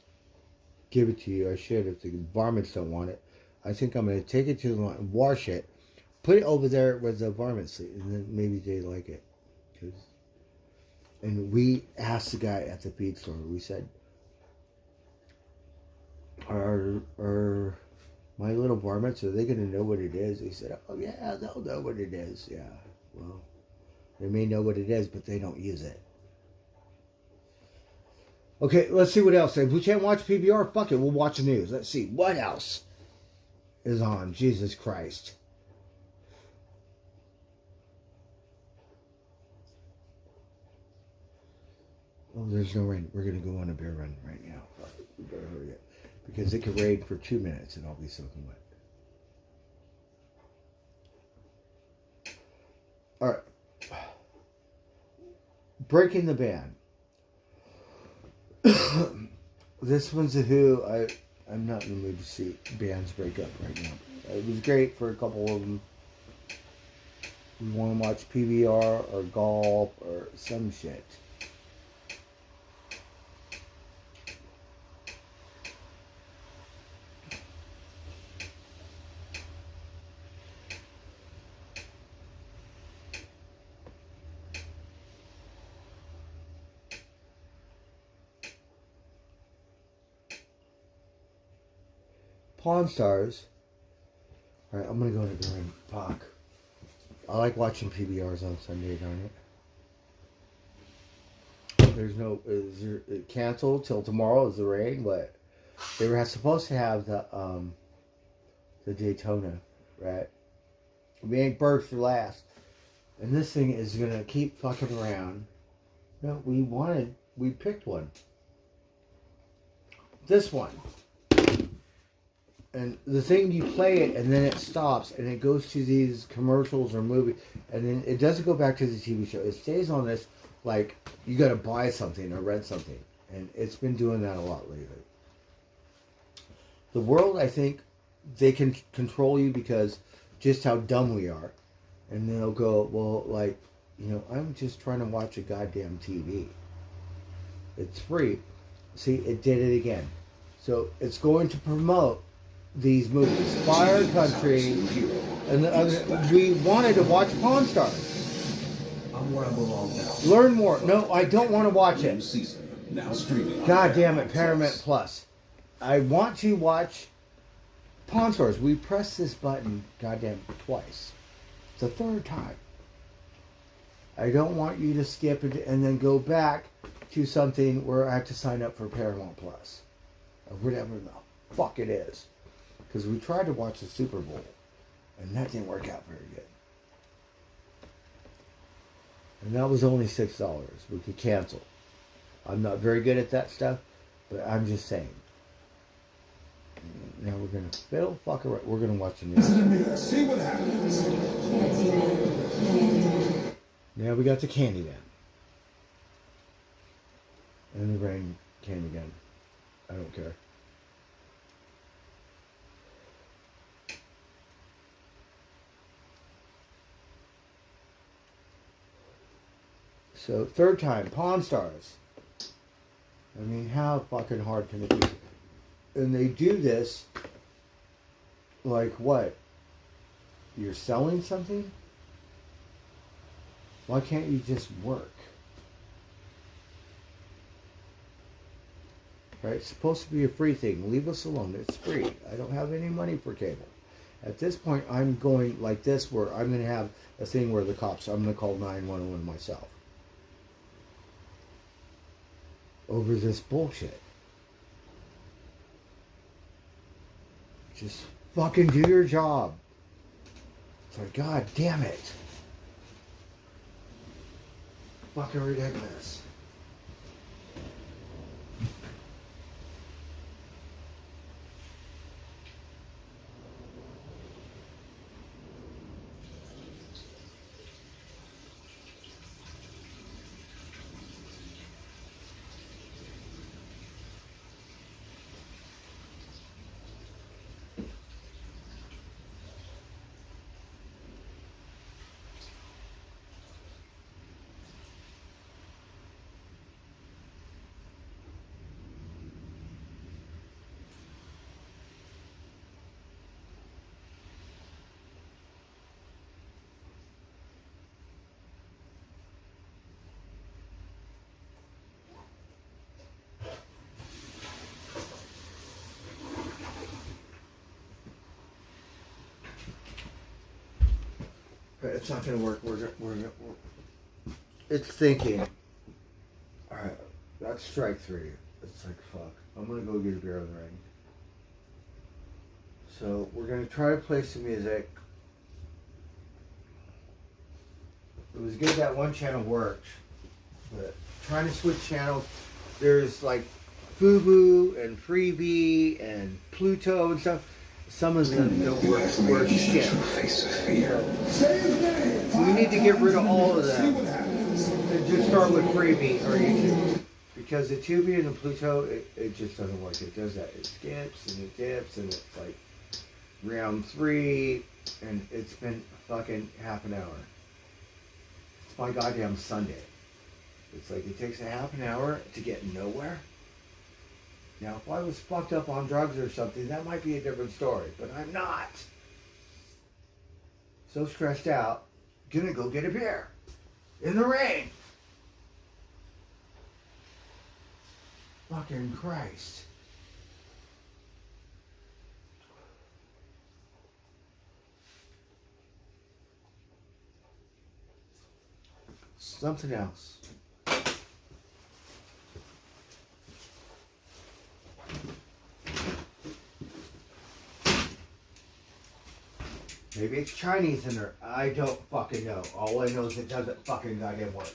give it to you. I should if the varmints don't want it. I think I'm going to take it to them and wash it. Put it over there where the varmints sleep. And then maybe they like it. And we asked the guy at the feed store, we said, are my little varmints, are they going to know what it is? He said, oh yeah, they'll know what it is. Yeah, well, they may know what it is, but they don't use it. Okay, let's see what else. If we can't watch PBR, fuck it, we'll watch the news. Let's see, what else is on? Jesus Christ. Oh, there's no rain. We're going to go on a beer run right now. We better hurry up. Because it could rain for 2 minutes and I'll be soaking wet. Alright. Breaking the Ban. This one's a Who. I'm not in the mood to see bands break up right now. It was great for a couple of them. We want to watch PBR or golf or some shit. Pawn Stars. Alright, I'm gonna go to the ring. Fuck. I like watching PBRs on Sunday, darn it. There's no... It canceled till tomorrow is the rain, but they were supposed to have the Daytona, right? We ain't first or last. And this thing is gonna keep fucking around. No, we picked one. This one. And the thing, you play it and then it stops and it goes to these commercials or movies and then it doesn't go back to the TV show. It stays on this like you gotta buy something or rent something. And it's been doing that a lot lately. The world, I think, they can control you because just how dumb we are. And they'll go, well, like, you know, I'm just trying to watch a goddamn TV. It's free. See, it did it again. So it's going to promote these movies. Fire Country. And we wanted to watch Pawn Stars. I'm Rambo all now. Learn more. No, I don't want to watch it. Now streaming. God damn it, Paramount Plus. I want to watch Pawn Stars. We pressed this button goddamn twice. It's the third time. I don't want you to skip it and then go back to something where I have to sign up for Paramount Plus. Or whatever the fuck it is. Because we tried to watch the Super Bowl. And that didn't work out very good. And that was only $6. We could cancel. I'm not very good at that stuff. But I'm just saying. Now we're going to fiddle fuck around. We're going to watch the news. See what happens. Now we got the Candyman. And the Rain Candyman. I don't care. So, third time, Pawn Stars. I mean, how fucking hard can it be? And they do this, like what? You're selling something? Why can't you just work? Right? It's supposed to be a free thing. Leave us alone. It's free. I don't have any money for cable. At this point, I'm going like this where I'm going to have a thing where the cops, I'm going to call 911 myself. Over this bullshit. Just fucking do your job. It's like, God damn it. Fucking ridiculous. It's not going to work. It's thinking. Alright, that's strike 3. It's like, fuck. I'm going to go get a beer on the ring. So, we're going to try to play some music. It was good that one channel worked. But trying to switch channels, there's like FUBU and Freebie and Pluto and stuff. Some of them don't work shit. We need to get rid of all of them. And just start with Freebie or YouTube. Because the Tubi and the Pluto, it just doesn't work. It does that. It skips and it dips and it's like round 3 and it's been fucking half an hour. It's my goddamn Sunday. It's like it takes a half an hour to get nowhere. Now, if I was fucked up on drugs or something, that might be a different story. But I'm not. So stressed out, gonna go get a beer. In the rain. Fucking Christ. something else. Maybe it's Chinese in there. I don't fucking know. All I know is it doesn't fucking goddamn work.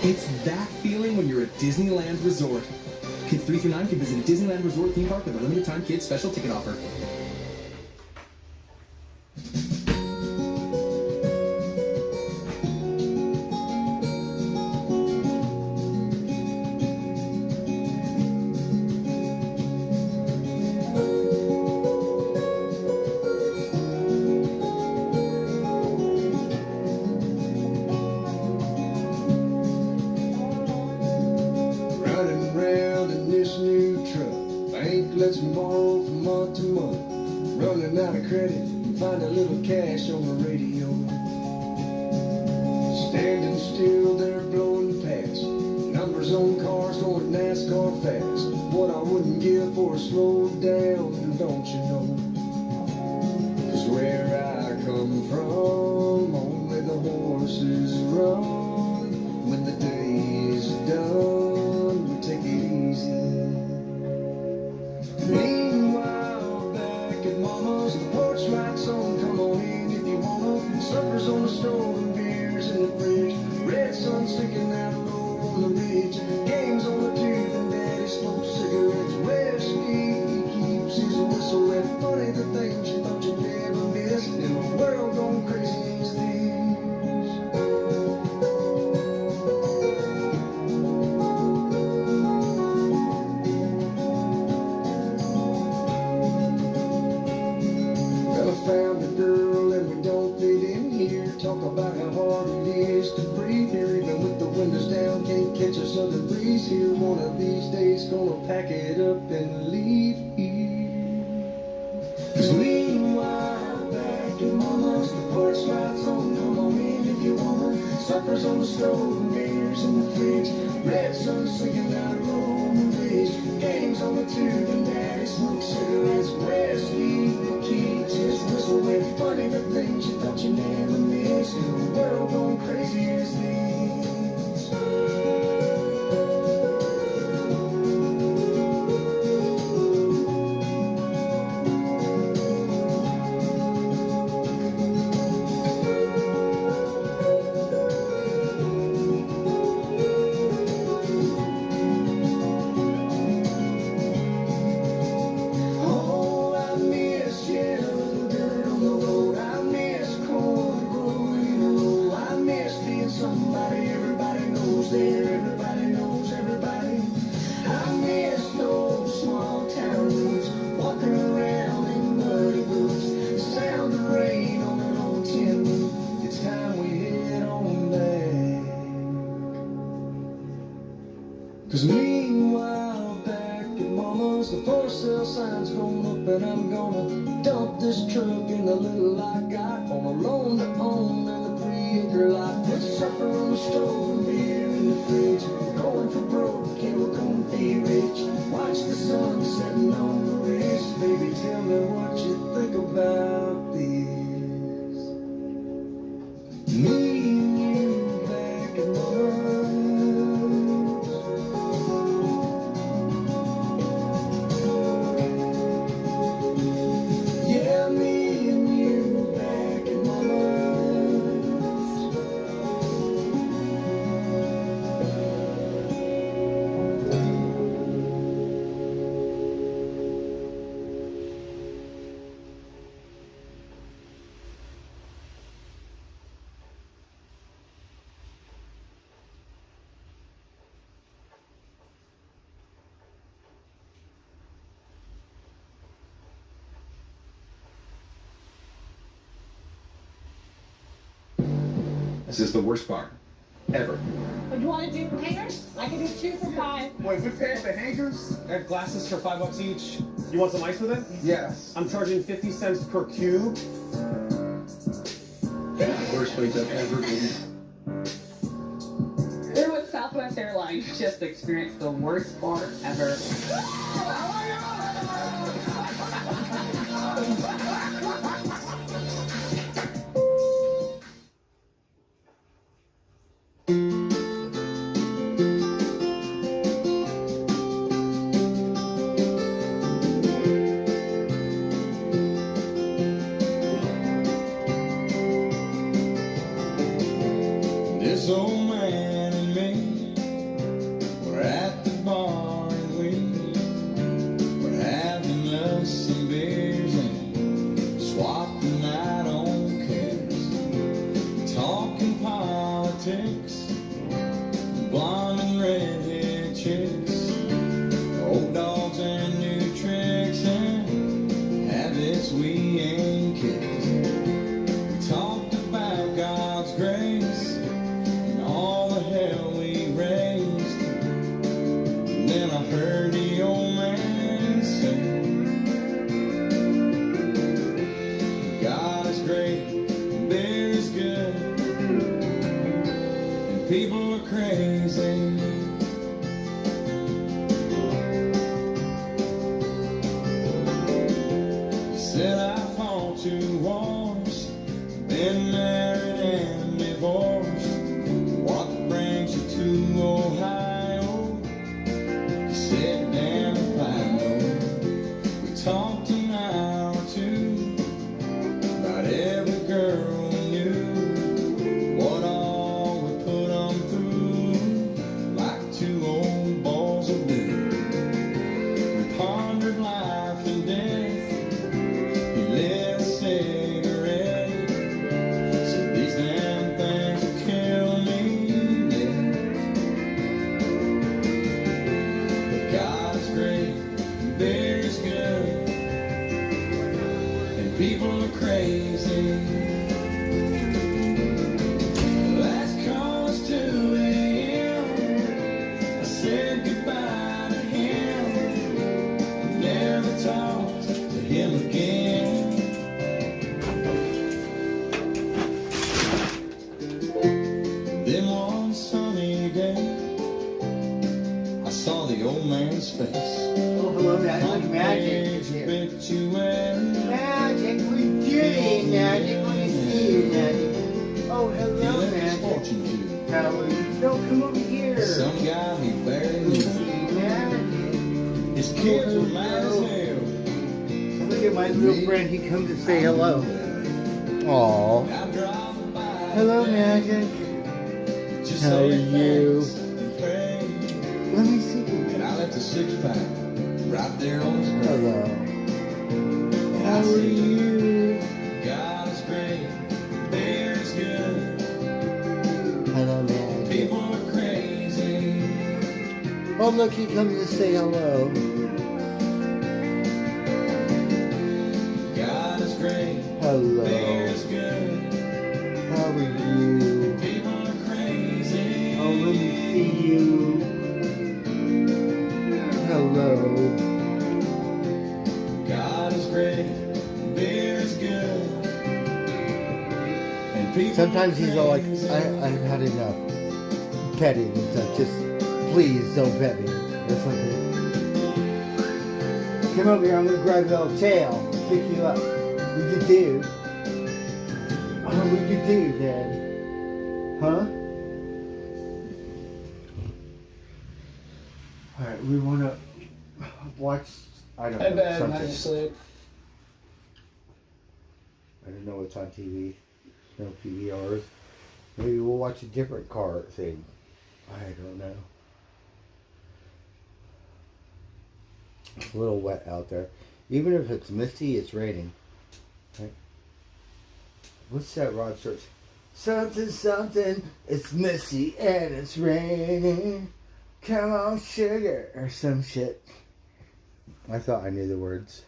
It's that feeling when you're at Disneyland Resort. Kids 3 through 9 can visit a Disneyland Resort theme park with a limited time kids special ticket offer. Running around in this new truck. Bank lets me borrow from month to month. Running out of credit, find a little cash on the radio. Standing still, they're blowing past. Numbers on cars going NASCAR fast. What I wouldn't give for a slow down, don't you know? 'Cause where I come from, only the horses run. When the day is done, we take it easy. Meanwhile, back at Mama's, the porch lights on, come on in if you wanna. Suppers on the stove and beers in the fridge. Red sun sinking out low on the ridge. Games on the tube and Daddy smokes cigarettes. Whiskey, he keeps his whistle wet. Funny the things you thought you'd never miss in a world gone crazy as this. Well, I found a girl and we don't fit in here. Talk about how hard it is to breathe here. Even with the windows down, can't catch a southern breeze here. One of these days, gonna pack it up and leave here. 'Cause meanwhile, back at Mama's, the porch lights on, come on in if you wanna. Suppers on the stove and beers in the fridge. Red sun sinking out low on the ridge. Games on the tube and Daddy smokes cigarettes. Whiskey that keeps his whistle wet. Funny the things you thought you never missed in a world gone crazy as this. Oh, I miss yellow dirt on the road. I miss corn growing in a row. I miss being somebody everybody knows there. Everybody knows everybody. I miss those small town roots. Walking around in muddy boots. The sound of rain on an old tin roof. It's time we head on back. 'Cause meanwhile, back at Mama's, the for sale sign's going up and I'm gonna dump this truck in the little I got on a loan to own and the 3-acre lot. Put supper on the stove and beer in the fridge. We're going for broke, yeah, we're gonna be rich. Watch the sun setting on the ridge. Baby, tell me what you think about this. Me and you back at Mama's. Yeah, me and you back at Mama's. This is the worst bar ever. But do you want to do hangers? I can do 2 for $5. Wait, we pay for hangers? I have glasses for $5 each. You want some ice with it? Yes. I'm charging 50 cents per cube. worst place I've ever been. We're with Southwest Airlines. Just experienced the worst fart ever. This old man and me were at the bar and we were having us some beers and swapping night on cares, talking politics, blonde and redhead chicks, old dogs and new tricks and habits we ain't kicked. We talked about God's grace, all the hell we raised. And then I heard the old man say, God is great, beer is good, and people are crazy. He said I fought 2 wars, been married and divorced. What brings you to Ohio? He said, damn if I know. We talked an hour or 2 about every girl we knew, what all we put them through, like 2 old balls of blue. We pondered life and death. He lit a cigarette, said these damn things will kill me. God is great, beer is good, and people are crazy. Last call was 2 a.m. I said goodbye to him. I never talked to him again. Then one sunny day, I saw the old man's face. Oh, hello, Magic. Magic. Magic, we did it, Magic. Let me see you, Magic. Oh, hello, Magic. How are you? No, come over here. Some guy he barely knew. His kids were mad as hell. Look at my little friend. He comes to say hello. Aw. Hello, Magic. How are you? Let me see you. And I left a 6-pack right there on his grave. Hello. And How I are said, you? God is great, beer is good, Hello, Magic. people are crazy. Oh, look, he comes to say hello. God is great, Hello. beer is good, How are you? people are crazy. Oh, let me see you. Hello. God is great, beer is good, and people Sometimes are he's all like, crazy. I've had enough petting and stuff. Just please don't pet me. That's like come over here, I'm gonna grab your little tail, pick you up. What you do? What would you do, Dad? Huh? Alright, we wanna watch, I don't know, something. sleep. I don't know what's on TV. No PVRs. Maybe we'll watch a different car thing. I don't know. It's a little wet out there. Even if it's misty, it's raining. Right? What's that Rod Stewart? Something, something, it's misty and it's raining. Come on, sugar, or some shit. I thought I knew the words.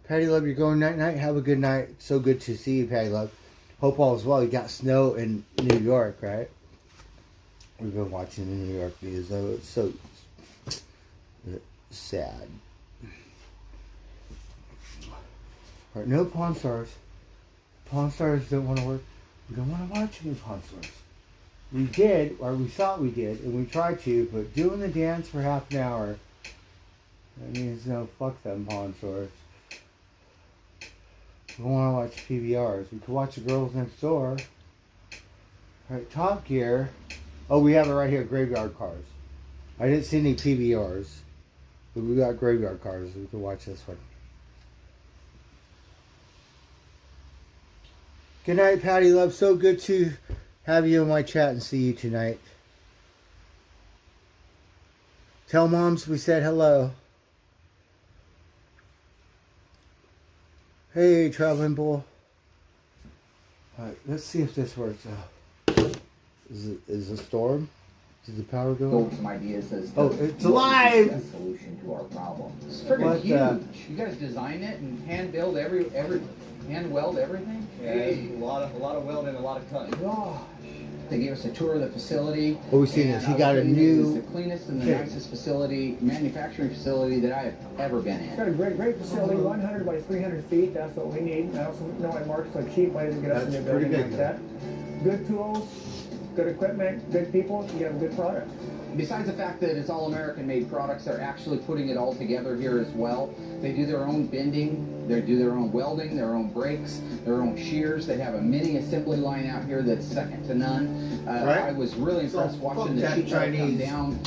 Patty Love, you're going night-night. Have a good night. So good to see you, Patty Love. Hope all is well. You got snow in New York, right? We've been watching the New York news, though. It's so sad. All right, no Pawn Stars. Pawn Stars don't want to work. We don't want to watch any Pawn Stars. We did, or we thought we did, and we tried to, but doing the dance for half an hour, that means no, fuck them Pawn Stars. We don't want to watch PBRs. We could watch The Girls Next Door. Alright, Top Gear. Oh, we have it right here, Graveyard Cars. I didn't see any PBRs, but we got Graveyard Cars. We can watch this one. Good night, Patty Love. So good to have you in my chat and see you tonight. Tell moms we said hello. Hey, Traveling Bull. Alright, let's see if this works out. Is a storm? Is the power going? Some ideas as to it's alive! The solution to our problem. It's freaking huge. You guys design it and hand build every hand weld everything? Yeah, a lot of welding, a lot of cutting. Gosh. They gave us a tour of the facility. What we seen is he got a new. It was the cleanest and the nicest facility, manufacturing facility that I have ever been in. It's got a great facility, 100 by 300 feet. That's what we need. I also know why Mark's so cheap. Why doesn't get us a new building like that? Good tools, good equipment, good people. You have a good product. Besides the fact that it's all American-made products, they're actually putting it all together here as well. They do their own bending, they do their own welding, their own brakes, their own shears. They have a mini assembly line out here that's second to none. Right. I was really impressed watching the sheet metal come down.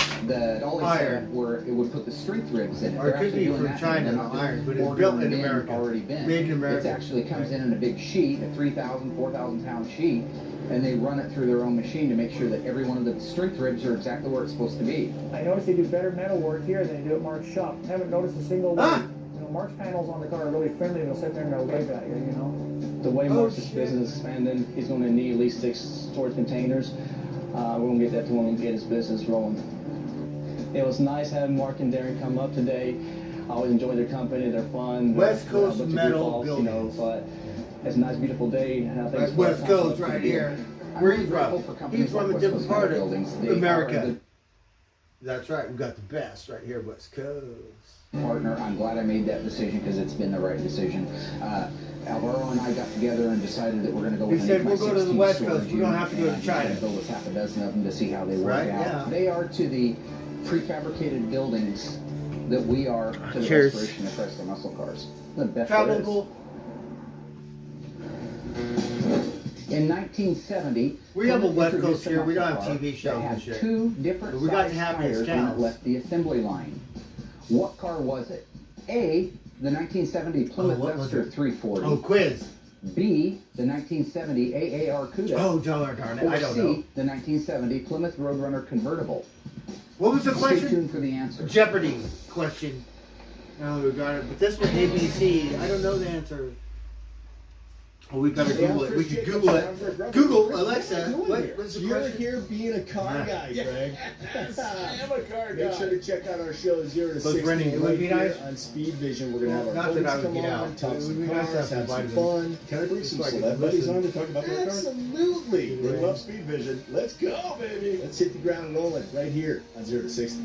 All they said were it would put the strength ribs in it. Or it could be from China, not iron, but it's built in America. Already been. Made in America. It actually comes in a big sheet, a 3,000, 4,000 pound sheet. And they run it through their own machine to make sure that every one of the strength ribs are exactly where it's supposed to be. I noticed they do better metal work here than they do at Mark's shop. I haven't noticed a single one. You know, Mark's panels on the car are really friendly. They'll sit there and they'll wave at you, you know. The way Mark's business expanding, he's going to need at least 6 storage containers. We're going to get that to him and get his business rolling. It was nice having Mark and Darren come up today. I always enjoy their company. They're fun. West Coast Metal Buildings. You know, but it's a nice, beautiful day. That's West Coast right here. Where are you from? He's from a different part of America. That's right. We've got the best right here, West Coast. Partner, I'm glad I made that decision because it's been the right decision. Alvaro and I got together and decided that we're going to go with an 8x16 we'll go to the West Coast. We don't have to go to China. Build us half a dozen of them to see how they work out. Yeah. They are to the prefabricated buildings that we are to the Cheers. restoration of Chrysler muscle cars. The best Travel. In 1970, we have a West Coast here. We don't have car TV shows that had and shit. 2 different But we got size happiest tires when it cows. left the assembly line. What car was it? A, the 1970 Plymouth Webster 340. Oh, quiz. B, the 1970 AAR Cuda. Oh, darn it. Or I don't C, know. the 1970 Plymouth Roadrunner convertible. What was the question? Stay tuned for the answer. Jeopardy question. Oh, we got it. But this one, ABC. I don't know the answer. Oh, we better Google it. We could Google it. Google, Alexa. What's the You're question? here being a car guy, Greg. I am a car guy. Make sure to check out our show 0 to 60 Rennie, it would be right nice. here on Speed Vision. We're gonna have our Not that I buddies would come get on, out. talk It would some be nice to cars, have have some vitamins. fun. Can I bring some So I can celebrities listen. on to talk about their cars? Absolutely. They love Speed Vision. Let's go, baby. Let's hit the ground rolling right here on 0 to 60.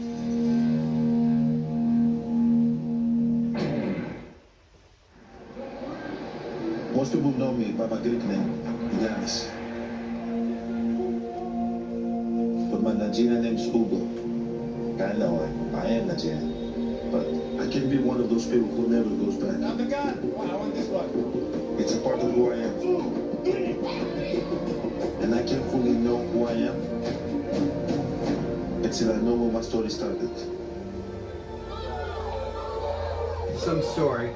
Most people know me by my Greek name, Giannis. But my Nigerian name is Hugo. I know I am Nigerian. But I can be one of those people who never goes back. I'm the guy. I want this one. It's a part of who I am. And I can fully know who I am until I know where my story started. Some story.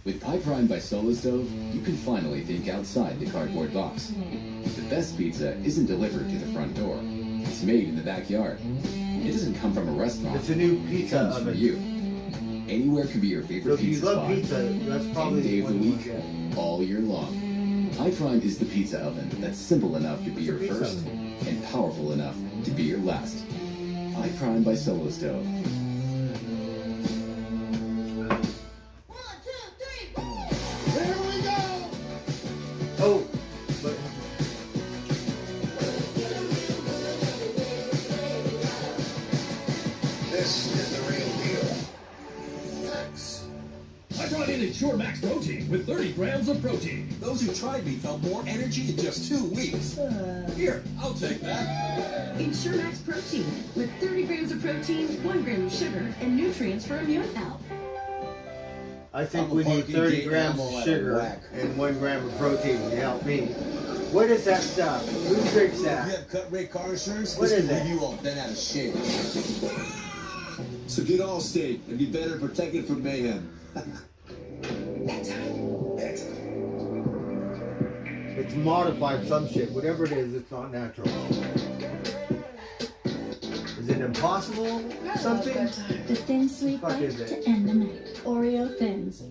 With Pie Prime by Solo Stove, you can finally think outside the cardboard box. The best pizza isn't delivered to the front door. It's made in the backyard. It doesn't come from a restaurant. It's a new It pizza comes from oven. you. Anywhere can be your So favorite if you pizza love spot. pizza, that's probably Any day of the one you week, get. all year long. Pie Prime is the pizza oven that's simple enough to be your pizza first and powerful enough to be your last. Pie Prime by Solo Stove. Here we go. Oh, but I brought in a Ensure Max Protein with 30 grams of protein. Those who tried me felt more energy in just 2 weeks. Here, I'll take that. Ensure Max Protein with 30 grams of protein, 1 gram of sugar, and nutrients for immune health. I think we need 30 grams of sugar and 1 gram of protein to help me. What is that stuff? Who drinks that? You have cut rate car insurance? What is This it? will you all been out of shape. So get Allstate and be better protected from mayhem. It's modified some shit. Whatever it is, it's not natural. Is it impossible something? The Thin Sweet Fuck Bite is it? to end the night. Oreo Thins.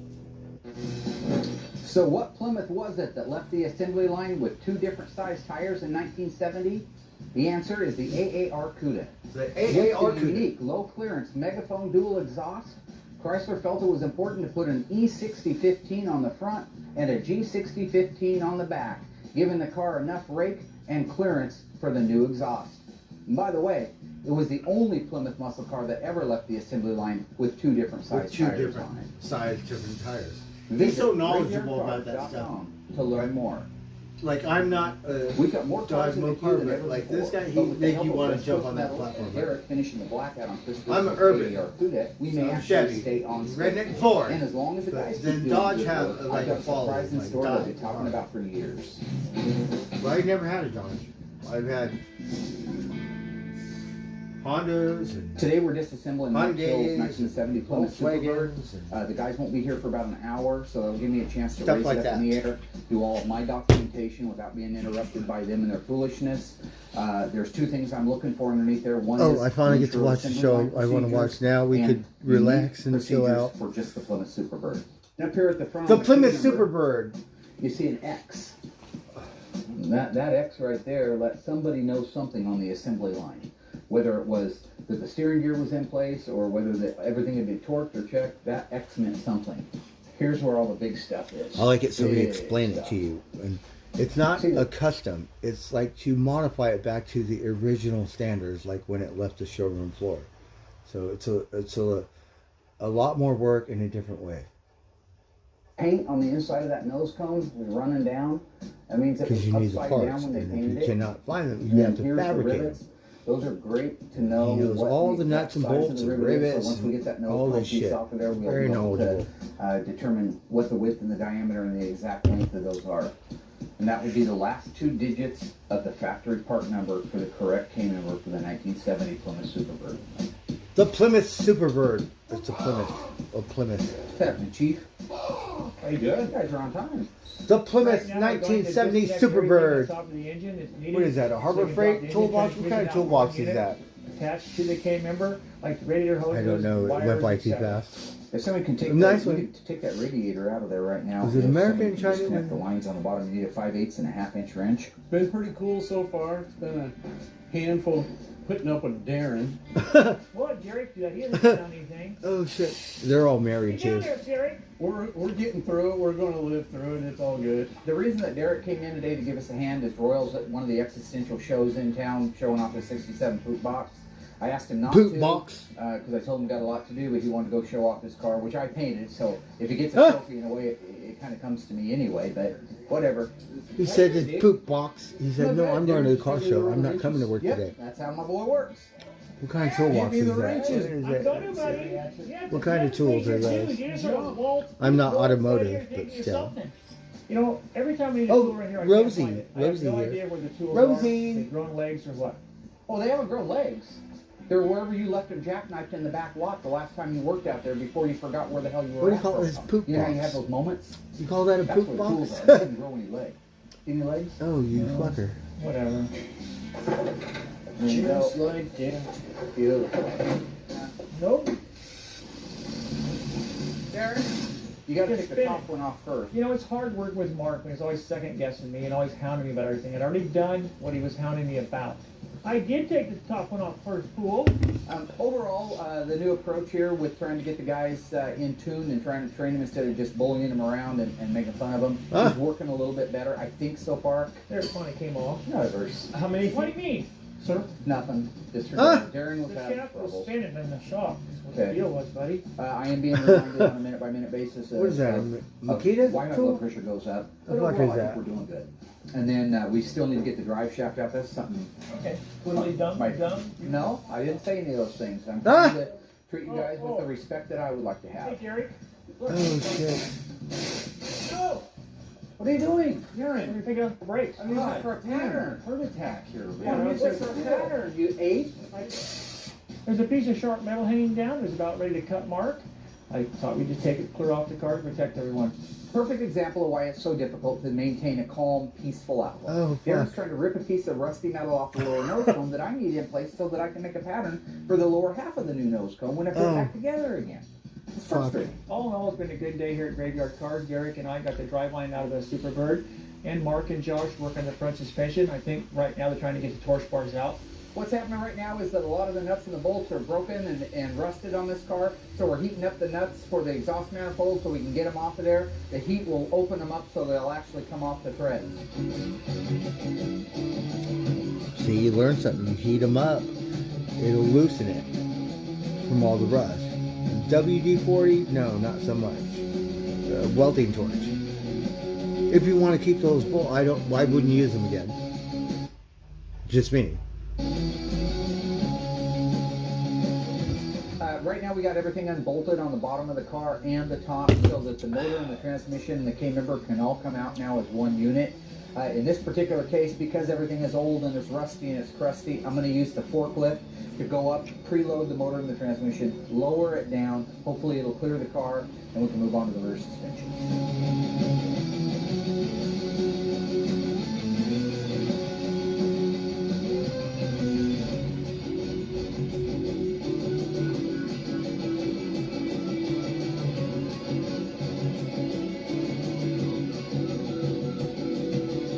So what Plymouth was it that left the assembly line with 2 different size tires in 1970? The answer is the AAR Cuda. The AAR With the unique low-clearance megaphone dual exhaust, Chrysler felt it was important to put an E6015 on the front and a G6015 on the back, giving the car enough rake and clearance for the new exhaust. And by the way, it was the only Plymouth muscle car that ever left the assembly line with 2 different size With 2 tires different on it. size, different tires. He's Visit so knowledgeable about that RadioCar.com stuff. to learn more. Like, I'm not We got more cars in the queue than ever like before. this guy, But he with the make help you of want to West jump Coast on that Metals platform. and Derek finishing the blackout on Chris I'm Wilson's urban. AAR Cuda, we may I'm actually Chevy. stay on Redneck schedule. Ford. And as long as the But guys then keep doing Dodge good have, work, like, I've got a a following, surprising like story I've Dodge been talking car. about for years. Well, I've never had a Dodge. I've had Hondas and Today we're disassembling Mike Hill's Hyundais, 1970 Plymouth Superbird. Volkswagens, The guys won't be here for about an hour, so that'll give me a chance to Stuff raise like it up in that. the air, do all of my documentation without being interrupted by them and their foolishness. There's 2 things I'm looking for underneath there. One is I finally get to intro watch the assembly show line I want to watch procedures now. We and could relax unique and chill procedures out. for just the Plymouth Superbird. Up here at the front, The of Plymouth key number, Superbird. you see an X. That X right there lets somebody know something on the assembly line. Whether it was that the steering gear was in place or whether that everything had been torqued or checked, that X meant something. Here's where all the big stuff is. I like it so we Big explain it stuff. to you. And it's not a custom. It's like to modify it back to the original standards, like when it left the showroom floor. So it's a lot more work in a different way. Paint on the inside of that nose cone was running down. That means it was Because you need the upside parts, down when they and if painted you it. cannot find them, you And have to here's the fabricate rivets. them. Those are great to know. He knows what all the exact nuts and size of bolts the and rivet is. rivets So once we get that and nose all cone this piece shit. off of there, we'll Very be able knowledgeable. to determine what the width and the diameter and the exact length of those are. And that would be the last 2 digits of the factory part number for the correct K number for the 1970 Plymouth Superbird. The Plymouth Superbird. It's a Plymouth. A Plymouth. What's happening, Chief? How you doing? You guys are on time. The Plymouth Right now, we're going to 1970 disconnect everything Superbird. that's off of the engine that's needed, What is that, a so Harbor you can Freight drop the engine toolbox? What transmission kind of out toolbox one is unit, that? Attached to the K member, like the radiator hoses, I don't know. It wires, went by too etc. fast. If somebody can take Nice that, we one. could take that radiator out of there right now. Is it If American, somebody can Chinese? disconnect the lines on the bottom. You need a 5/8 and a 1/2 inch wrench. Been pretty cool so far. It's been a handful putting up with Darren. What, Jerry? He hasn't done anything. Oh shit. They're all married Get down too. there, Jerry. We're getting through it. We're going to live through it. It's all good. The reason that Derek came in today to give us a hand is Royals at one of the existential shows in town, showing off his '67 Poop Box. I asked him not Poop to, box? because I told him he got a lot to do, but he wanted to go show off his car, which I painted. So if he gets a trophy in a way, it kind of comes to me anyway. But whatever. He said his poop box. He said, no, I'm going to the car show. I'm not coming to work Yep, today. that's how my boy works. What kind of toolbox Give me is the that? wrenches. What is I'm that? going to, buddy. Yeah, What kind of tools are those? I'm not automotive, but still. You know, every time we need a Oh, tool right here, I Rosie. can't find it. I have Rosie no here. idea where the tools Rosie. are. They've grown legs or what. Oh, they haven't grown legs. They're wherever you left them jackknifed in the back lot the last time you worked out there before you forgot where the hell you were. What do you at call for a this while. poop You know how you box? have those moments? You call that a That's poop what box? tools are. They didn't grow any legs. Any legs? Oh, you fucker. Whatever. There you go. Just like that. Beautiful. Nope. Derek, you got to Just take the spin top it. one off first. You know, it's hard work with Mark when he's always second guessing me and always hounding me about everything. I'd already done what he was hounding me about. I did take the top one off first, Pool. Overall, the new approach here with trying to get the guys in tune and trying to train them instead of just bullying them around and making fun of them is working a little bit better, I think, so far. There's one that came off. No, there's How many? What do you mean? Sir? Nothing. Huh? Darren will The have shaft was trouble. spinning in the shop. Is what Okay. the deal was, buddy. I am being reminded on a minute-by-minute basis. What is that? Makita? Why my tool? blood pressure goes up. What the fuck Overall, is I that? think we're doing good. And then we still need to get the drive shaft out. That's something. Okay. Twiddly dumb, dumb. No, I didn't say any of those things. I'm Ah! trying to treat you guys with the respect that I would like to Hey, have. Gary. Look. Oh shit. No! What are you doing? Urine. You're picking up the brakes. I'm using it for a pattern. Heart attack here. Yeah, I'm using it for a pattern. You ate? There's a piece of sharp metal hanging down. There's about ready to cut mark. I thought we'd just take it clear off the car to protect everyone. Perfect example of why it's so difficult to maintain a calm, peaceful outlook. Oh, Darren's fuck. trying to rip a piece of rusty metal off the lower nose cone that I need in place so that I can make a pattern for the lower half of the new nose cone when I put it back together again. It's Fuck. frustrating. All in all, it's been a good day here at Graveyard Cars. Garrick and I got the driveline out of the Superbird, and Mark and Josh work on the front suspension. I think right now they're trying to get the torch bars out. What's happening right now is that a lot of the nuts and the bolts are broken and rusted on this car, so we're heating up the nuts for the exhaust manifold so we can get them off of there. The heat will open them up so they'll actually come off the threads. See, you learn something. You heat them up, it'll loosen it from all the rust. WD-40, no, not so much. Welding torch. If you want to keep those bolts, why wouldn't you use them again? Just me. Right now we got everything unbolted on the bottom of the car and the top so that the motor and the transmission and the K-member can all come out now as one unit. In this particular case, because everything is old and it's rusty and it's crusty, I'm going to use the forklift to go up, preload the motor and the transmission, lower it down. Hopefully it'll clear the car and we can move on to the rear suspension.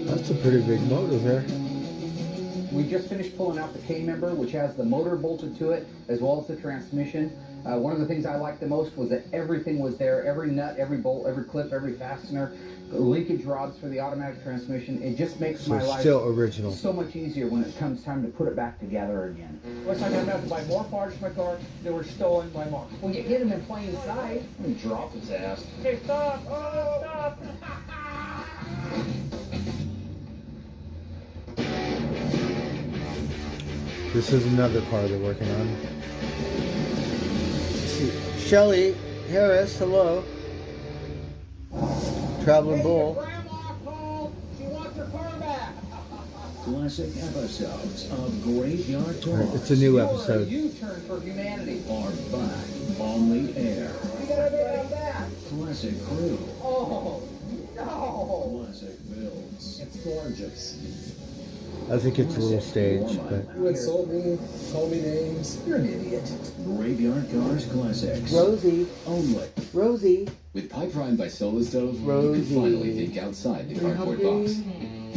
That's a pretty big motor there. We just finished pulling out the K-member, which has the motor bolted to it, as well as the transmission. One of the things I liked the most was that everything was there. Every nut, every bolt, every clip, every fastener, linkage rods for the automatic transmission. It just makes my life still original. so much easier when it comes time to put it back together again. Looks like I'm going to have to buy more parts for my car that were stolen by Mark. Well, you get him in plain sight. Let me drop his ass. Okay, stop! Oh, stop! This is another car they're working on. Let's see. Shelly Harris, hello. Traveling Bull. Classic episodes of Graveyard Tours. It's a new episode. U-turn for humanity. Are back on the air. You gotta be like that. Classic crew. Oh, no. Classic builds. It's gorgeous. I think it's a little staged, but You insult me, call me names. You're an idiot. Graveyard Cars Classics. Rosie. Only. Rosie. With Pipe Prime by Solo Stove, you Rosie. can finally think outside the cardboard box.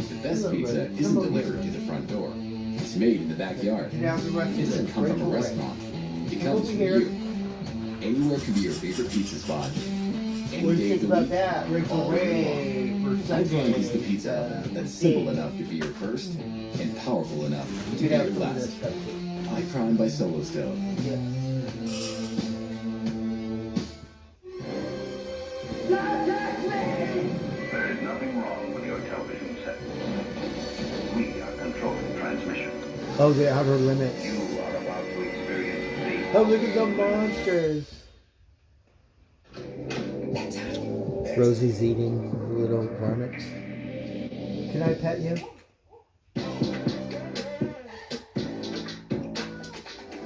The best pizza isn't delivered to the front door. It's made in the backyard. It doesn't come from a restaurant. It comes from you. Anywhere can be your favorite pizza spot. Any what do day you of think the about week. that? Rachel Ray for Pipe Prime is the Sunday. pizza oven that's simple enough to be your first and powerful enough to be You'd your have to do last. this stuff. Pipe Prime by Solo Stove. There is nothing wrong with your television set. We are controlling transmission. Oh, the outer limits. You are about to experience Oh, look at the monsters. Rosie's eating little varmints. Can I pet you?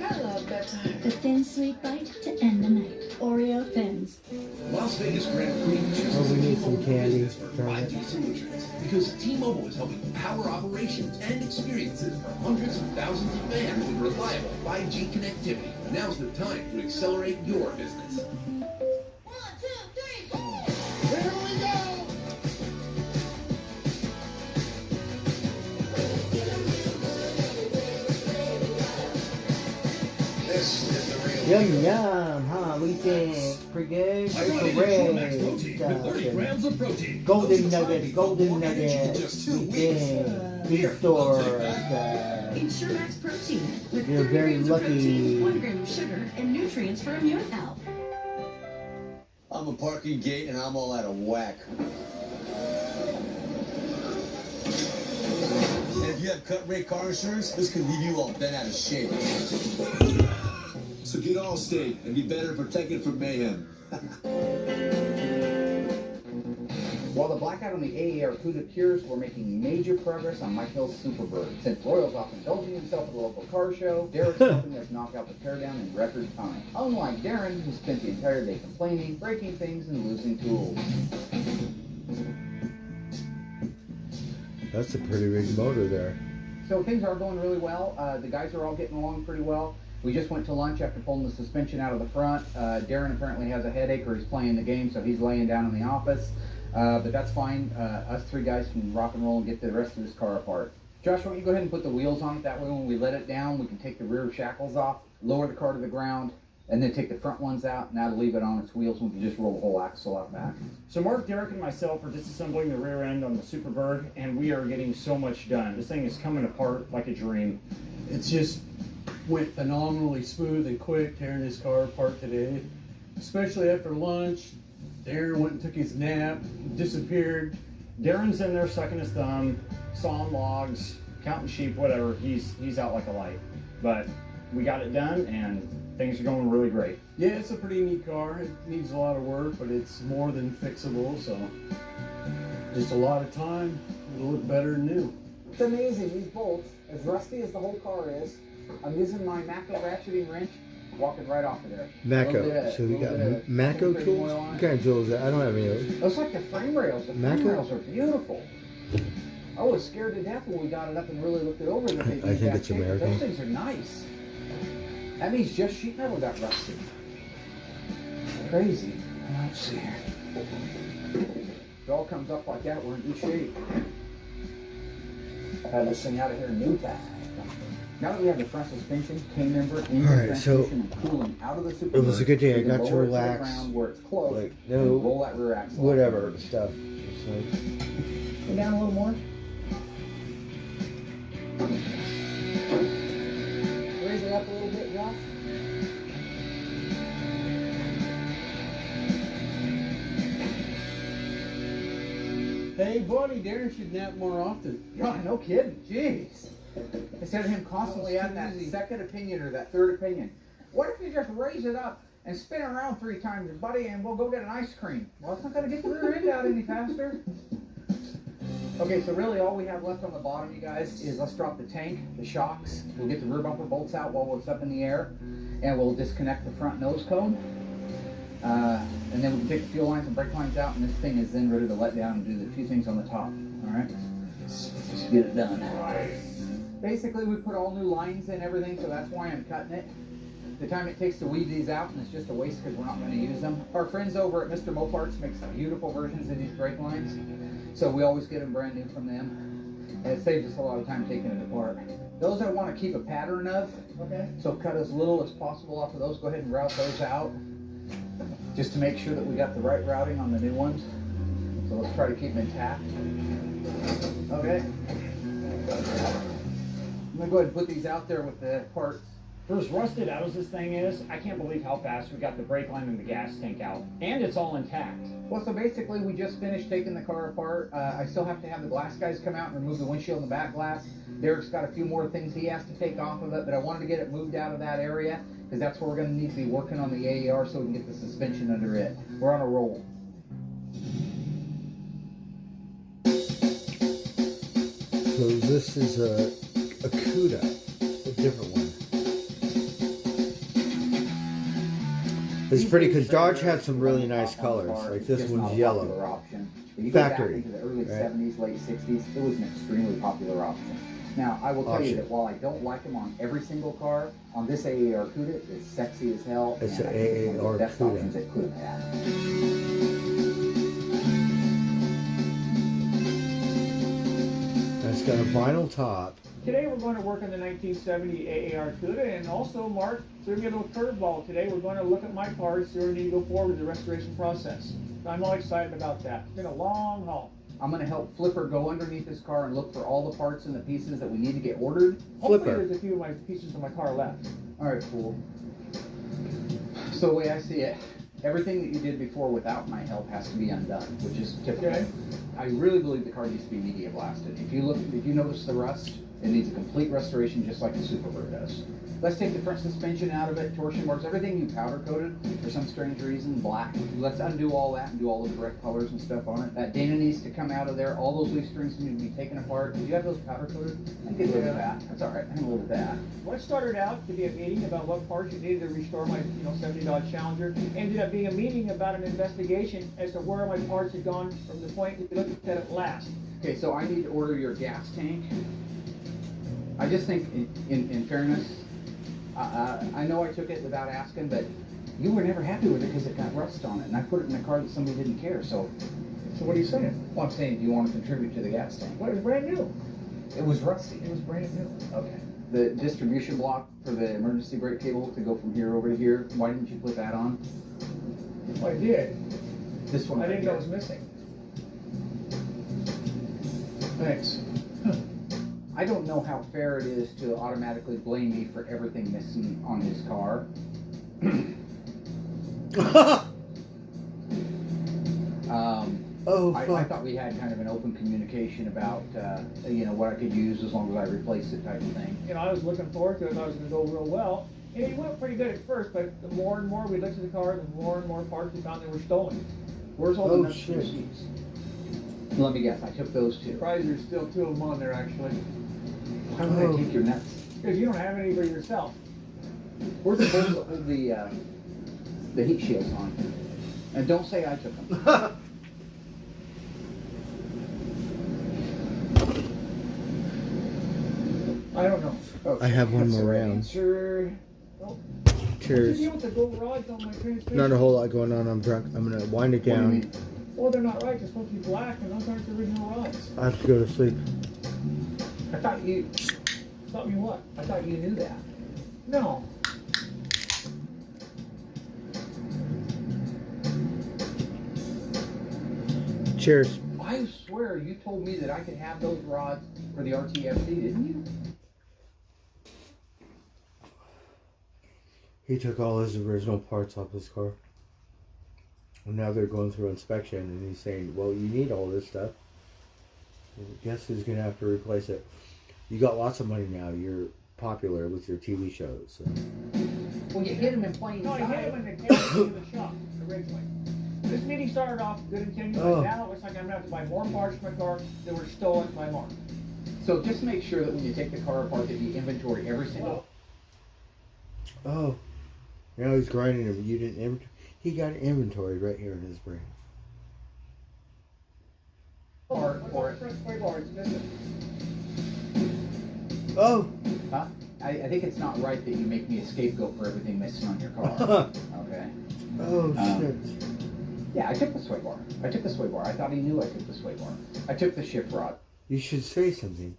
I love bedtime. The thin, sweet bite to end the night. Oreo Thins. Las Vegas Grand Prix Oh, we need some candy. 5G solutions because T-Mobile is helping power operations and experiences for hundreds of thousands of fans with reliable 5G connectivity. Now's the time to accelerate your business. this is the real Yum yum, huh? What do you Chicken, pretty good. I want There's to the Max red Protein stuff. with 30 grams of protein. Golden Those are nugget, tiny, golden more energy in nugget. just 2 weeks. Chicken, Here, big store. Ensure Max Protein with You're 30 very grams lucky. of protein, 1 gram of sugar, and nutrients for immune health. I'm a parking gate and I'm all out of whack. And if you have cut rate car insurance, this could leave you all bent out of shape. So get Allstate and be better protected from mayhem. While the blackout on the AAR Cuda cures, we're making major progress on Mike Hill's Superbird. Since Royal's off indulging himself at the local car show, Derek's helping us knock out the teardown in record time. Unlike Darren, who spent the entire day complaining, breaking things, and losing tools. That's a pretty big motor there. So things are going really well. The guys are all getting along pretty well. We just went to lunch after pulling the suspension out of the front. Darren apparently has a headache or he's playing the game, so he's laying down in the office. But that's fine. Us 3 guys can rock and roll and get the rest of this car apart. Josh, why don't you go ahead and put the wheels on it? That way when we let it down, we can take the rear shackles off, lower the car to the ground, and then take the front ones out, and that'll leave it on its wheels, and we can just roll the whole axle out back. So Mark, Derek, and myself are disassembling the rear end on the Superbird, and we are getting so much done. This thing is coming apart like a dream. It's just went phenomenally smooth and quick tearing this car apart today, especially after lunch. Darren went and took his nap, disappeared. Darren's in there sucking his thumb, sawing logs, counting sheep, whatever. He's out like a light. But we got it done, and things are going really great. Yeah, it's a pretty neat car. It needs a lot of work, but it's more than fixable, so just a lot of time. It'll look better than new. It's amazing, these bolts, as rusty as the whole car is, I'm using my Mako ratcheting wrench, walking right off of there. Mako. So we got Mako tools? What kind of tools? I don't have any of those. Looks like the frame rails. The frame Mako? rails are beautiful. I was scared to death when we got it up and really looked it over. That they I think it's American. Those things are nice. That means just sheet metal got rusted. Crazy. Let's see here. If it all comes up like that, we're in good shape. I had this thing out of here in no time. Now that we have the front suspension, K-member, engine transmission, and cooling out of the Superbird, it was a good day. I we can got to lower it relax. the ground where it's close, Like, and no, roll that rear axle whatever up. stuff. Just like, Go down a little more. Raise it up a little bit, Josh. Hey, buddy, Darren should nap more often. Yeah, no kidding. Jeez. Instead of him constantly adding that second opinion or that third opinion, what if you just raise it up and spin it around 3 times, buddy, and we'll go get an ice cream? Well, it's not going to get the rear end out any faster. Okay, so really all we have left on the bottom, you guys, is let's drop the tank, the shocks. We'll get the rear bumper bolts out while it's up in the air, and we'll disconnect the front nose cone. And then we can take the fuel lines and brake lines out, and this thing is then ready to let down and do the few things on the top. All right, let's get it done. Basically, we put all new lines in everything, so that's why I'm cutting it. The time it takes to weed these out, and it's just a waste because we're not going to use them. Our friends over at Mr. Moparts makes beautiful versions of these brake lines, so we always get them brand new from them, and it saves us a lot of time taking it apart. Those I want to keep a pattern of, so cut as little as possible off of those. Go ahead and route those out, just to make sure that we got the right routing on the new ones. So let's try to keep them intact. Okay. I'm going to go ahead and put these out there with the parts. For as rusted out as this thing is, I can't believe how fast we got the brake line and the gas tank out. And it's all intact. Well, so basically we just finished taking the car apart. I still have to have the glass guys come out and remove the windshield and the back glass. Derek's got a few more things he has to take off of it, but I wanted to get it moved out of that area because that's where we're going to need to be working on the AAR so we can get the suspension under it. We're on a roll. so this is a Cuda, a different one. It's pretty because Dodge had some really nice colors. Like this one's yellow. You go back Factory. into the early right? 70s, late 60s, it was an extremely popular option. Now, I will tell you that while I don't like them on every single car, on this AAR Cuda, it's sexy as hell. It's and an I think it's one of the AAR best Cuda. options it could have had. And it's got a vinyl top. Today we're going to work on the 1970 AAR CUDA, and also, Mark, threw me a little curveball today. We're going to look at my cars, so we need to go forward with the restoration process. So I'm all excited about that. It's been a long haul. I'm going to help Flipper go underneath his car and look for all the parts and the pieces that we need to get ordered. Hopefully there's a few of my pieces of my car left. All right, cool. So the way I see it, everything that you did before without my help has to be undone, which is typical. Okay. I really believe the car needs to be media blasted. If you notice the rust, it needs a complete restoration just like the Superbird does. Let's take the front suspension out of it, torsion marks, everything you powder coated for some strange reason, black. Let's undo all that and do all the correct colors and stuff on it. That Dana needs to come out of there. All those leaf strings need to be taken apart. Do you have those powder coated? I can live with that. That's all right. I can live with that. What started out to be a meeting about what parts you needed to restore my 70 Dodge Challenger ended up being a meeting about an investigation as to where my parts had gone from the point that we looked at it last. Okay, so I need to order your gas tank. I just think, in fairness, I know I took it without asking, but you were never happy with it because it got rust on it, and I put it in a car that somebody didn't care. So what are you saying? Well, I'm saying, do you want to contribute to the gas tank? Well, it was brand new. It was rusty. It was brand new. Okay. The distribution block for the emergency brake cable to go from here over to here. Why didn't you put that on? Well, I did. This one. I didn't know it was missing. Thanks. I don't know how fair it is to automatically blame me for everything missing on his car. I thought we had kind of an open communication about, what I could use as long as I replace it type of thing. I was looking forward to it. I thought it was going to go real well. And it went pretty good at first, but the more and more we looked at the car, the more and more parts we found that were stolen. Where's all the nuts and seats? Let me guess, I took those two. Surprised there's still two of them on there, actually. Why would I take your nuts? Because you don't have any for yourself. Where's the bolts that hold the heat shields on? And don't say I took them. I don't know. I have one more round. Sure. Oh. Cheers. What's the deal with the gold rods on my transmission? Not a whole lot going on. I'm drunk. I'm gonna wind it down. Well, they're not right. They're supposed to be black, and those aren't the original rods. I have to go to sleep. I thought you. Thought me what? I thought you knew that. No. Cheers. I swear you told me that I could have those rods for the RTFC, didn't you? He took all his original parts off his car. And now they're going through inspection, and he's saying, well, you need all this stuff. Guess who's going to have to replace it? You got lots of money now. You're popular with your TV shows. So. Well, you hit him in plain sight. No, you hit him in the shop originally. This meeting started off good intentions, but now it looks like I'm going to have to buy more parts for my car that were stolen by Mark. So just make sure that when you take the car apart that you inventory every single... Oh. Now he's grinding him. You didn't inventory. He got an inventory right here in his brain. Part for it. Oh. Huh? I think it's not right that you make me a scapegoat for everything missing on your car. Okay. Oh, shit. Yeah, I took the sway bar. I thought he knew I took the sway bar. I took the shift rod. You should say something.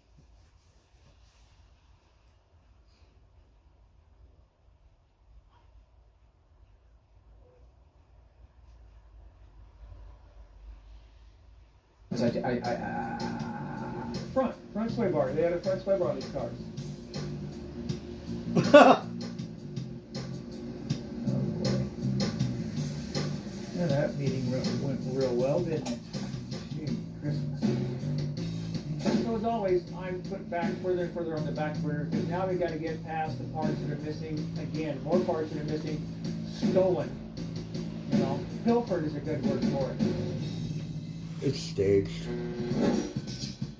Front sway bar. They had a front sway bar on these cars. Yeah, that meeting went real well, didn't it? Gee, Christmas. So as always, I'm put back further and further on the back burner because now we got to get past the parts that are missing. Again, more parts that are missing. Stolen. Pilfered is a good word for it. It's staged.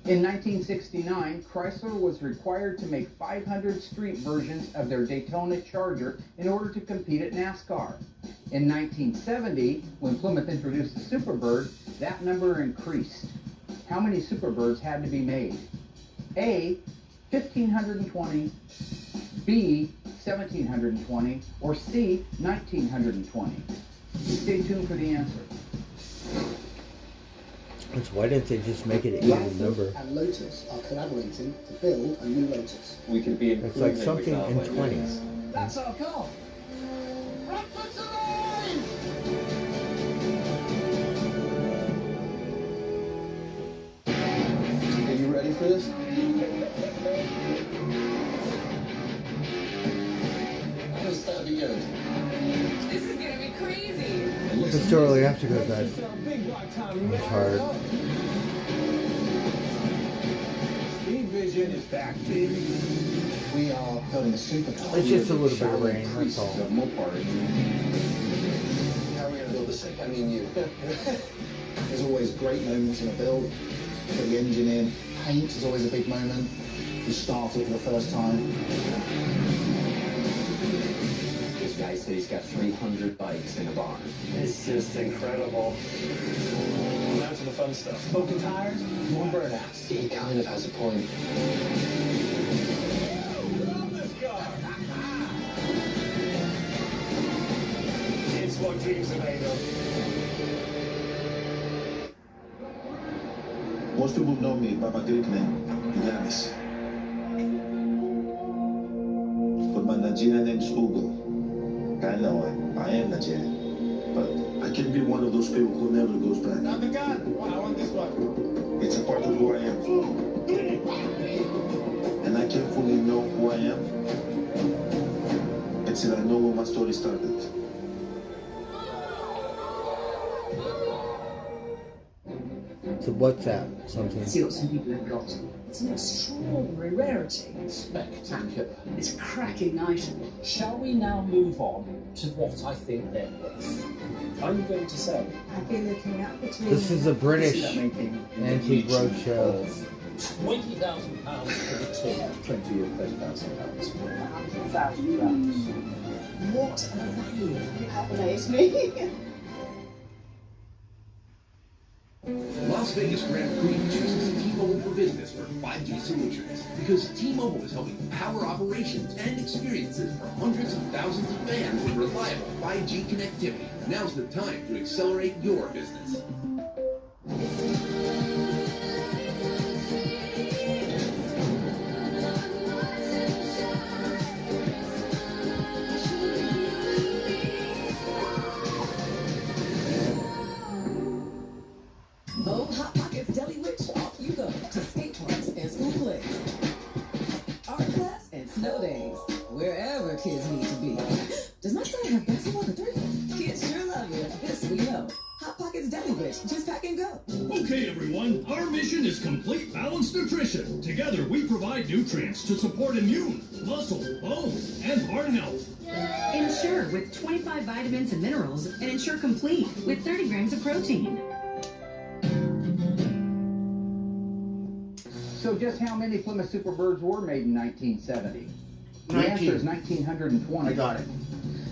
In 1969, Chrysler was required to make 500 street versions of their Daytona Charger in order to compete at NASCAR. In 1970, when Plymouth introduced the Superbird, that number increased. How many Superbirds had to be made? A, 1,520, B, 1,720, or C, 1,920? Stay tuned for the answer. Why didn't they just make it an even number? And Lotus are collaborating to build a new Lotus. We could be It's like something in 20s. That's our car. Are you ready for this? How does that begin? This is gonna be crazy. It's too early. I have to go to bed. It's hard. Speed Vision is back, baby. We are building a supercar. It's just a little bit of rain. That's all. More party. How are we gonna build this thing? I mean you. There's always great moments in a build. Put the engine in. Paint is always a big moment. You start it for the first time. This guy said he's got 300 bikes in a barn. It's just incredible. Now to the fun stuff. Smoking tires, more burnouts. He kind of has a point. It's what dreams are made of. Most people know me by my Greek name, Giannis. But my Nigerian name is Hugo. I know I am Nigerian. But I can be one of those people who never goes back. Not the gun. I want this one. It's a part of who I am. And I can fully know who I am until I know where my story started. So what's that? Something. See what some people have got. It's an extraordinary rarity. Spectacular. It's a cracking item. Shall we now move on to what I think they're worth? I'm going to say. I've been looking at between. This is a British antique roadshow. £20,000 for the two. 20 or 30,000 pounds. £100,000. What a value. That amazed me. Las Vegas Grand Prix chooses T-Mobile for Business for 5G solutions because T-Mobile is helping power operations and experiences for hundreds of thousands of fans with reliable 5G connectivity. Now's the time to accelerate your business. Oh, Hot Pockets Deli Witch, off you go to skate parks and school plays, art class and snow days, wherever kids need to be. Does my son have basketball for 3? Kids sure love you. This we know. Hot Pockets Deli Witch, just pack and go. Okay, everyone, our mission is complete balanced nutrition. Together, we provide nutrients to support immune, muscle, bone, and heart health. Ensure with 25 vitamins and minerals, and Ensure Complete with 30 grams of protein. So just how many Plymouth Superbirds were made in 1970? The answer is 1920. I got it.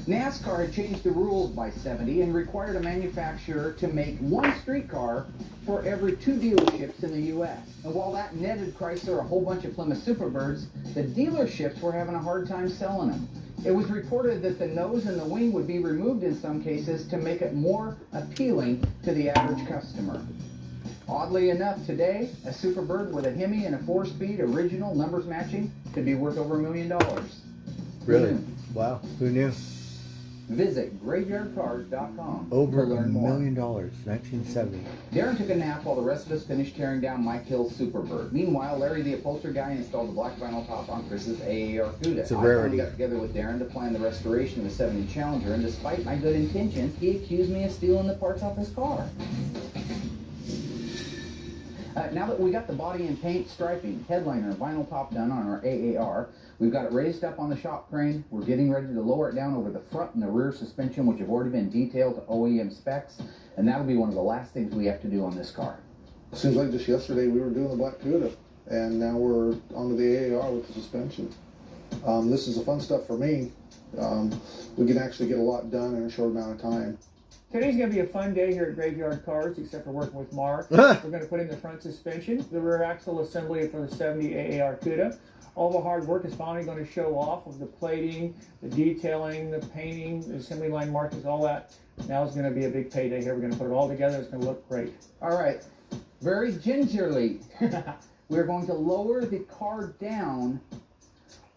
NASCAR had changed the rules by 70 and required a manufacturer to make one streetcar for every 2 dealerships in the U.S. And while that netted Chrysler a whole bunch of Plymouth Superbirds, the dealerships were having a hard time selling them. It was reported that the nose and the wing would be removed in some cases to make it more appealing to the average customer. Oddly enough, today, a Superbird with a Hemi and a 4-speed original numbers matching could be worth over $1 million. Really? Wow. Who knew? Visit graveyardcars.com Over to learn $1 more. million. 1970. Darren took a nap while the rest of us finished tearing down Mike Hill's Superbird. Meanwhile, Larry the upholsterer guy installed the black vinyl top on Chris's AAR Cuda. It's a I rarity. got together with Darren to plan the restoration of the 70 Challenger, and despite my good intentions, he accused me of stealing the parts off his car. Now that we got the body and paint, striping, headliner, and vinyl top done on our AAR, we've got it raised up on the shop crane. We're getting ready to lower it down over the front and the rear suspension, which have already been detailed to OEM specs, and that'll be one of the last things we have to do on this car. Seems like just yesterday we were doing the Black Cuda, and now we're onto the AAR with the suspension. This is the fun stuff for me. We can actually get a lot done in a short amount of time. Today's going to be a fun day here at Graveyard Cars, except for working with Mark. We're going to put in the front suspension, the rear axle assembly for the 70 AAR Cuda. All the hard work is finally going to show off of the plating, the detailing, the painting, the assembly line markings, all that. Now is going to be a big payday here. We're going to put it all together. It's going to look great. All right. very gingerly, we're going to lower the car down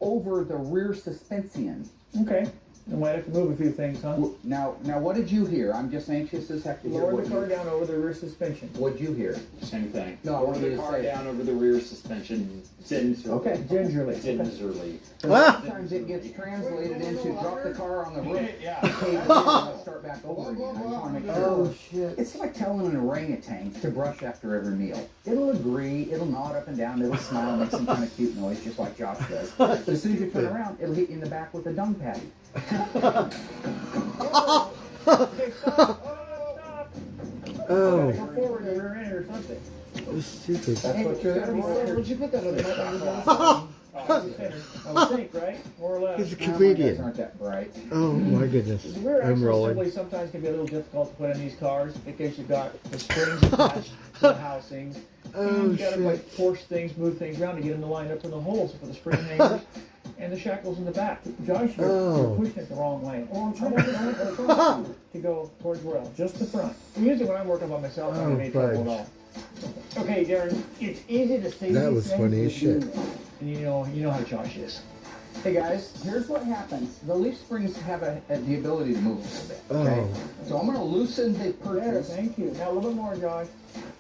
over the rear suspension. Okay. You might have to move a few things, huh? Now, what did you hear? I'm just anxious as heck to hear Lower what the car you... down over the rear suspension. What'd you hear? Same thing. No, I Lower want you the to car say it. down over the rear suspension. Gingerly. Okay. Gingerly. Gingerly. Sometimes it gets translated into drop the car on the roof. Yeah. Let's start back over again. I just want to make sure. Oh shit! It's like telling an orangutan to brush after every meal. It'll agree, it'll nod up and down, it'll smile, make some kind of cute noise, just like Josh does. But as soon as you turn around, it'll hit you in the back with a dung patty. Okay, stop. Oh. Go forward to the rear end or something. That's stupid. That's what you're there for. Where'd you put that on the I would think, right? More or less. He's a You guys comedian. aren't that bright. Oh my goodness. The rear I'm axle rolling. assembly sometimes can be a little difficult to put in these cars because you've got the springs attached to the housings. Oh, And you gotta shit. like force things, move things around to get them to line up in the holes for the spring hangers and the shackles in the back. Josh, you're pushing it the wrong way. Oh, I'm trying to front to go towards rail, just the front. Usually when I'm working by myself, I don't have any trouble at all. Okay, Darren, it's easy to say That these was things, funny as but shit. do them. And you know how Josh is. Hey guys, here's what happens. The leaf springs have the ability to move a little bit. Okay? Oh. So I'm going to loosen the There, purchase. thank you. Now a little bit more, Josh.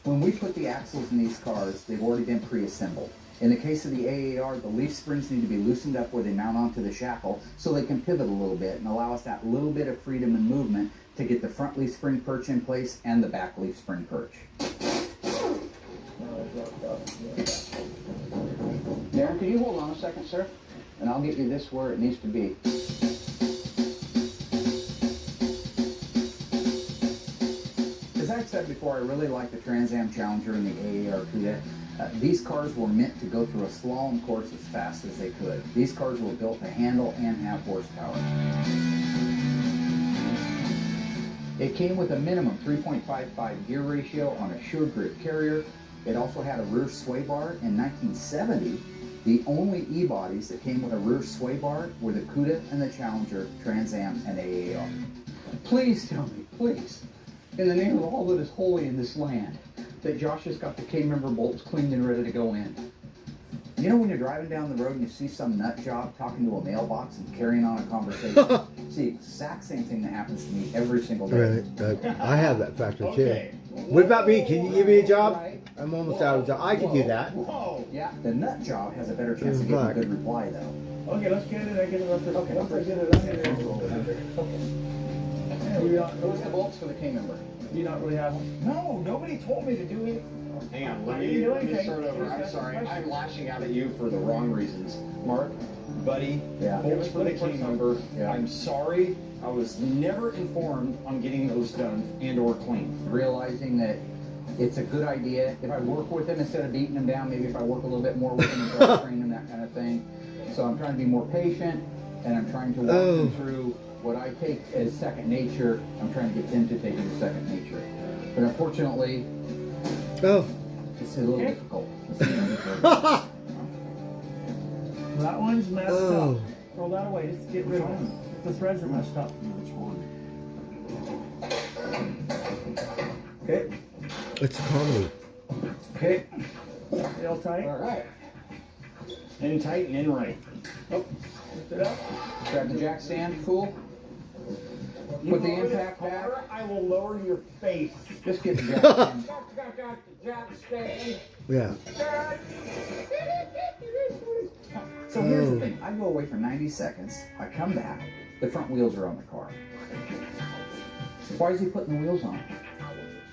When we put the axles in these cars, they've already been pre-assembled. In the case of the AAR, the leaf springs need to be loosened up where they mount onto the shackle so they can pivot a little bit and allow us that little bit of freedom and movement to get the front leaf spring perch in place and the back leaf spring perch. Darren, can you hold on a second, sir? And I'll get you this where it needs to be. As I've said before, I really like the Trans Am Challenger and the AAR Cuda. These cars were meant to go through a slalom course as fast as they could. These cars were built to handle and have horsepower. It came with a minimum 3.55 gear ratio on a Sure Grip carrier. It also had a rear sway bar. In 1970, the only E-bodies that came with a rear sway bar were the Cuda and the Challenger, Trans Am, and AAR. Please tell me, please, in the name of all that is holy in this land, that Josh has got the K-member bolts cleaned and ready to go in. You know when you're driving down the road and you see some nut job talking to a mailbox and carrying on a conversation? It's the exact same thing that happens to me every single day. Right. I have that factor too. What about me? Can you give me a job? I'm almost out of job. I can do that. Yeah, the nut job has a better chance of getting a good reply though. Okay, let's get it. I get it up there. Okay, Once I get it up there. Where's the bolts for the K-member? Do you not really have one? No, nobody told me to do it. Hang on, let me start over. I'm sorry. I'm lashing out at you for the wrong reasons. Mark, buddy, bolts for the K-member. I'm sorry. I was never informed on getting those done and or cleaned. Realizing that it's a good idea. If I work with them instead of beating them down, maybe if I work a little bit more with them and try to train them, that kind of thing. So I'm trying to be more patient, and I'm trying to walk them through what I take as second nature. I'm trying to get them to take it as second nature. But unfortunately, it's a little difficult. That one's messed up. Throw that away. Just get rid of it. The threads are messed up. Okay. It's a comedy. Okay. Real tight. All right. In tight and in right. Oh, lift it up. Grab the jack stand, cool. Put the impact back. I will lower your face. Just get the jack stand. Jack stand. Yeah. So here's the thing. I go away for 90 seconds. I come back. The front wheels are on the car. Why is he putting the wheels on?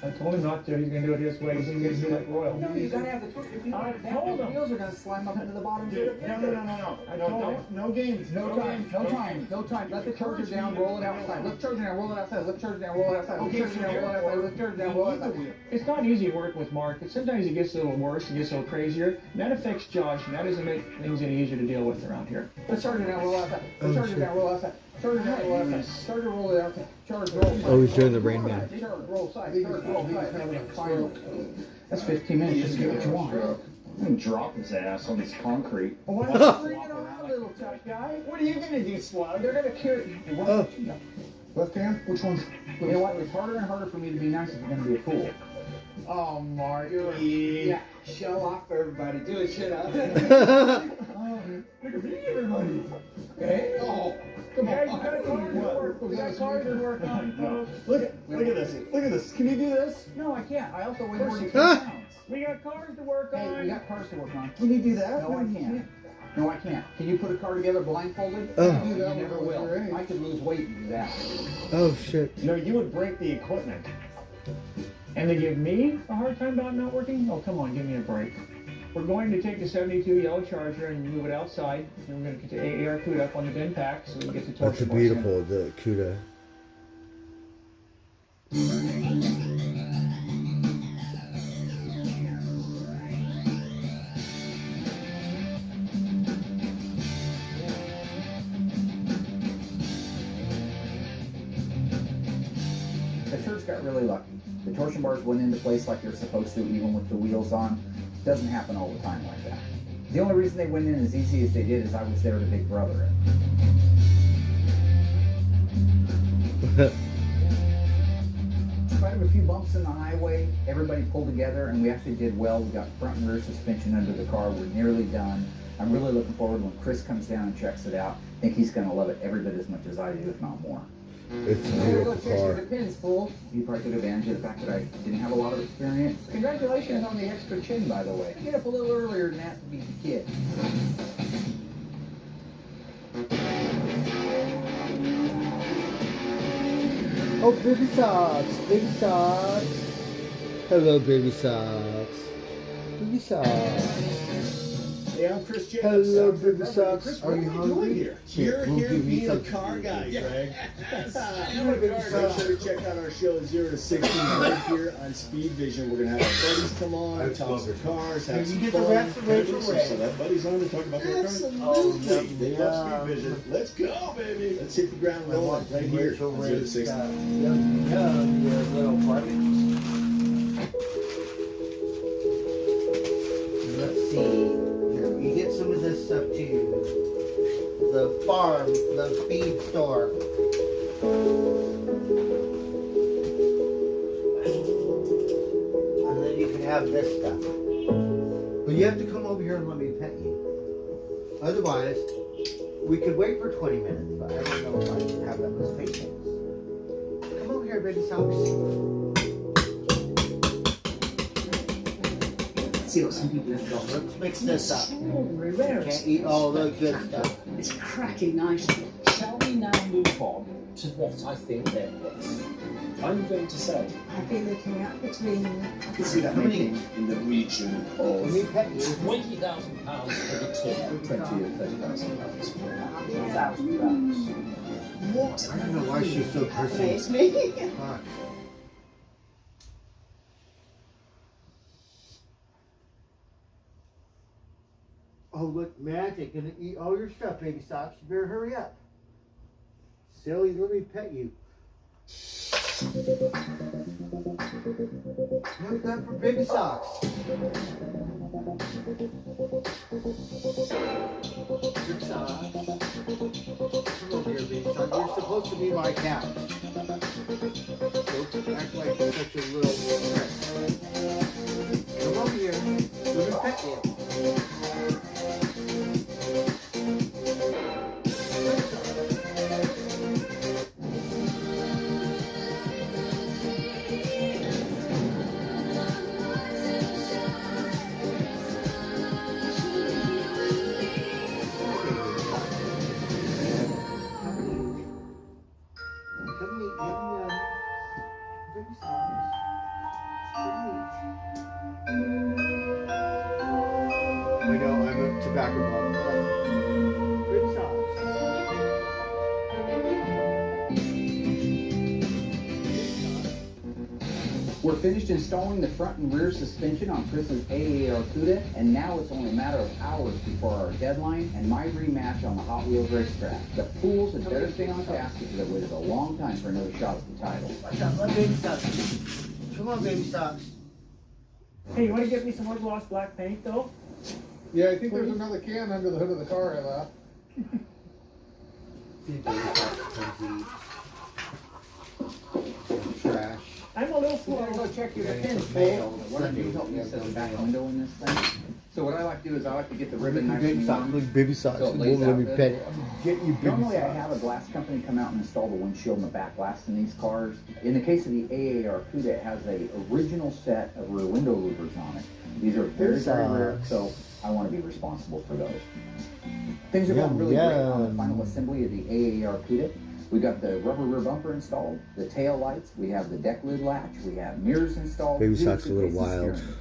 I told him not to. He's going to do it his way. He's going to get like Royal. No, you got to have the twist. If you don't have that, the wheels are going to slime up into the bottom. No. I told him. No games. No time. Let the charger down. Roll it outside. Let the charger down. Roll it outside. Let the charger down. Roll it outside. Let the charger down. Roll it outside. Let the charger down. Roll it outside. It's not easy working with Mark. Sometimes he gets a little worse. He gets a little crazier. And that affects Josh, and that doesn't make things any easier to deal with around here. Let the charger down. Roll it outside. Let the charger down. Roll it outside. Charger down. Roll it outside. Charger roll it outside. Charge roll. Oh, he's doing the Rain Man. Charge roll side. Charge roll side. That's 15 minutes. Just get what you want. I'm gonna drop his ass on this concrete. Why don't you bring it around, little tough guy? What are you gonna do, Slug? They're going to carry. Left hand? Which one? You know what? It's harder and harder for me to be nice if you're going to be a fool. Oh, Mark. Yeah, show off for everybody. Do it, shut up. Look at me, everybody. Okay? Oh, come on. We got cars to work. We got cars to work on, folks. Look at this. Look at this. Can you do this? No, I can't. I also weigh more than 10 pounds. We got cars to work on. Hey, we got cars to work on. Can you do that? No, I can't. No, I can't. Can you put a car together blindfolded? Oh. You never will. I could lose weight and do that. Oh shit. No, you would break the equipment. And they give me a hard time about not working? Oh, come on, give me a break. We're going to take the 72 yellow Charger and move it outside. And we're going to get the AAR CUDA up on the bin pack so we can get the torch. That's a beautiful, the CUDA. The church got really lucky. The torsion bars went into place like they're supposed to, even with the wheels on. Doesn't happen all the time like that. The only reason they went in as easy as they did is I was there to big brother it. In spite of a few bumps in the highway, everybody pulled together and we actually did well. We got front and rear suspension under the car. We're nearly done. I'm really looking forward when Chris comes down and checks it out. I think he's going to love it every bit as much as I do, if not more. It's a beautiful car. The pin's full. You probably took advantage of the fact that I didn't have a lot of experience. Congratulations on the extra chin, by the way. Get up a little earlier than that to beat the kid. Oh, baby socks, baby socks. Hello, baby socks. Baby socks. Hey, I'm Chris Jacobs. Hello, baby socks. Chris, Are you hungry? Here? You're We'll here give you being a something car to guy, eat. Greg. You're a baby Make sock. sure to check out our show 0 to 60 right here on Speed Vision. We're gonna have our buddies come on, talk some cars, have Can some you get the fun. rest of Rachel So Ray? that buddies on to talk about their cars. Absolutely. They love Speed Vision. Let's go, baby. Let's hit the ground rolling right here Rachel on 0 to Ray's 60. your little party. Let's see. Here, we get some of this stuff too. The farm, the feed store. And then you can have this stuff. But you have to come over here and let me pet you. Otherwise, we could wait for 20 minutes, but I don't know if I have that much patience. Come over here, baby socks. See what some people have got. Let's mix this up. Extraordinary rarity. Can't eat all the good stuff. It's cracking nicely. Shall we now move on to what I think they're worth? I'm going to say I'd be looking at between. I can see that making in the region of Let me pet you. £20,000 for the two. 20 or 30,000 pounds. What? I don't know why she's so Amaze prissy. me. Fuck. Oh, look, Magic gonna eat all your stuff, baby socks. You better hurry up. Silly, let me pet you. What's that for baby socks? Good socks. Come over here, baby sock. You're supposed to be my cat. Don't act like you're such a little prick. Come over here. Let me pet you. I know, I'm a tobacco bottle. Good We're finished installing the front and rear suspension on Chris's AAR CUDA, and now it's only a matter of hours before our deadline and my rematch on the Hot Wheels racetrack. The fools had better stay on task because they waited a long time for another shot at the title. Let baby socks. Come on, baby socks. Hey, you want to get me some more gloss black paint, though? Yeah, I think there's another can under the hood of the car I left. See, baby socks comes eat. Trash. I'm a little You gotta slow. go check your Yeah, pins, it's mail. Paul. What I do help me set the back window in this thing. So what I like to do is I like to get the ribbon nice Baby and socks, warm. look, baby socks. So it Won't lays let out me good. pet it. Get you baby Normally I socks. have a glass company come out and install the windshield and the back glass in these cars. In the case of the AAR Cuda, it has a original set of rear window louvers on it. These are very, very rare, so I want to be responsible for those. Things are going really great on the final assembly of the AAR Cuda. We got the rubber rear bumper installed, the tail lights, we have the deck lid latch, we have mirrors installed. Baby heated socks a little suitcases, wild. steering.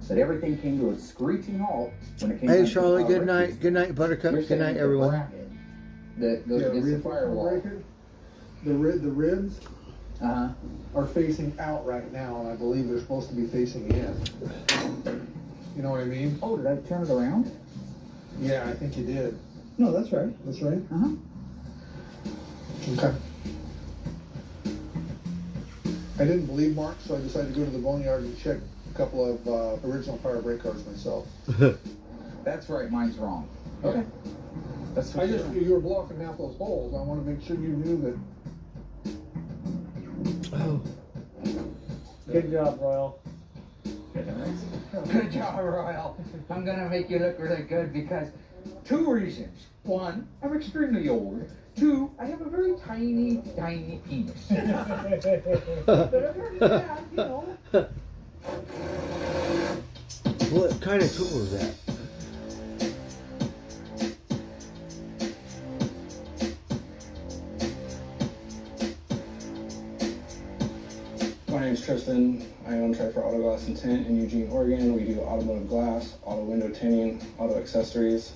But everything came to a screeching halt when it came Hey, down to Charlotte, the good night. Good night, Buttercup. You're Good saying night, the everyone. bracket, the rib firewall. breaker, the ribs Uh-huh. are facing out right now, and I believe they're supposed to be facing in. You know what I mean? Oh, did I turn it around? Yeah, I think you did. No, that's right. That's right? Uh-huh. Okay. I didn't believe Mark, so I decided to go to the boneyard and check a couple of original power brake cars myself. That's right, mine's wrong. Okay. That's what I just knew you were blocking out those holes. I want to make sure you knew that. Oh. Good job, Royal. Good job, Royal. I'm gonna make you look really good because 2 reasons. 1, I'm extremely old. 2, I have a very tiny, tiny penis. But other than that, you know. What kind of tool is that? My name's Tristan. I own Trifer Auto Glass and Tint in Eugene, Oregon. We do automotive glass, auto window tinting, auto accessories.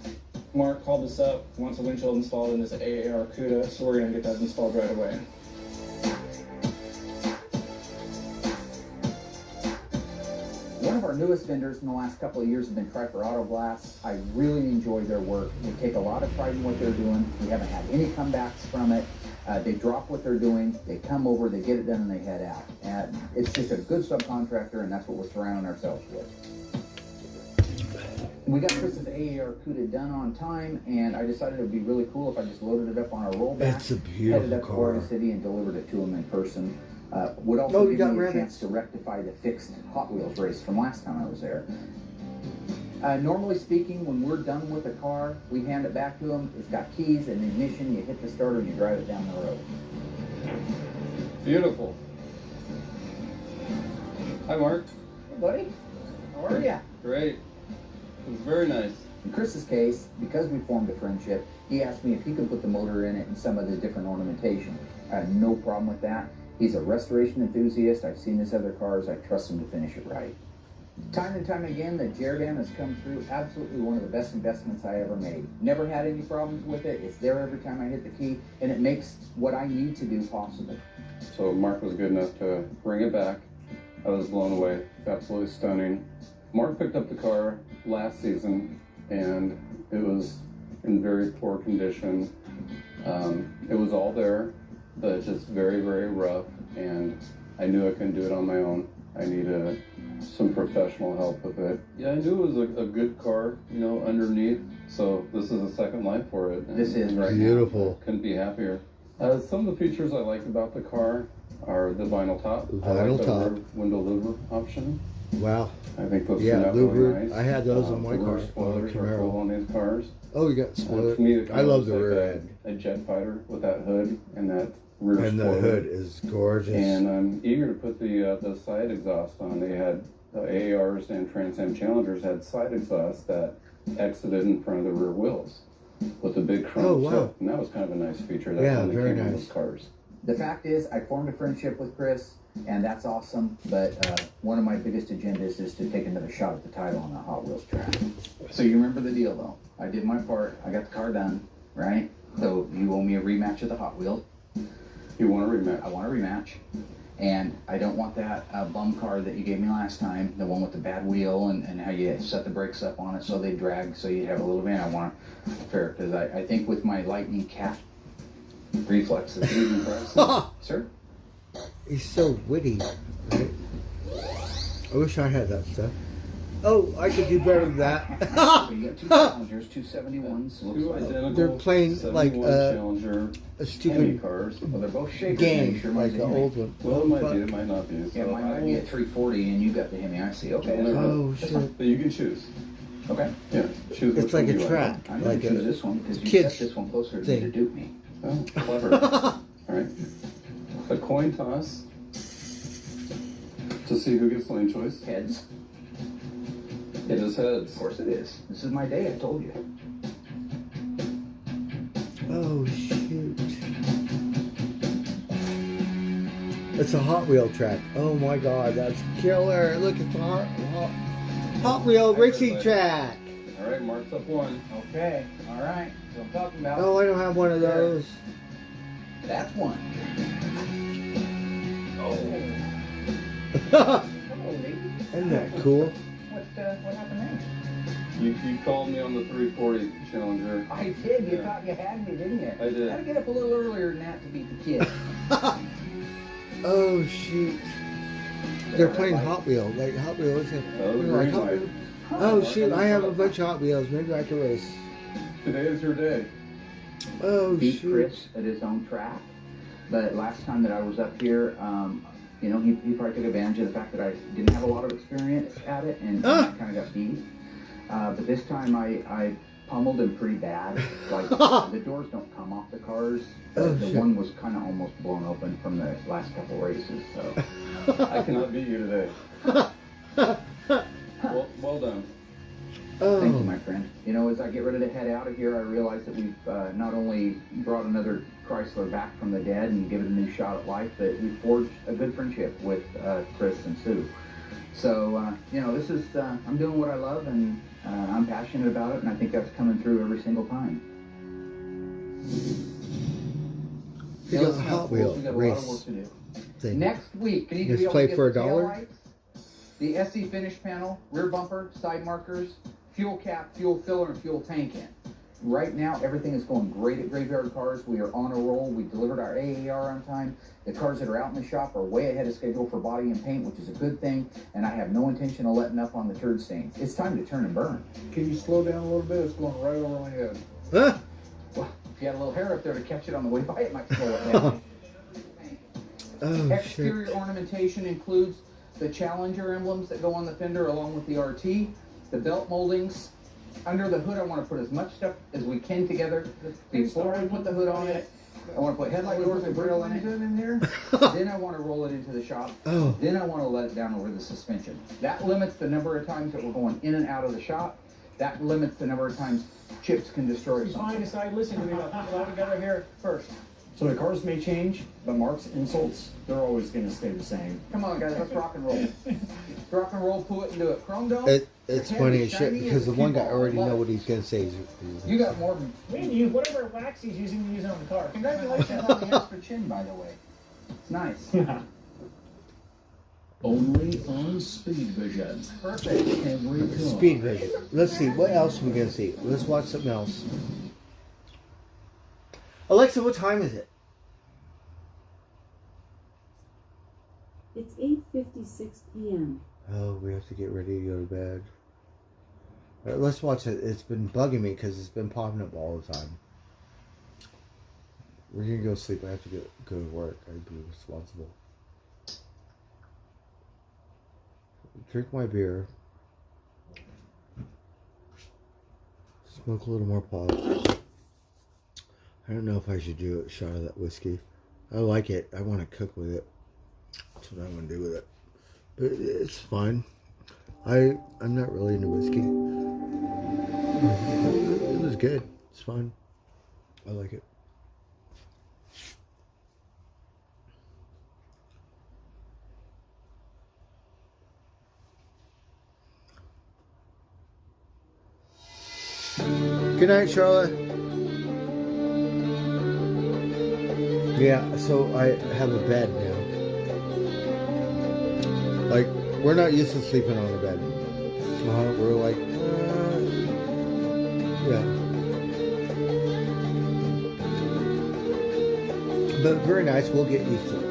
Mark called us up, wants a windshield installed in this AAR Cuda, so we're gonna get that installed right away. One of our newest vendors in the last couple of years has been Trifer Auto Glass. I really enjoy their work. They take a lot of pride in what they're doing. We haven't had any comebacks from it. They drop what they're doing, they come over, they get it done, and they head out. And it's just a good subcontractor, and that's what we're surrounding ourselves with. We got Chris's AAR Cuda done on time, and I decided it would be really cool if I just loaded it up on a rollback, It's a beautiful headed up to car. Florida City, and delivered it to him in person. Would also Oh, you give got me a rabbits. chance to rectify the fixed Hot Wheels race from last time I was there. Normally speaking, when we're done with a car, we hand it back to them. It's got keys and ignition. You hit the starter and you drive it down the road. Beautiful. Hi, Mark. Hey, buddy. How are ya? Great. It was very nice. In Chris's case, because we formed a friendship, he asked me if he could put the motor in it and some of the different ornamentation. I had no problem with that. He's a restoration enthusiast. I've seen his other cars. I trust him to finish it right. Time and time again, the Jerdan has come through absolutely one of the best investments I ever made. Never had any problems with it. It's there every time I hit the key, and it makes what I need to do possible. So Mark was good enough to bring it back. I was blown away. It's absolutely stunning. Mark picked up the car last season, and it was in very poor condition. It was all there, but just very, very rough, and I knew I couldn't do it on my own. I needed some professional help with it. Yeah, I knew it was a good car, you know, underneath, so this is a second life for it. and This is right Beautiful. Couldn't be happier. Some of the features I liked about the car are the vinyl top. I Vinyl like the top. rear window louver option. Wow. I think those Yeah, turned out louver. really nice. I had those on my the car, rear spoilers are Camaro. cool on these cars. Oh, you got spoiler. To me, it I love the looks rear like end. a jet fighter with that hood and that rear And the spoiler. hood is gorgeous. And I'm eager to put the side exhaust on. They had AARs and Trans Am Challengers had side exhaust that exited in front of the rear wheels with a big chrome Oh, wow. tip. And that was kind of a nice feature that Yeah, only very came in nice. those cars. The fact is, I formed a friendship with Chris, and that's awesome, but one of my biggest agendas is to take another shot at the title on the Hot Wheels track. So you remember the deal, though. I did my part. I got the car done, right? So you owe me a rematch of the Hot Wheels. You want a rematch? I want a rematch. And I don't want that bum car that you gave me last time, the one with the bad wheel and how you set the brakes up on it so they drag so you have a little bit. I want fair, because I think with my lightning cat reflexes. Sir? He's so witty. Right? I wish I had that stuff. Oh, I could do better than that. So you got two Challengers, 271s. Two identical. They're playing like 71 Challenger a Hemi stupid cars. Well, they're both shapers. game, Sure, like mine's the a Hemi. old one. Well, it might But- be. It might not be. Yeah, So mine might be a 340, and you got the Hemi. I see. Okay. Well, That's Oh, fine. shit. But you can choose. Okay. Yeah, choose. It's which like one a you track. I'm going Like to a choose this one because you kid's set this one closer to me thing. to dupe me. Oh, clever. All right. A coin toss to see who gets lane choice. Heads. It is heads. Of course it is. This is my day, I told you. Oh shoot! It's a Hot Wheel track. Oh my God, that's killer! Look, it's a Hot Wheel racing track. All right, Mark's up one. Okay. All right. That's what I'm talking about. Oh, I don't have one of those. That's one. Oh. Isn't that cool? What happened there? You called me on the 340 Challenger. I did. You Yeah. thought you had me, didn't you? I did. Gotta get up a little earlier than that to beat the kid. Oh shoot! They're playing Hot Wheel. Like Hot Wheel, isn't it? Oh, Like green Hot light. Wheel. Oh shoot! I have a bunch of Hot Wheels. Maybe I can race. Today is your day. Oh Beat shoot! Chris at his own track. But last time that I was up here, you know, he probably took advantage of the fact that I didn't have a lot of experience at it and I kind of got beat. But this time I pummeled him pretty bad. Like the doors don't come off the cars. Oh, The shit. one was kind of almost blown open from the last couple races. So I cannot beat you today. Well done. thank you, my friend. You know, as I get ready to head out of here, I realize that we've not only brought another Chrysler back from the dead and given it a new shot at life, but we forged a good friendship with Chris and Sue. So, you know, this is, I'm doing what I love and I'm passionate about it, and I think that's coming through every single time. You got a Hot Wheel We got a lot of work race to do. thing. Next week, we need to Just be able play to get for the $1? taillights, the SE finish panel, rear bumper, side markers, fuel cap, fuel filler, and fuel tank in. Right now, everything is going great at Graveyard Cars. We are on a roll. We delivered our AAR on time. The cars that are out in the shop are way ahead of schedule for body and paint, which is a good thing, and I have no intention of letting up on the turd stains. It's time to turn and burn. Can you slow down a little bit? It's going right over my head. Huh? Well, if you had a little hair up there to catch it on the way by, it might slow it down. Oh shit! Exterior ornamentation includes the Challenger emblems that go on the fender along with the RT, the belt moldings. Under the hood, I want to put as much stuff as we can together before we put the hood on it. I want to put headlight doors and grill in there. Then I want to roll it into the shop. Oh. Then I want to let it down over the suspension. That limits the number of times that we're going in and out of the shop. That limits the number of times chips can destroy Fine, something. decide, listen to me, we're all together here first. So the cars may change, but Mark's insults, they're always going to stay the same. Come on, guys, let's rock and roll. Rock and roll, pull it and do it. Chrome dome. It's heavy, funny as shit shiny, because the and one guy people already love know it. what he's gonna say. You got more than. We need to use whatever wax he's using to use it on the car. Congratulations on the extra chin, by the way. It's nice. Only on Speed Vision. Perfect. Every car. Speed Vision. Let's see what else are we gonna see. Let's watch something else. Alexa, what time is it? It's 8:56 p.m. Oh, we have to get ready to go to bed. All right, let's watch it. It's been bugging me because it's been popping up all the time. We're gonna go sleep. I have to go to work. I'd be responsible. Drink my beer. Smoke a little more pot. I don't know if I should do a shot of that whiskey. I like it. I want to cook with it. That's what I want to do with it. But it's fine. I'm not really into whiskey. It was good. It's fine. I like it. Good night, Charlotte. Yeah, so I have a bed now. Like, we're not used to sleeping on a bed. We're like, yeah. But very nice. We'll get used to it.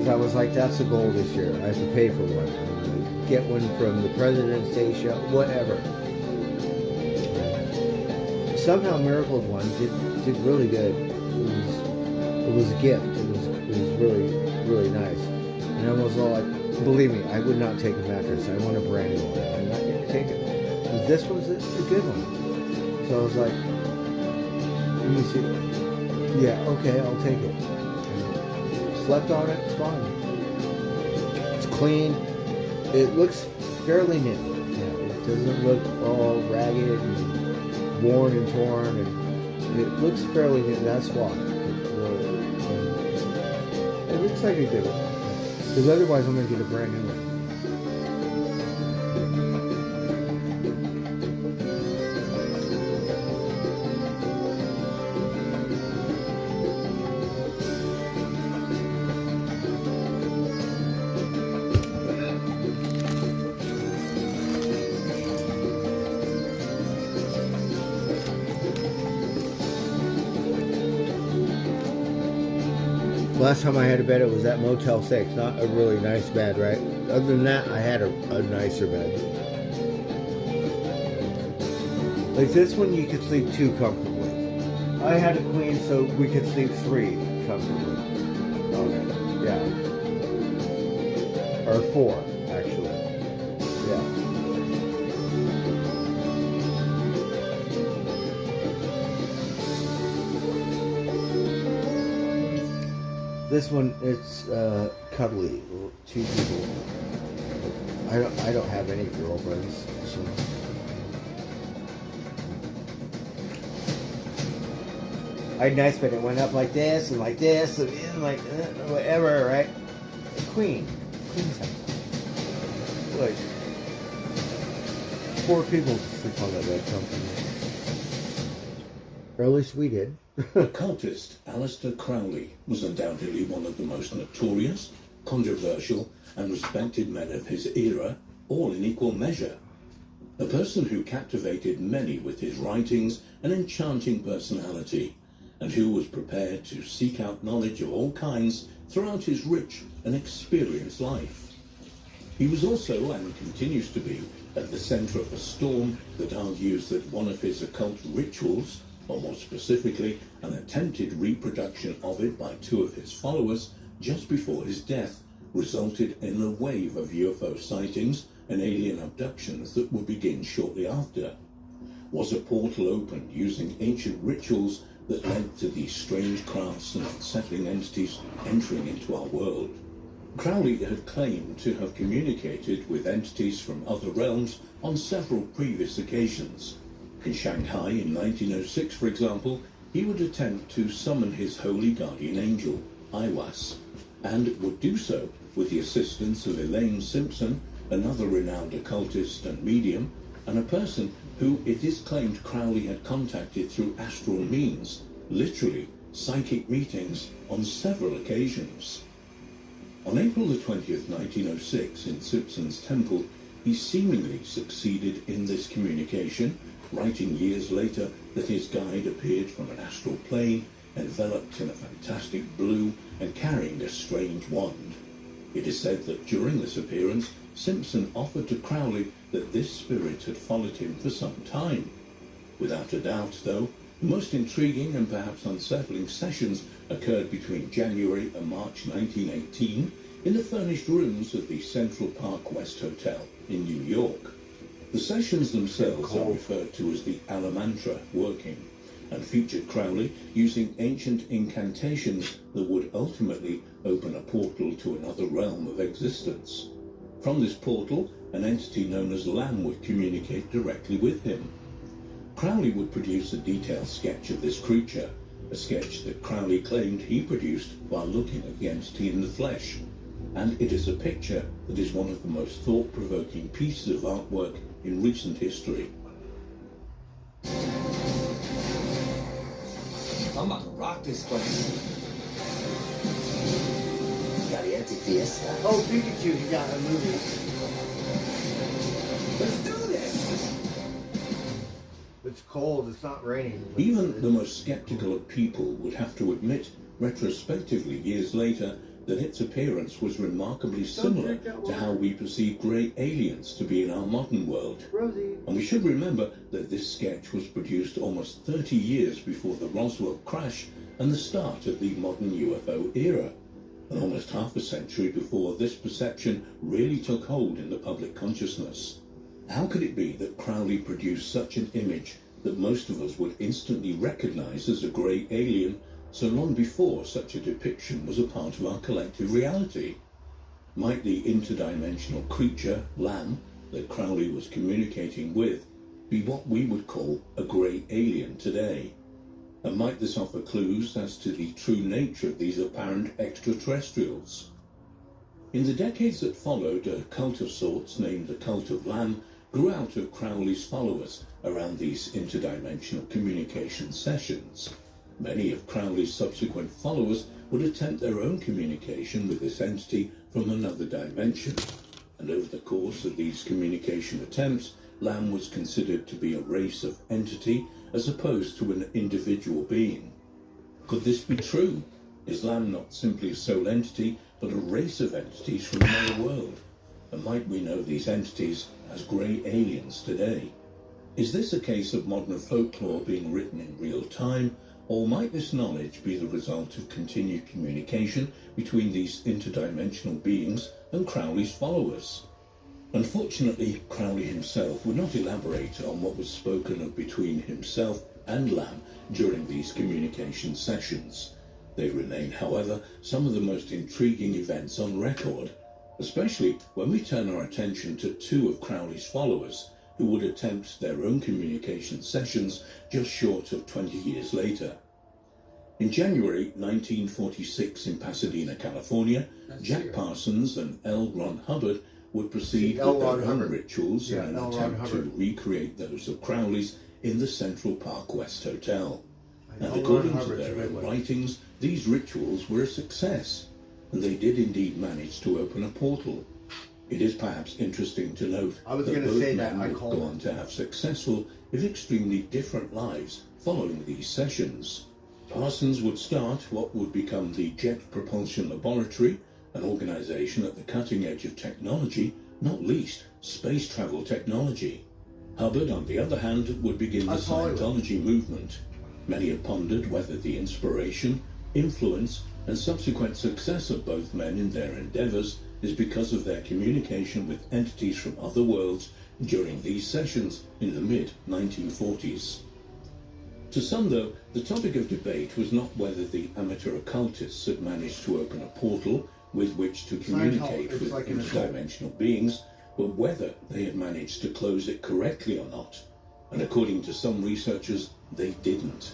because I was like, that's the goal this year. I have to pay for one. Get one from the President's Day show, whatever. Somehow Miracle's one did really good. It was a gift. It was really, really nice. And I was all like, believe me, I would not take a mattress. I want a brand new one. I'm not going to take it. But this was a good one. So I was like, let me see. Yeah, okay, I'll take it. And slept on it, it's fine. It's clean. It looks fairly new. Yeah, it doesn't look all ragged and worn and torn. And it looks fairly new. That's why. It looks like a good one. Because otherwise I'm going to get a brand new one. Last time I had a bed, it was at Motel 6. Not a really nice bed, right? Other than that, I had a nicer bed. Like this one, you could sleep 2 comfortably. I had a queen, so we could sleep 3 comfortably. Okay, yeah. Or 4, actually. Yeah. This one, it's cuddly. 2 people. I don't have any girlfriends. So. I had a nice bed. It went up like this and like this and like whatever, right? Queen size. Like 4 people sleep on that bed comfortably. Or at least we did. Occultist Aleister Crowley was undoubtedly one of the most notorious, controversial, and respected men of his era, all in equal measure. A person who captivated many with his writings and enchanting personality, and who was prepared to seek out knowledge of all kinds throughout his rich and experienced life. He was also, and continues to be, at the center of a storm that argues that one of his occult rituals, or more specifically, an attempted reproduction of it by 2 of his followers just before his death, resulted in a wave of UFO sightings and alien abductions that would begin shortly after. Was a portal opened using ancient rituals that led to these strange crafts and unsettling entities entering into our world? Crowley had claimed to have communicated with entities from other realms on several previous occasions. In Shanghai in 1906, for example, he would attempt to summon his holy guardian angel, Aiwass, and would do so with the assistance of Elaine Simpson, another renowned occultist and medium, and a person who it is claimed Crowley had contacted through astral means, literally psychic meetings, on several occasions. On April the 20th, 1906, in Simpson's temple, he seemingly succeeded in this communication, writing years later that his guide appeared from an astral plane, enveloped in a fantastic blue and carrying a strange wand. It is said that during this appearance, Simpson offered to Crowley that this spirit had followed him for some time. Without a doubt, though, the most intriguing and perhaps unsettling sessions occurred between January and March 1918 in the furnished rooms of the Central Park West Hotel in New York. The sessions themselves are referred to as the Alamantra working, and featured Crowley using ancient incantations that would ultimately open a portal to another realm of existence. From this portal, an entity known as Lam would communicate directly with him. Crowley would produce a detailed sketch of this creature, a sketch that Crowley claimed he produced while looking at the entity in the flesh, and it is a picture that is one of the most thought-provoking pieces of artwork in recent history. I'm about to rock this place. Caliente Fiesta. Oh, Pikachu, you got a movie. Let's do this! It's cold, it's not raining. Even the most skeptical of people would have to admit, retrospectively years later, that its appearance was remarkably similar to how we perceive grey aliens to be in our modern world. And we should remember that this sketch was produced almost 30 years before the Roswell crash and the start of the modern UFO era, and almost half a century before this perception really took hold in the public consciousness. How could it be that Crowley produced such an image that most of us would instantly recognize as a grey alien so long before such a depiction was a part of our collective reality? Might the interdimensional creature, Lamb, that Crowley was communicating with be what we would call a grey alien today? And might this offer clues as to the true nature of these apparent extraterrestrials? In the decades that followed, a cult of sorts named the Cult of Lamb grew out of Crowley's followers around these interdimensional communication sessions. Many of Crowley's subsequent followers would attempt their own communication with this entity from another dimension, and over the course of these communication attempts, Lamb was considered to be a race of entity as opposed to an individual being. Could this be true? Is Lamb not simply a sole entity, but a race of entities from another world? And might we know these entities as grey aliens today? Is this a case of modern folklore being written in real time, or might this knowledge be the result of continued communication between these interdimensional beings and Crowley's followers? Unfortunately, Crowley himself would not elaborate on what was spoken of between himself and Lamb during these communication sessions. They remain, however, some of the most intriguing events on record, especially when we turn our attention to two of Crowley's followers who would attempt their own communication sessions just short of 20 years later. In January 1946 in Pasadena, California, Jack Parsons and L. Ron Hubbard would proceed with their own rituals in an attempt to recreate those of Crowley's in the Central Park West Hotel. And according to their own writings, these rituals were a success, and they did indeed manage to open a portal. It is perhaps interesting to note that both men would go on to have successful, if extremely different lives following these sessions. Parsons would start what would become the Jet Propulsion Laboratory, an organization at the cutting edge of technology, not least space travel technology. Hubbard, on the other hand, would begin the Scientology movement. Many have pondered whether the inspiration, influence, and subsequent success of both men in their endeavors is because of their communication with entities from other worlds during these sessions in the mid-1940s. To some, though, the topic of debate was not whether the amateur occultists had managed to open a portal with which to communicate with interdimensional beings, but whether they had managed to close it correctly or not. And according to some researchers, they didn't.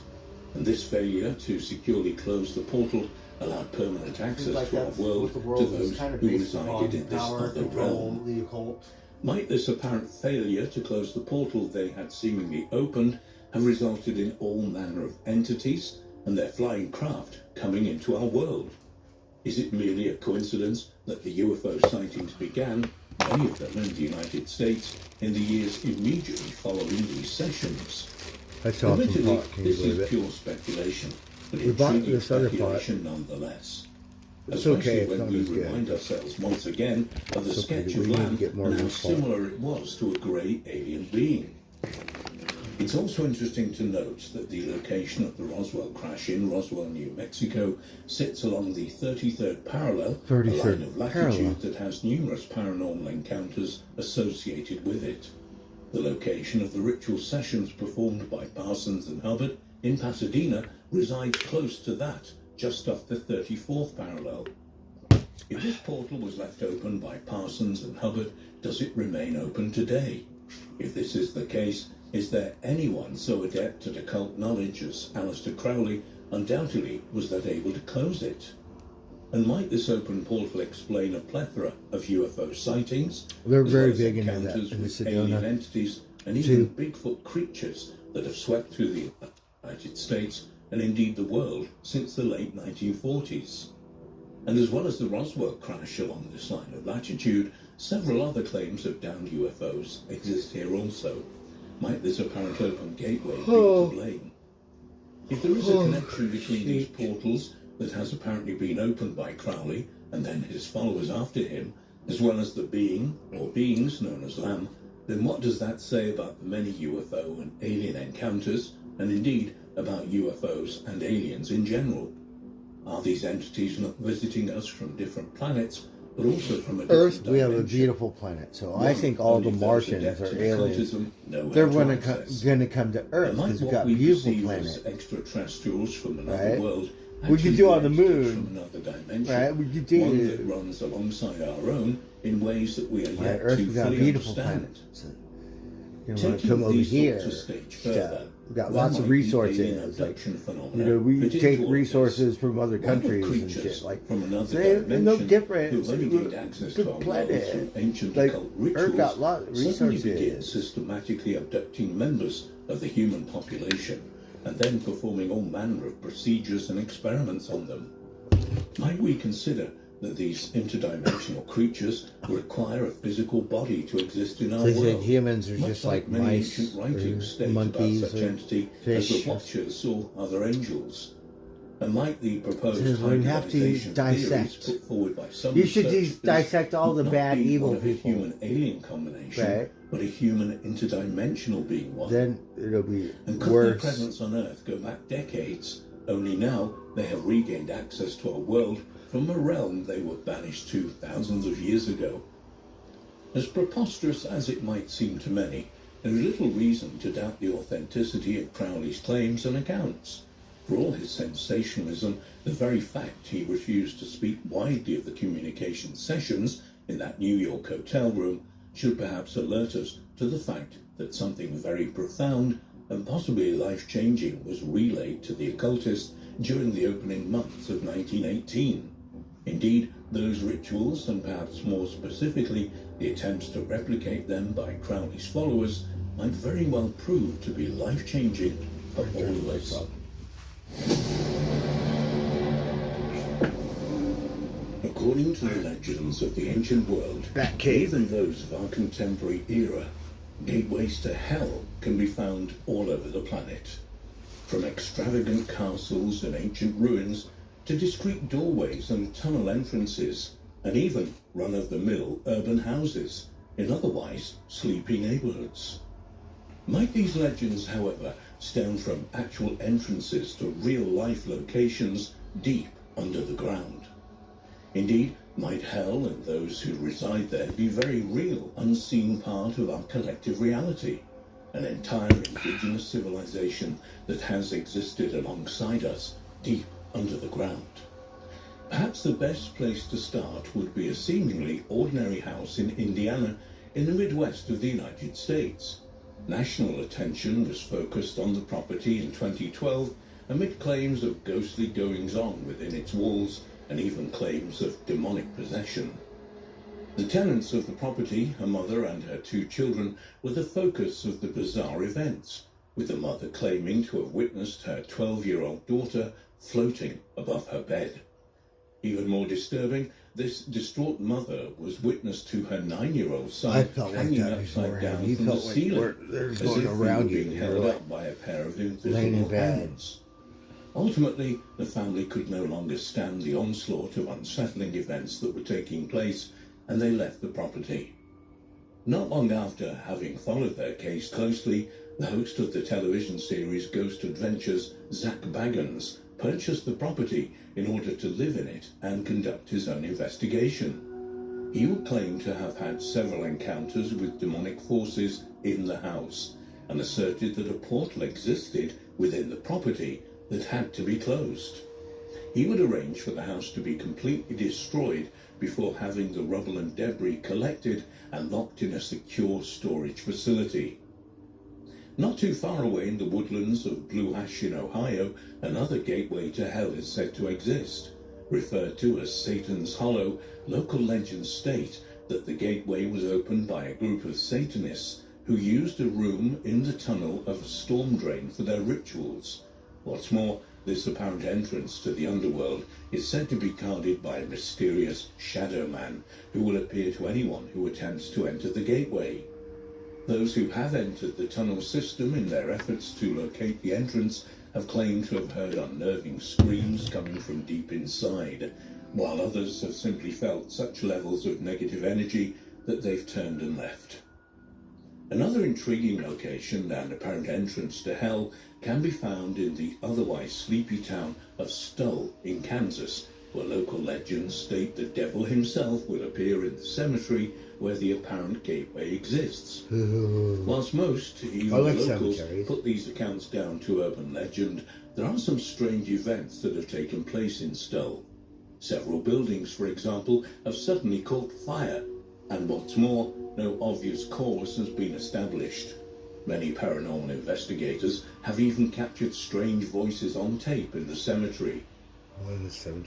And this failure to securely close the portal allowed permanent access to our world to those who resided in this other realm. Might this apparent failure to close the portal they had seemingly opened have resulted in all manner of entities and their flying craft coming into our world? Is it merely a coincidence that the UFO sightings began, many of them in the United States, in the years immediately following these sessions? Admittedly, this is pure speculation, but intriguing speculation nonetheless. Especially when we remind ourselves once again of the sketch of Lamb and how similar it was to a grey alien being. It's also interesting to note that the location of the Roswell crash in Roswell, New Mexico, sits along the 33rd parallel, a line of latitude that has numerous paranormal encounters associated with it. The location of the ritual sessions performed by Parsons and Hubbard in Pasadena resides close to that, just off the 34th parallel. If this portal was left open by Parsons and Hubbard, does it remain open today? If this is the case, is there anyone so adept at occult knowledge as Aleister Crowley undoubtedly was that able to close it? And might this open portal explain a plethora of UFO sightings? They're very big into that in with alien entities and even Bigfoot creatures that have swept through the United States and indeed the world since the late 1940s. And as well as the Roswell crash along this line of latitude, several other claims of downed UFOs exist here also. Might this apparent open gateway be to blame? If there is a connection between these portals that has apparently been opened by Crowley and then his followers after him, as well as the being, or beings known as Lam, then what does that say about the many UFO and alien encounters, and indeed about UFOs and aliens in general? Are these entities not visiting us from different planets, but also from a different Earth, we have a dimension? beautiful planet, so I think all the Only those Martians adept are in aliens. occultism know how They're to going access. to come to Earth And might because we've what got we beautiful perceive planet. as extraterrestrials from another Right? world We could actually do on the be entities moon. from another dimension, Right? We could do one that runs alongside our own in ways that we are right? yet Earth, to we've got a fully beautiful understand. planet. So, you know, when I Taking come over these here, thoughts a stage yeah, further, we've got where lots of might the alien resources. Like, abduction you phenomena know, we fit take into all this? resources from other Why would countries and creatures shit. Like, from another they're dimension no different. who've only gained access to our Good world planet. through ancient Like, occult Earth rituals got a lot of suddenly begin resources. systematically abducting members of the human population and then performing all manner of procedures and experiments on them? Might we consider that these interdimensional creatures require a physical body to exist in our They said world? humans are Much just like many mice ancient writings or state monkeys about such or entity as fish. the Watchers or other angels. And might the proposed Says we have to hybridization theories dissect. put forward by some You should researchers dissect all the not bad, be evil one of people. a human-alien combination, Right. but a human interdimensional being one. Then it'll be And could their worse. presence on Earth go back decades? Only now they have regained access to our world from a realm they were banished to thousands of years ago. As preposterous as it might seem to many, there is little reason to doubt the authenticity of Crowley's claims and accounts. For all his sensationalism, the very fact he refused to speak widely of the communication sessions in that New York hotel room should perhaps alert us to the fact that something very profound and possibly life-changing was relayed to the occultist during the opening months of 1918. Indeed, those rituals, and perhaps more specifically the attempts to replicate them by Crowley's followers, might very well prove to be life-changing for all of us. According to the legends of the ancient world, even those of our contemporary era, gateways to hell can be found all over the planet. From extravagant castles and ancient ruins to discreet doorways and tunnel entrances, and even run-of-the-mill urban houses in otherwise sleepy neighborhoods. Might these legends, however, stem from actual entrances to real-life locations deep under the ground? Indeed, might hell and those who reside there be very real, unseen part of our collective reality, an entire indigenous civilization that has existed alongside us deep under the ground? Perhaps the best place to start would be a seemingly ordinary house in Indiana in the Midwest of the United States. National attention was focused on the property in 2012 amid claims of ghostly goings-on within its walls and even claims of demonic possession. The tenants of the property, a mother and her 2 children, were the focus of the bizarre events, with the mother claiming to have witnessed her 12-year-old daughter floating above her bed. Even more disturbing, this distraught mother was witness to her 9-year-old son I felt like hanging that upside beforehand. down You from the felt like ceiling, there's as going if around he were you. being You're held like up by a pair of laying in invisible bed. hands. Ultimately, the family could no longer stand the onslaught of unsettling events that were taking place, and they left the property. Not long after having followed their case closely, the host of the television series Ghost Adventures, Zach Bagans, purchased the property in order to live in it and conduct his own investigation. He would claim to have had several encounters with demonic forces in the house, and asserted that a portal existed within the property that had to be closed. He would arrange for the house to be completely destroyed before having the rubble and debris collected and locked in a secure storage facility. Not too far away in the woodlands of Blue Ash in Ohio, another gateway to hell is said to exist. Referred to as Satan's Hollow, local legends state that the gateway was opened by a group of Satanists who used a room in the tunnel of a storm drain for their rituals. What's more, this apparent entrance to the underworld is said to be guarded by a mysterious shadow man who will appear to anyone who attempts to enter the gateway. Those who have entered the tunnel system in their efforts to locate the entrance have claimed to have heard unnerving screams coming from deep inside, while others have simply felt such levels of negative energy that they've turned and left. Another intriguing location and apparent entrance to hell can be found in the otherwise sleepy town of Stull in Kansas, where local legends state the devil himself will appear in the cemetery where the apparent gateway exists. Whilst most, even locals, put these accounts down to urban legend, there are some strange events that have taken place in Stull. Several buildings, for example, have suddenly caught fire, and what's more, no obvious cause has been established. Many paranormal investigators have even captured strange voices on tape in the cemetery.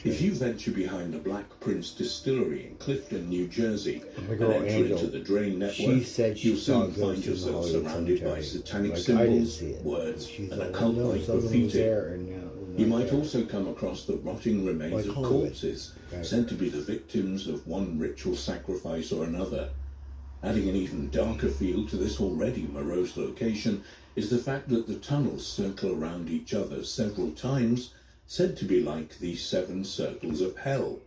If you venture behind the Black Prince Distillery in Clifton, New Jersey, and enter into the drain network, you'll soon find yourself surrounded by satanic symbols, words, and occult-like graffiti. You might also come across the rotting remains of corpses, said to be the victims of one ritual sacrifice or another. Adding an even darker feel to this already morose location is the fact that the tunnels circle around each other several times, said to be like the 7 circles of hell.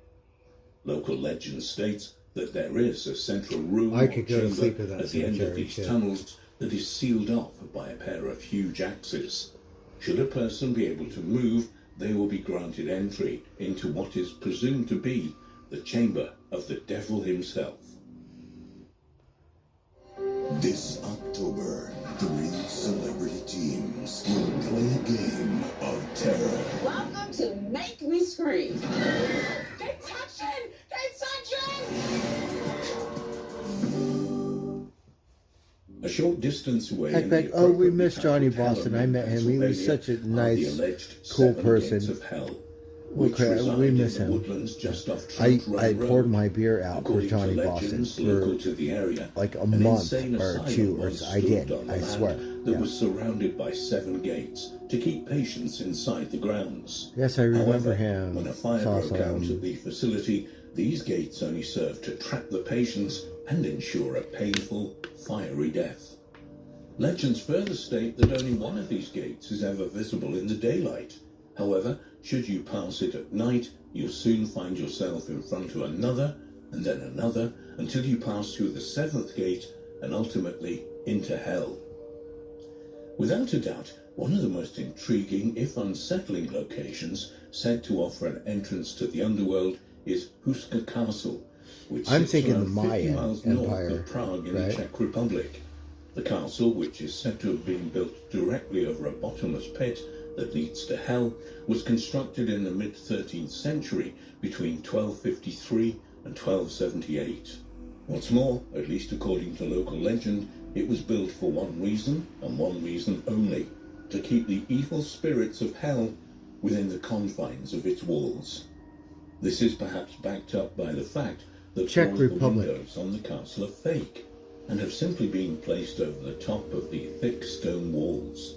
Local legend states that there is a central room or chamber at the end of these tunnels that is sealed off by a pair of huge axes. Should a person be able to move, they will be granted entry into what is presumed to be the chamber of the devil himself. This October, 3 celebrity teams will play a game of terror. Welcome to Make Me Scream. They touching! They touching! A short distance away. Heck, back, oh, we missed Johnny Boston. I met him. He was such a nice, cool person. We miss him. I poured my beer out for Johnny Boston for like a month or 2, or I did. I swear. That was surrounded by 7 gates to keep patients inside the grounds. Yes, I remember However, him. when a fire broke out at the facility, these gates only served to trap the patients and ensure a painful, fiery death. Legends further state that only one of these gates is ever visible in the daylight. However, should you pass it at night, you'll soon find yourself in front of another, and then another, until you pass through the 7th gate and ultimately into hell. Without a doubt, one of the most intriguing, if unsettling locations said to offer an entrance to the underworld is Huska Castle, which sits around 50 miles north of Prague in the Czech Republic. The castle, which is said to have been built directly over a bottomless pit that leads to hell, was constructed in the mid-13th century between 1253 and 1278. What's more, at least according to local legend, it was built for one reason, and one reason only: to keep the evil spirits of hell within the confines of its walls. This is perhaps backed up by the fact that all of the windows on the castle are fake, and have simply been placed over the top of the thick stone walls.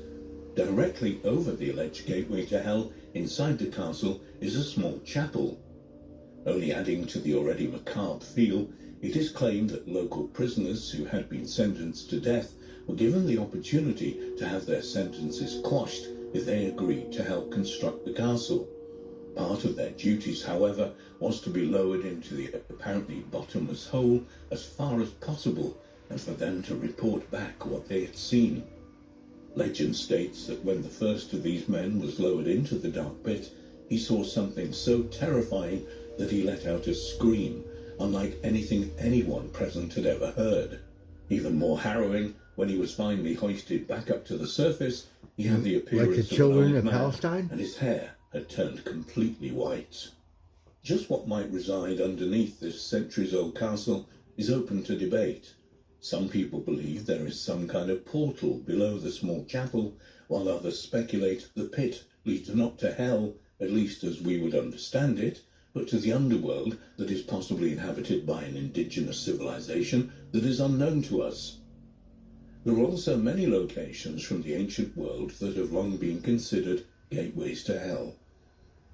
Directly over the alleged gateway to hell, inside the castle, is a small chapel. Only adding to the already macabre feel, it is claimed that local prisoners who had been sentenced to death were given the opportunity to have their sentences quashed if they agreed to help construct the castle. Part of their duties, however, was to be lowered into the apparently bottomless hole as far as possible, and for them to report back what they had seen. Legend states that when the first of these men was lowered into the dark pit, he saw something so terrifying that he let out a scream, unlike anything anyone present had ever heard. Even more harrowing, when he was finally hoisted back up to the surface, he had the appearance like the children of an old of man, Palestine? and his hair had turned completely white. Just what might reside underneath this centuries-old castle is open to debate. Some people believe there is some kind of portal below the small chapel, while others speculate the pit leads not to hell, at least as we would understand it, but to the underworld that is possibly inhabited by an indigenous civilization that is unknown to us. There are also many locations from the ancient world that have long been considered gateways to hell.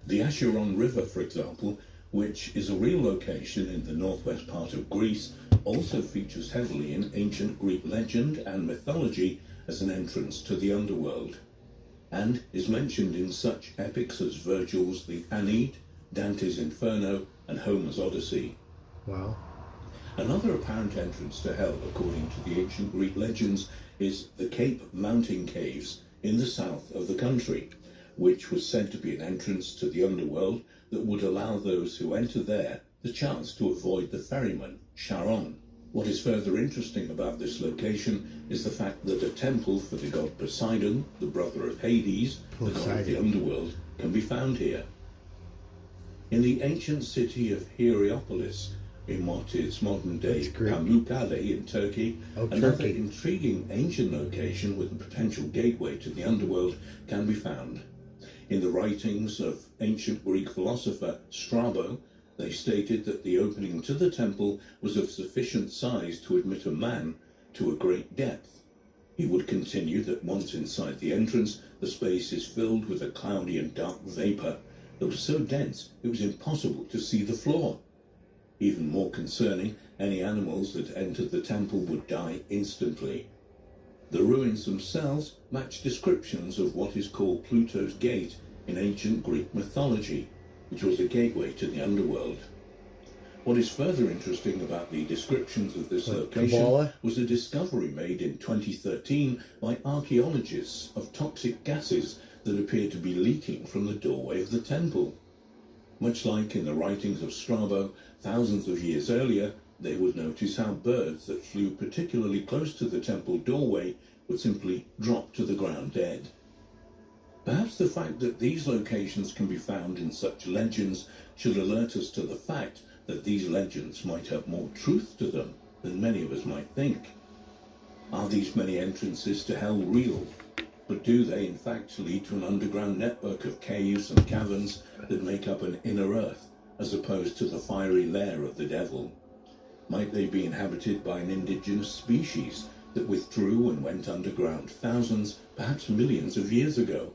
The Acheron River, for example, which is a real location in the northwest part of Greece, also features heavily in ancient Greek legend and mythology as an entrance to the underworld, and is mentioned in such epics as Virgil's The Aeneid, Dante's Inferno, and Homer's Odyssey. Wow. Another apparent entrance to hell, according to the ancient Greek legends, is the Cape Mountain Caves in the south of the country, which was said to be an entrance to the underworld that would allow those who enter there the chance to avoid the ferryman, Charon. What is further interesting about this location is the fact that a temple for the god Poseidon, the brother of Hades, the god of the underworld, can be found here. In the ancient city of Hierapolis, in what is modern-day Pamukkale in Turkey, another intriguing ancient location with a potential gateway to the underworld can be found. In the writings of ancient Greek philosopher Strabo, they stated that the opening to the temple was of sufficient size to admit a man to a great depth. He would continue that once inside the entrance, the space is filled with a cloudy and dark vapor that was so dense it was impossible to see the floor. Even more concerning, any animals that entered the temple would die instantly. The ruins themselves match descriptions of what is called Pluto's Gate in ancient Greek mythology, which was a gateway to the underworld. What is further interesting about the descriptions of this location was a discovery made in 2013 by archaeologists of toxic gases that appeared to be leaking from the doorway of the temple. Much like in the writings of Strabo, thousands of years earlier, they would notice how birds that flew particularly close to the temple doorway would simply drop to the ground dead. Perhaps the fact that these locations can be found in such legends should alert us to the fact that these legends might have more truth to them than many of us might think. Are these many entrances to hell real? But do they in fact lead to an underground network of caves and caverns that make up an inner earth, as opposed to the fiery lair of the devil? Might they be inhabited by an indigenous species that withdrew and went underground thousands, perhaps millions of years ago?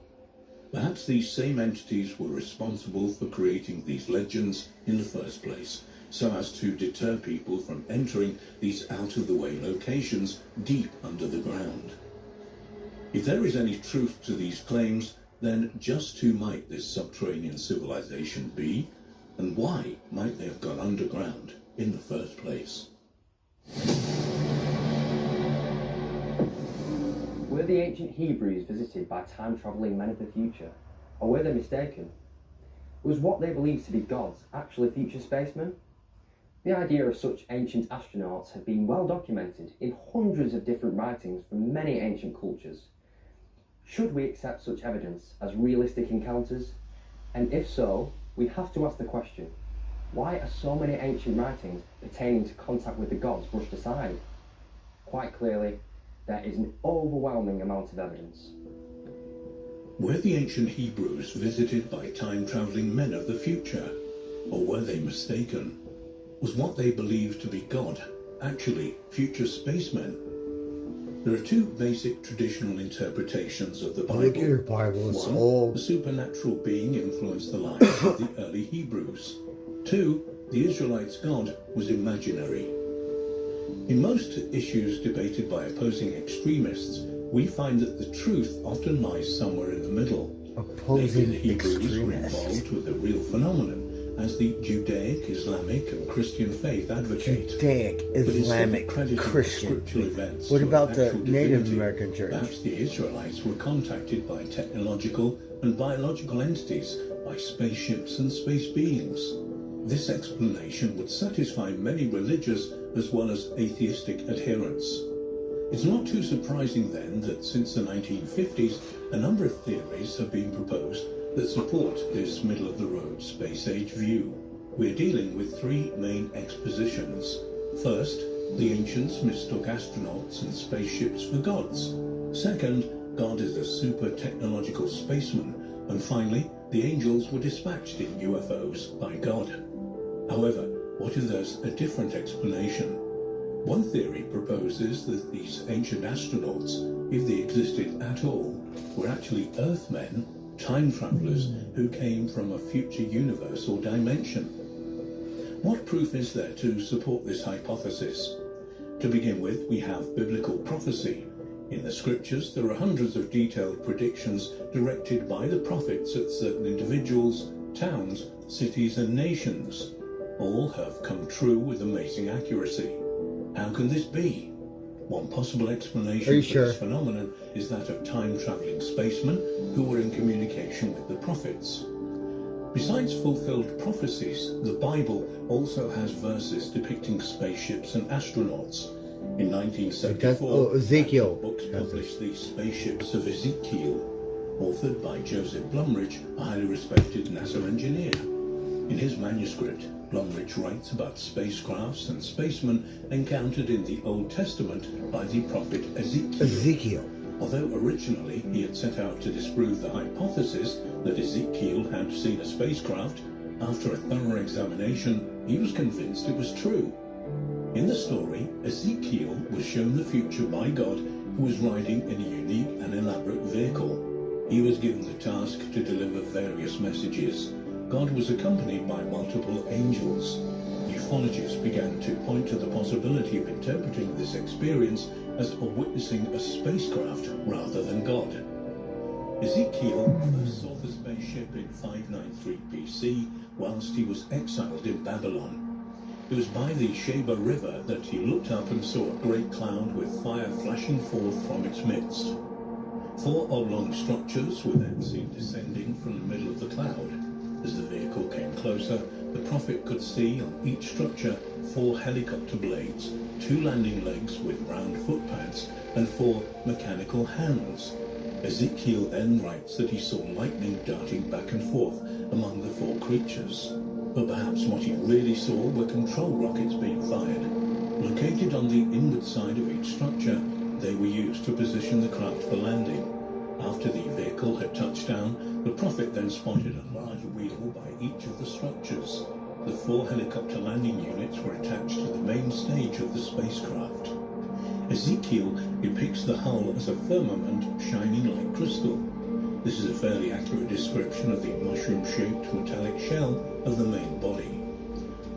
Perhaps these same entities were responsible for creating these legends in the first place, so as to deter people from entering these out-of-the-way locations deep under the ground. If there is any truth to these claims, then just who might this subterranean civilization be, and why might they have gone underground in the first place? Were the ancient Hebrews visited by time-travelling men of the future, or were they mistaken? Was what they believed to be gods actually future spacemen? The idea of such ancient astronauts have been well documented in hundreds of different writings from many ancient cultures. Should we accept such evidence as realistic encounters? And if so, we have to ask the question, why are so many ancient writings pertaining to contact with the gods brushed aside? Quite clearly, there is an overwhelming amount of evidence. Were the ancient Hebrews visited by time-travelling men of the future? Or were they mistaken? Was what they believed to be God actually future spacemen? There are two basic traditional interpretations of the Bible. Look at your Bible, it's One, old. a supernatural being influenced the lives of the early Hebrews. Two, the Israelites' God was imaginary. In most issues debated by opposing extremists, we find that the truth often lies somewhere in the middle. Maybe the Hebrews were involved with a real phenomenon, as the Judaic, Islamic and Christian faith advocate. Judaic, Islamic, Christian. Events What about the actual Native divinity. American church? Perhaps the Israelites were contacted by technological and biological entities, by spaceships and space beings. This explanation would satisfy many religious as well as atheistic adherents. It's not too surprising then that since the 1950s, a number of theories have been proposed that support this middle-of-the-road space-age view. We're dealing with three main expositions. First, the ancients mistook astronauts and spaceships for gods. Second, God is a super-technological spaceman. And finally, the angels were dispatched in UFOs by God. However, what if there's a different explanation? One theory proposes that these ancient astronauts, if they existed at all, were actually Earthmen, time travelers who came from a future universe or dimension. What proof is there to support this hypothesis? To begin with, we have biblical prophecy. In the scriptures, there are hundreds of detailed predictions directed by the prophets at certain individuals, towns, cities and nations. All have come true with amazing accuracy. How can this be? One possible explanation for this phenomenon is that of time-traveling spacemen who were in communication with the prophets. Besides fulfilled prophecies, the Bible also has verses depicting spaceships and astronauts. In 1974, Ezekiel books published the Spaceships of Ezekiel, authored by Joseph Blumrich, a highly respected NASA engineer. In his manuscript, Blumrich writes about spacecrafts and spacemen encountered in the Old Testament by the prophet Ezekiel. Although originally he had set out to disprove the hypothesis that Ezekiel had seen a spacecraft, after a thorough examination, he was convinced it was true. In the story, Ezekiel was shown the future by God, who was riding in a unique and elaborate vehicle. He was given the task to deliver various messages. God was accompanied by multiple angels. Ufologists began to point to the possibility of interpreting this experience as witnessing a spacecraft rather than God. Ezekiel first saw the spaceship in 593 BC whilst he was exiled in Babylon. It was by the Sheba River that he looked up and saw a great cloud with fire flashing forth from its midst. 4 oblong structures were then seen descending from the middle of the cloud. As the vehicle came closer, the prophet could see on each structure 4 helicopter blades, 2 landing legs with round footpads, and 4 mechanical hands. Ezekiel then writes that he saw lightning darting back and forth among the 4 creatures. But perhaps what he really saw were control rockets being fired. Located on the inward side of each structure, they were used to position the craft for landing. After the vehicle had touched down, the prophet then spotted a large wheel by each of the structures. The 4 helicopter landing units were attached to the main stage of the spacecraft. Ezekiel depicts the hull as a firmament shining like crystal. This is a fairly accurate description of the mushroom-shaped metallic shell of the main body.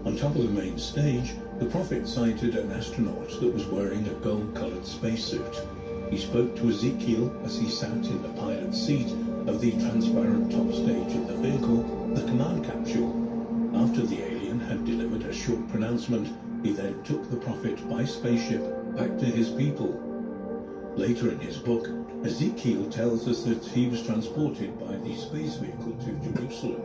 On top of the main stage, the prophet sighted an astronaut that was wearing a gold-colored spacesuit. He spoke to Ezekiel as he sat in the pilot's seat of the transparent top stage of the vehicle, the command capsule. After the alien had delivered a short pronouncement, he then took the prophet by spaceship back to his people. Later in his book, Ezekiel tells us that he was transported by the space vehicle to Jerusalem.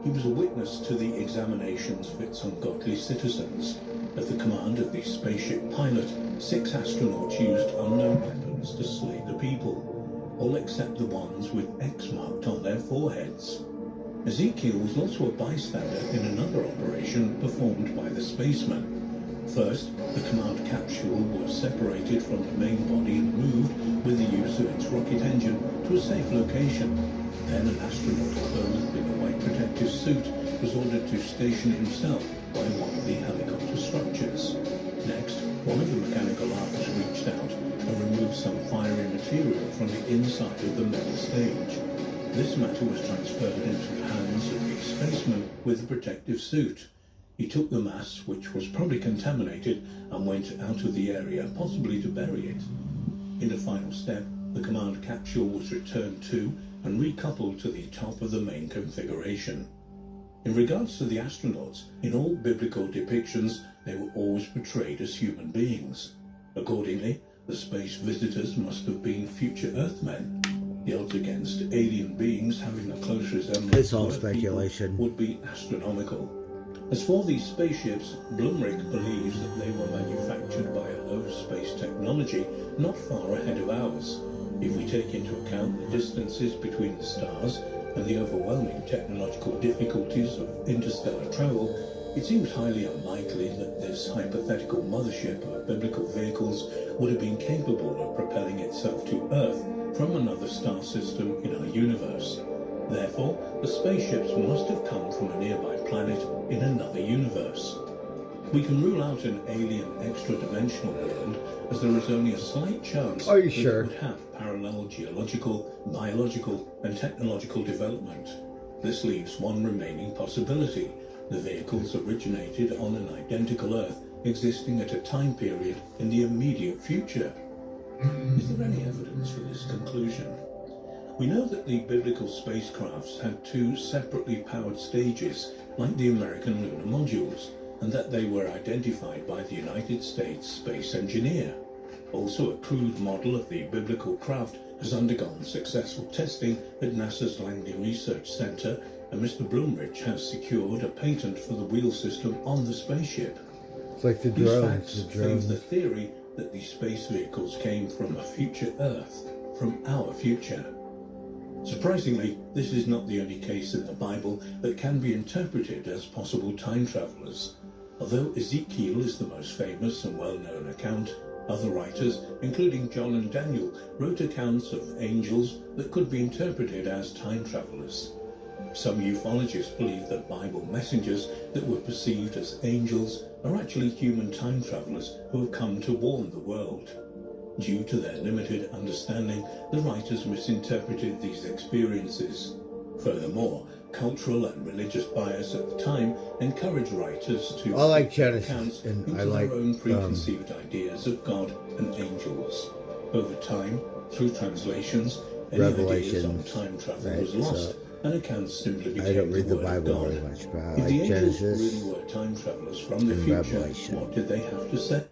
He was a witness to the examinations of its ungodly citizens. At the command of the spaceship pilot, 6 astronauts used unknown weapons to slay the people, all except the ones with X marked on their foreheads. Ezekiel was also a bystander in another operation performed by the spacemen. First, the command capsule was separated from the main body and moved with the use of its rocket engine to a safe location. Then an astronaut clothed in a white protective suit was ordered to station himself by one of the helicopter structures. Next, one of the mechanical arms reached out and removed some fiery material from the inside of the main stage. This matter was transferred into the hands of the spaceman with the protective suit. He took the mass, which was probably contaminated, and went out of the area, possibly to bury it. In the final step, the command capsule was returned to and recoupled to the top of the main configuration. In regards to the astronauts, in all biblical depictions, they were always portrayed as human beings. Accordingly, the space visitors must have been future Earthmen. The odds against alien beings having a close resemblance It's all to Earth speculation. people would be astronomical. As for these spaceships, Blumrich believes that they were manufactured by a low space technology not far ahead of ours. If we take into account the distances between the stars and the overwhelming technological difficulties of interstellar travel, it seems highly unlikely that this hypothetical mothership of biblical vehicles would have been capable of propelling itself to Earth from another star system in our universe. Therefore, the spaceships must have come from a nearby planet in another universe. We can rule out an alien extra-dimensional world, as there is only a slight chance Are you that sure? it would have parallel geological, biological, and technological development. This leaves one remaining possibility. The vehicles originated on an identical Earth existing at a time period in the immediate future. Is there any evidence for this conclusion? We know that the biblical spacecrafts had two separately powered stages, like the American lunar modules, and that they were identified by the United States Space Engineer. Also, a crude model of the biblical craft has undergone successful testing at NASA's Langley Research Center, and Mr. Bloomridge has secured a patent for the wheel system on the spaceship. It's like the These drones. facts favor the theory that these space vehicles came from a future Earth, from our future. Surprisingly, this is not the only case in the Bible that can be interpreted as possible time travelers. Although Ezekiel is the most famous and well-known account, other writers, including John and Daniel, wrote accounts of angels that could be interpreted as time travelers. Some ufologists believe that Bible messengers that were perceived as angels are actually human time travelers who have come to warn the world. Due to their limited understanding, the writers misinterpreted these experiences. Furthermore, cultural and religious bias at the time encouraged writers to I like accounts Genesis, and into I like their own preconceived ideas of God and angels. Over time, through translations, any ideas on Revelations, time travel right, was lost, so and accounts simply became I don't read the word of Bible God. very much, but I If like the angels Genesis really were time travelers from the and future, Revelation. what did they have to say?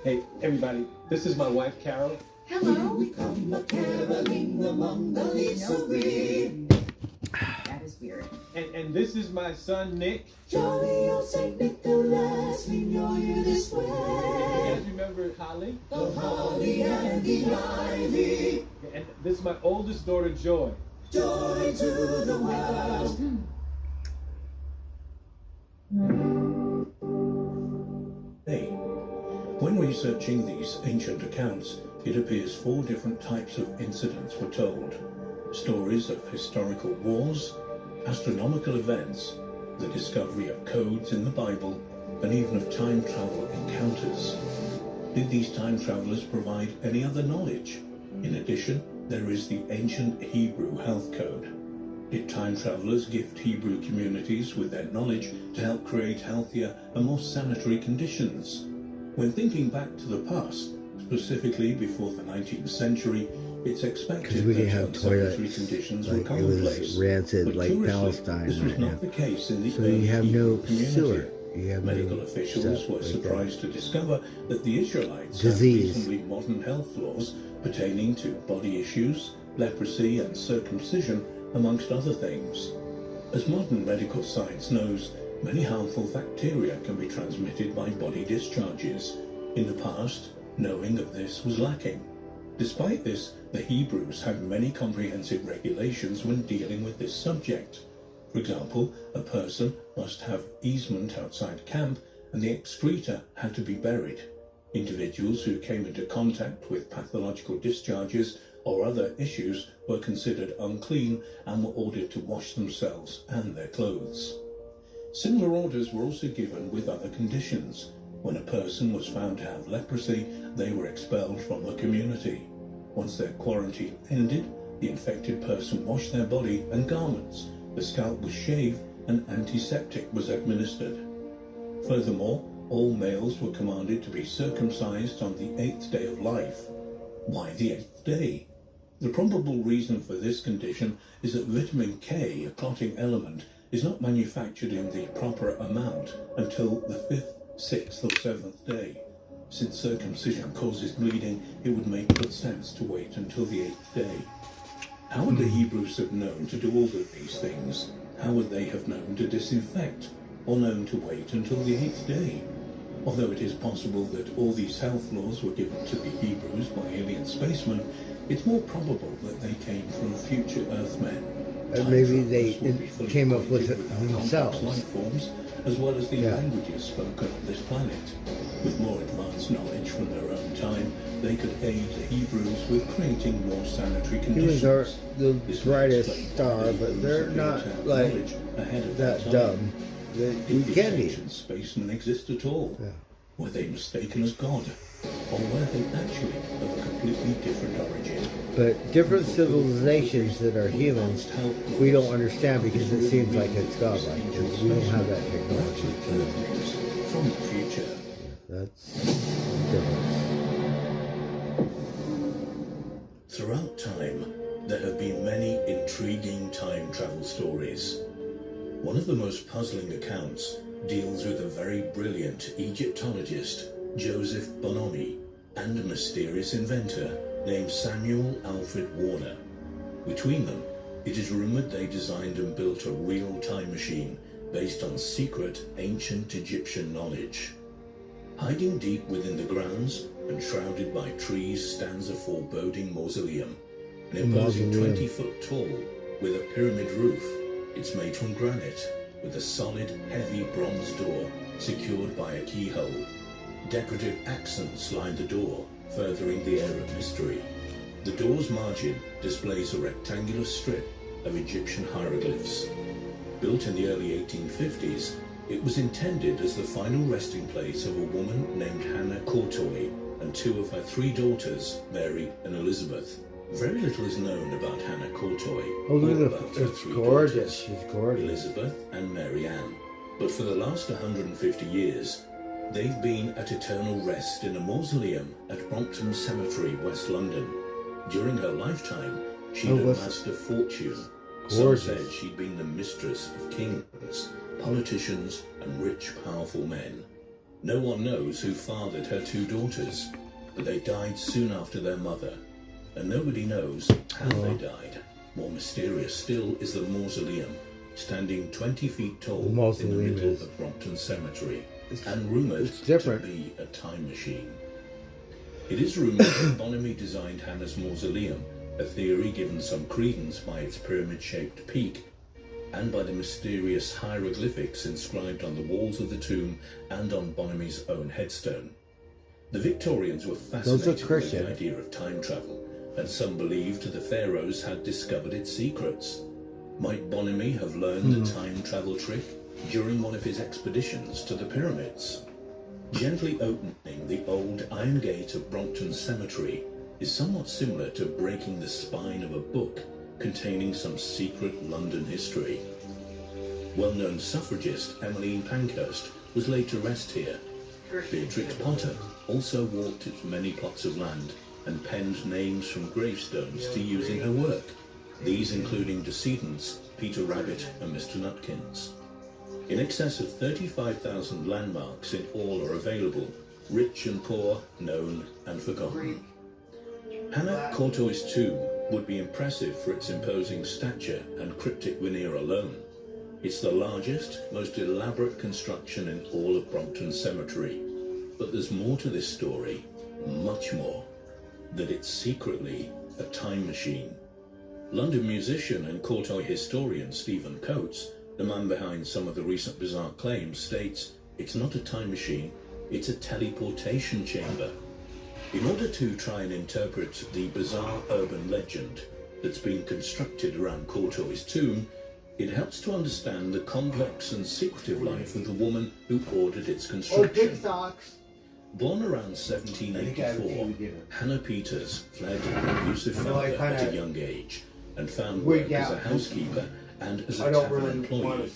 Hey, everybody, this is my wife, Carol. Hello. That is weird. And this is my son, Nick. Jolly old Saint Nicholas, we know you this way. You guys remember Holly? The holly and the ivy. And this is my oldest daughter, Joy. Joy to the world. Hey, when researching these ancient accounts, it appears 4 different types of incidents were told. Stories of historical wars, astronomical events, the discovery of codes in the Bible, and even of time travel encounters. Did these time travelers provide any other knowledge? In addition, there is the ancient Hebrew health code. Did time travelers gift Hebrew communities with their knowledge to help create healthier and more sanitary conditions? When thinking back to the past, specifically before the 19th century, it's expected we that didn't have unsanitary toilets. conditions Like, were it commonplace. was rancid, But like curiously, Palestine this was right not now. the case in the So early you have Hebrew no community. sewer. You have Medical no officials stuff were like that. surprised to discover that the Israelites Disease. had reasonably modern health laws pertaining to body issues, leprosy and circumcision, amongst other things. As modern medical science knows, many harmful bacteria can be transmitted by body discharges. In the past, knowing of this was lacking. Despite this, the Hebrews had many comprehensive regulations when dealing with this subject. For example, a person must have easement outside camp, and the excreta had to be buried. Individuals who came into contact with pathological discharges or other issues were considered unclean and were ordered to wash themselves and their clothes. Similar orders were also given with other conditions. When a person was found to have leprosy, they were expelled from the community. Once their quarantine ended, the infected person washed their body and garments, the scalp was shaved, and antiseptic was administered. Furthermore, all males were commanded to be circumcised on the 8th day of life. Why the 8th day? The probable reason for this condition is that vitamin K, a clotting element, is not manufactured in the proper amount until the 5th, 6th or 7th day. Since circumcision causes bleeding, it would make good sense to wait until the 8th day. How would the Hebrews have known to do all of these things? How would they have known to disinfect, or known to wait until the 8th day? Although it is possible that all these health laws were given to the Hebrews by alien spacemen, it's more probable that they came from future Earthmen. Maybe they came up with it themselves. Life forms, as well as the languages spoken on this planet. With more advanced knowledge from their own time, they could aid the Hebrews with creating more sanitary conditions. Humans are the brightest star, but they're not like that dumb. Did the ancient spacemen exist at all? Were they mistaken as God? Or were they actually of a completely different origin? But different civilizations that are humans, we don't understand because it seems like it's godlike. We don't have that technology. From the future. That's different. One of the most puzzling accounts deals with a very brilliant Egyptologist, Joseph Bonomi, and a mysterious inventor named Samuel Alfred Warner. Between them, it is rumored they designed and built a real time machine based on secret ancient Egyptian knowledge. Hiding deep within the grounds and shrouded by trees stands a foreboding mausoleum, an imposing 20 foot tall with a pyramid roof. It's made from granite with a solid, heavy bronze door secured by a keyhole. Decorative accents line the door, furthering the air of mystery. The door's margin displays a rectangular strip of Egyptian hieroglyphs. Built in the early 1850s, it was intended as the final resting place of a woman named Hannah Courtois and two of her three daughters, Mary and Elizabeth. Very little is known about Hannah Courtois. Oh, look or at about it. her It's three gorgeous. daughters, She's gorgeous. Elizabeth and Mary Ann. But for the last 150 years, they've been at eternal rest in a mausoleum at Brompton Cemetery, West London. During her lifetime, she'd amassed a fortune. Some Gorgeous. said she'd been the mistress of kings, politicians, and rich, powerful men. No one knows who fathered her two daughters, but they died soon after their mother, and nobody knows how they died. More mysterious still is the mausoleum, standing 20 feet tall in the middle of Brompton Cemetery, and rumoured to be a time machine. It is rumoured that Bonomi designed Hannah's mausoleum, a theory given some credence by its pyramid-shaped peak, and by the mysterious hieroglyphics inscribed on the walls of the tomb and on Bonomi's own headstone. The Victorians were fascinated with the idea of time travel, and some believed the pharaohs had discovered its secrets. Might Bonomi have learned the time travel trick during one of his expeditions to the pyramids? Gently opening the old iron gate of Brompton Cemetery is somewhat similar to breaking the spine of a book containing some secret London history. Well-known suffragist Emmeline Pankhurst was laid to rest here. Beatrix Potter also walked its many plots of land and penned names from gravestones to use in her work, these including decedents Peter Rabbit and Mr. Nutkins. In excess of 35,000 landmarks in all are available, rich and poor, known and forgotten. Hannah Courtois' tomb would be impressive for its imposing stature and cryptic veneer alone. It's the largest, most elaborate construction in all of Brompton Cemetery. But there's more to this story, much more. That it's secretly a time machine. London musician and Courtois historian Stephen Coates, the man behind some of the recent bizarre claims, states it's not a time machine, it's a teleportation chamber. In order to try and interpret the bizarre urban legend that's been constructed around Courtois' tomb, it helps to understand the complex and secretive life of the woman who ordered its construction. Born around 1784, Hannah Peters fled an abusive father at a young age and found work as a housekeeper and as a tavern employee.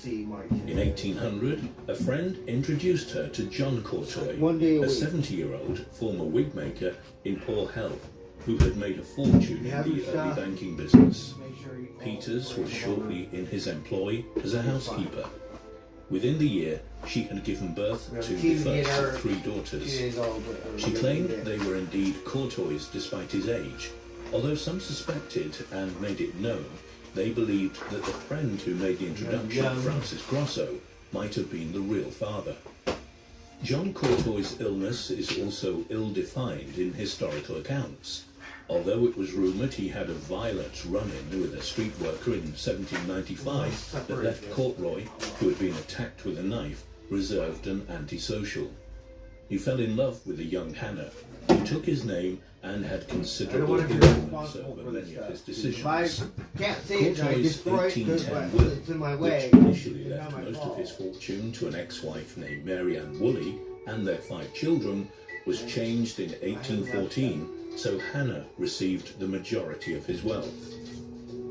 In 1800, a friend introduced her to John Courtois, a 70-year-old former wig maker in poor health who had made a fortune in the early banking business. Peters was shortly in his employ as a housekeeper. Within the year, she had given birth to the first of three daughters. She claimed they were indeed Courtois despite his age, although some suspected and made it known they believed that the friend who made the introduction, Francis Grosso, might have been the real father. John Courtois' illness is also ill-defined in historical accounts. Although it was rumoured he had a violent run-in with a street worker in 1795 that left Courtois, who had been attacked with a knife, reserved and antisocial. He fell in love with a young Hannah, who took his name and had considerable influence over many of his decisions. Courtois' 1810 will, which initially left most of his fortune to an ex-wife named Mary Ann Woolley and their 5 children, was changed in 1814, so Hannah received the majority of his wealth.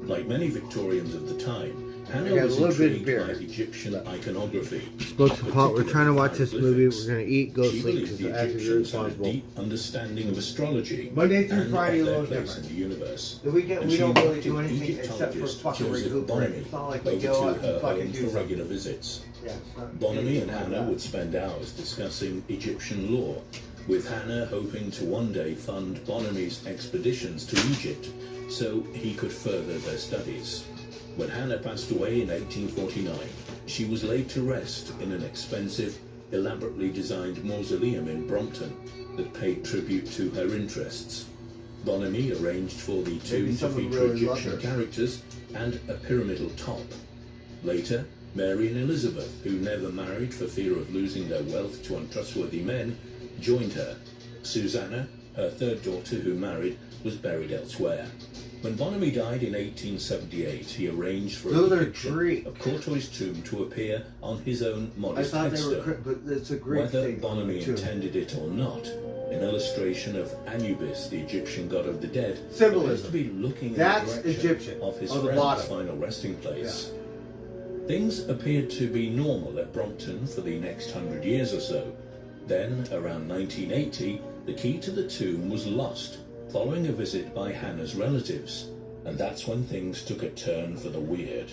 Like many Victorians of the time, Hannah got a was little bit of intrigued beer. by Egyptian iconography. Go to pot. We're trying to watch this movie. We're gonna eat, go She sleep believed because the as Egyptians you're had a responsible. deep understanding of astrology Monday through and Friday, a of their little place different. in the universe. The weekend And we she don't really invited do anything except for Egyptologist fucking Joseph recuperate. Bonamy It's not like we over go to out and her fucking home do for something. regular visits. Yeah, it's not Bonamy and anything like Hannah that. would spend hours discussing Egyptian lore, with Hannah hoping to one day fund Bonamy's expeditions to Egypt so he could further their studies. When Hannah passed away in 1849, she was laid to rest in an expensive, elaborately designed mausoleum in Brompton that paid tribute to her interests. Bonamy arranged for the tomb to someone feature really loved Egyptian her. characters and a pyramidal top. Later, Mary and Elizabeth, who never married for fear of losing their wealth to untrustworthy men, joined her. Susanna, her third daughter who married, was buried elsewhere. When Bonamy died in 1878, he arranged for Those a are depiction great. of Courtois' tomb to appear on his own I modest thought they were, headstone. but it's a great Whether thing. Bonamy too. intended it or not, an illustration of Anubis, the Egyptian god of the dead, Symbolism. appears to be looking That's in the direction Egyptian, of his on the friend's bottom. final resting place. Things appeared to be normal at Brompton for the next 100 years or so. Then, around 1980, the key to the tomb was lost, following a visit by Hannah's relatives. And that's when things took a turn for the weird.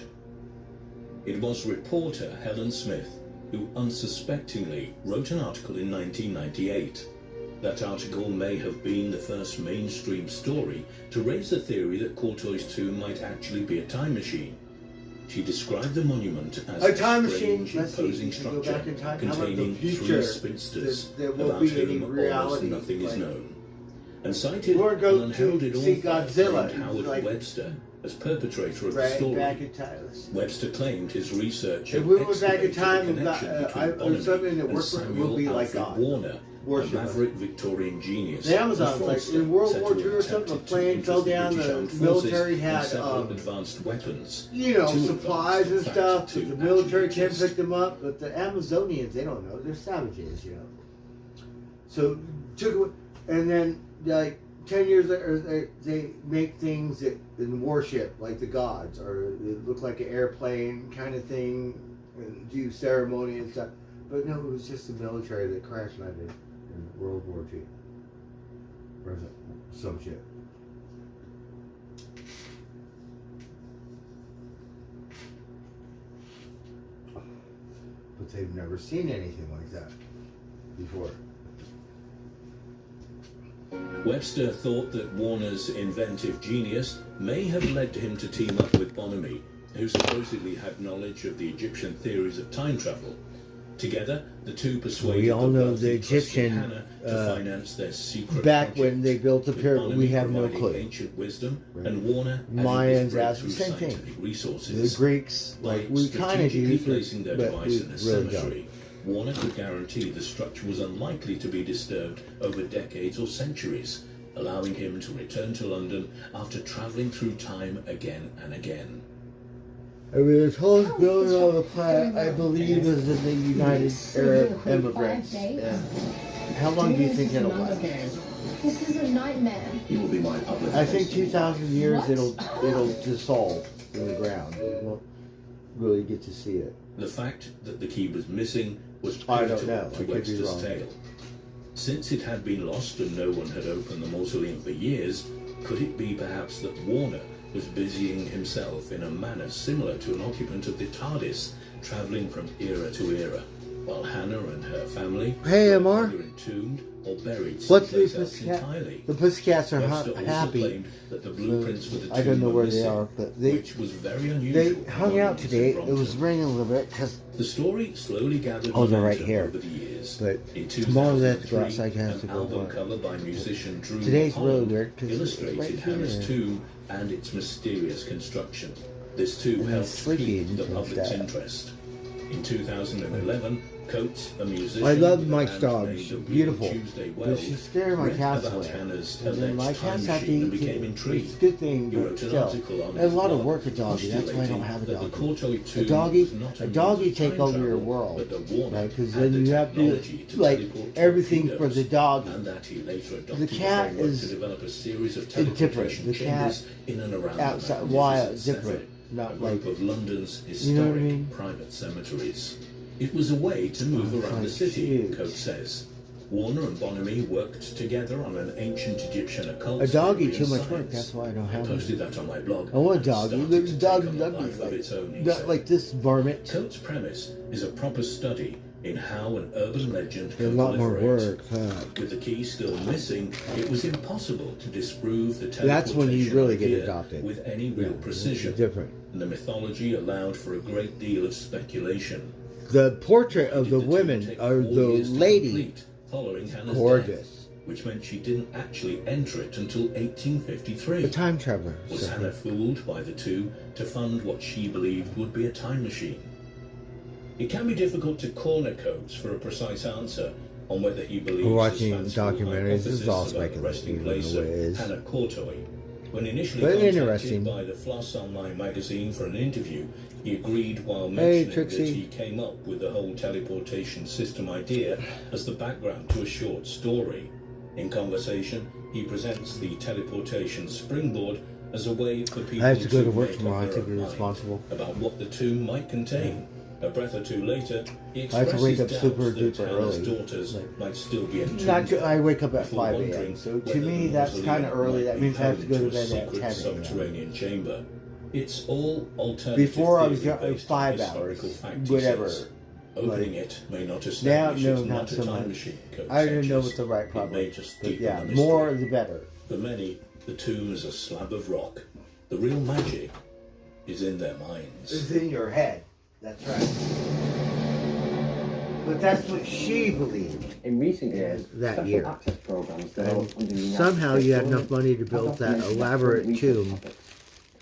It was reporter Helen Smith who unsuspectingly wrote an article in 1998. That article may have been the first mainstream story to raise the theory that Courtois' tomb might actually be a time machine. She described the monument as A time strange, machine. Let's see. imposing You can go structure back in time. How about the containing future? three spinsters There will about be whom any almost reality, nothing is like- known. And cited Or an go unheralded to see author Godzilla, named Howard like- Webster as perpetrator of the Right, story. back in time. Webster claimed his research If had we went back in excavated time the and got, connection between or Bonamy something that and worked for it, Samuel would be like Alfred God. Warner, a Worship us. maverick Victorian genius. The Amazons, who like falsely in World said War to II or have something, a attempted to plane fell interest down, British the armed military forces had, in several advanced weapons. You know, Too supplies advanced, and in fact, stuff. to The military actually can exist. pick them up, but the Amazonians, they don't know. They're savages, you know. So took, and then like 10 years later, they make things that in worship like the gods, or it look like an airplane kind of thing, and do ceremony and stuff. But no, it was just the military that crash landed in World War II. Or some shit. But they've never seen anything like that before. Webster thought that Warner's inventive genius may have led him to team up with Bonamy, who supposedly had knowledge of the Egyptian theories of time travel. Together, the two persuaded We all the know wealthy the trustee Egyptian, Hannah to finance their secret back project, when they built the with pyramid, we Bonamy have no providing clue. ancient wisdom, and Warner adding Mayans his asked the breakthrough same thing. scientific resources. The Greeks, By like we kind of strategically do, placing their but device we in a really cemetery, Warner could guarantee the structure was unlikely to be disturbed over decades or centuries, allowing him to return to London after travelling through time again and again. I mean, this whole building on the planet, I believe, is in the United Arab Immigrants. Yeah. How long do you think it'll last? This is a nightmare. He will be my public. I think 2,000 years it'll dissolve in the ground. We won't really get to see it. The fact that the key was missing was I pivotal don't know. I to could be Webster's wrong. tale. Since it had been lost and no one had opened the mausoleum for years, could it be perhaps that Warner was busying himself in a manner similar to an occupant of the TARDIS, travelling from era to era, while Hannah and her family Hey, were Amar. either entombed or buried What's the someplace else pussycat? entirely? The pussycats are Webster also happy. claimed that the blueprints for the I don't know tomb where were they missing, are, but they which was very unusual. they hung out today. It was raining a little bit because The story slowly gathered oh, they're right momentum here. over the years. But In tomorrow they have to go 2003, outside. I have to an go. album work. cover by musician Drew Today's really Holland weird because it's illustrated right Hannah's here. tomb and its mysterious construction. This too And helped he's sleeping pique the and public's stuff. interest. In 2011, Coates, a musician, I love with a Mike's band dog. named She's the Real beautiful. Tuesday But Weld, she's scaring my read cats about away. Hannah's And then my alleged time cats have to machine and eat became too. intrigued. It's a good thing, He but wrote an still. article on There's a his lot of blog work a doggy. That's why I don't have a postulating doggy. that the Courtois A tomb doggy, was not a doggy unusual take time over your travel, world, but that Warner right? Because had then the you have to technology to like teleport everything for torpedoes, the dog. and that he later adopted The cat framework is to develop a series of different. teleportation The cat chambers in and around outside, the wild, magnificent different. Seven. not a group like, of London's you know what I historic mean? private cemeteries. It was a way to move around the city, Coates says. Warner and Bonamy worked together on an ancient Egyptian occult a dog theory eats too and much science. work. That's why I don't I have posted one. that on my blog. I want a and dog. started There's to a dog take on a life of its own, he not said. like this varmint. Coates' premise is a proper study in how an urban legend A can lot more proliferate. work. Huh? With the key still missing, it was impossible to disprove the That's when you teleportation really get idea adopted. with any real precision. It's different. And the mythology allowed for a great deal of speculation. The portrait of the women, or the lady, Following Hannah's gorgeous. death, which meant she didn't actually enter it until 1853. A time traveler. Was Hannah fooled by the two to fund what she believed would be a time machine? It can be difficult to corner Coates for a precise answer on whether he believes We're watching his fanciful documentaries. This is all hypothesis about the resting speculative, place even though it of is. Hannah Courtoy. When initially But contacted interesting. by the Floss Online magazine for an interview, he agreed while Hey, mentioning that Trixie. he came up with the whole teleportation system idea as the background to a short story. In conversation, he presents the teleportation springboard as a way for people I have to go to work make tomorrow. I up have to their be mind responsible. about what the tomb might contain. A breath or two later, he I have to wake up expresses super doubts that duper Hannah's early. daughters might still be entombed. Not good. I wake up at before 5 wondering a.m. So to whether me, the that's mausoleum kind of early. might That be means I have to go home to bed a at secret 10 a.m. subterranean chamber. It's all alternative Before I was theory done, based on 5 historical hours, fact, he whatever. says. Opening Like, it may not now, establish no, it's not not a so time much. machine, Coates I don't know suggests. what the right It problem may is. just But deepen yeah, the mystery. more the better. For many, the tomb is a slab of rock. The real magic is in their minds. It's in your head. That's right. But that's what she believed. In recent years, That special year. access programs And developed under the United somehow States you had government enough money to have build that documented elaborate research tomb, topics,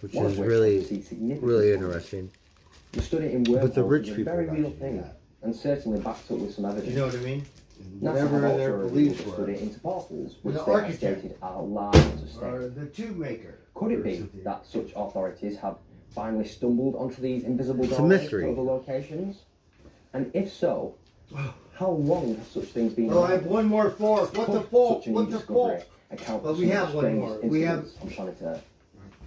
which one of is which really, received significant really funding. interesting. The study in But the wormholes rich is a people very real actually thing, that. and certainly backed up with some evidence. You know what I mean? NASA Whatever have their also beliefs revealed a were. study into portals, which The they have architect. stated are large to stay. Or the tomb maker. Could it be that such authorities have finally stumbled onto these invisible It's a doorways mystery. to other locations? And if so, how long have such things been? Oh, I have one more fork. What Could the fork? such a new What the discovery fork? account Well, for we some have one strange more. We have. incidents on planet Earth?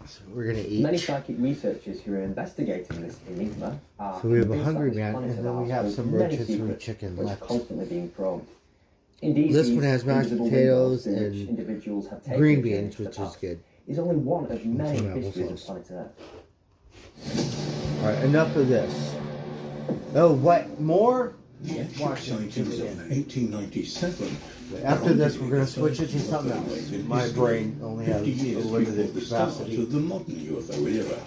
So we're gonna eat. Many psychic researchers who are investigating this enigma are So we have a convinced that hungry this man, planet and of then we ours have holds some many rotisserie secrets chicken which left. are constantly being probed. Indeed, This these one has mashed invisible potatoes windows through which and individuals have taken green a journey beans, to the which is past good. is only one of many some histories of applesauce. planet Earth. All right, enough of this. Oh, what more? The airship Watch it. sightings of 1897. After this, we're gonna switch it to something else. My brain only has 50 a years limited before the start capacity. of the modern UFO era.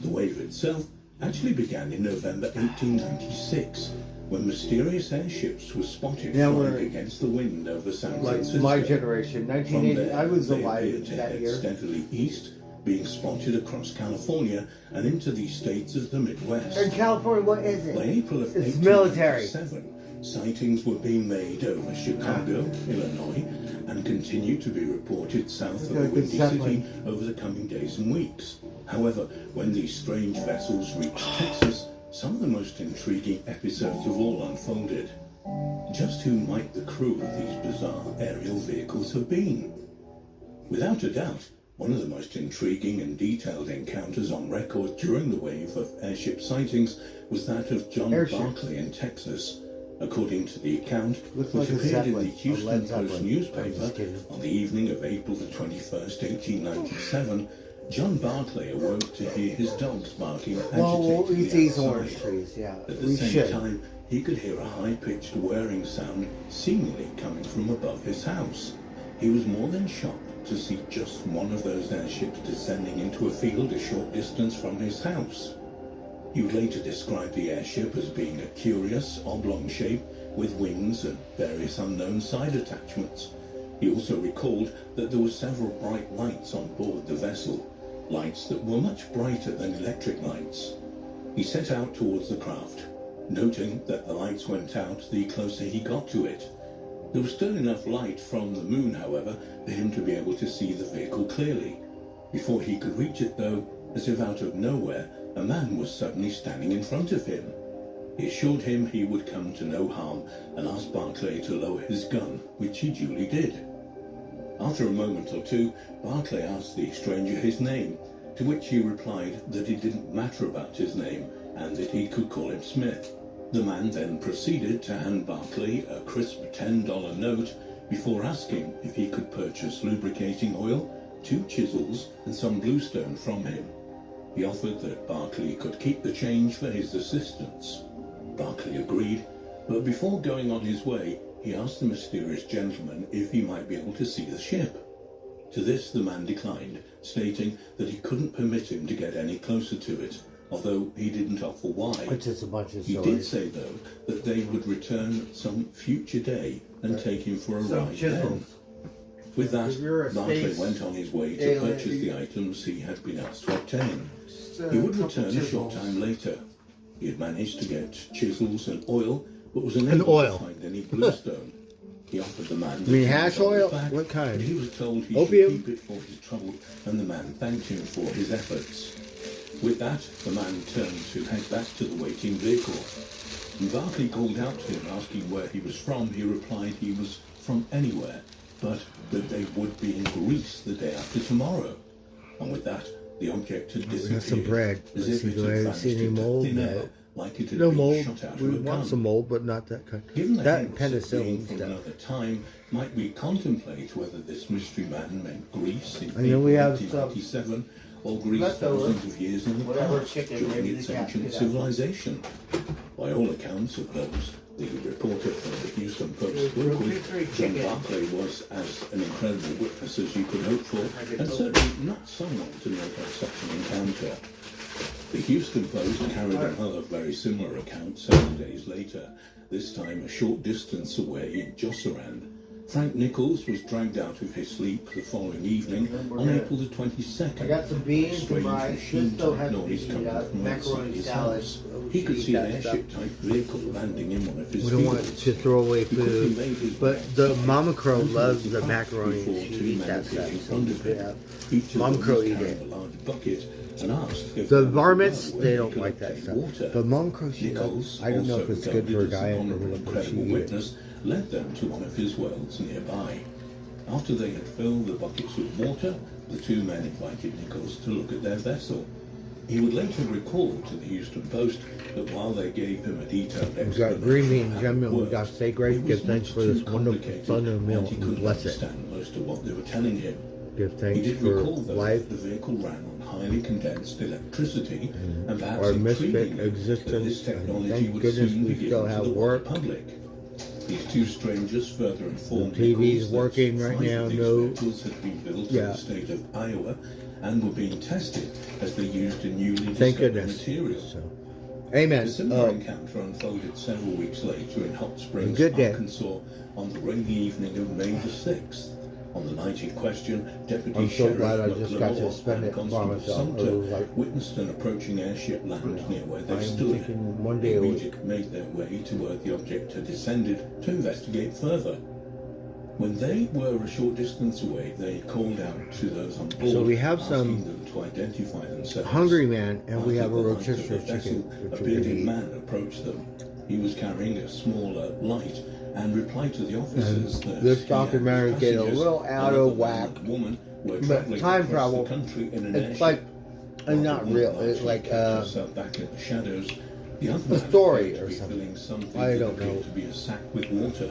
The wave itself actually began in November 1896, when mysterious airships were spotted Now flying we're- against the wind over San Like Francisco. my generation, From 1980. there, I was they alive appeared to that head year. steadily east, being spotted across California and into the states of the Midwest. In California, what is By it? April of It's military. 1897, sightings were being made over Chicago, Illinois, and continued to be reported south of the Like it's Windy settling. City over the coming days and weeks. However, when these strange vessels reached Texas, some of the most intriguing episodes of all unfolded. Just who might the crew of these bizarre aerial vehicles have been? Without a doubt, one of the most intriguing and detailed encounters on record during the wave of airship sightings was that of John Airship. Barclay in Texas. According to the account, Looks which like a appeared in the Zeppelin, a Houston Led Post Zeppelin. I'm newspaper just kidding. on the evening of April the 21st, 1897, John Barclay awoke to hear his dogs barking Well, we'll agitatedly eat these outside. orange trees, yeah. At the We same should. time, he could hear a high-pitched whirring sound seemingly coming from above his house. He was more than shocked to see just one of those airships descending into a field a short distance from his house. He would later describe the airship as being a curious, oblong shape with wings and various unknown side attachments. He also recalled that there were several bright lights on board the vessel, lights that were much brighter than electric lights. He set out towards the craft, noting that the lights went out the closer he got to it. There was still enough light from the moon, however, for him to be able to see the vehicle clearly. Before he could reach it, though, as if out of nowhere, a man was suddenly standing in front of him. He assured him he would come to no harm and asked Barclay to lower his gun, which he duly did. After a moment or two, Barclay asked the stranger his name, to which he replied that it didn't matter about his name and that he could call him Smith. The man then proceeded to hand Barclay a crisp $10 note before asking if he could purchase lubricating oil, 2 chisels and some bluestone from him. He offered that Barclay could keep the change for his assistance. Barclay agreed, but before going on his way, he asked the mysterious gentleman if he might be able to see the ship. To this the man declined, stating that he couldn't permit him to get any closer to it, although he didn't offer why. It's just a bunch of He stories. did say, though, that they would return some future day and take him for a ride then. With that, Barclay went on his way to purchase the items he had been asked to obtain. He would return a short time later. He had managed to get chisels and oil, but was unable to find any bluestone. He offered the man hash oil? What kind? He was told he Opium? should keep it for his trouble, and the man thanked him for his efforts. With that, the man turned to head back to the waiting vehicle. When Barclay called out to him asking where he was from, he replied he was from anywhere, but that they would be in Greece the day after tomorrow. And with that, the object had disappeared. We got some bread. As Let's if see, it do had I vanished see any into mold? thin air, No. like it had No been mold. shot out We of a want gun. some mold, but not that kind. Given the That hints and of being penicillin from stuff. another time, might we contemplate whether this mystery man meant Greece in I know we have 1897 or Greece leftover, thousands of years in the whatever past chicken, during maybe its the cat ancient did that. civilization? By all accounts of those the reporter from the Houston Post spoke with, John Barclay was as an incredible witness as you could hope for, and certainly not someone to make of such an encounter. The Houston Post carried another very similar account several days later, this time a short distance away in Josserand. Frank Nichols was dragged out of his sleep the following evening on April the 22nd. I got some beans, some Strange rice. machine This still type has to noise be coming from outside macaroni his salad. house. He could see an airship type vehicle landing in one of his We don't want fields. to throw away He quickly food, made his but way the outside, Mama Crow onto loves the the path macaroni before and she two eats men that appeared stuff. in So front we of put him. out. Each of Mama them Crow was eat carrying it. a large bucket and asked if The there was a varmints, well where they he don't could like that obtain stuff. water. But Mama Crow, she Nichols, I don't know if also it's good for her regarded as diet, an but honorable, she credible eat it. witness, led them to one of his wells nearby. After they had filled the buckets with water, the two men invited Nichols to look at their vessel. He would later recall to the Houston Post that while they gave him a detailed We've got green beans, yum yum, we got steak rice. Give thanks for this wonderful fun meal he and couldn't bless it. understand most of what they were telling him. Give He thanks did for recall, though, life, that the vehicle ran on highly condensed electricity, and perhaps our misfit intriguingly, that this existence, and technology thank would goodness soon we be still given to have the work. wide public. These two strangers further informed The TV's Nichols that working right 5 now, of these no- vehicles had been built in Yeah. the state of Iowa and were being tested as they used a newly Thank discovered goodness. material. Amen. A similar encounter unfolded several weeks later in Hot Springs, Good day. Arkansas, on the rainy evening of May the 6th. On the night in question, Deputy I'm so Sheriff glad I just got to McLemore spend and it by Constable myself. Sumter It was like, witnessed an approaching airship land near where they I'm stood. thinking one day They it was- immediately made their way to where the object had descended to investigate further. When they were a short distance away, they called out to those on board, So we have asking some them to identify themselves. Hungry Man, and we After have a the light of rotisserie the vessel, chicken, a which we're gonna bearded eat. man approached them. He was carrying a smaller light and replied to the officers that This he and documentary his getting a passengers, little out another of whack. woman, were But traveling time across travel, the country in an it's airship. like, While not the real, one it's largely like kept herself back in the shadows, the other a man story appeared to or be something. filling something I that don't appeared know. to be a sack with water.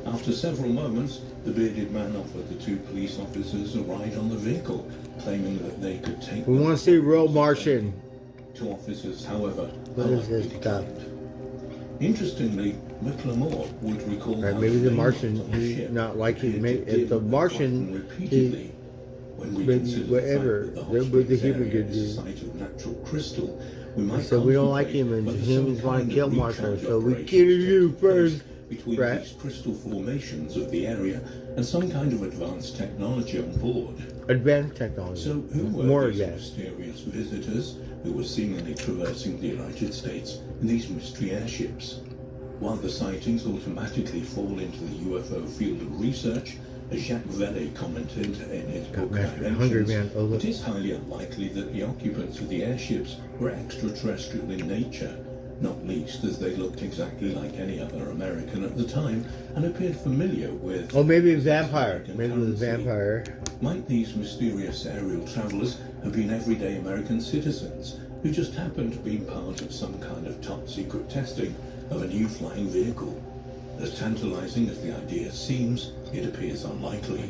After several moments, the bearded man offered the two police officers a ride on the vehicle, claiming that they could take We them. want to see real Martian. Two officers, however, What is this stuff? Interestingly, McLemore would recall Right, how maybe the they Martian, on the he's ship not like he appeared made. to If the dim Martian, and he, repeatedly. When we consider whatever, the fact that the they're Hot with the Springs human area good is a dude. site of natural crystal, we might So we don't like contemplate him, and whether humans some want kind to kill of Martian, recharge so we operation kill you took place first. between Right. these crystal formations of the area and some kind of advanced technology on board. Advanced technology. So who were More, these yes. mysterious visitors who were seemingly traversing the United States in these mystery airships? While the sightings automatically fall into the UFO field of research, as Jacques Vallée commented in his book Hungry Man, Dimensions, oh, look. it is highly unlikely that the occupants of the airships were extraterrestrial in nature, not least as they looked exactly like any other American at the time and appeared familiar with... Oh, maybe a vampire. Maybe it was a vampire. Might these mysterious aerial travelers have been everyday American citizens who just happened to be part of some kind of top-secret testing of a new flying vehicle? As tantalizing as the idea seems, it appears unlikely.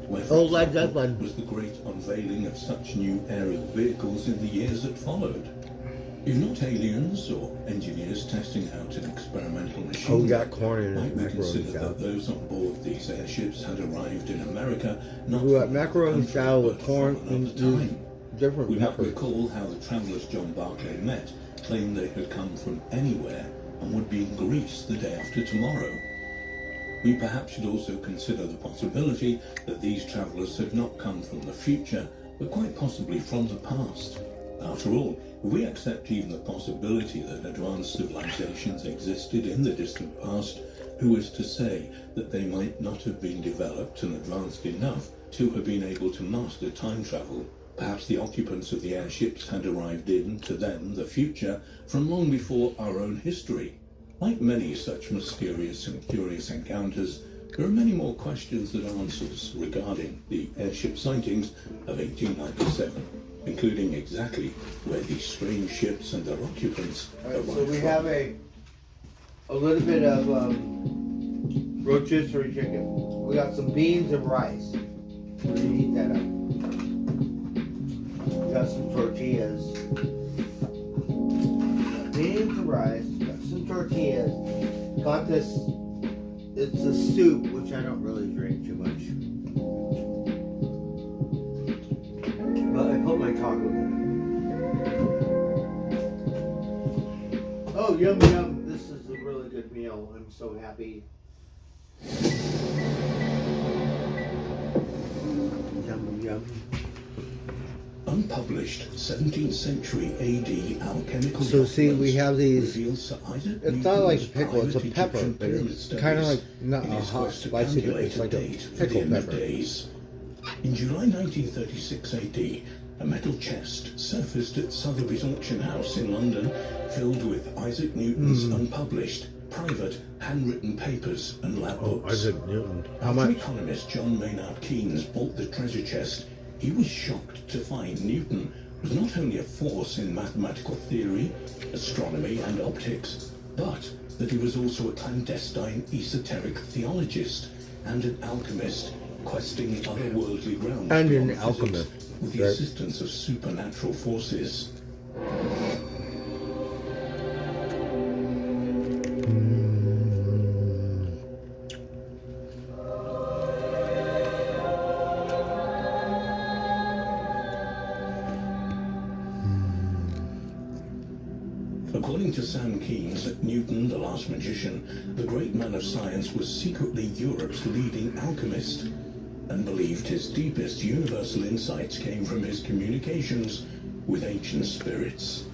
Where, for example, was the great unveiling of such new aerial vehicles in the years that followed? If not aliens or engineers testing out an experimental machine, might we consider that those on board these airships had arrived in America not we got macaroni salad with corn and different We might peppers. recall how the travellers John Barclay met claimed they had come from anywhere and would be in Greece the day after tomorrow. We perhaps should also consider the possibility that these travellers had not come from the future, but quite possibly from the past. After all, if we accept even the possibility that advanced civilizations existed in the distant past, who is to say that they might not have been developed and advanced enough to have been able to master time travel? Perhaps the occupants of the airships had arrived in, to them, the future from long before our own history. Like many such mysterious and curious encounters, there are many more questions than answers regarding the airship sightings of 1897, including exactly where these strange ships and their occupants arrived So we from. have a little bit of rotisserie chicken. We got some beans and rice. We're gonna heat that up. We got some tortillas. Got beans and rice. Got some tortillas. Got this. It's a soup, which I don't really drink too much. But I put my taco in it. Oh, yum yum. This is a really good meal. I'm so happy. Yum yum. Unpublished 17th century AD alchemical So see, we have these. reveals Sir Isaac It's not like a Newton's pickle. It's a private pepper, Egyptian but pyramid it's kind of like studies not in a his hot quest to spicy, but calculate it's a like a date for the pickle end of pepper. days. In July 1936 AD, a metal chest surfaced at Sotheby's auction house in London, filled with Isaac Newton's unpublished, private, handwritten papers and lab books. Isaac Newton. How After much? economist John Maynard Keynes bought the treasure chest, he was shocked to find Newton was not only a force in mathematical theory, astronomy and optics, but that he was also a clandestine esoteric theologist and an alchemist questing otherworldly realms And an beyond physics alchemist, with the right. assistance of supernatural forces. According to Sam Keynes, Newton, the last magician, the great man of science, was secretly Europe's leading alchemist, and believed his deepest universal insights came from his communications with ancient spirits.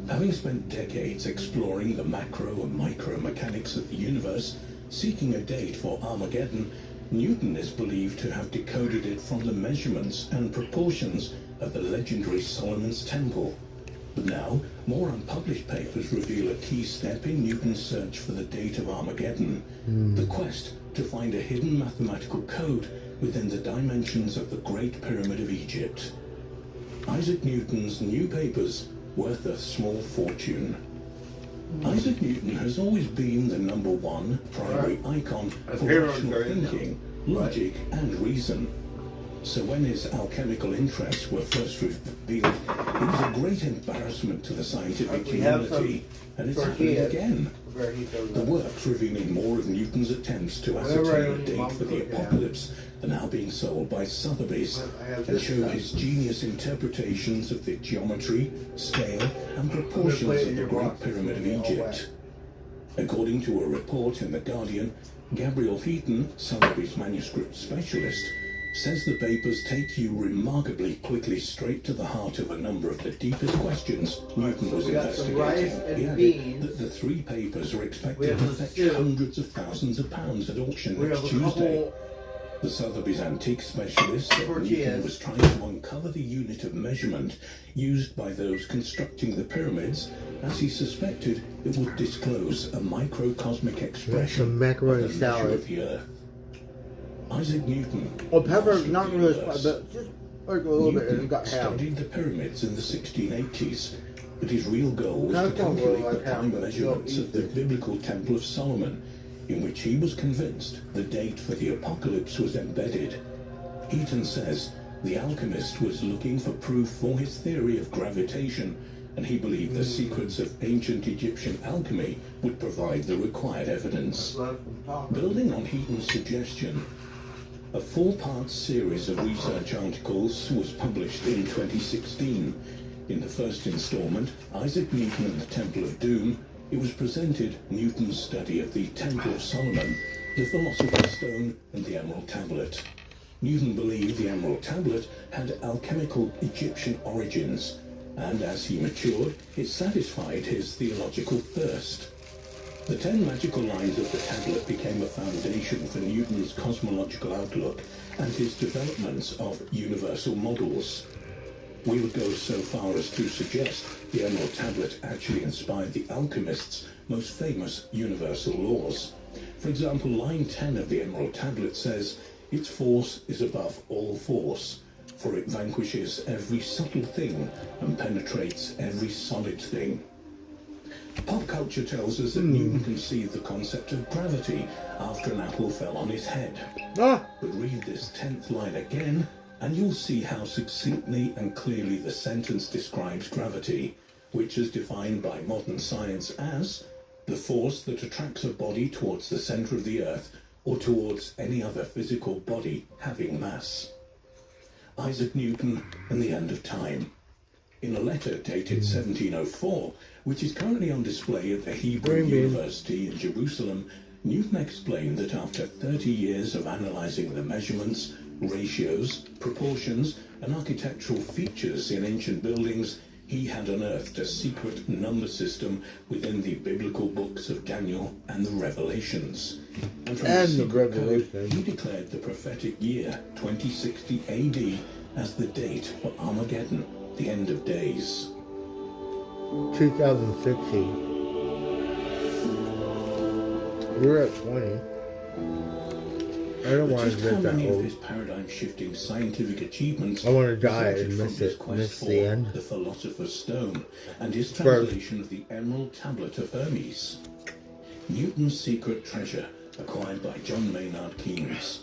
Having spent decades exploring the macro and micro mechanics of the universe, seeking a date for Armageddon, Newton is believed to have decoded it from the measurements and proportions of the legendary Solomon's Temple. But now, more unpublished papers reveal a key step in Newton's search for the date of Armageddon, the quest to find a hidden mathematical code within the dimensions of the Great Pyramid of Egypt. Isaac Newton's new papers worth a small fortune. Isaac Newton has always been the #1 primary icon for rational thinking, logic, and reason. So when his alchemical interests were first revealed, it was a great embarrassment to the scientific We have community, and it's happening tortillas. again. Where he goes The up. works revealing more of Newton's attempts to Whenever ascertain I a date want for the to, yeah. apocalypse are now being sold by Sotheby's, I have and this show stuff. his genius interpretations of the geometry, scale, and proportions play it of in the your Great box. Pyramid of It's all Egypt. According to a report in The Guardian, Gabriel Heaton, Sotheby's manuscript specialist, says the papers take you remarkably quickly straight to the heart of a number of the deepest questions Newton was we got some investigating. rice and He added beans. that the 3 papers are We expected have to the fetch soup. hundreds of thousands of pounds at auction We next have a Tuesday. couple The Sotheby's antique specialist said Newton was trying to uncover the unit of measurement used by those constructing the pyramids, as he suspected it would disclose a microcosmic expression Some macaroni of the measure salad. of the Earth. Isaac Newton, Well, pepper, master of not the really, universe. but just like a little bit, and it got ham. Studied the pyramids in the 1680s, but his real goal was I to don't really calculate the like ham, time but measurements you'll of the eat it. biblical Temple of Solomon, in which he was convinced the date for the apocalypse was embedded. Heaton says the alchemist was looking for proof for his theory of gravitation, and he believed the secrets of ancient Egyptian alchemy would provide the required evidence. Building on Heaton's suggestion, a 4-part series of research articles was published in 2016. In the first installment, Isaac Newton and the Temple of Doom, it was presented Newton's study of the Temple of Solomon, the Philosopher's Stone, and the Emerald Tablet. Newton believed the Emerald Tablet had alchemical Egyptian origins, and as he matured, it satisfied his theological thirst. The 10 magical lines of the tablet became a foundation for Newton's cosmological outlook and his developments of universal models. We would go so far as to suggest the Emerald Tablet actually inspired the alchemists' most famous universal laws. For example, line 10 of the Emerald Tablet says, "Its force is above all force, for it vanquishes every subtle thing and penetrates every solid thing." Pop culture tells us that Newton conceived the concept of gravity after an apple fell on his head. But read this 10th line again, and you'll see how succinctly and clearly the sentence describes gravity, which is defined by modern science as the force that attracts a body towards the center of the earth or towards any other physical body having mass. Isaac Newton and the End of Time. In a letter dated 1704, which is currently on display at the Hebrew University in Jerusalem, Newton explained that after 30 years of analyzing the measurements, ratios, proportions, and architectural features in ancient buildings, he had unearthed a secret number system within the biblical books of Daniel and the Revelations. And from this secret code, he declared the prophetic year 2060 AD as the date for Armageddon, the end of days. 2016. You're at 20. I don't want to Just how get that many of old. his paradigm-shifting scientific achievements I want to die resulted and from miss his it. quest Miss for the end. the Philosopher's Stone and his First. translation of the Emerald Tablet of Hermes. Newton's secret treasure, acquired by John Maynard Keynes.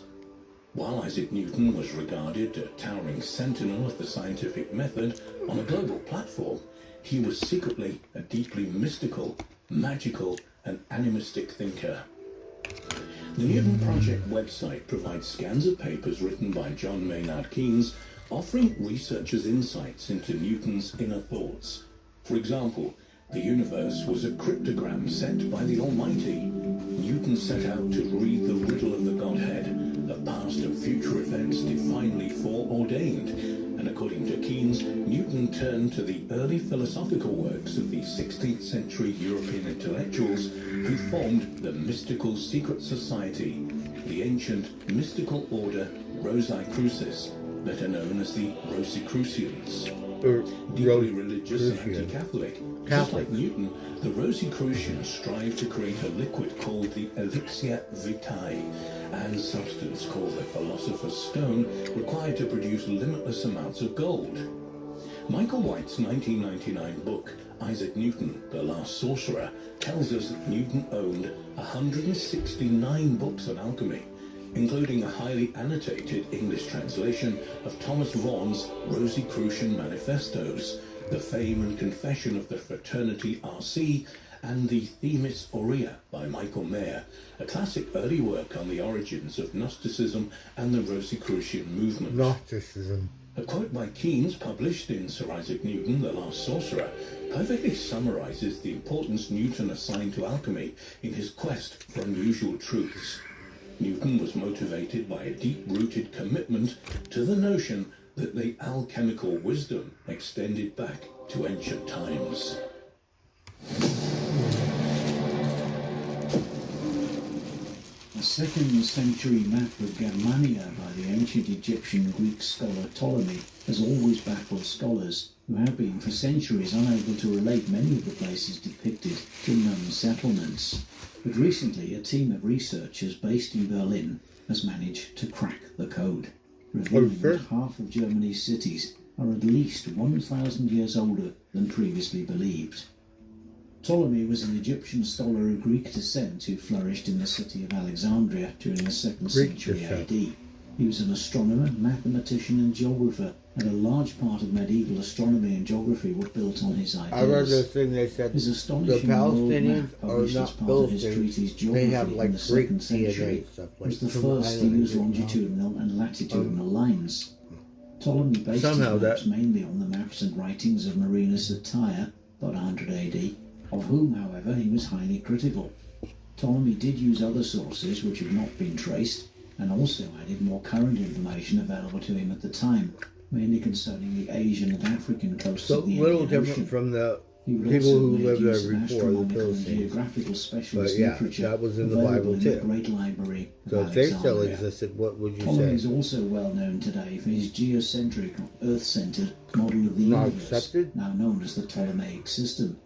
While Isaac Newton was regarded a towering sentinel of the scientific method on a global platform, he was secretly a deeply mystical, magical, and animistic thinker. The Newton Project website provides scans of papers written by John Maynard Keynes, offering researchers insights into Newton's inner thoughts. For example, the universe was a cryptogram sent by the Almighty. Newton set out to read the riddle of the Godhead, the past and future events divinely foreordained, and according to Keynes, Newton turned to the early philosophical works of the 16th century European intellectuals who formed the mystical secret society, the ancient mystical order Rosicrucis, better known as the Rosicrucians. Deeply religious and anti-Catholic. Just like Newton, the Rosicrucians strive to create a liquid called the elixir vitae, and substance called the Philosopher's Stone, required to produce limitless amounts of gold. Michael White's 1999 book, Isaac Newton, The Last Sorcerer, tells us that Newton owned 169 books on alchemy, including a highly annotated English translation of Thomas Vaughan's Rosicrucian Manifestos, The Fame and Confession of the Fraternity RC, and the Themis Aurea by Michael Mayer, a classic early work on the origins of Gnosticism and the Rosicrucian movement. Gnosticism. A quote by Keynes, published in Sir Isaac Newton, The Last Sorcerer, perfectly summarizes the importance Newton assigned to alchemy in his quest for unusual truths. Newton was motivated by a deep-rooted commitment to the notion that the alchemical wisdom extended back to ancient times. A 2nd century map of Germania by the ancient Egyptian Greek scholar Ptolemy has always baffled scholars who have been for centuries unable to relate many of the places depicted to known settlements. But recently a team of researchers based in Berlin has managed to crack the code, revealing that half of Germany's cities are at least 1,000 years older than previously believed. Ptolemy was an Egyptian scholar of Greek descent who flourished in the city of Alexandria during the 2nd century AD. He was an astronomer, mathematician and geographer, and a large part of medieval astronomy and geography were built on his ideas. I read this thing that said his the astonishing Palestinians world map, are not as part of his Philistines. treatise They Geography have like in the Greek 2nd century, DNA stuff. was the from first to island use and longitudinal and latitudinal lines. Ptolemy based his maps mainly on the maps and writings of Marinus of Tyre, about 100 AD, of whom, however, he was highly critical. Ptolemy did use other sources which have not been traced, and also added more current information available to him at the time, mainly concerning the Asian and African coasts So of the little Indian different Ocean. from the He would people also who made lived use there of before, the astronomical and Philistines. geographical specialist But yeah, literature that was in the available Bible in too. the Great Library of So if they still Alexandria. existed, what would you Ptolemy is say? also well known today for his geocentric, Earth-centered model of the Not universe, accepted? now known as the Ptolemaic system.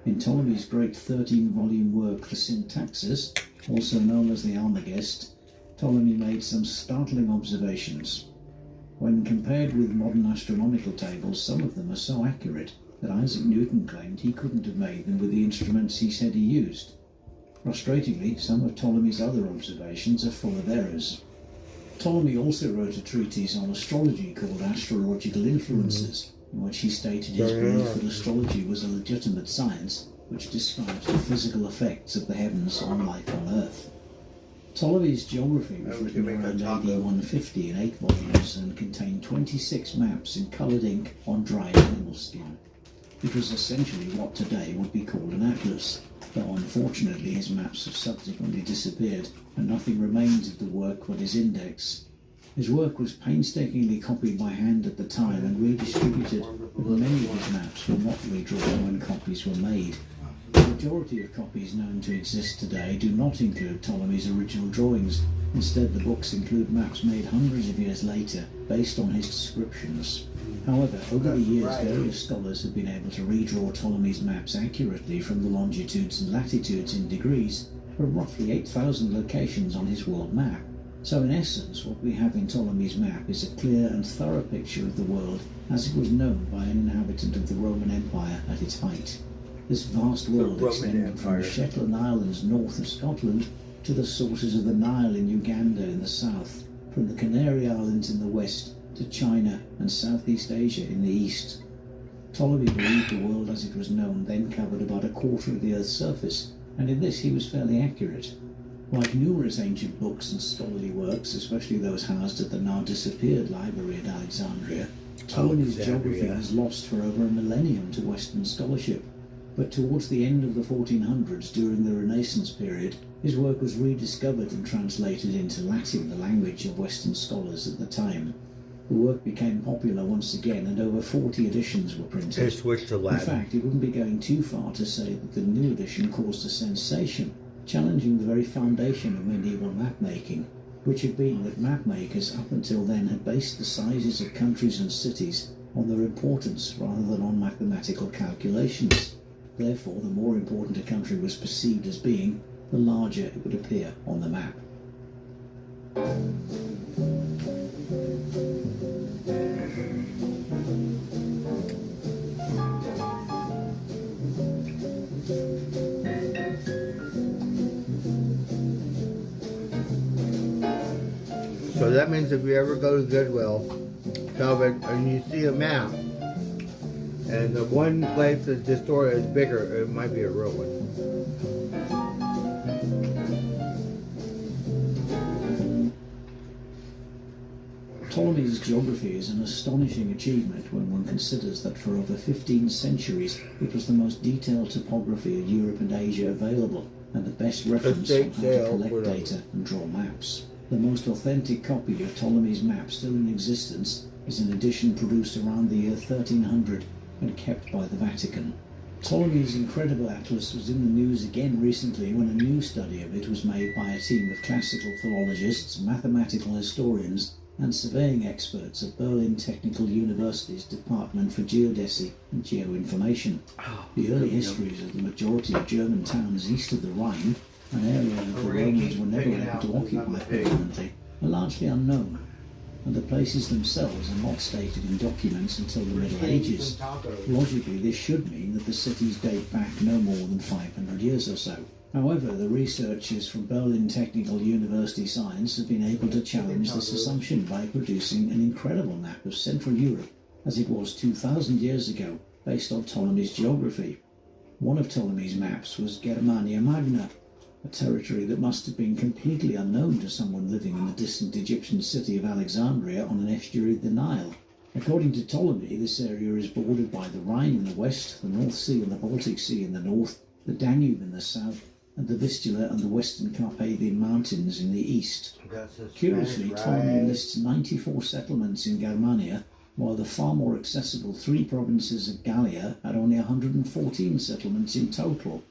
In Ptolemy's great 13-volume work, The Syntaxis, also known as the Almagest, Ptolemy made some startling observations. When compared with modern astronomical tables, some of them are so accurate that Isaac Newton claimed he couldn't have made them with the instruments he said he used. Frustratingly, some of Ptolemy's other observations are full of errors. Ptolemy also wrote a treatise on astrology called Astrological Influences, in which he stated his belief that astrology was a legitimate science which describes the physical effects of the heavens on life on Earth. Ptolemy's geography was written around AD 150 in 8 volumes and contained 26 maps in coloured ink on dried animal skin. It was essentially what today would be called an atlas, though unfortunately his maps have subsequently disappeared and nothing remains of the work but his index. His work was painstakingly copied by hand at the time and redistributed, but many of his maps were not redrawn when copies were made. The majority of copies known to exist today do not include Ptolemy's original drawings. Instead, the books include maps made hundreds of years later, based on his descriptions. However, over the years, various scholars have been able to redraw Ptolemy's maps accurately from the longitudes and latitudes in degrees for roughly 8,000 locations on his world map. So in essence, what we have in Ptolemy's map is a clear and thorough picture of the world as it was known by an inhabitant of the Roman Empire at its height. This vast world extended from the Shetland Islands north of Scotland to the sources of the Nile in Uganda in the south, from the Canary Islands in the west to China and Southeast Asia in the east. Ptolemy believed the world as it was known then covered about a quarter of the Earth's surface, and in this he was fairly accurate. Like numerous ancient books and scholarly works, especially those housed at the now disappeared library at Alexandria, Ptolemy's geography was lost for over a millennium to Western scholarship. But towards the end of the 1400s, during the Renaissance period, his work was rediscovered and translated into Latin, the language of Western scholars at the time. The work became popular once again, and over 40 editions were printed. They switched to Latin. In fact, it wouldn't be going too far to say that the new edition caused a sensation, challenging the very foundation of medieval map-making, which had been that map-makers up until then had based the sizes of countries and cities on their importance rather than on mathematical calculations. Therefore, the more important a country was perceived as being, the larger it would appear on the map. So that means if you ever go to Goodwill, and you see a map, and the one place that's distorted is bigger, it might be a real one. Ptolemy's geography is an astonishing achievement when one considers that for over 15 centuries it was the most detailed topography of Europe and Asia available, and the best reference on how to collect data and draw maps. The most authentic copy of Ptolemy's map still in existence is an edition produced around the year 1300 and kept by the Vatican. Ptolemy's incredible atlas was in the news again recently when a new study of it was made by a team of classical philologists, mathematical historians, and surveying experts at Berlin Technical University's Department for Geodesy and Geoinformation. The early histories of the majority of German towns east of the Rhine, an area that the Romans were never able to occupy permanently, are largely unknown, and the places themselves are not stated in documents until the Middle Ages. Logically, this should mean that the cities date back no more than 500 years or so. However, the researchers from Berlin Technical University Science have been able to challenge this assumption by producing an incredible map of Central Europe as it was 2,000 years ago, based on Ptolemy's geography. One of Ptolemy's maps was Germania Magna, a territory that must have been completely unknown to someone living in the distant Egyptian city of Alexandria on an estuary of the Nile. According to Ptolemy, this area is bordered by the Rhine in the west, the North Sea and the Baltic Sea in the north, the Danube in the south, and the Vistula and the Western Carpathian Mountains in the east. Curiously, Ptolemy lists 94 settlements in Germania, while the far more accessible 3 provinces of Gallia had only 114 settlements in total.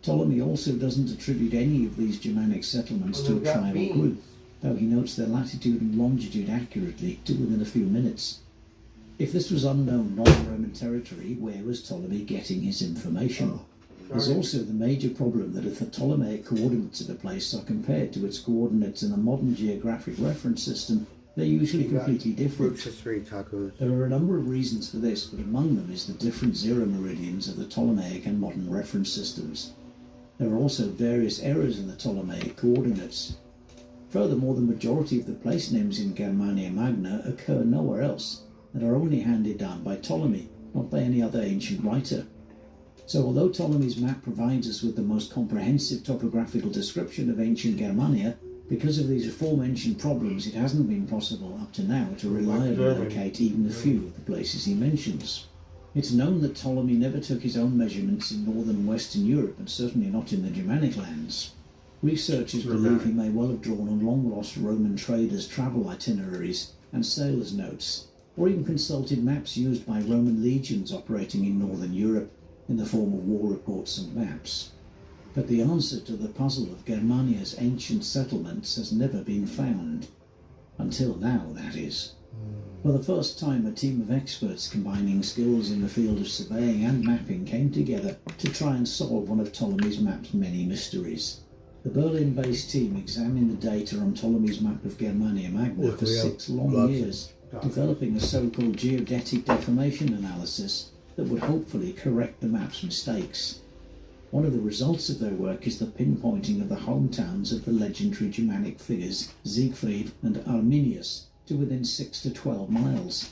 Ptolemy also doesn't attribute any of these Germanic settlements to a tribal group, though he notes their latitude and longitude accurately to within a few minutes. If this was unknown non-Roman territory, where was Ptolemy getting his information? There's also the major problem that if the Ptolemaic coordinates of a place are compared to its coordinates in a modern geographic reference system, they're usually completely different. There are a number of reasons for this, but among them is the different zero meridians of the Ptolemaic and modern reference systems. There are also various errors in the Ptolemaic coordinates. Furthermore, the majority of the place names in Germania Magna occur nowhere else, and are only handed down by Ptolemy, not by any other ancient writer. So although Ptolemy's map provides us with the most comprehensive topographical description of ancient Germania, because of these aforementioned problems it hasn't been possible up to now to reliably locate even a few of the places he mentions. It's known that Ptolemy never took his own measurements in northern and western Europe, and certainly not in the Germanic lands. Researchers believe he may well have drawn on long-lost Roman traders' travel itineraries and sailors' notes, or even consulted maps used by Roman legions operating in northern Europe in the form of war reports and maps. But the answer to the puzzle of Germania's ancient settlements has never been found. Until now, that is. For the first time, a team of experts combining skills in the field of surveying and mapping came together to try and solve one of Ptolemy's map's many mysteries. The Berlin-based team examined the data on Ptolemy's map of Germania Magna for 6 long years, developing a so-called geodetic deformation analysis that would hopefully correct the map's mistakes. One of the results of their work is the pinpointing of the hometowns of the legendary Germanic figures Siegfried and Arminius to within 6 to 12 miles.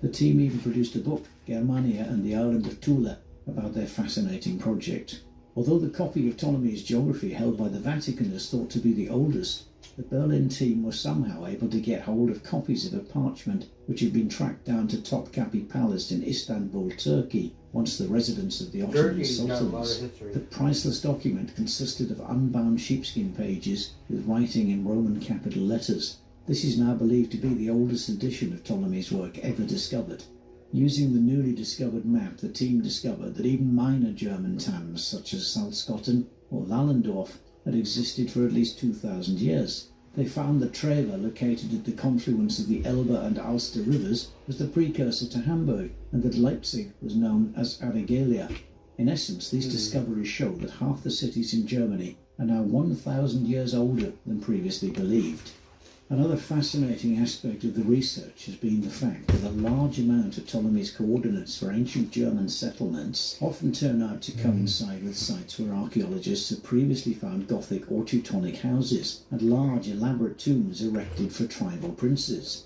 The team even produced a book, Germania and the Island of Thule, about their fascinating project. Although the copy of Ptolemy's geography held by the Vatican is thought to be the oldest, the Berlin team was somehow able to get hold of copies of a parchment which had been tracked down to Topkapi Palace in Istanbul, Turkey, once the residence of the Ottoman sultans. The priceless document consisted of unbound sheepskin pages with writing in Roman capital letters. This is now believed to be the oldest edition of Ptolemy's work ever discovered. Using the newly discovered map, the team discovered that even minor German towns such as Salzkotten or Lallendorf had existed for at least 2,000 years. They found that Trever, located at the confluence of the Elbe and Alster rivers, was the precursor to Hamburg, and that Leipzig was known as Aregelia. In essence, these discoveries show that half the cities in Germany are now 1,000 years older than previously believed. Another fascinating aspect of the research has been the fact that a large amount of Ptolemy's coordinates for ancient German settlements often turn out to coincide with sites where archaeologists have previously found Gothic or Teutonic houses and large elaborate tombs erected for tribal princes.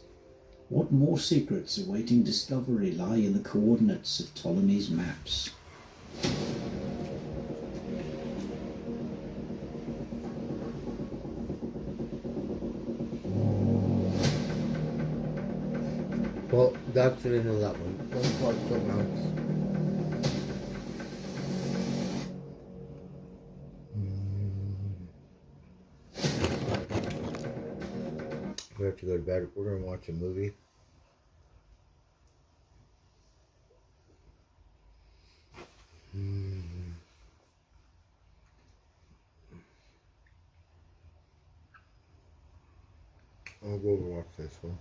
What more secrets awaiting discovery lie in the coordinates of Ptolemy's maps? Well, that's the end of that one. Let's watch something else. We have to go to bed. We're going to watch a movie. I'll go watch this one.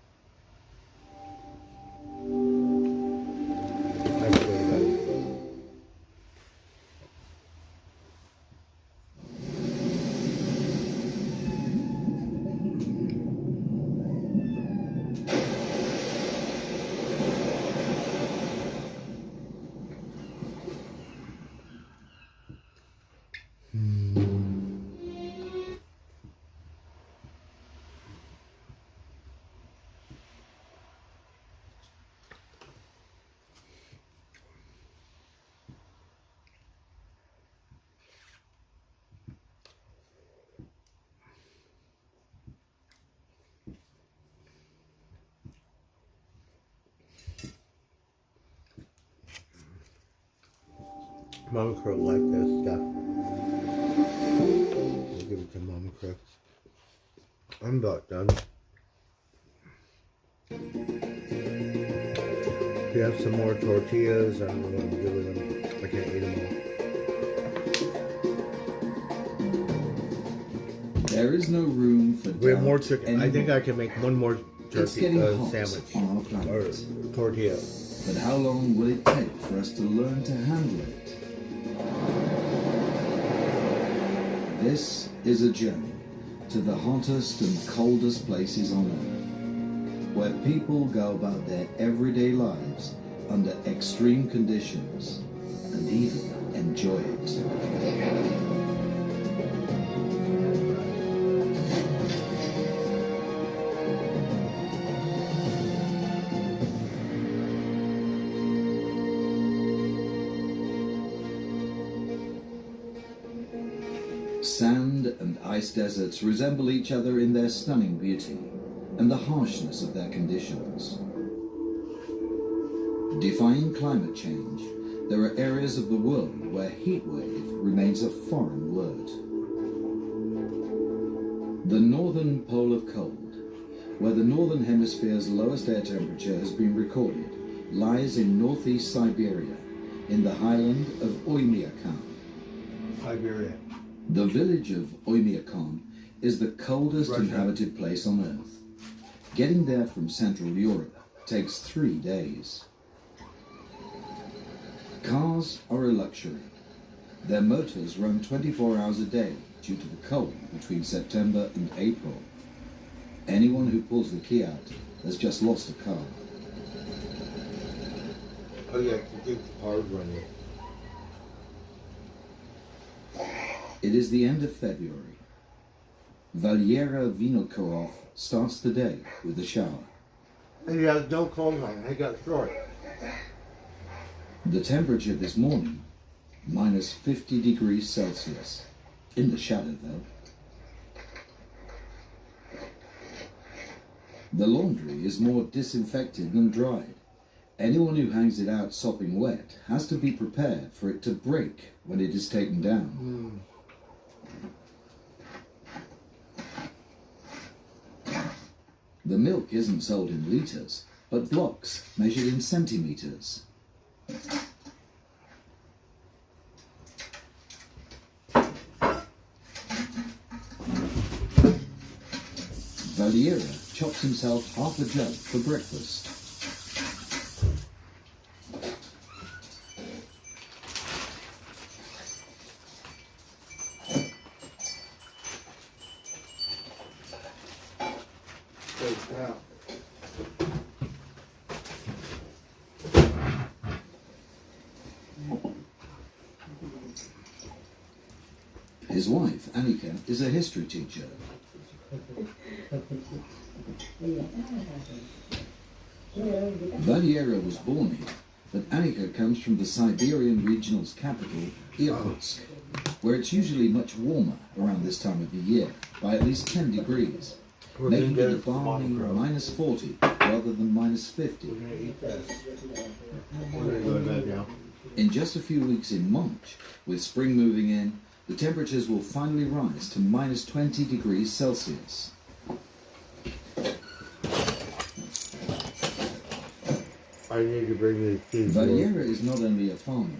Mama Crow like this stuff. I'll give it to Mama Crow. I'm about done. If you have some more tortillas, I don't know what I'm doing with them. I can't eat them all. There is no room for We have more chicken. anymore. I think I can make one more It's turkey getting hot sandwich on our planet. or tortilla. But how long will it take for us to learn to handle it? This is a journey to the hottest and coldest places on Earth, where people go about their everyday lives under extreme conditions and even enjoy it. Sand and ice deserts resemble each other in their stunning beauty and the harshness of their conditions. Defying climate change, there are areas of the world where heat wave remains a foreign word. The northern pole of cold, where the northern hemisphere's lowest air temperature has been recorded, lies in northeast Siberia, in the highland of Oymyakon. Siberia. The village of Oymyakon is the coldest Russia. inhabited place on Earth. Getting there from Central Europe takes 3 days. Cars are a luxury. Their motors run 24 hours a day due to the cold between September and April. Anyone who pulls the key out has just lost a car. Oh yeah, keep the cars running. It is the end of February. Valiera Vinokurov starts the day with a shower. And he has no clothes on. He got short. The temperature this morning, minus 50 degrees Celsius. In the shadow, though. The laundry is more disinfected than dried. Anyone who hangs it out sopping wet has to be prepared for it to break when it is taken down. The milk isn't sold in litres, but blocks measured in centimetres. Valiera chops himself half a jug for breakfast. His wife, Annika, is a history teacher. Valiera was born here, but Annika comes from the Siberian regional's capital, Irkutsk, where it's usually much warmer around this time of the year, by at least 10 degrees, making it a balmy minus 40 rather than minus 50. In just a few weeks in March, with spring moving in, the temperatures will finally rise to minus 20 degrees Celsius. I need to bring these keys. Valiera is not only a farmer,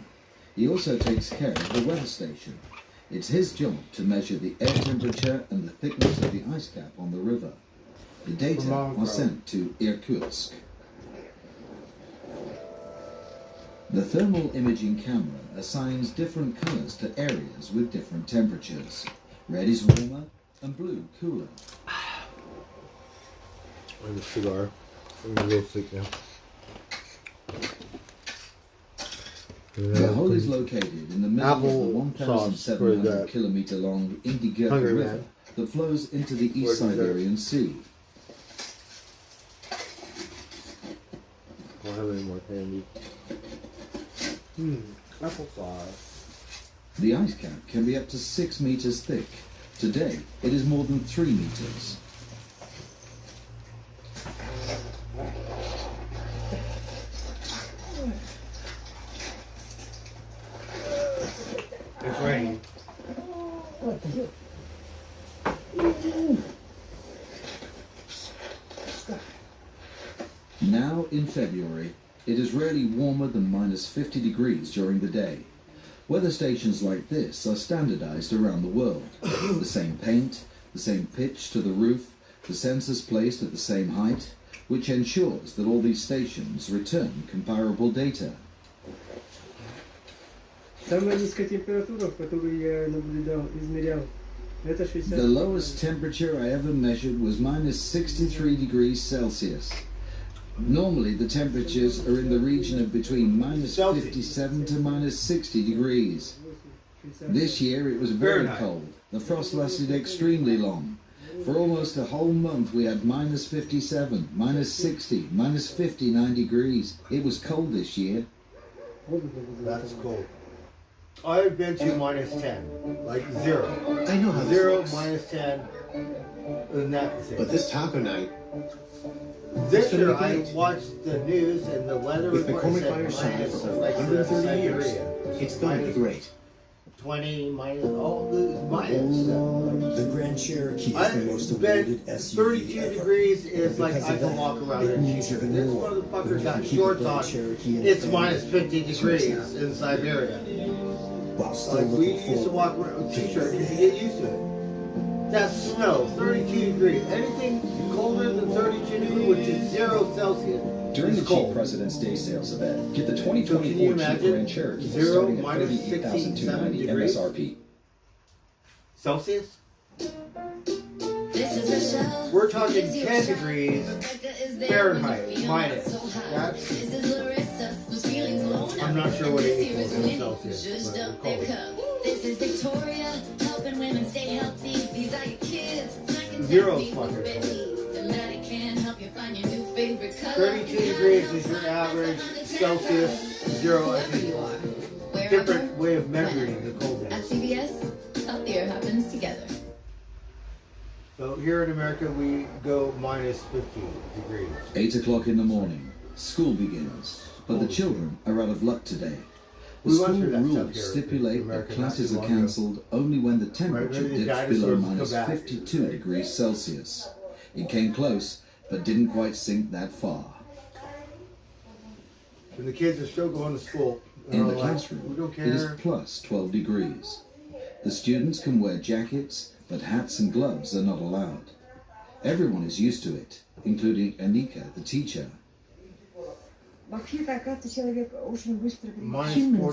He also takes care of the weather station. It's his job to measure the air temperature and the thickness of the ice cap on the river. The data are sent to Irkutsk. The thermal imaging camera assigns different colors to areas with different temperatures. Red is warmer and blue cooler. I have a cigar. I'm gonna go sleep now. The hole is located in the middle of the 1,700 kilometer long Indigirka River that flows into the East Siberian Sea. I don't have any more candy. Applesauce. The ice cap can be up to 6 meters thick. Today, it is more than 3 meters. It's raining. Now in February, it is rarely warmer than minus 50 degrees during the day. Weather stations like this are standardized around the world. The same paint, the same pitch to the roof, the sensors placed at the same height, which ensures that all these stations return comparable data. Самая низкая температура, которую я наблюдал, измерял, это 60. The lowest temperature I ever measured was minus 63 degrees Celsius. Normally the temperatures are in the region of between minus 57 to minus 60 degrees. This year it was very cold. The frost lasted extremely long. For almost a whole month we had minus 57, minus 60, minus 59 degrees. It was cold this year. That's cold. I've been to minus 10, like 0. I know how this 0, looks. minus 10, and that's it. But this taco night, This year I watched the news and the weather with report McCormick said by your side minus, for like 130 years, Siberia. it's going to be great. 20, minus, all the minus. The Grand Cherokee is the I most bet awarded SUV 32 ever. degrees is like Because I of can that, walk around it in means here. even This more motherfucker that we got can keep shorts the on. Grand Cherokee in the It's family. minus 50 degrees in Siberia. While still Like we looking used to walk around with t-shirts and you get used to it. That's snow, 32 degrees. Anything colder than 32 degrees, which is 0 Celsius. During the is Jeep cold. President's Day sales event, get the So can you 2024 Jeep imagine Grand Cherokee 0, starting at minus 16, 7 $38,290 degrees? MSRP. Celsius? This is the show. We're talking 10 degrees Fahrenheit minus. That's, This is Larissa, who's feeling blown I'm up. not sure what And it this here equals is in Winnie, Celsius, who's just but up we'll their call cup. This is Victoria, helping women stay healthy. These are your kids, snacking Zero's healthy fucking with cold. babies. The Maddie can help you find your new favorite color. 32 degrees is your average Celsius. 0, I think. Different way of measuring the At coldness. CBS, healthier happens together. So here in America, we go minus 50 degrees. 8 o'clock in the morning. School begins, but the children are out of luck today. The We school went through that stuff rules here stipulate in America that not classes too are long ago. cancelled only when the temperature Right, when the dips dinosaurs below come minus back. 52 degrees Celsius. It came close, but didn't quite sink that far. And the kids are still going to school. In the They're like, classroom, we don't it is care. plus 12 degrees. The students can wear jackets, but hats and gloves are not allowed. Everyone is used to it, including Anika, the teacher. Humans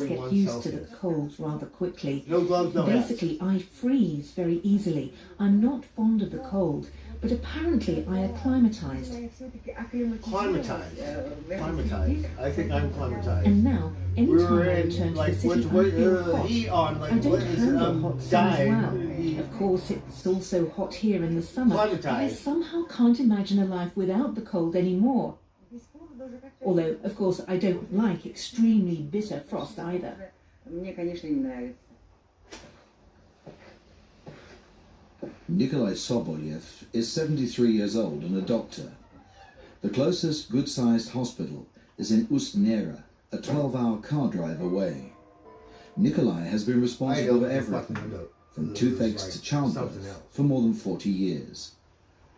get used to the cold rather quickly. No gloves, no hats. Basically, I freeze very easily. I'm not fond of the cold, but apparently I acclimatized. Climatized. Climatized. I think I'm climatized. And now, We anytime were I in, return to like, the city, what I feel hot. heat on, like, I don't what is it, handle hot sun as dying. well. Of course, it's also hot here in the summer. But I Climatized. somehow can't imagine a life without the cold anymore. Although, of course, I don't like extremely bitter frost either. Nikolai Sobolyev is 73 years old and a doctor. The closest good-sized hospital is in Ust-Nera, a 12-hour car drive away. Nikolai has been responsible for everything, from toothaches to childbirth, for more than 40 years.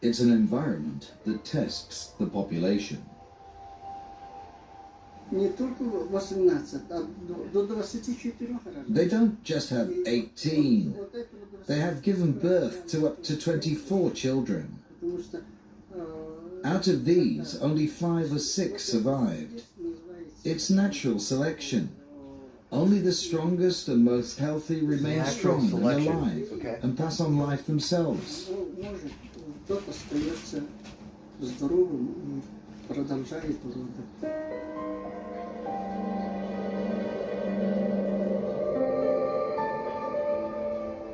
It's an environment that tests the population. They don't just have 18. They have given birth to up to 24 children. Out of these, only 5 or 6 survived. It's natural selection. Only the strongest and most healthy remain strong and alive and pass on life themselves.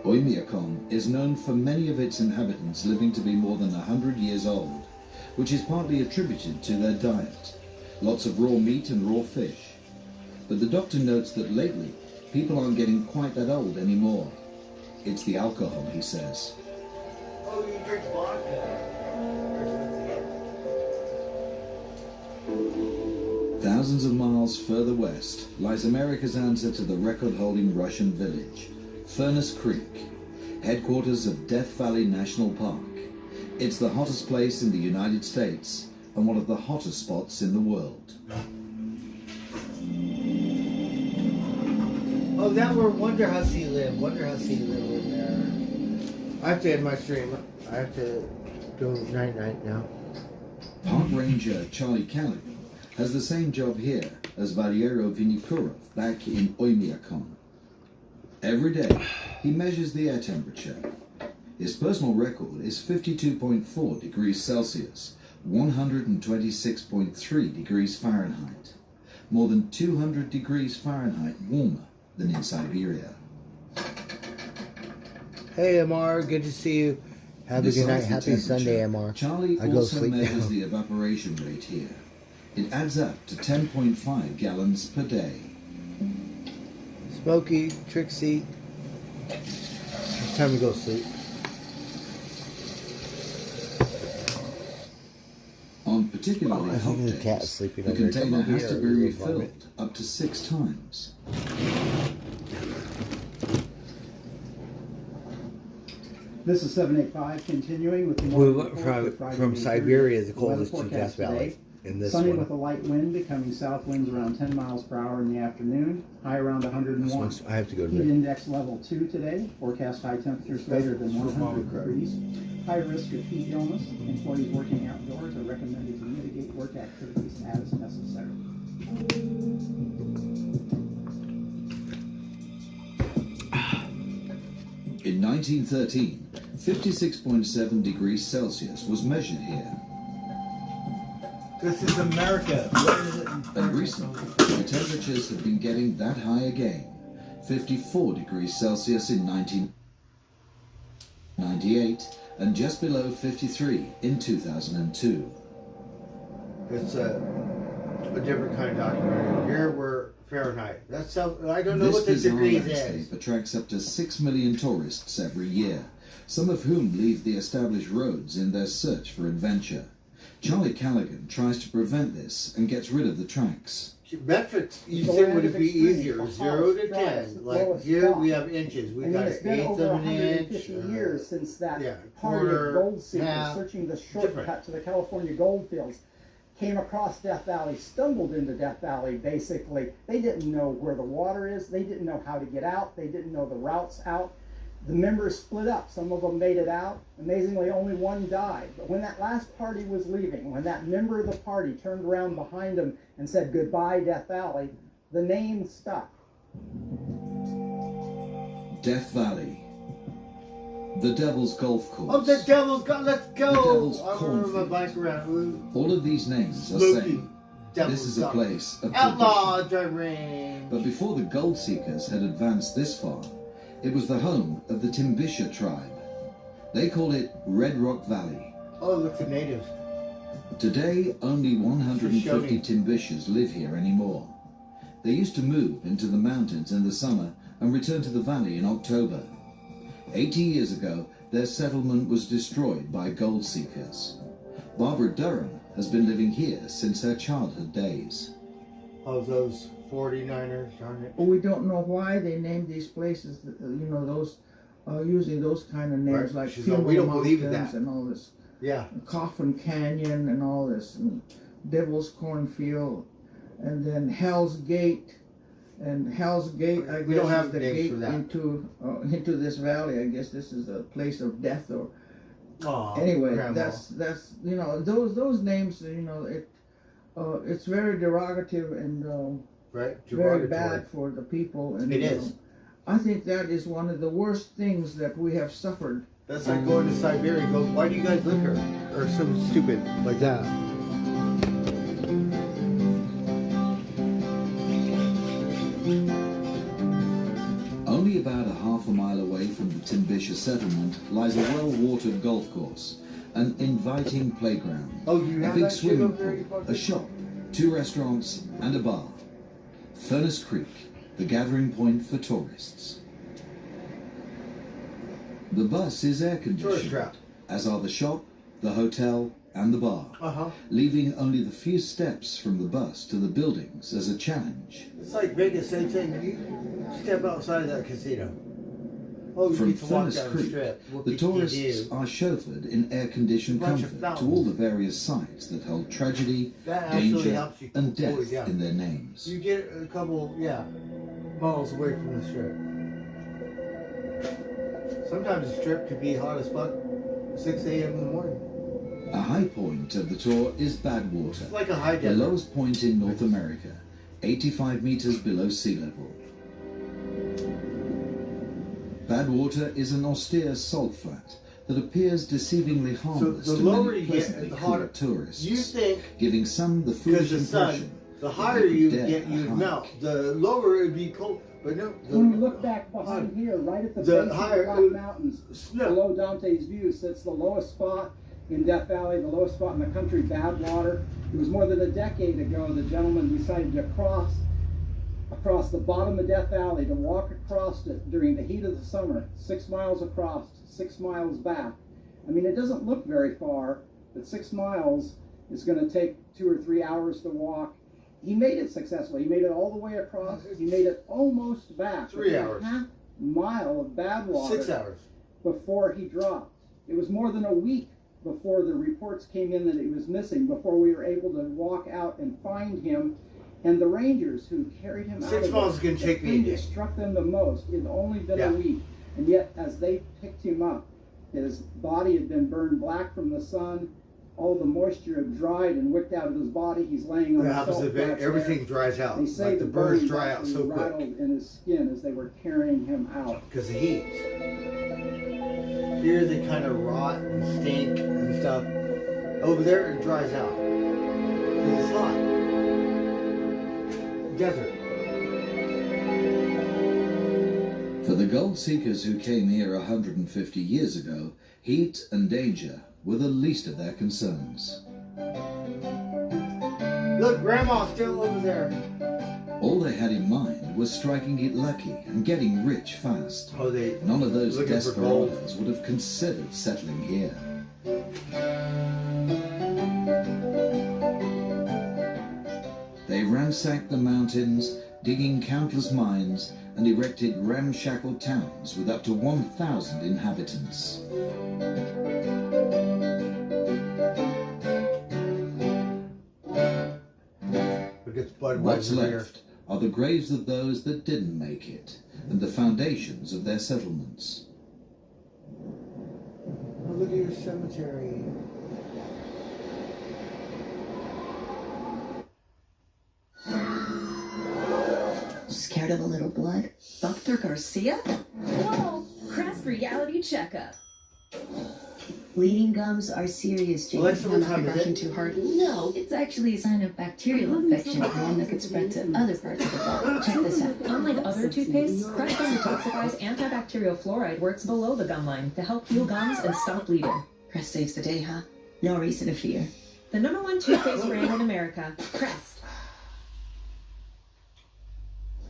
Oymyakon is known for many of its inhabitants living to be more than 100 years old, which is partly attributed to their diet. Lots of raw meat and raw fish. But the doctor notes that lately, people aren't getting quite that old anymore. It's the alcohol, he says. Oh, you drink vodka. Thousands of miles further west lies America's answer to the record-holding Russian village, Furnace Creek, headquarters of Death Valley National Park. It's the hottest place in the United States and one of the hottest spots in the world. Oh, that where Wonder Hussy lived. Wonder Hussy lived in there. I have to end my stream. I have to go night-night now. Park Ranger Charlie Callaghan has the same job here as Valiero Vinikurov back in Oymyakon. Every day, he measures the air temperature. His personal record is 52.4 degrees Celsius, 126.3 degrees Fahrenheit, more than 200 degrees Fahrenheit warmer than in Siberia. Hey, MR, good to see you. Have a good night. Happy Sunday, MR. Charlie also measures the evaporation rate here. It adds up to 10.5 gallons per day. Smokey, Trixie. It's time to go to sleep. On particularly I hope hot the days, cat is sleeping the over there. container Come over has to here, be you refilled vomit. up to 6 times. This is 785 continuing with the We morning went report for Friday, from May 30th. Siberia, the The weather coldest to forecast Death Valley. today, In this sunny one. with a light wind becoming south winds around 10 miles per hour in the afternoon, high around 101. I have to go to Heat bed. index level 2 today, forecast high temperatures greater than 100 degrees. High risk of heat illness. Employees working outdoors are recommended to mitigate work activities as necessary. In 1913, 56.7 degrees Celsius was measured here. This is America. And recently, the temperatures have been getting that high again. 54 degrees Celsius in 1998 and just below 53 in 2002. It's a different kind of documentary. Here we're Fahrenheit. That's how, I don't know what the This bizarre degrees landscape is. attracts up to 6 million tourists every year, some of whom leave the established roads in their search for adventure. Charlie Callaghan tries to prevent this and gets rid of the tracks. Metrics, you The think land would is it be extreme. easier? The 0 hottest, to driest, 10. Like lowest here spot. we have inches. We I mean, got it's an been eighth over of an 150 inch. years since that yeah, party quarter, of gold seekers half, searching the shortcut to the California gold fields came across Death Valley, stumbled into Death Valley, basically. They didn't know where the water is. They didn't know how to get out. They didn't know the routes out. The members split up. Some of them made it out. Amazingly, only one died. But when that last party was leaving, when that member of the party turned around behind them and said, "Goodbye, Death Valley," the name stuck. Death Valley. The Devil's Golf Course. Oh, the Devil's Got. Let's The go. Devil's I'm gonna run my Cornfield. bike around. All of these names are Smoky. saying Devil's this is a Got. place of Outlaw tradition. Driving. But before the gold seekers had advanced this far, it was the home of the Timbisha tribe. They called it Red Rock Valley. Oh, look, the natives. Today, only 150 Shoshone. Timbishas live here anymore. They used to move into the mountains in the summer and return to the valley in October. 80 years ago, their settlement was destroyed by gold seekers. Barbara Durham has been living here since her childhood days. Oh, those 49ers, darn it. Well, we don't know why they named these places, you know, those, using those kind of names Right. like She's like, Funeral we don't believe in Mountains that. and all this. Yeah. Coffin Canyon and all this, and Devil's Cornfield. and then Hell's Gate. And Hell's Gate, I We guess, don't have is the names gate for that. into this valley. I guess this is a place of death, or Aw, anyway. Grandma. That's you know, those names. You know, it's very derogative and right, very derogatory. bad for the people. And It is. I think that is one of the worst things that we have suffered. That's like going to Siberia and go, why do you guys live here? Or something stupid like that. Only about a half a mile away from the Timbisha settlement lies a well-watered golf course, an inviting playground, Oh, you a have big that shit swimming over there, you pool, fucking- a shop, 2 restaurants, and a bar. Furnace Creek, the gathering point for tourists. The bus is Tourist air-conditioned, trap. as are the shop, the hotel, and the bar, Uh-huh. leaving only the few steps from the bus to the buildings as a challenge. It's like Vegas, same thing. You step outside of that casino. Oh, you From get to walk Furnace down the Creek, strip. the Whoop-de-dee-doo. tourists are chauffeured in air-conditioned Bunch of comfort to fountains. all the various sites that hold tragedy, That actually danger, helps you and cool it death down. in their names. You get a couple, miles away from the strip. Sometimes the strip could be hot as fuck, 6 a.m. in the morning. A high point of the tour is Badwater, It's like a high the desert. lowest point in North America, 85 meters below sea level. Badwater is an austere salt flat that appears deceivingly harmless the to lower many you get, pleasantly the cool hotter. tourists, You think giving some the because foolish the sun, impression the that higher they could you dare get, a you hike. melt. The lower it'd be cold, but no. When we look back behind here, right at the The base higher- of the Black Mountains, below Dante's View, sits the lowest spot in Death Valley, the lowest spot in the country, Badwater. It was more than a decade ago the gentleman decided to cross the bottom of Death Valley, to walk across it during the heat of the summer, 6 miles across, 6 miles back. I mean, it doesn't look very far, but 6 miles is going to take 2 or 3 hours to walk. He made it successfully. He made it all the way across. He made it almost back. 3 within hours. A half mile of Badwater. 6 hours. Before he dropped. It was more than a week before the reports came in that he was missing, before we were able to walk out and find him. And the rangers who carried him out 6 of miles the can take me a thing day. that struck them the most, it had only been Yeah. a week. And yet, as they picked him up, his body had been burned black from the sun. All the moisture had dried and wicked out of his body. He's laying on What the happens salt if flats everything there. dries out? They say Like the the birds bones dry out actually so quick. rattled in his skin as they were carrying him out. Because of heat. Here they kind of rot and stink and stuff. Over there it dries out. 'Cause it's hot. Desert. For the gold seekers who came here 150 years ago, heat and danger were the least of their concerns. Look, Grandma's still over there. All they had in mind was striking it lucky and getting rich fast. Oh, they None of those looking for gold. desperados would have considered settling here. They ransacked the mountains, digging countless mines, and erected ramshackle towns with up to 1,000 inhabitants. It gets Budweiser What's beer. left are the graves of those that didn't make it, and the foundations of their settlements. Oh, look at your cemetery. Scared of a little blood? Dr. Garcia? Whoa! Crest Reality Checkup. Bleeding gums are serious, Jane. Alexa, what Not time is progression it? too hard. No, it's actually a sign of bacterial infection, one that could spread to other parts of the body. Check this out. Unlike other toothpastes, Crest Gum Detoxifies antibacterial fluoride works below the gum line to help heal gums and stop bleeding. Crest saves the day, huh? No reason to fear. The #1 toothpaste brand in America, Crest.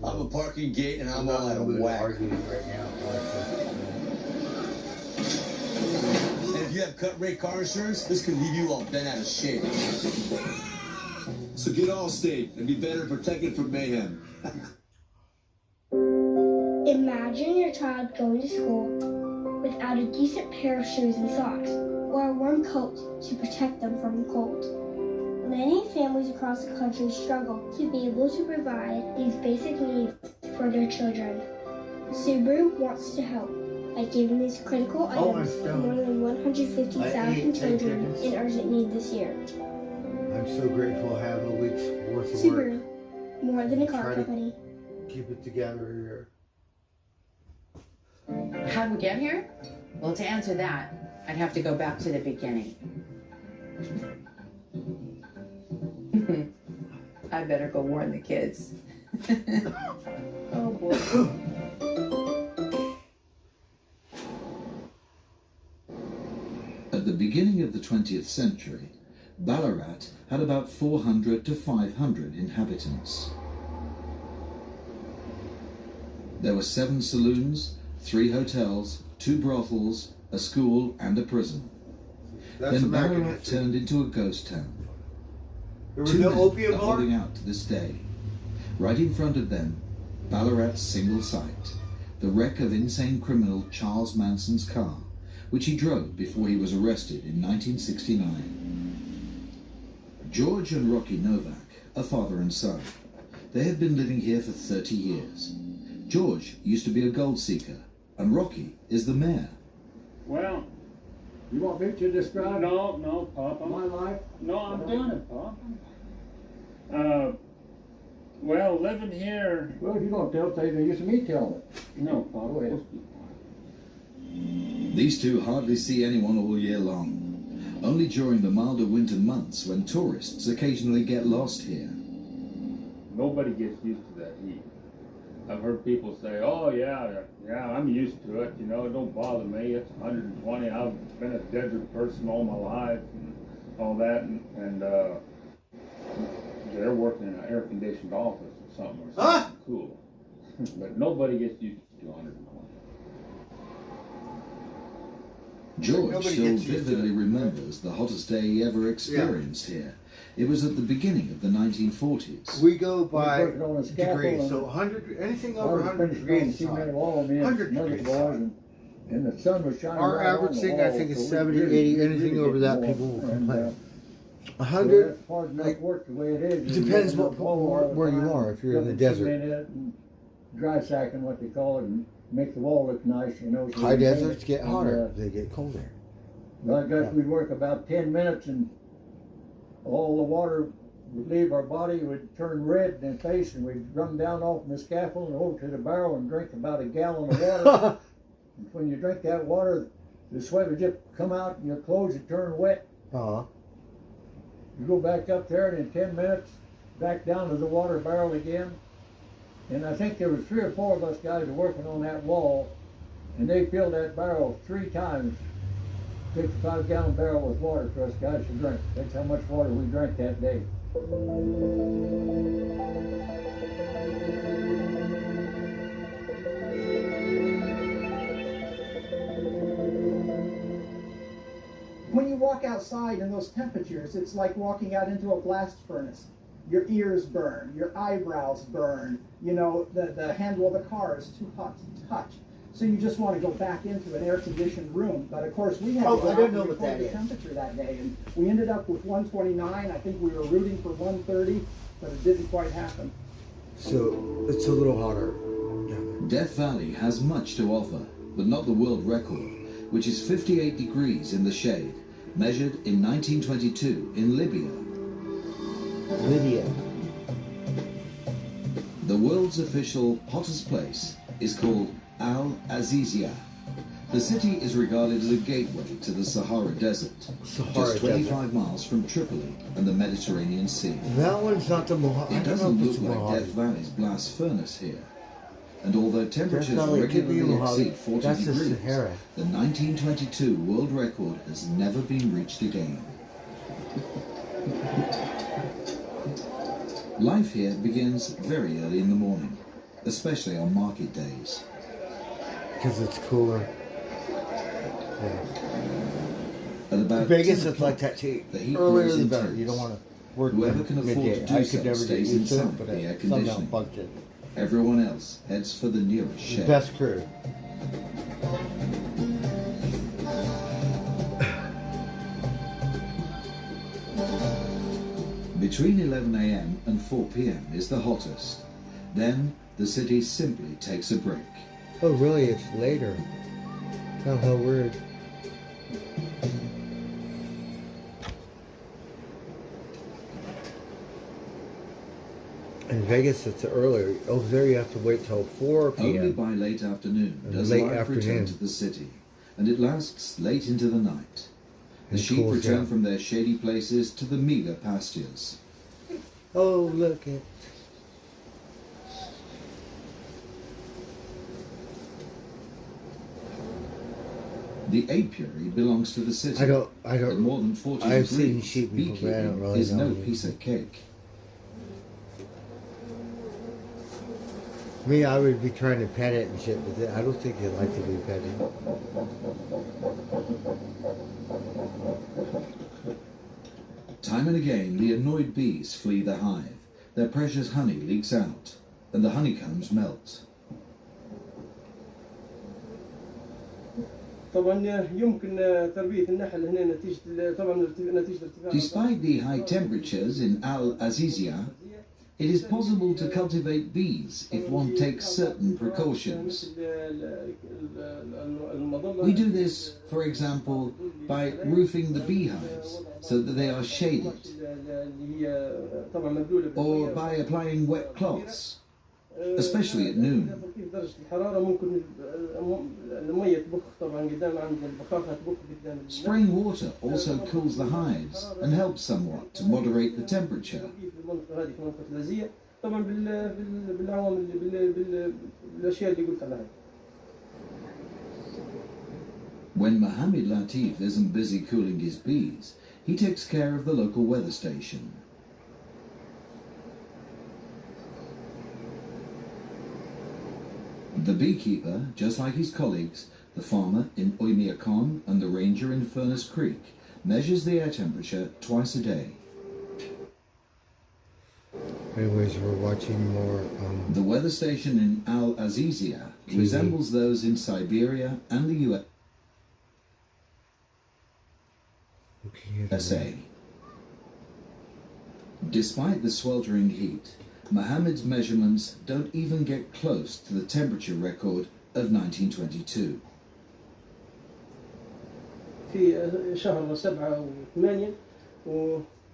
I'm a parking gate and I'm all out of whack. Right now. And if you have cut rate car insurance, this could leave you all bent out of shape. So get Allstate and be better protected from mayhem. Imagine your child going to school without a decent pair of shoes and socks, or a warm coat to protect them from the cold. Many families families across the country struggle to be able to provide these basic needs for their children. Subaru wants to help by giving these critical items to more than 150,000 children in urgent need this year. I'm so grateful to have a week's worth of Subaru, work. more than a car Try to company. Keep it together here. How'd we get here? Well, to answer that, I'd have to go back to the beginning. I better go warn the kids. Oh boy. At the beginning of the 20th century, Ballarat had about 400 to 500 inhabitants. There were 7 saloons, 3 hotels, 2 brothels, a school and a prison. That's Then American Ballarat history. turned into a ghost town. There was 2 no men opium are bar? holding out to this day. Right in front of them, Ballarat's single sight, the wreck of insane criminal Charles Manson's car, which he drove before he was arrested in 1969. George and Rocky Novak are father and son. They have been living here for 30 years. George used to be a gold seeker, and Rocky is the mayor. Well, You want me to describe no, Papa. my life? No, I'm doing it, Papa. Well, living here. Well, if you don't tell, say they used to me telling it. No, Papa. Go ahead. These two hardly see anyone all year long. Only during the milder winter months when tourists occasionally get lost here. Nobody gets used to that heat. I've heard people say, oh yeah, I'm used to it, you know, it don't bother me, it's 120, I've been a desert person all my life, and all that, and they're working in an air-conditioned office or something, cool. But nobody gets used to 120. George Nobody still gets used to vividly remembers the hottest day he ever experienced here. It was at the beginning of the 1940s. We go by working on a scaffold degrees, and- so 100, anything I over was 100 finishing on degrees. the is hot. cement wall, me and 100 another degrees. boy, and the sun was shining Our right on average the thing, I wall, think, is so we 70, really- 80. we Anything really over get that, warm. people will And, complain. so 100, that's hard enough work the way it is. it You depends get in what the wall all the where you time, are. If you're in the put desert, cement in it and dry sacking, what they call it, and make the wall look nice, you know. so high you paint deserts it. get And, hotter. They get colder. Well, I guess we'd work about 10 minutes and all the water would leave our body, would turn red in the face, and we'd run down off the scaffold and over to the barrel and drink about a gallon of water. And when you drink that water, the sweat would just come out and your clothes would turn wet. Uh-huh. You go back up there and in 10 minutes, back down to the water barrel again. And I think there was 3 or 4 of us guys working on that wall, and they filled that barrel 3 times. 55-gallon barrel with water for us guys to drink. That's how much water we drank that day. When you walk outside in those temperatures, it's like walking out into a blast furnace. Your ears burn, your eyebrows burn, you know, the handle of the car is too hot to touch. So you just want to go back into an air-conditioned room. But of course, we had to go I out don't and know what record that the is. temperature that day, and we ended up with 129. I think we were rooting for 130, but it didn't quite happen. So it's a little hotter. Death Valley has much to offer, but not the world record, which is 58 degrees in the shade, measured in 1922 in Libya. Libya. The world's official hottest place is called Al Azizia. The city is regarded as a gateway to the Sahara Desert, just 25 miles from Tripoli and the Mediterranean Sea. That one's not the Mojave. It doesn't look like Death Valley's blast furnace here. And although temperatures Valley, it could be regularly Mojave. exceed 40 That's the degrees, Sahara. the 1922 world record has never been reached again. Life here begins very early in the morning, especially on market days. Because it's cooler. At about Vegas 10 is like that too. the heat Earlier grows the better. intense. You don't want to work Whoever can afford midday. to do I so could never get stays used to inside it, but the air somehow conditioning. bugged it. Everyone else heads for the nearest The shed. best crew. Between 11 a.m. and 4 p.m. is the hottest. Then the city simply takes a break. Oh, really? It's later. Oh, how weird. In Vegas, it's earlier. Over there, you have to wait till 4 p.m. Only by late afternoon does late life return afternoon. to the city, and it lasts late into the night. The It sheep cools return down. from their shady places to the meager pastures. Oh, look at. The apiary belongs to the city. I don't. At more than 40 I've degrees, seen sheep before, but I don't beekeeping really is know. no piece of cake. Me, I would be trying to pet it and shit, but I don't think they'd like to be petted. Time and again, the annoyed bees flee the hive. Their precious honey leaks out, and the honeycombs melt. طبعا يمكن تربية النحل هنا نتيجة طبعا نتيجة ارتفاع. Despite the high temperatures in Al Azizia, it is possible to cultivate bees if one takes certain precautions. We do this, for example, by roofing the beehives so that they are shaded, or by applying wet cloths, especially at noon. Spraying water also cools the hives and helps somewhat to moderate the temperature. When Mohammed Latif isn't busy cooling his bees, he takes care of the local weather station. The beekeeper, just like his colleagues, the farmer in Oymyakon and the ranger in Furnace Creek, measures the air temperature twice a day. Anyways, we're watching more. The weather station in Al Azizia TV. resembles those in Siberia and the USA. Despite the sweltering heat, Mohammed's measurements don't even get close to the temperature record of 1922.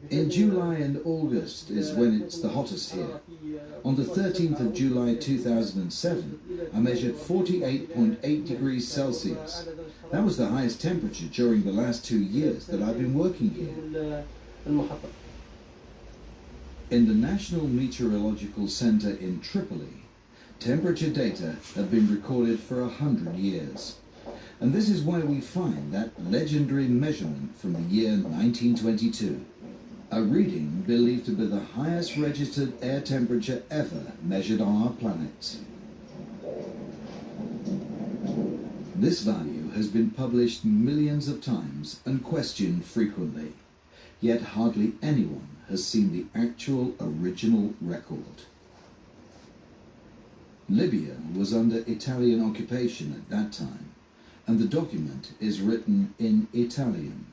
In July and August is when it's the hottest here. On the 13th of July 2007, I measured 48.8 degrees Celsius. That was the highest temperature during the last 2 years that I've been working here. In the National Meteorological Center in Tripoli, temperature data have been recorded for 100 years. And this is where we find that legendary measurement from the year 1922. A reading believed to be the highest registered air temperature ever measured on our planet. This value has been published millions of times and questioned frequently, yet hardly anyone has seen the actual original record. Libya was under Italian occupation at that time, and the document is written in Italian.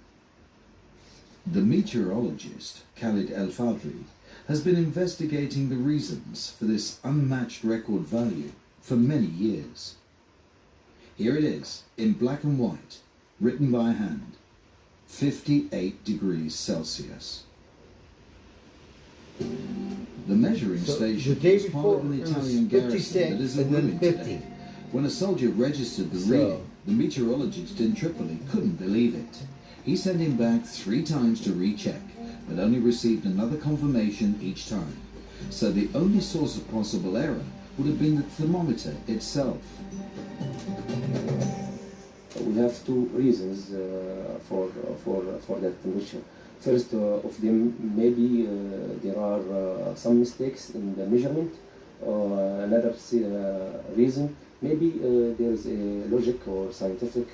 The meteorologist Khalid El Fadri has been investigating the reasons for this unmatched record value for many years. Here it is, in black and white, written by hand, 58 degrees Celsius. The measuring station is part of an Italian garrison that is in ruin today. When a soldier registered the reading, the meteorologist in Tripoli couldn't believe it. He sent him back 3 times to recheck, but only received another confirmation each time. So the only source of possible error would have been the thermometer itself. We have 2 reasons for that temperature. First of them, maybe there are some mistakes in the measurement. Another reason, maybe there is a logic or scientific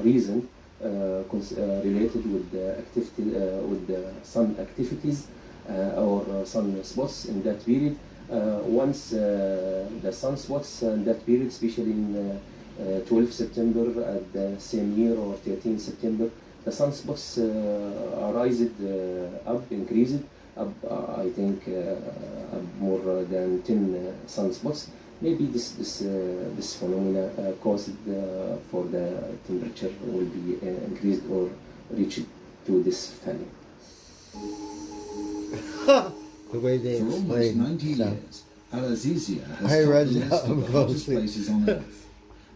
reason related with the activity, with the sun activities or sun spots in that period. Once the sun spots in that period, especially in 12 September at the same year or 13 September, the sunspots are raised up, increased, I think more than 10 sunspots. Maybe this phenomena caused for the temperature will be increased or reached to this valley. The way they For almost explain 90 stuff. years, Al-Azizia has I topped read the that list of the hottest closely. places on Earth.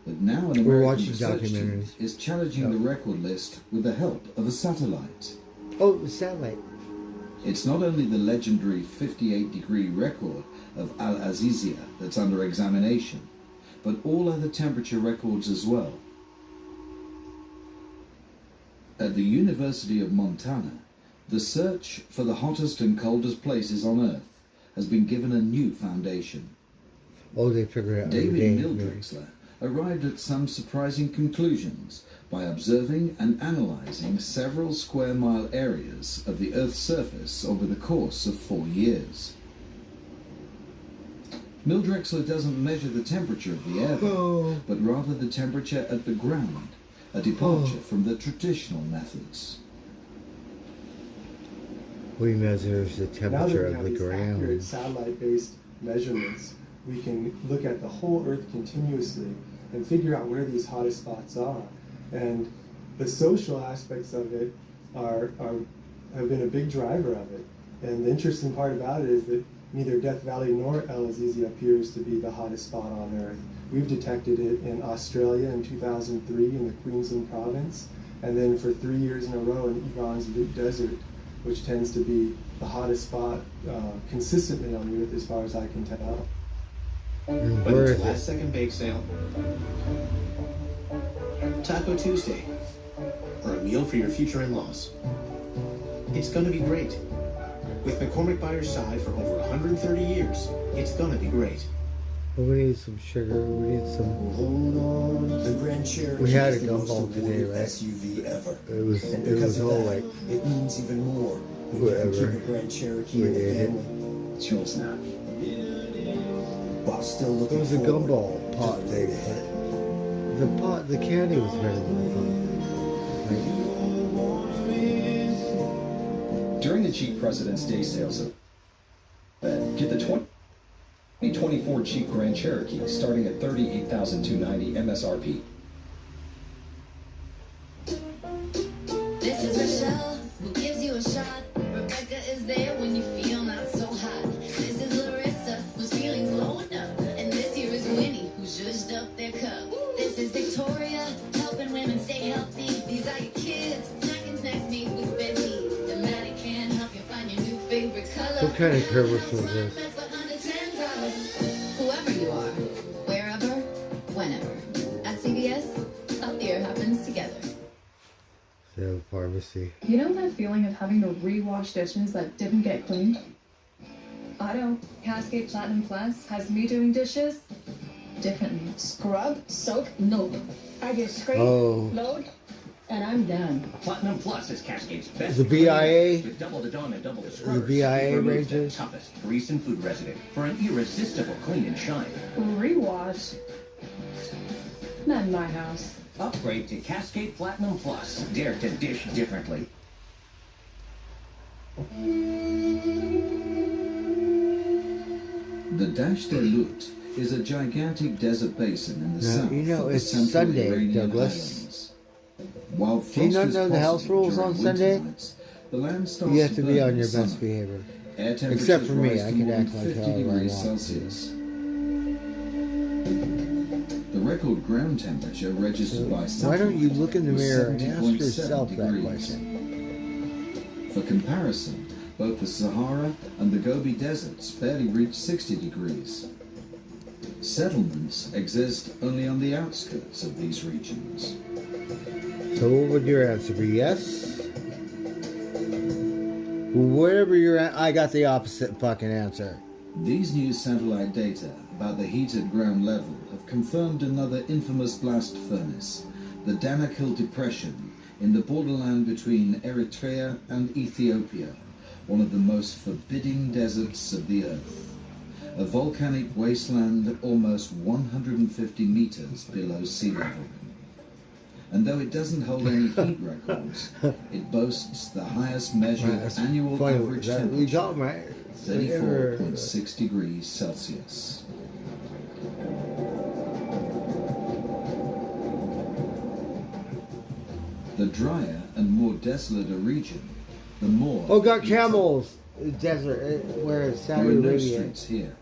But now an We're American watching research team documentaries. is challenging the record list with the help of a satellite. Oh, the satellite. It's not only the legendary 58-degree record of Al-Azizia that's under examination, but all other temperature records as well. At the University of Montana, the search for the hottest and coldest places on Earth has been given a new foundation. Oh, they figured out every David day. Mildrexler arrived at some surprising conclusions by observing and analysing several square mile areas of the Earth's surface over the course of 4 years. Mildrexler doesn't measure the temperature of the air, but rather the temperature at the ground, a departure from the traditional methods. We measures the Now that temperature we of have the these accurate ground. satellite-based measurements, we can look at the whole Earth continuously and figure out where these hottest spots are. And the social aspects of it have been a big driver of it. And the interesting part about it is that neither Death Valley nor Al-Azizia appears to be the hottest spot on Earth. We've detected it in Australia in 2003 in the Queensland province, and then for 3 years in a row in Egan's Desert, which tends to be the hottest spot consistently on the Earth as far as I can tell. Whether it's a last second bake sale, Taco Tuesday, or a meal for your future in-laws, it's gonna be great. With McCormick by your side for over 130 years, it's gonna be great. But we need some sugar. We need some. The Grand Cherokee We had a is the most gumball today, awarded right? SUV ever. It And because was of all that, like it means even more when you can whatever. keep a Grand Cherokee in the We ate it. family. It's yours now. While still It looking was a forward gumball to pot the they road had. ahead. The candy was very well. During the Jeep President's Day sales event, get the 2024 Jeep Grand Cherokee starting at $38,290 MSRP. This is Rochelle, who gives you a shot. Rebecca is there when you feel not so hot. This is Larissa, who's feeling glowing up. And this here is Winnie, who zhuzhed up their cup. This is Victoria, helping women stay healthy. These are your kids, snacking snacks made with red meat. The Matic can help you find your new favorite color. What kind of commercial is this? Whoever you are, wherever, whenever. At CVS, healthier happens together. The pharmacy. You know that feeling of having to rewash dishes that didn't get cleaned? I know. Cascade Platinum Plus has me doing dishes differently. Scrub, soak, nope. I just scrape, load, and I'm done. Platinum Plus is Cascade's best. The BIA? With double the Dawn and double the The scrubbers. BIA Removes the ranges? toughest grease and food residue for an irresistible clean and shine. Rewash? Not in my house. Upgrade to Cascade Platinum Plus. Dare to dish differently. The Dash de Lut is a gigantic desert basin in the Now, south you know, of the it's central Sunday, Iranian Douglas. islands. While Do you frost not is know the house possible rules during on winter Sunday? nights, the land starts You have to be burn on in your summer. best behavior. Air temperatures Except for me, rise I to can more act than like 50 however I degrees want. Celsius. The record ground temperature registered by Why don't you look in the was mirror and ask 70.7 yourself that degrees. question? For comparison, both the Sahara and the Gobi deserts barely reach 60 degrees. Settlements exist only on the outskirts of these regions. So what would your answer be? Yes? Whatever you're at, I got the opposite fucking answer. These new satellite data about the heated ground level have confirmed another infamous blast furnace, the Danakil Depression, in the borderland between Eritrea and Ethiopia, one of the most forbidding deserts of the earth. A volcanic wasteland almost 150 meters below sea level. And though it doesn't hold any heat records, it boasts the highest measured annual average temperature, 34.6 degrees Celsius. The drier and more desolate a region, the more... Oh, got camels! Desert, where it's There are Saudi no Arabia. streets here.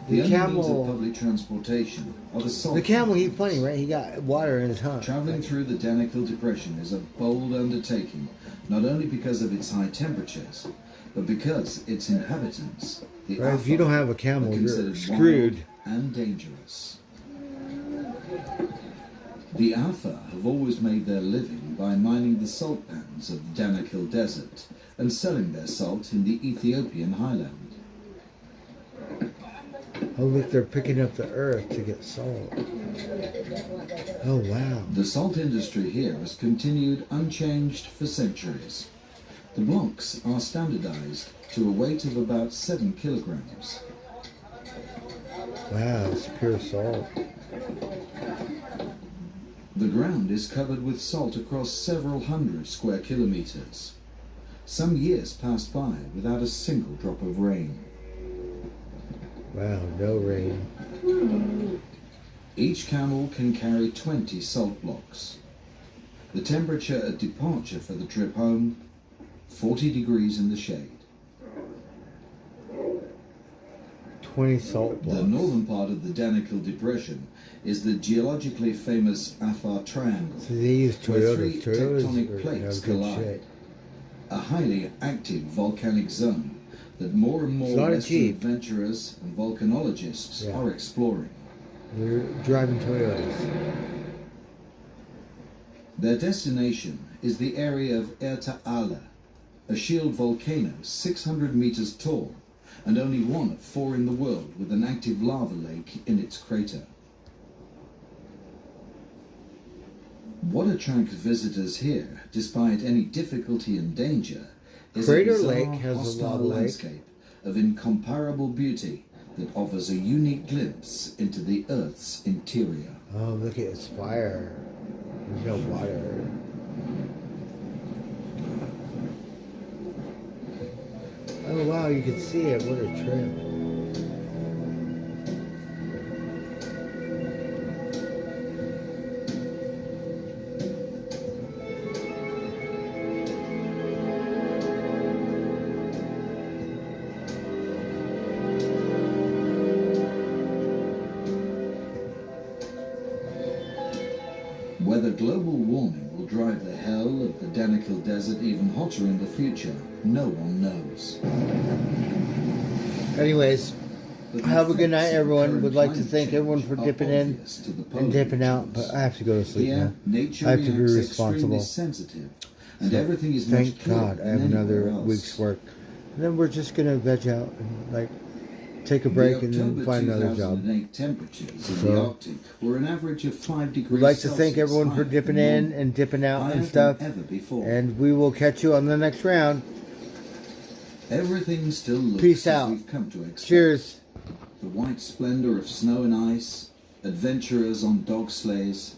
The The only means camel- of public transportation are the salt. The camel, he's funny, right? He got water in his hump. Traveling through the Danakil Depression is a bold undertaking, not only because of its high temperatures, but because its inhabitants, the Right, if you Afar, don't have a are camel, you're considered screwed. wild and dangerous. The Afar have always made their living by mining the salt pans of the Danakil Desert and selling their salt in the Ethiopian highland. Oh, look, they're picking up the earth to get salt. Oh, wow. The salt industry here has continued unchanged for centuries. The blocks are standardized to a weight of about 7 kilograms. Wow, it's pure salt. The ground is covered with salt across several hundred square kilometers. Some years pass by without a single drop of rain. Wow, no rain. Each camel can carry 20 salt blocks. The temperature at departure for the trip home, 40 degrees in the shade. 20 salt blocks. The northern part of the Danakil Depression is the geologically famous Afar Triangle, So they use where three Toyotas. Toyotas tectonic are plates good collide. shit. A highly active volcanic zone that more and more It's not a Western Jeep. adventurers and volcanologists Yeah. are exploring. They're driving Toyotas. Their destination is the area of Erta Ala, a shield volcano 600 meters tall and only one of 4 in the world with an active lava lake in its crater. What attracts visitors here, despite any difficulty and danger, is Crater a bizarre, Lake has a hostile lava lake. landscape of incomparable beauty that offers a unique glimpse into the Earth's interior. Oh, look at its fire. There's no water. Oh, wow, you can see it. What a trip. Whether global warming will drive the hell of the Danakil Desert even hotter in the future, no one knows. Anyways, But have a good night, effects of everyone. current Would like to climate thank everyone change for are dipping in obvious to the and dipping out, regions. but I have to go to sleep Here, now. nature I have to be reacts responsible. extremely sensitive, and So, everything is much thank clearer God I than have another anywhere else. week's work. And then we're just gonna veg out and like take a break The and then October find another job. 2008 temperatures in So, the Arctic were an average of 5 degrees We'd like to thank Celsius everyone for higher dipping than in normal. and dipping out Higher and than stuff. ever before. And we will catch you on the next round. Everything still looks Peace as out. we've come to expect. Cheers. The white splendor of snow and ice, adventurers on dog sleighs,